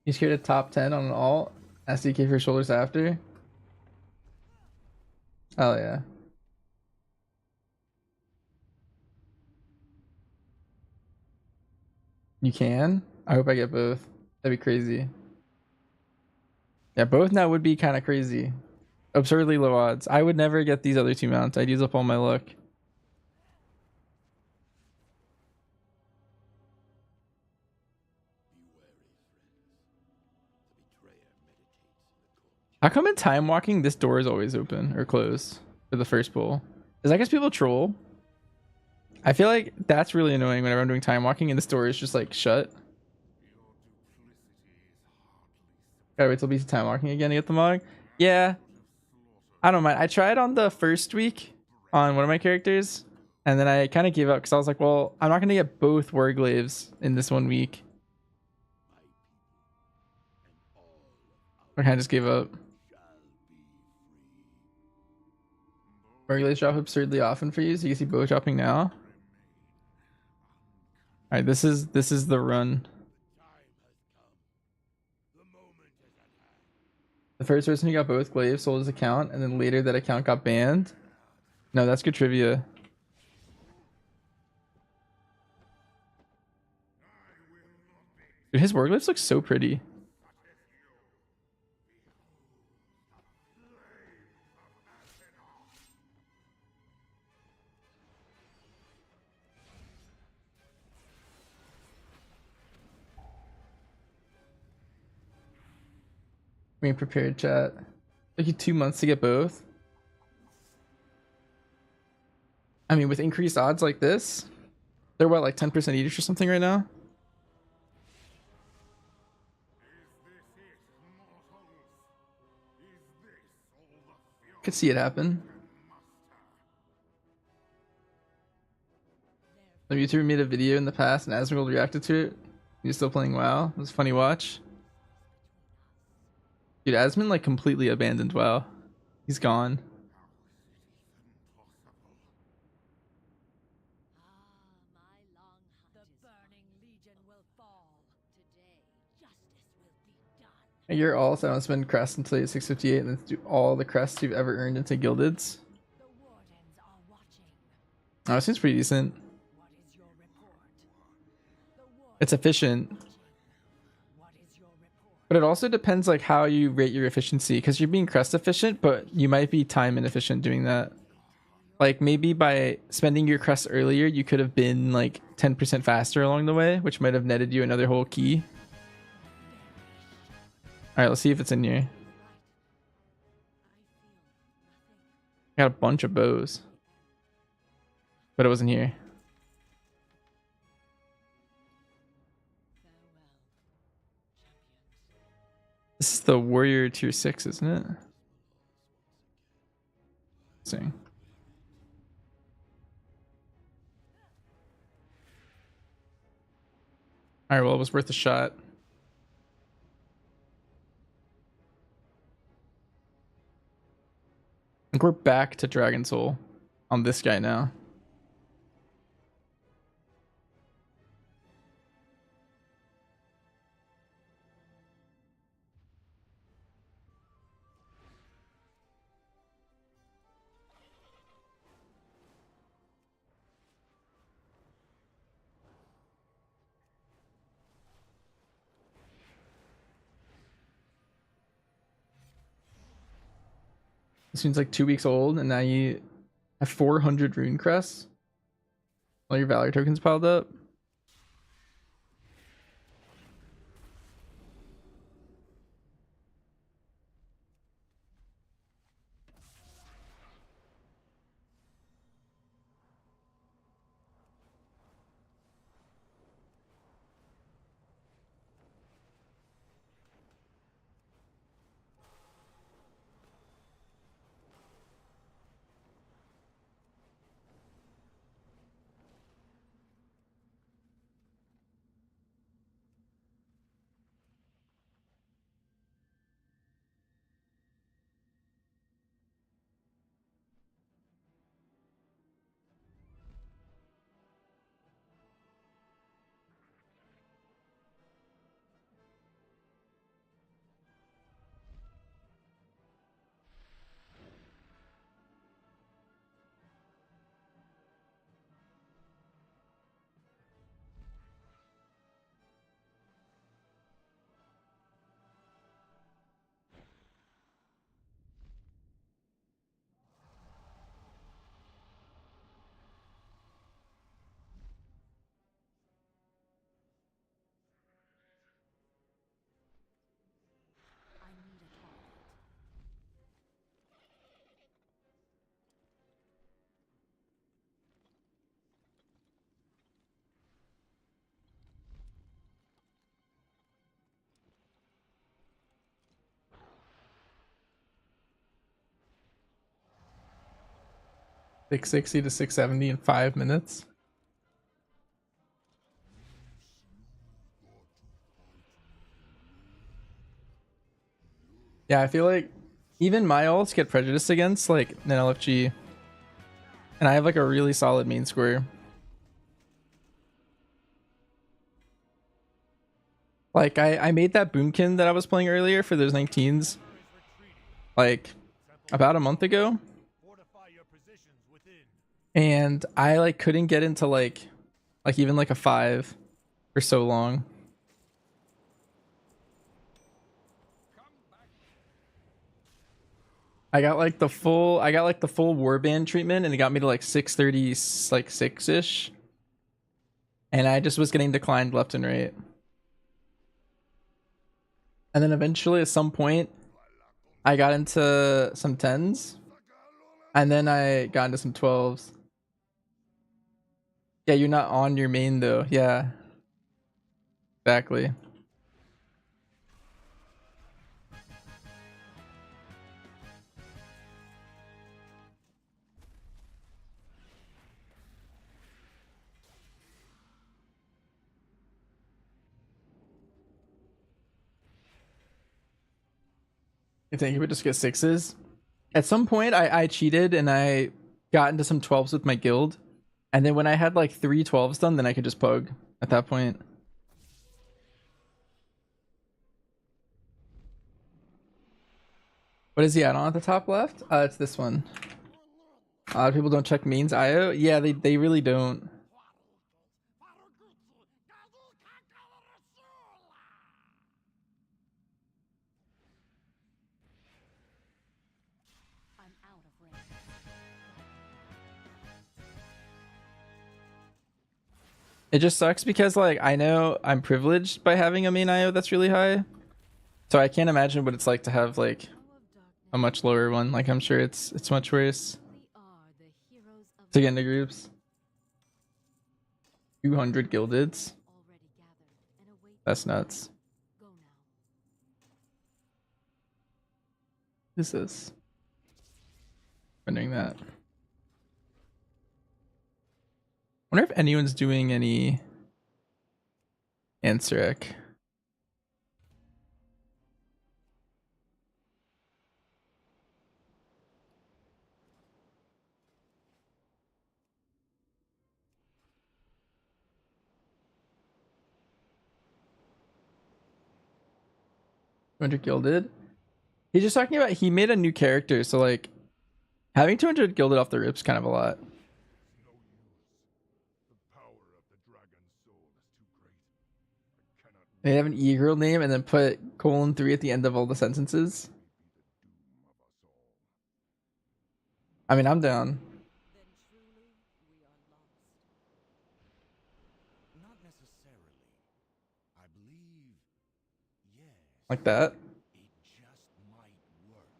You scared a top 10 on an alt? SDK for shoulders after? Oh yeah. You can? I hope I get both. That'd be crazy. Yeah, both now would be kind of crazy. Absurdly low odds. I would never get these other two mounts. I'd use up all my luck. How come in time walking this door is always open or closed for the first pull? Is that because people troll? I feel like that's really annoying whenever I'm doing time walking and this door is just like shut. Gotta wait till BC time walking again to get the mog. Yeah, I don't mind. I tried on the first week on one of my characters, and then I kind of gave up because I was like, well, I'm not gonna get both Warglaves in this 1 week. Or kind of just gave up. Regulars drop absurdly often for you, so you can see both dropping now. Alright, this is the run. The first person who got both glaives sold his account, and then later that account got banned. No, that's good trivia. Dude, his warglyphs look so pretty. Being prepared, chat. Took you 2 months to get both. I mean, with increased odds like this, they're what, like 10% each or something right now? Could see it happen. The YouTuber made a video in the past and Asmongold reacted to it. He's still playing WoW. It was a funny watch. Dude, Asmon like completely abandoned WoW. He's gone. You're all set on spend crest until you hit 658 and then do all the crests you've ever earned into gildeds. Oh, it seems pretty decent. It's efficient. But it also depends like how you rate your efficiency, because you're being crest efficient, but you might be time inefficient doing that. Like maybe by spending your crest earlier, you could have been like 10% faster along the way, which might have netted you another whole key. Alright, let's see if it's in here. Got a bunch of bows. But it wasn't here. This is the warrior tier 6, isn't it? Let's see. Alright, well, it was worth a shot. I think we're back to Dragon Soul on this guy now. This one's like 2 weeks old, and now you have 400 rune crests. All your valor tokens piled up. $660 to $670 in 5 minutes. Yeah, I feel like even my ults get prejudiced against like an LFG, and I have like a really solid main square. Like I made that Boomkin that I was playing earlier for those 19s like about a month ago, and I like couldn't get into like even like a 5 for so long. I got like the full warband treatment, and it got me to like 630 like 6ish, and I just was getting declined left and right. And then eventually at some point I got into some 10s, and then I got into some 12s. Yeah, you're not on your main though. Yeah, exactly. You think you would just get 6s? At some point I cheated and I got into some 12s with my guild, and then when I had like 3 12s done, then I could just pug at that point. What is the add-on at the top left? It's this one. A lot of people don't check mains IO. Yeah, they really don't. I'm out of range. It just sucks because like I know I'm privileged by having a main IO that's really high, so I can't imagine what it's like to have like a much lower one. Like I'm sure it's much worse to get into groups. 200 gildeds. That's nuts. What is this? Wondering that. Wonder if anyone's doing any Ansarek. Gilded. He's just talking about he made a new character, so like having 200 gilded off the rip's kind of a lot. They have an e-girl name and then put :3 at the end of all the sentences. I mean, I'm down. Not necessarily. I believe, yes. Like that. It just might work.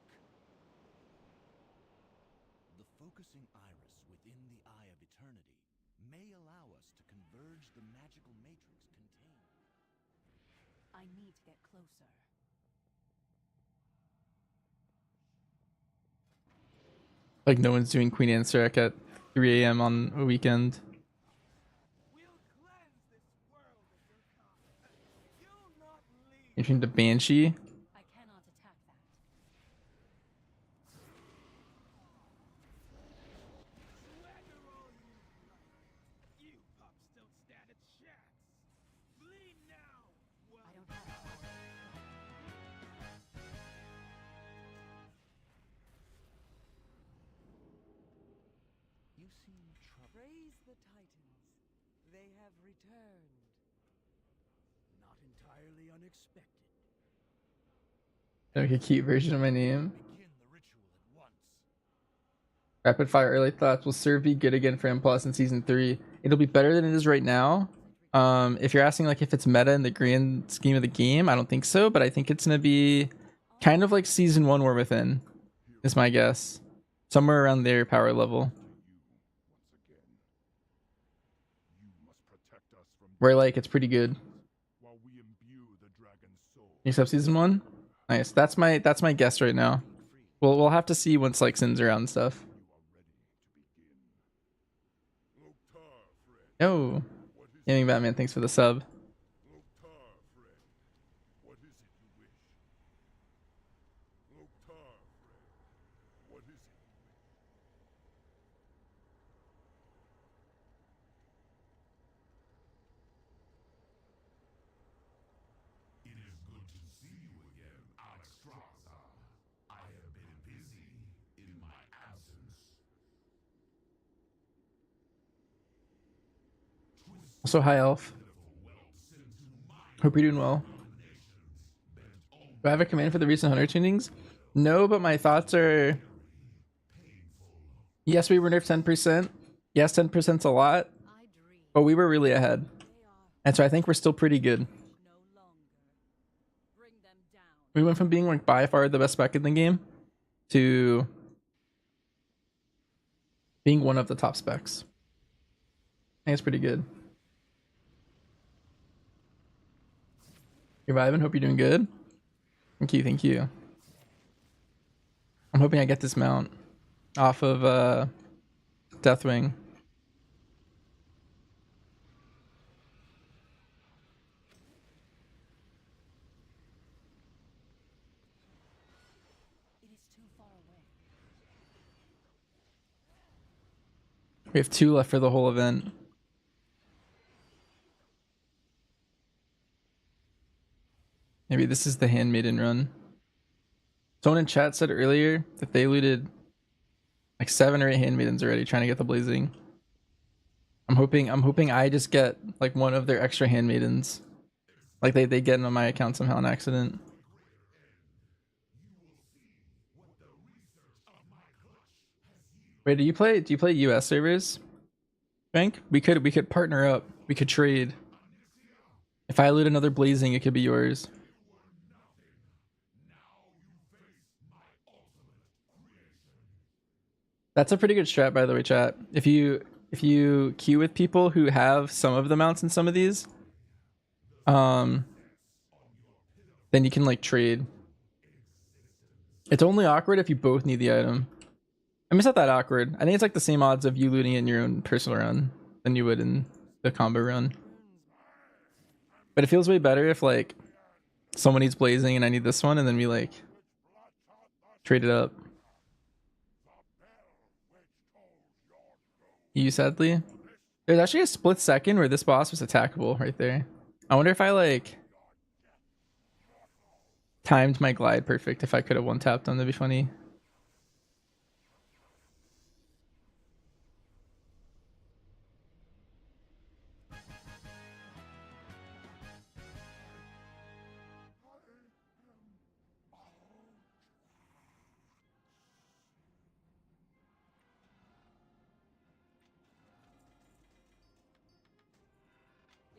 The focusing iris within the Eye of Eternity may allow us to converge the magical matrix contained. I need to get closer. Like no one's doing Queen Ansarek at 3 a.m. on a weekend. You think the Banshee? I cannot attack that. I don't have power. You seem troubled. Praise the Titans. They have returned. Not entirely unexpected. Like a cute version of my name. Begin the ritual at once. Rapid fire early thoughts will serve be good again for M Plus in season 3. It'll be better than it is right now. If you're asking like if it's meta in the grand scheme of the game, I don't think so, but I think it's gonna be kind of like season 1 War Within, is my guess. Somewhere around their power level. Where like it's pretty good. Except season 1? Nice. That's my guess right now. We'll have to see once like Sin's around and stuff. Oh, Gaming Batman, thanks for the sub. Also, hi, Elf. Hope you're doing well. Do I have a command for the recent hunter tunings? No, but my thoughts are yes, we were nerfed 10%. Yes, 10%'s a lot, but we were really ahead. And so I think we're still pretty good. We went from being like by far the best spec in the game to being one of the top specs. I think it's pretty good. You're vibing? Hope you're doing good. Thank you, thank you. I'm hoping I get this mount off of Deathwing. We have 2 left for the whole event. Maybe this is the Handmaiden run. Someone in chat said earlier that they looted like 7 or 8 Handmaidens already trying to get the Blazing. I'm hoping I just get like one of their extra Handmaidens. Like they get into my account somehow on accident. Wait, do you play US servers? Frank? We could partner up. We could trade. If I loot another Blazing, it could be yours. That's a pretty good strat, by the way, chat. If you queue with people who have some of the mounts in some of these, then you can like trade. It's only awkward if you both need the item. I mean, it's not that awkward. I think it's like the same odds of you looting it in your own personal run than you would in the combo run. But it feels way better if like someone needs Blazing and I need this one, and then we like trade it up. You sadly. There's actually a split second where this boss was attackable right there. I wonder if I like timed my glide perfect. If I could have one tapped them, that'd be funny.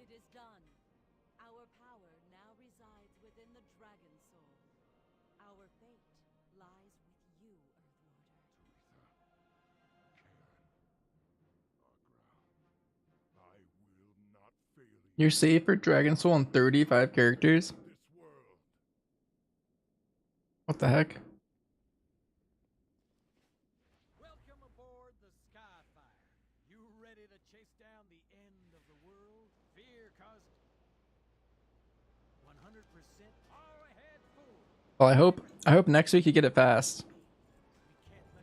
It is done. Our power now resides within the Dragon Soul. Our fate lies with you, I will not fail you. You're safe for Dragon Soul on 35 characters? What the heck? Welcome aboard the Skyfire. You ready to chase down the end of the world? Fear caused 100% all ahead fool. Well, I hope next week you get it fast.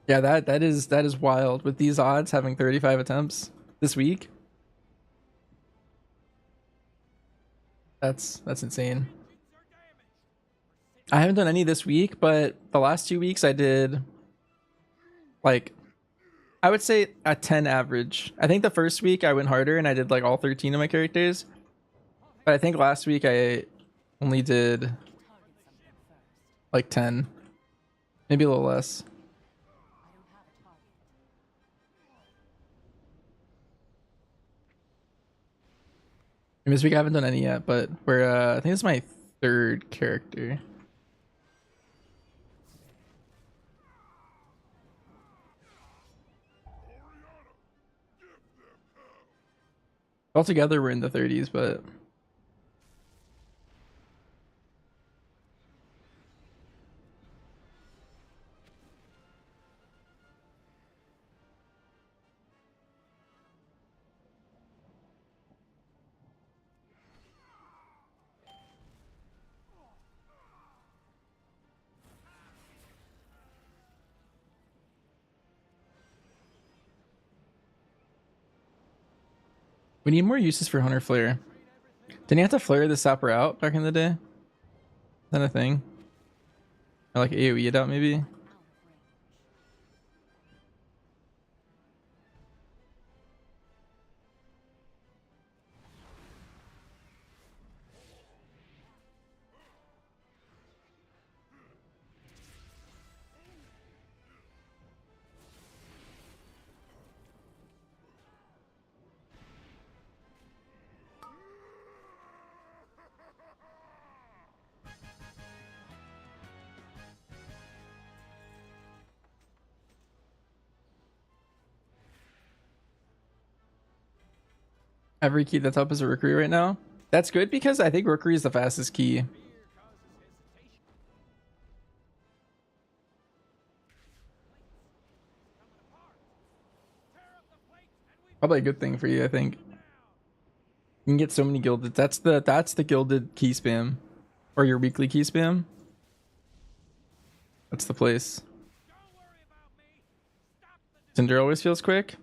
Yeah, that is wild. With these odds, having 35 attempts this week, that's insane. I haven't done any this week, but the last 2 weeks I did like, I would say a 10 average. I think the first week I went harder and I did like all 13 of my characters, but I think last week I only did like 10, maybe a little less. And this week I haven't done any yet, but we're I think this is my 3rd character. Altogether we're in the 30s, but we need more uses for Hunter Flare. Didn't you have to flare the sapper out back in the day? Is that a thing? Or like AoE it out maybe? Every key that's up is a rookery right now. That's good because I think rookery is the fastest key. Probably a good thing for you, I think. You can get so many gilded. That's the gilded key spam, or your weekly key spam. That's the place. Cinder always feels quick.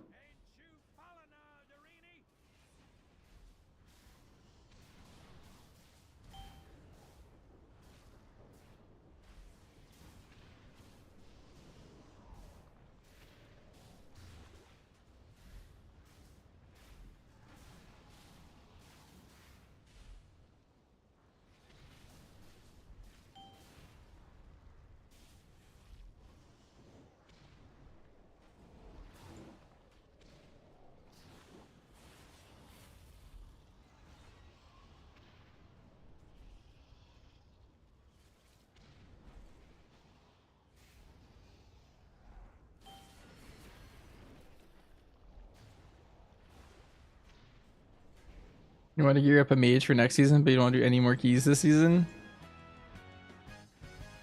You want to gear up a mage for next season, but you don't want to do any more keys this season?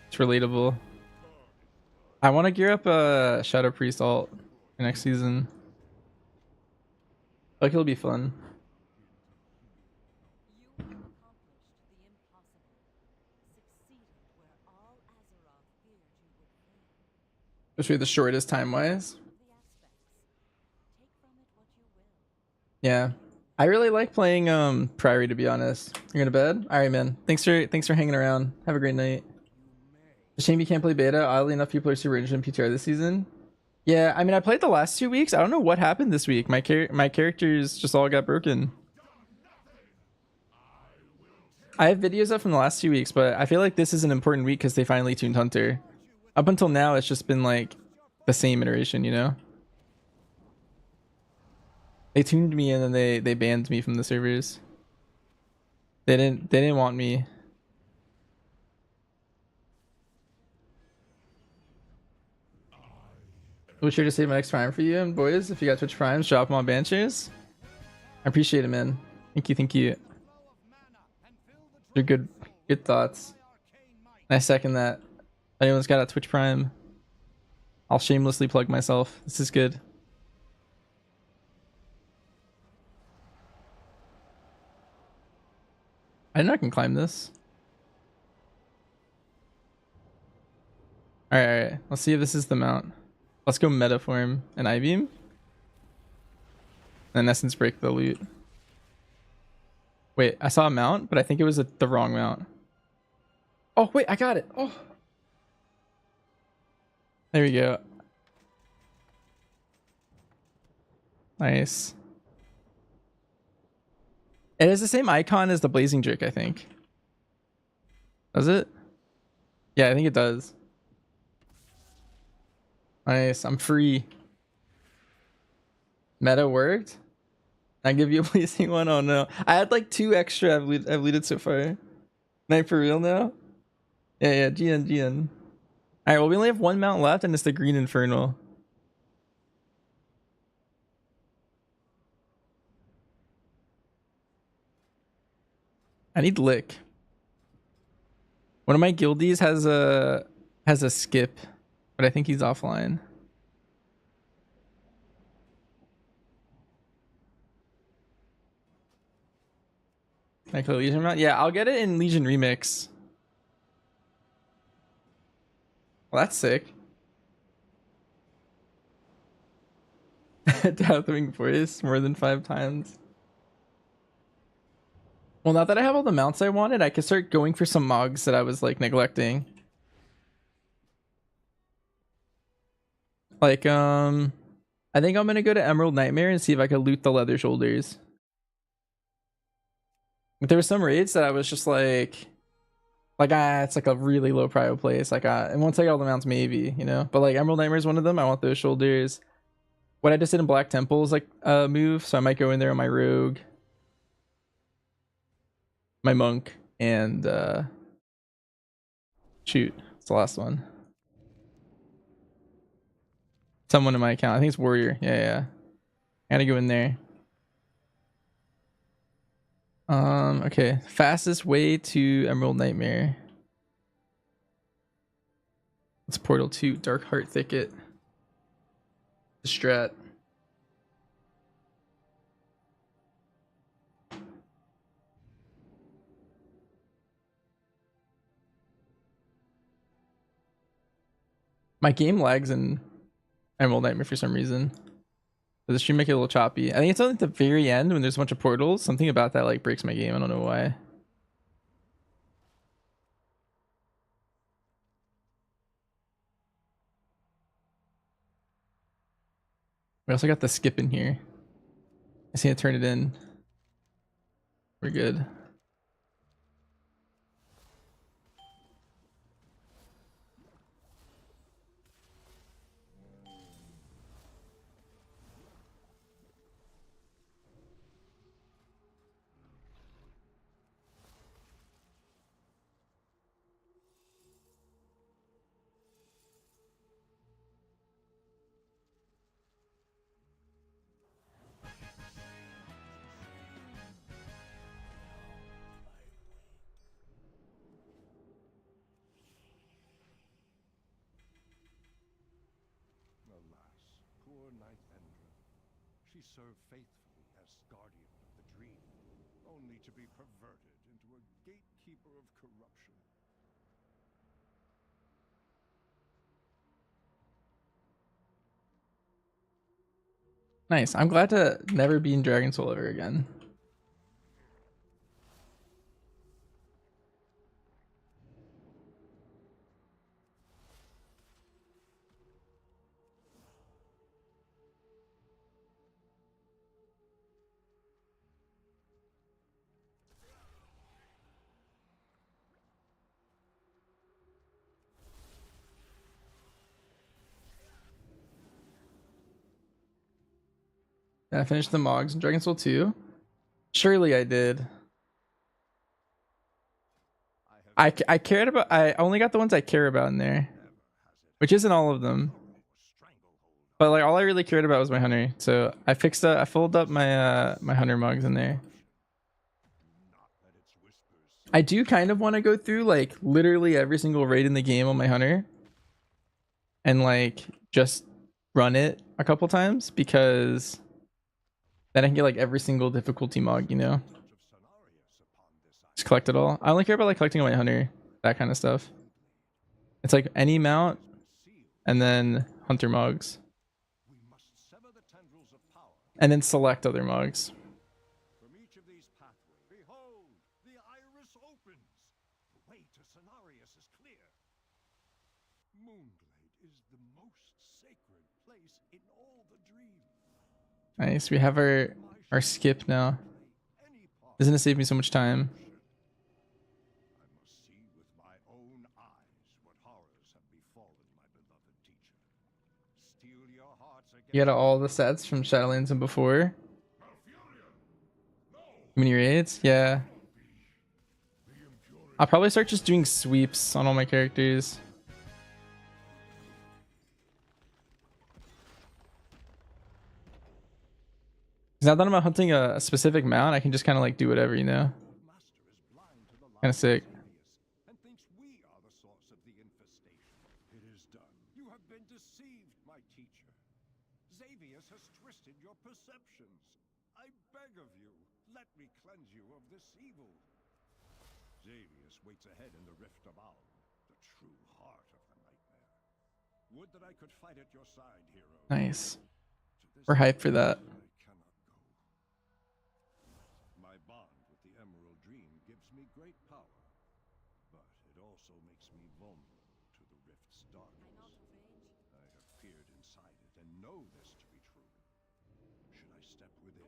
It's relatable. I want to gear up a Shadow Priest alt for next season. Like it'll be fun. Especially the shortest time wise. Yeah. I really like playing Priory, to be honest. You're going to bed? Alright, man. Thanks for hanging around. Have a great night. It's a shame you can't play beta. Oddly enough, people are super interested in PTR this season. Yeah, I mean, I played the last 2 weeks. I don't know what happened this week. My characters just all got broken. I have videos up from the last 2 weeks, but I feel like this is an important week because they finally tuned Hunter. Up until now, it's just been like the same iteration, you know? They tuned me and then they banned me from the servers. They didn't want me. We'll sure to save my next Prime for you, and boys, if you got Twitch Primes, drop them on Banchers. I appreciate it, man. Thank you. They're good thoughts. And I second that. If anyone's got a Twitch Prime, I'll shamelessly plug myself. This is good. I know I can climb this. Alright. Let's see if this is the mount. Let's go meta form and I-beam. And Essence break the loot. Wait, I saw a mount, but I think it was the wrong mount. Oh, wait, I got it. Oh. There we go. Nice. It has the same icon as the Blazing Drake, I think. Does it? Yeah, I think it does. Nice, I'm free. Meta worked? I give you a blazing one? Oh no. I had like 2 extra I've looted so far. Night for real now? Yeah, GN. Alright, well we only have 1 mount left and it's the Green Infernal. I need lick. One of my guildies has a skip, but I think he's offline. Like the Legion mount? Yeah, I'll get it in Legion Remix. Well, that's sick. Deathwing voice more than 5 times. Well, now that I have all the mounts I wanted, I can start going for some mogs that I was like neglecting. Like, I think I'm gonna go to Emerald Nightmare and see if I can loot the leather shoulders. But there were some raids that I was just like it's like a really low prio place. Like, and once I get all the mounts, maybe, you know. But like Emerald Nightmare is one of them. I want those shoulders. What I just did in Black Temple is like a move, so I might go in there on my rogue, my monk, and shoot, it's the last one. Someone in my account. I think it's warrior. Yeah. I gotta go in there. Okay. Fastest way to Emerald Nightmare. It's Portal 2, Dark Heart Thicket. The strat. My game lags in Emerald Nightmare for some reason. The stream make it a little choppy. I think it's only at the very end when there's a bunch of portals. Something about that like breaks my game. I don't know why. We also got the skip in here. I see it turn it in. We're good. Alas, poor Knight Endra. She served faithfully as guardian of the dream, only to be perverted into a gatekeeper of corruption. Nice. I'm glad to never be in Dragon Soul ever again. Did I finish the Mogs in Dragon Soul 2? Surely I did. I cared about. I only got the ones I care about in there, which isn't all of them. But like all I really cared about was my hunter, so I fixed up. I filled up my my hunter Mogs in there. I do kind of want to go through like literally every single raid in the game on my hunter, and like just run it a couple times because then I can get like every single difficulty Mog, you know. Just collect it all. I only care about like collecting my hunter, that kind of stuff. It's like any mount, and then hunter Mogs, and then select other Mogs. From each of these pathways, behold, the iris opens. The way to Miscellaneous is clear. Moonglade is the most sacred place in all the dream. Nice. We have our skip now. Isn't it save me so much time? I must see with my own eyes what horrors have befallen my beloved teacher. Steel your hearts against You got all the sets from Shadowlands and before? Mini raids? Yeah. I'll probably start just doing sweeps on all my characters. Now that I'm not hunting a specific mount, I can just kind of like do whatever, you know? Kind of sick. and thinks we are the source of the infestation. It is done. You have been deceived, my teacher. Xavius has twisted your perceptions. I beg of you, let me cleanse you of this evil. Xavius waits ahead in the Rift of Aul, the true heart of the nightmare. Would that I could fight at your side, hero. Nice. We're hyped for that. My bond with the Emerald Dream gives me great power, but it also makes me vulnerable to the Rift's darkness. I have peered inside it and know this to be true. Should I step within,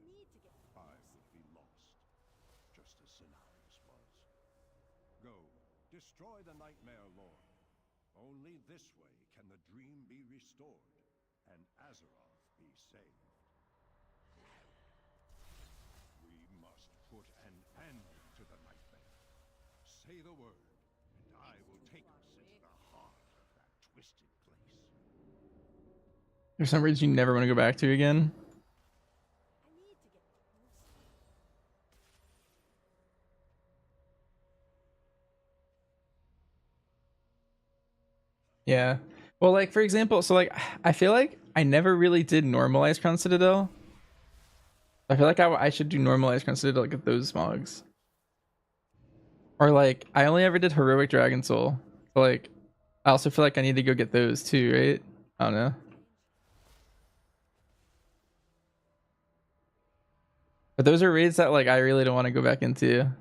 I would be lost, just as Miscellaneous was. Go, destroy the Nightmare Lord. Only this way can the dream be restored, and Azeroth be saved. We must put an end to the nightmare. Say the word, and I will take us into the heart of that twisted place. There's some raids you never want to go back to again. Yeah. Well, like for example, so like I feel like I never really did normalize Crown Citadel. I feel like I should do normalized Crown Citadel, get those mogs. Or like I only ever did heroic Dragon Soul. So like I also feel like I need to go get those too, right? I don't know. But those are raids that like I really don't want to go back into.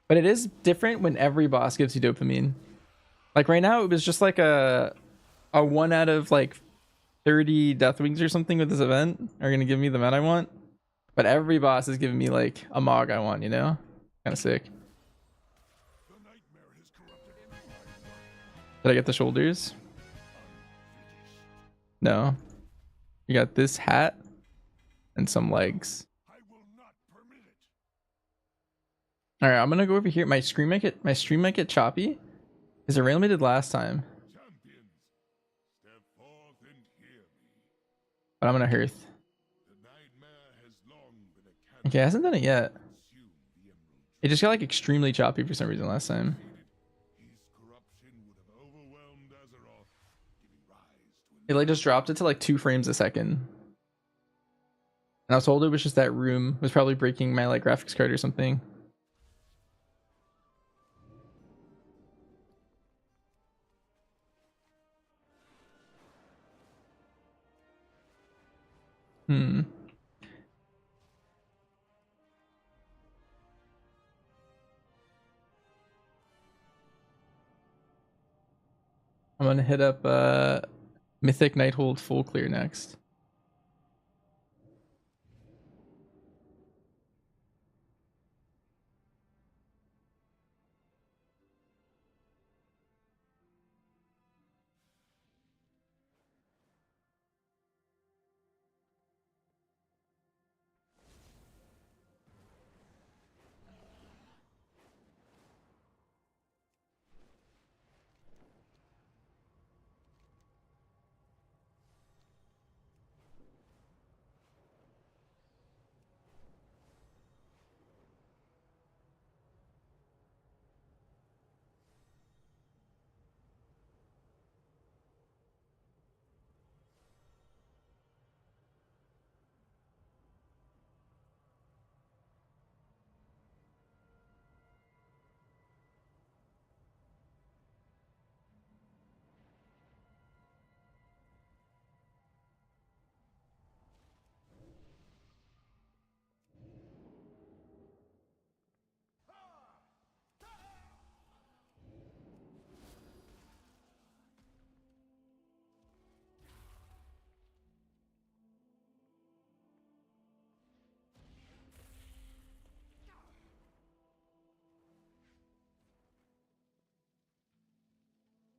But it is different when every boss gives you dopamine. Like right now it was just like a 1 out of like 30 death wings or something with this event are gonna give me the meta I want. But every boss is giving me like a mog I want, you know? Kinda sick. Did I get the shoulders? No. You got this hat and some legs. Alright, I'm gonna go over here. My stream might get choppy. Because it randomly did last time. But I'm gonna hearth. Okay, it hasn't done it yet. It just got like extremely choppy for some reason last time. It like just dropped it to like 2 frames a second. And I was told it was just that room was probably breaking my like graphics card or something. I'm gonna hit up Mythic Nighthold full clear next.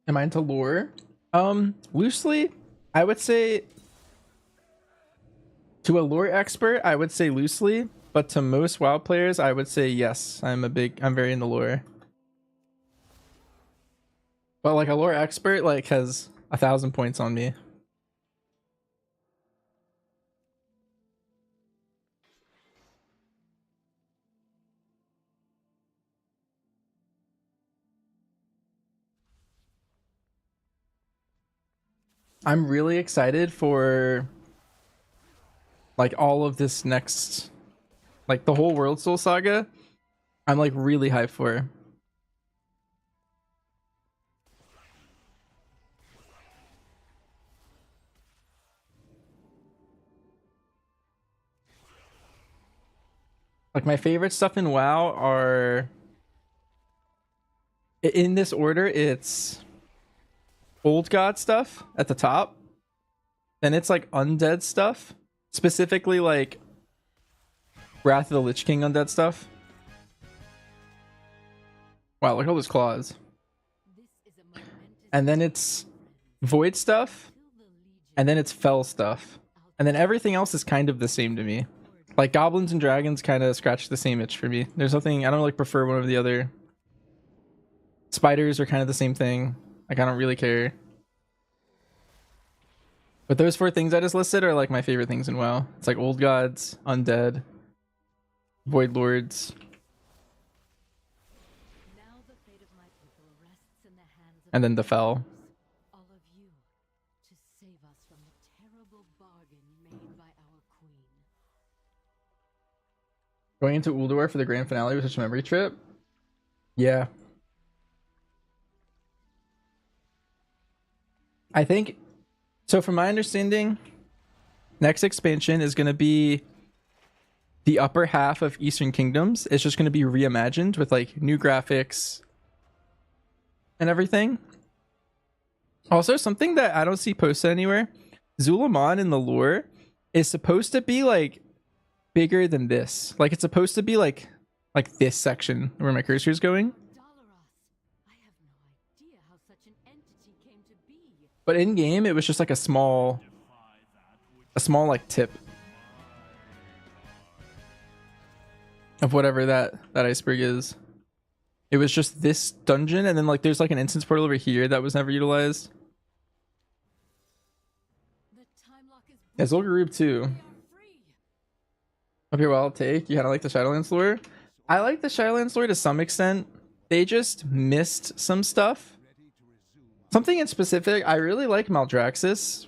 Am I into lore? Loosely, I would say to a lore expert, I would say loosely, but to most WoW players, I would say yes. I'm very into lore. But like a lore expert like has 1,000 points on me. I'm really excited for like all of this next, like the whole World Soul saga. I'm like really hyped for. Like my favorite stuff in WoW are in this order. It's Old God stuff at the top. Then it's like undead stuff. Specifically like Wrath of the Lich King undead stuff. Wow, look at all those claws. And then it's Void stuff. And then it's Fell stuff. And then everything else is kind of the same to me. Like Goblins and Dragons kind of scratch the same itch for me. There's nothing, I don't like prefer one over the other. Spiders are kind of the same thing. Like I don't really care. But those 4 things I just listed are like my favorite things in WoW. It's like Old Gods, Undead, Void Lords. Now the fate of my people rests and then the fell. All of you, to save us from the terrible bargain made by our queen. Going into Ulduar for the grand finale was such a memory trip. Yeah. I think so. From my understanding, next expansion is going to be the upper half of Eastern Kingdoms. It's just going to be reimagined with like new graphics and everything. Also, something that I don't see posted anywhere, Zulaman in the lore is supposed to be like bigger than this. Like it's supposed to be like this section where my cursor is going. But in game, it was just like a small like tip of whatever that iceberg is. It was just this dungeon, and then like there's like an instance portal over here that was never utilized. Yeah, Zul'Gurub too. Up here, well, I'll take. You kind of like the Shadowlands lore. I like the Shadowlands lore to some extent. They just missed some stuff. Something in specific, I really like Maldraxxus.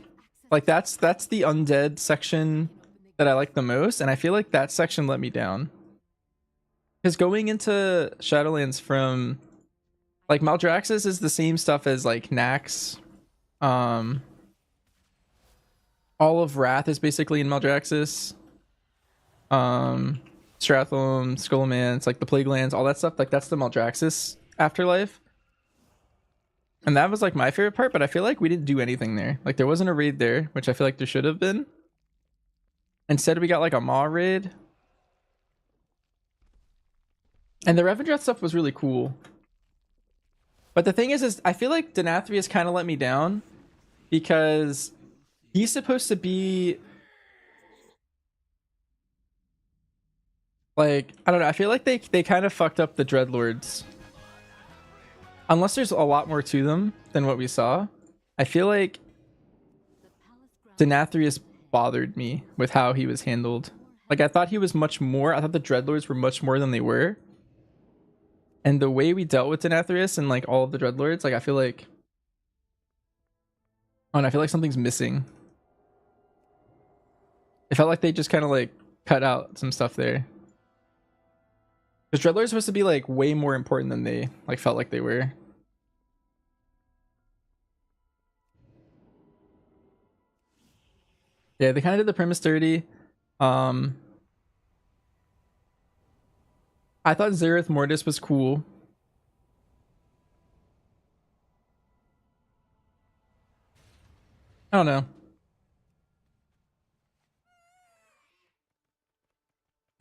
Like that's the undead section that I like the most, and I feel like that section let me down. Because going into Shadowlands from like Maldraxxus is the same stuff as like Nax. All of Wrath is basically in Maldraxxus. Stratholme, Skullomance, like the Plague Lands, all that stuff, like that's the Maldraxxus afterlife. And that was like my favorite part, but I feel like we didn't do anything there. Like there wasn't a raid there, which I feel like there should have been. Instead, we got like a Maw raid. And the Revendreth stuff was really cool. But the thing is I feel like Denathrius kind of let me down because he's supposed to be like, I don't know, I feel like they kind of fucked up the Dreadlords. Unless there's a lot more to them than what we saw, I feel like Denathrius bothered me with how he was handled. Like I thought he was much more, I thought the Dreadlords were much more than they were. And the way we dealt with Denathrius and like all of the Dreadlords, like I feel like, oh, and I feel like something's missing. It felt like they just kind of like cut out some stuff there. Because Dreadlords are supposed to be like way more important than they like felt like they were. Yeah, they kind of did the premise dirty. I thought Zereth Mortis was cool. I don't know.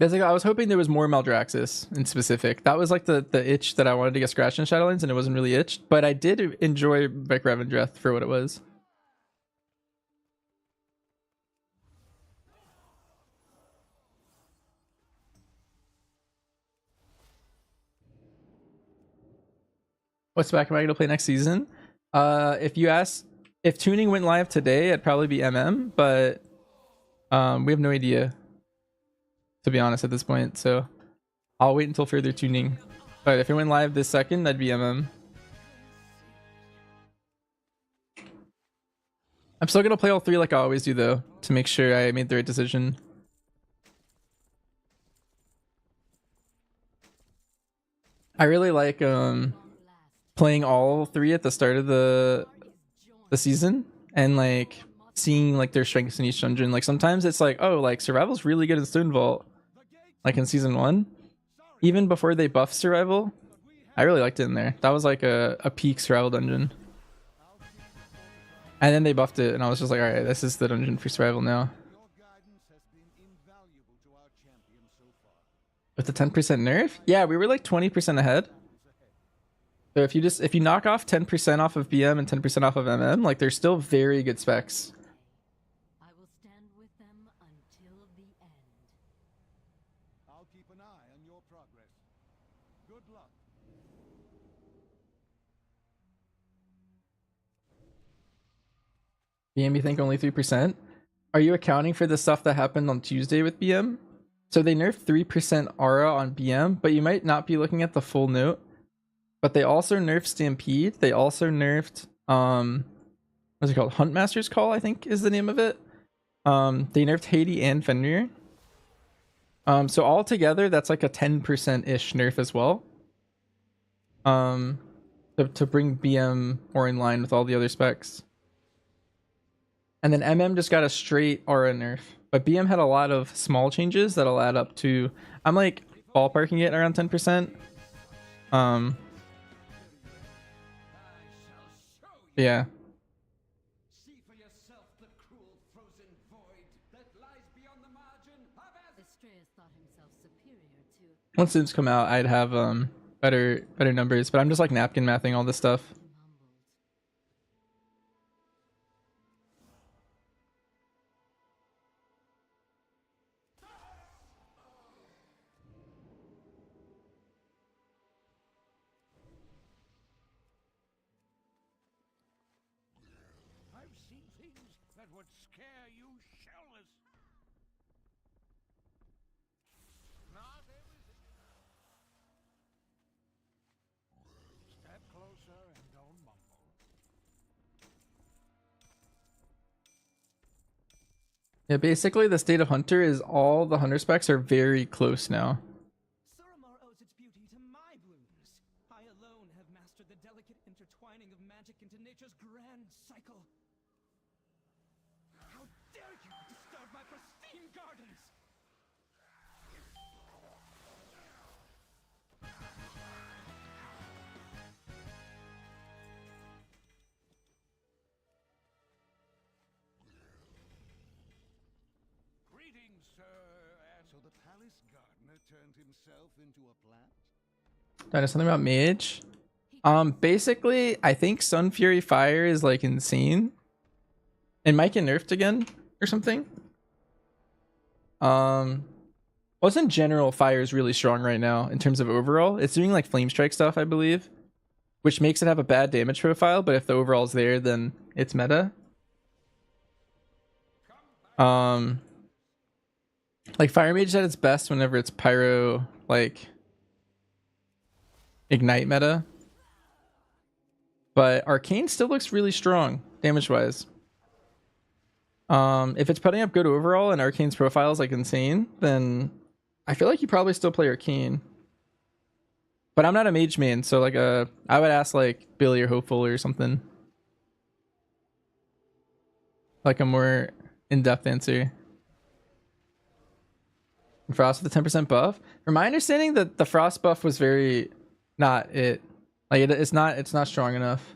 Basically, I was hoping there was more Maldraxxus in specific. That was like the itch that I wanted to get scratched in Shadowlands, and it wasn't really itched. But I did enjoy Beck Revendreth for what it was. What's back? Am I going to play next season? If you ask, if tuning went live today, it'd probably be MM, but we have no idea, to be honest, at this point. So I'll wait until further tuning. But if it went live this second, that'd be MM. I'm still going to play all three like I always do, though, to make sure I made the right decision. I really like playing all three at the start of the season and like seeing like their strengths in each dungeon. Like sometimes it's like, oh, like survival's really good in Stone Vault, like in season 1. Even before they buffed survival, I really liked it in there. That was like a peak survival dungeon. And then they buffed it and I was just like, all right, this is the dungeon for survival now. With the 10% nerf? Yeah, we were like 20% ahead. So if you knock off 10% off of BM and 10% off of MM, like they're still very good specs. I will stand with them until the end. I'll keep an eye on your progress. Good luck. BM, you think only 3%? Are you accounting for the stuff that happened on Tuesday with BM? So they nerfed 3% aura on BM, but you might not be looking at the full note. but they also nerfed Stampede. They also nerfed what's it called? Huntmaster's Call, I think is the name of it. They nerfed Haiti and Fenrir. So altogether, that's like a 10% ish nerf as well. To bring BM more in line with all the other specs. And then MM just got a straight aura nerf. But BM had a lot of small changes that'll add up to, I'm like ballparking it around 10%. Yeah. See for yourself the cruel frozen void that lies beyond the margin of Astreus thought himself superior to Once Sims come out, I'd have better numbers, but I'm just like napkin mathing all this stuff. I've seen things that would scare you shellless. Not everything. Step closer and don't mumble. Yeah, basically the state of Hunter is all the Hunter specs are very close now. Suramar owes its beauty to my wounds. I alone have mastered the delicate intertwining of magic into nature's grand cycle. How dare you disturb my pristine gardens! Greetings, sir. So the palace gardener turned himself into a plant? Do I know something about Mage? Basically, I think Sun Fury Fire is like insane. It might get nerfed again or something. What's in general, Fire is really strong right now in terms of overall. It's doing like Flame Strike stuff, I believe, which makes it have a bad damage profile, but if the overall's there, then it's meta. Like Fire Mage is at its best whenever it's Pyro, like Ignite meta. But Arcane still looks really strong damage wise. If it's putting up good overall and Arcane's profile is like insane, then I feel like you probably still play Arcane. But I'm not a mage main, so like I would ask like Billy or Hopeful or something. Like a more in-depth answer. Frost with the 10% buff. From my understanding, that the Frost buff was very not it. Like it's not strong enough.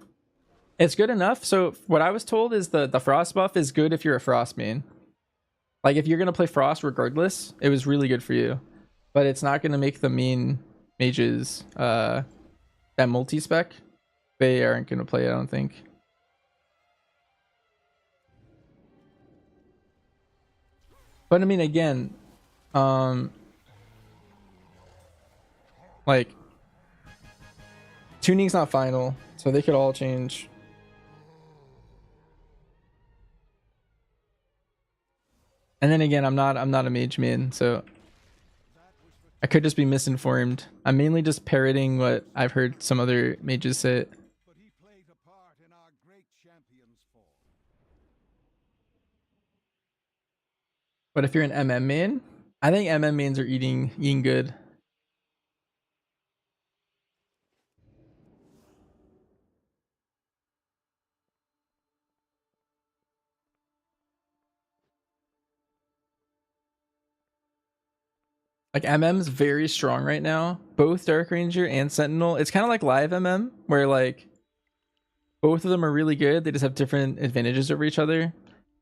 It's good enough. So what I was told is the Frost buff is good if you're a Frost main. Like if you're gonna play Frost regardless, it was really good for you. But it's not gonna make the main mages that multi-spec. They aren't gonna play it, I don't think. But I mean, again, like tuning's not final, so they could all change. And then again, I'm not a mage main, so I could just be misinformed. I'm mainly just parroting what I've heard some other mages say. But he played a part in our great champion's fall. But if you're an MM main, I think MM mains are eating good. Like MM's very strong right now. Both Dark Ranger and Sentinel. It's kind of like live MM, where like both of them are really good. They just have different advantages over each other.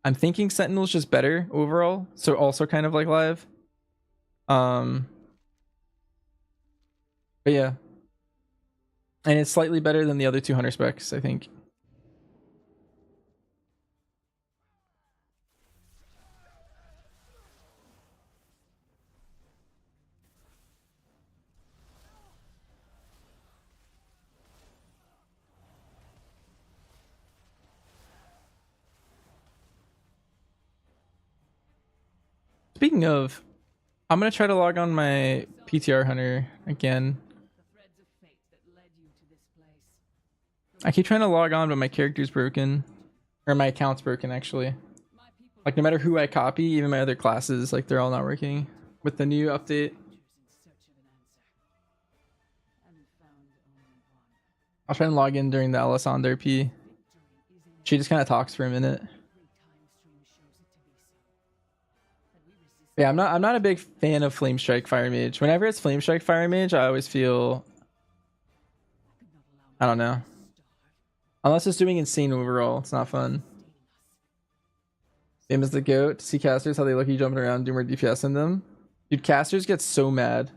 I'm thinking Sentinel's just better overall, so also kind of like live. But yeah. And it's slightly better than the other 200 specs, I think. Speaking of, I'm gonna try to log on my PTR Hunter again. The threads of fate that led you to this I keep trying to log on, but my character's broken. Or my account's broken, actually. Like, no matter who I copy, even my other classes, like, they're all not working. With the new update. I'll try and log in during the Alessandro RP. She just kind of talks for a minute. Yeah, I'm not a big fan of Flame Strike Fire Mage. Whenever it's Flame Strike Fire Mage, I always feel, I don't know. Unless it's doing insane overall, it's not fun. Same as the goat. To see casters how they look you jumping around, do more DPS in them. Dude, casters get so mad.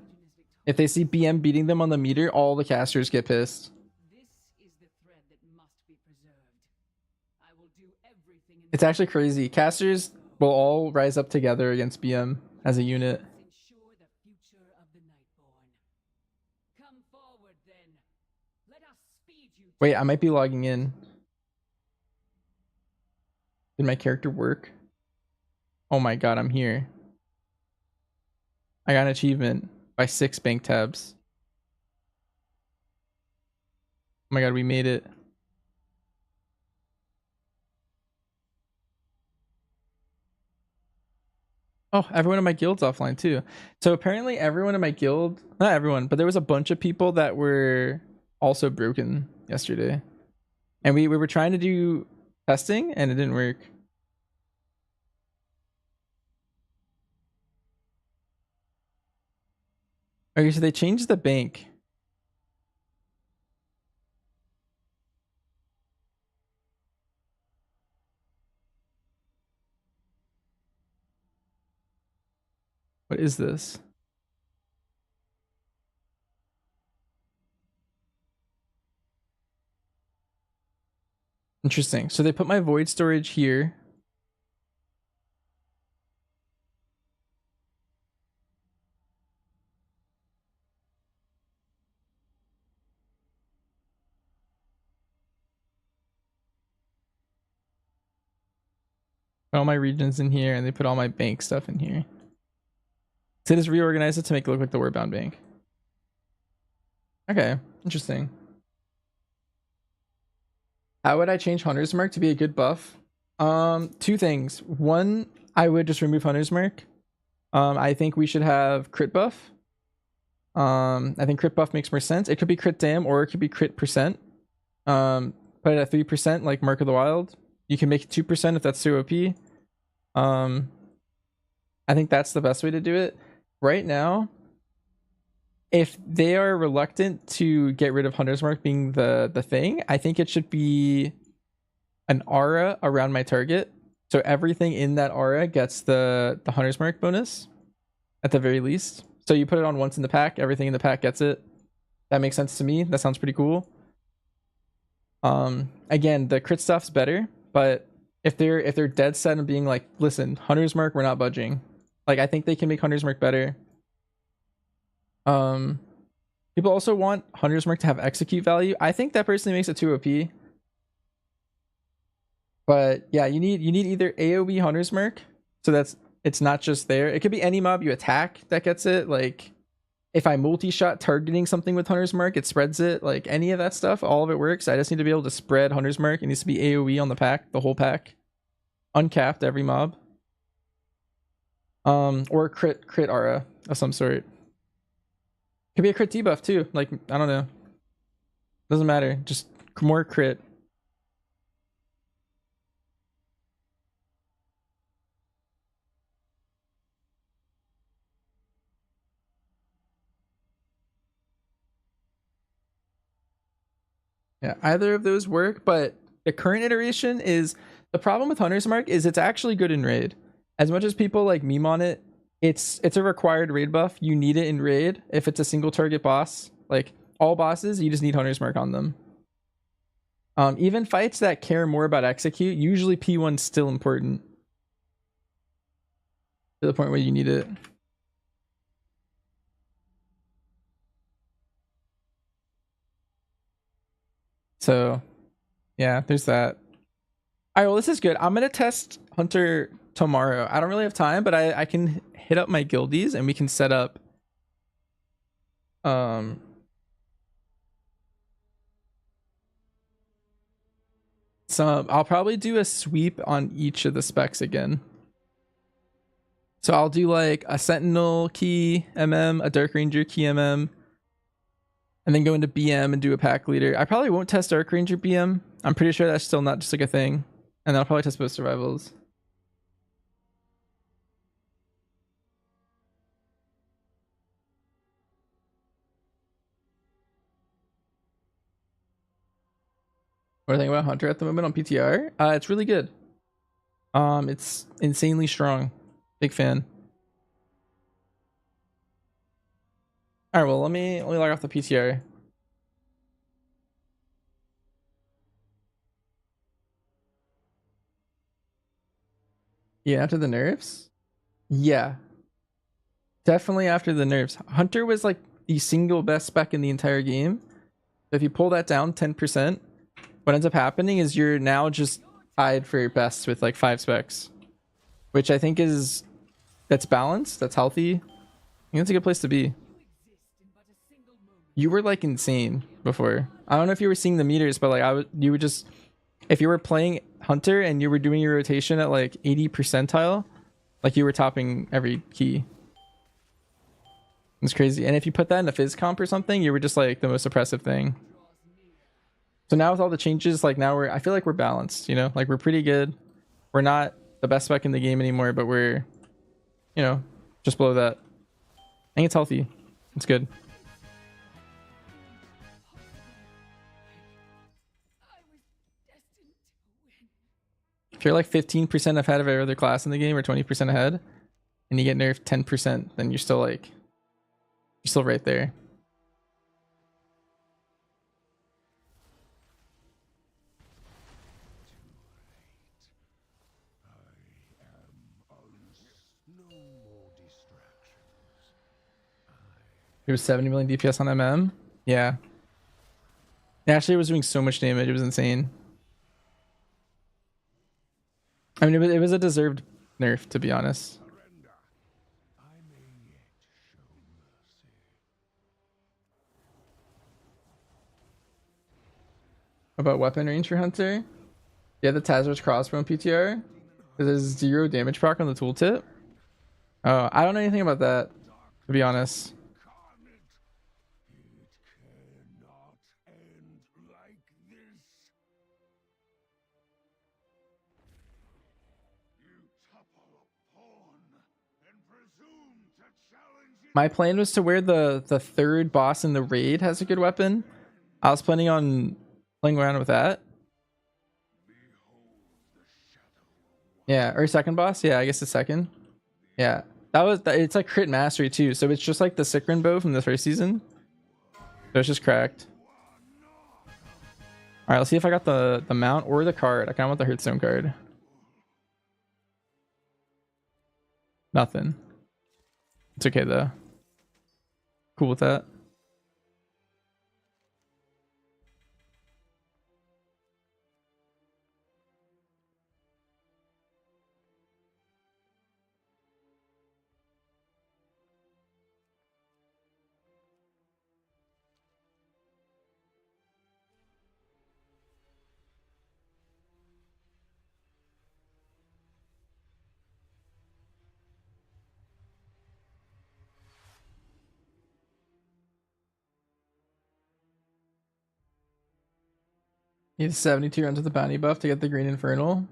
If they see BM beating them on the meter, all the casters get pissed. It's actually crazy. Casters will all rise up together against BM as a unit. Wait, I might be logging in. Did my character work? Oh my god, I'm here. I got an achievement by 6 bank tabs. Oh my god, we made it. Oh, everyone in my guild's offline too. So apparently everyone in my guild, not everyone, but there was a bunch of people that were also broken yesterday. And we were trying to do testing and it didn't work. Okay, so they changed the bank. What is this? Interesting. So they put my void storage here. Put all my regions in here and they put all my bank stuff in here. So they just reorganize it to make it look like the Warbound bank. Okay, interesting. How would I change Hunter's Mark to be a good buff? Two things. One, I would just remove Hunter's Mark. I think we should have crit buff. I think crit buff makes more sense. It could be crit dam or it could be crit percent. Put it at 3% like Mark of the Wild. You can make it 2% if that's too OP. I think that's the best way to do it. Right now, if they are reluctant to get rid of Hunter's Mark being the thing, I think it should be an aura around my target. So everything in that aura gets the Hunter's Mark bonus at the very least. So you put it on once in the pack, everything in the pack gets it. That makes sense to me. That sounds pretty cool. Again, the crit stuff's better, but if they're dead set on being like, listen, Hunter's Mark, we're not budging. Like, I think they can make Hunter's Mark better. People also want Hunter's Mark to have execute value. I think that personally makes it too OP. But yeah, you need either AoE Hunter's Mark, so it's not just there. It could be any mob you attack that gets it. Like, if I multi-shot targeting something with Hunter's Mark, it spreads it. Like, any of that stuff, all of it works. I just need to be able to spread Hunter's Mark. It needs to be AoE on the pack, the whole pack. Uncapped every mob. Or crit aura of some sort. Could be a crit debuff too. Like, I don't know. Doesn't matter. Just more crit. Yeah, either of those work, but the current iteration is the problem with Hunter's Mark is it's actually good in raid. As much as people like meme on it, it's a required raid buff. You need it in raid if it's a single target boss. Like, all bosses, you just need Hunter's Mark on them. Even fights that care more about execute, usually P1's still important. To the point where you need it. So, yeah, there's that. All right, well, this is good. I'm going to test Hunter tomorrow. I don't really have time, but I can hit up my guildies and we can set up It's I'll probably do a sweep on each of the specs again. So I'll do like a Sentinel key MM, a Dark Ranger key MM, and then go into BM and do a pack leader. I probably won't test Dark Ranger BM. I'm pretty sure that's still not just like a thing. And then I'll probably test both survivals. What do you think about Hunter at the moment on PTR? It's really good. It's insanely strong. Big fan. All right, well, let me log off the PTR. Yeah, after the nerfs? Yeah. Definitely after the nerfs. Hunter was like the single best spec in the entire game. If you pull that down 10%, what ends up happening is you're now just tied for your best with like 5 specs. Which I think that's balanced, that's healthy. I think that's a good place to be. You were like insane before. I don't know if you were seeing the meters, but like you would just, if you were playing Hunter and you were doing your rotation at like 80 percentile, like you were topping every key. It's crazy. And if you put that in a Fizz comp or something, you were just like the most oppressive thing. So now with all the changes, like now I feel like we're balanced, you know, like we're pretty good. We're not the best spec in the game anymore, but we're, you know, just below that. I think it's healthy. It's good. If you're like 15% ahead of every other class in the game or 20% ahead and you get nerfed 10%, then you're still right there. It was 70 million DPS on MM. Yeah. Actually, it was doing so much damage. It was insane. I mean, it was a deserved nerf, to be honest. About weapon range for Hunter? Yeah, the Tazar's crossbow in PTR. There's 0 damage proc on the tooltip. Oh, I don't know anything about that, to be honest. My plan was to wear the third boss in the raid has a good weapon. I was planning on playing around with that. Yeah, or second boss. Yeah, I guess the second. Yeah, it's like crit mastery too. So it's just like the Sikrin bow from the first season. So it's just cracked. All right, let's see if I got the mount or the card. I kind of want the Hearthstone card. Nothing. It's okay though. Cool with that. Need 72 runs with the bounty buff to get the green infernal.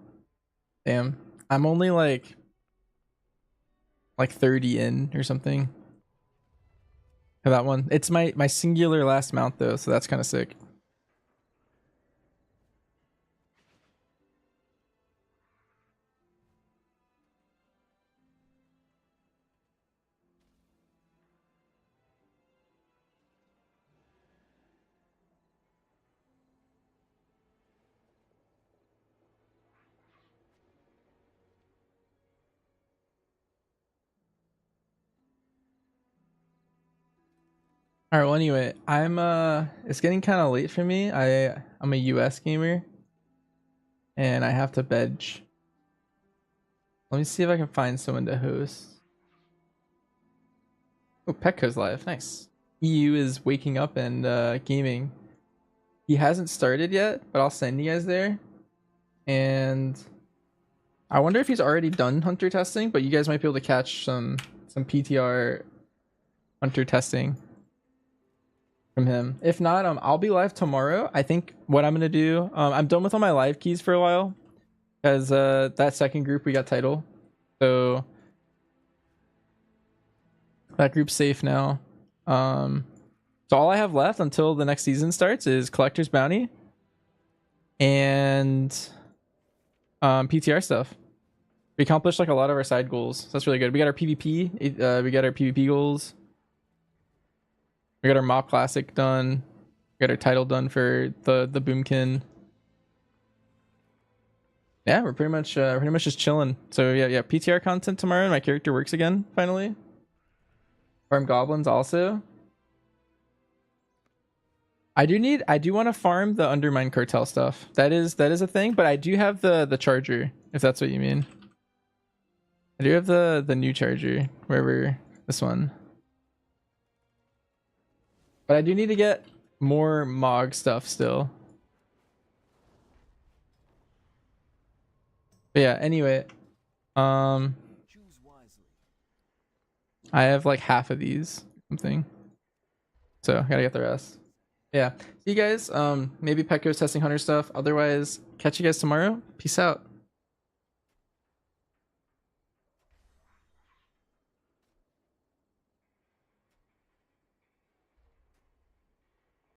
Damn. I'm only like 30 in or something. For that one. It's my singular last mount though, so that's kind of sick. All right, well anyway, it's getting kind of late for me. I'm a US gamer and I have to veg. Let me see if I can find someone to host. Oh, Petco's live. Nice. EU is waking up and gaming. He hasn't started yet, but I'll send you guys there. and I wonder if he's already done hunter testing, but you guys might be able to catch some PTR hunter testing from him. If not, I'll be live tomorrow. I think what I'm gonna do, I'm done with all my live keys for a while, because that second group we got title, so that group's safe now. So all I have left until the next season starts is Collector's Bounty and PTR stuff. We accomplished like a lot of our side goals, so that's really good. We got our PvP, we got our PvP goals. We got our mock classic done. We got our title done for the Boomkin. Yeah, we're pretty much just chilling. So yeah, PTR content tomorrow. My character works again finally. Farm goblins also. I do want to farm the Undermine Cartel stuff. That is a thing, but I do have the charger, if that's what you mean. I do have the new charger, wherever this one. But I do need to get more Mog stuff still. But yeah, anyway. I have like half of these something. So gotta get the rest. Yeah. See you guys. Maybe Pecco's testing hunter stuff. Otherwise, catch you guys tomorrow. Peace out.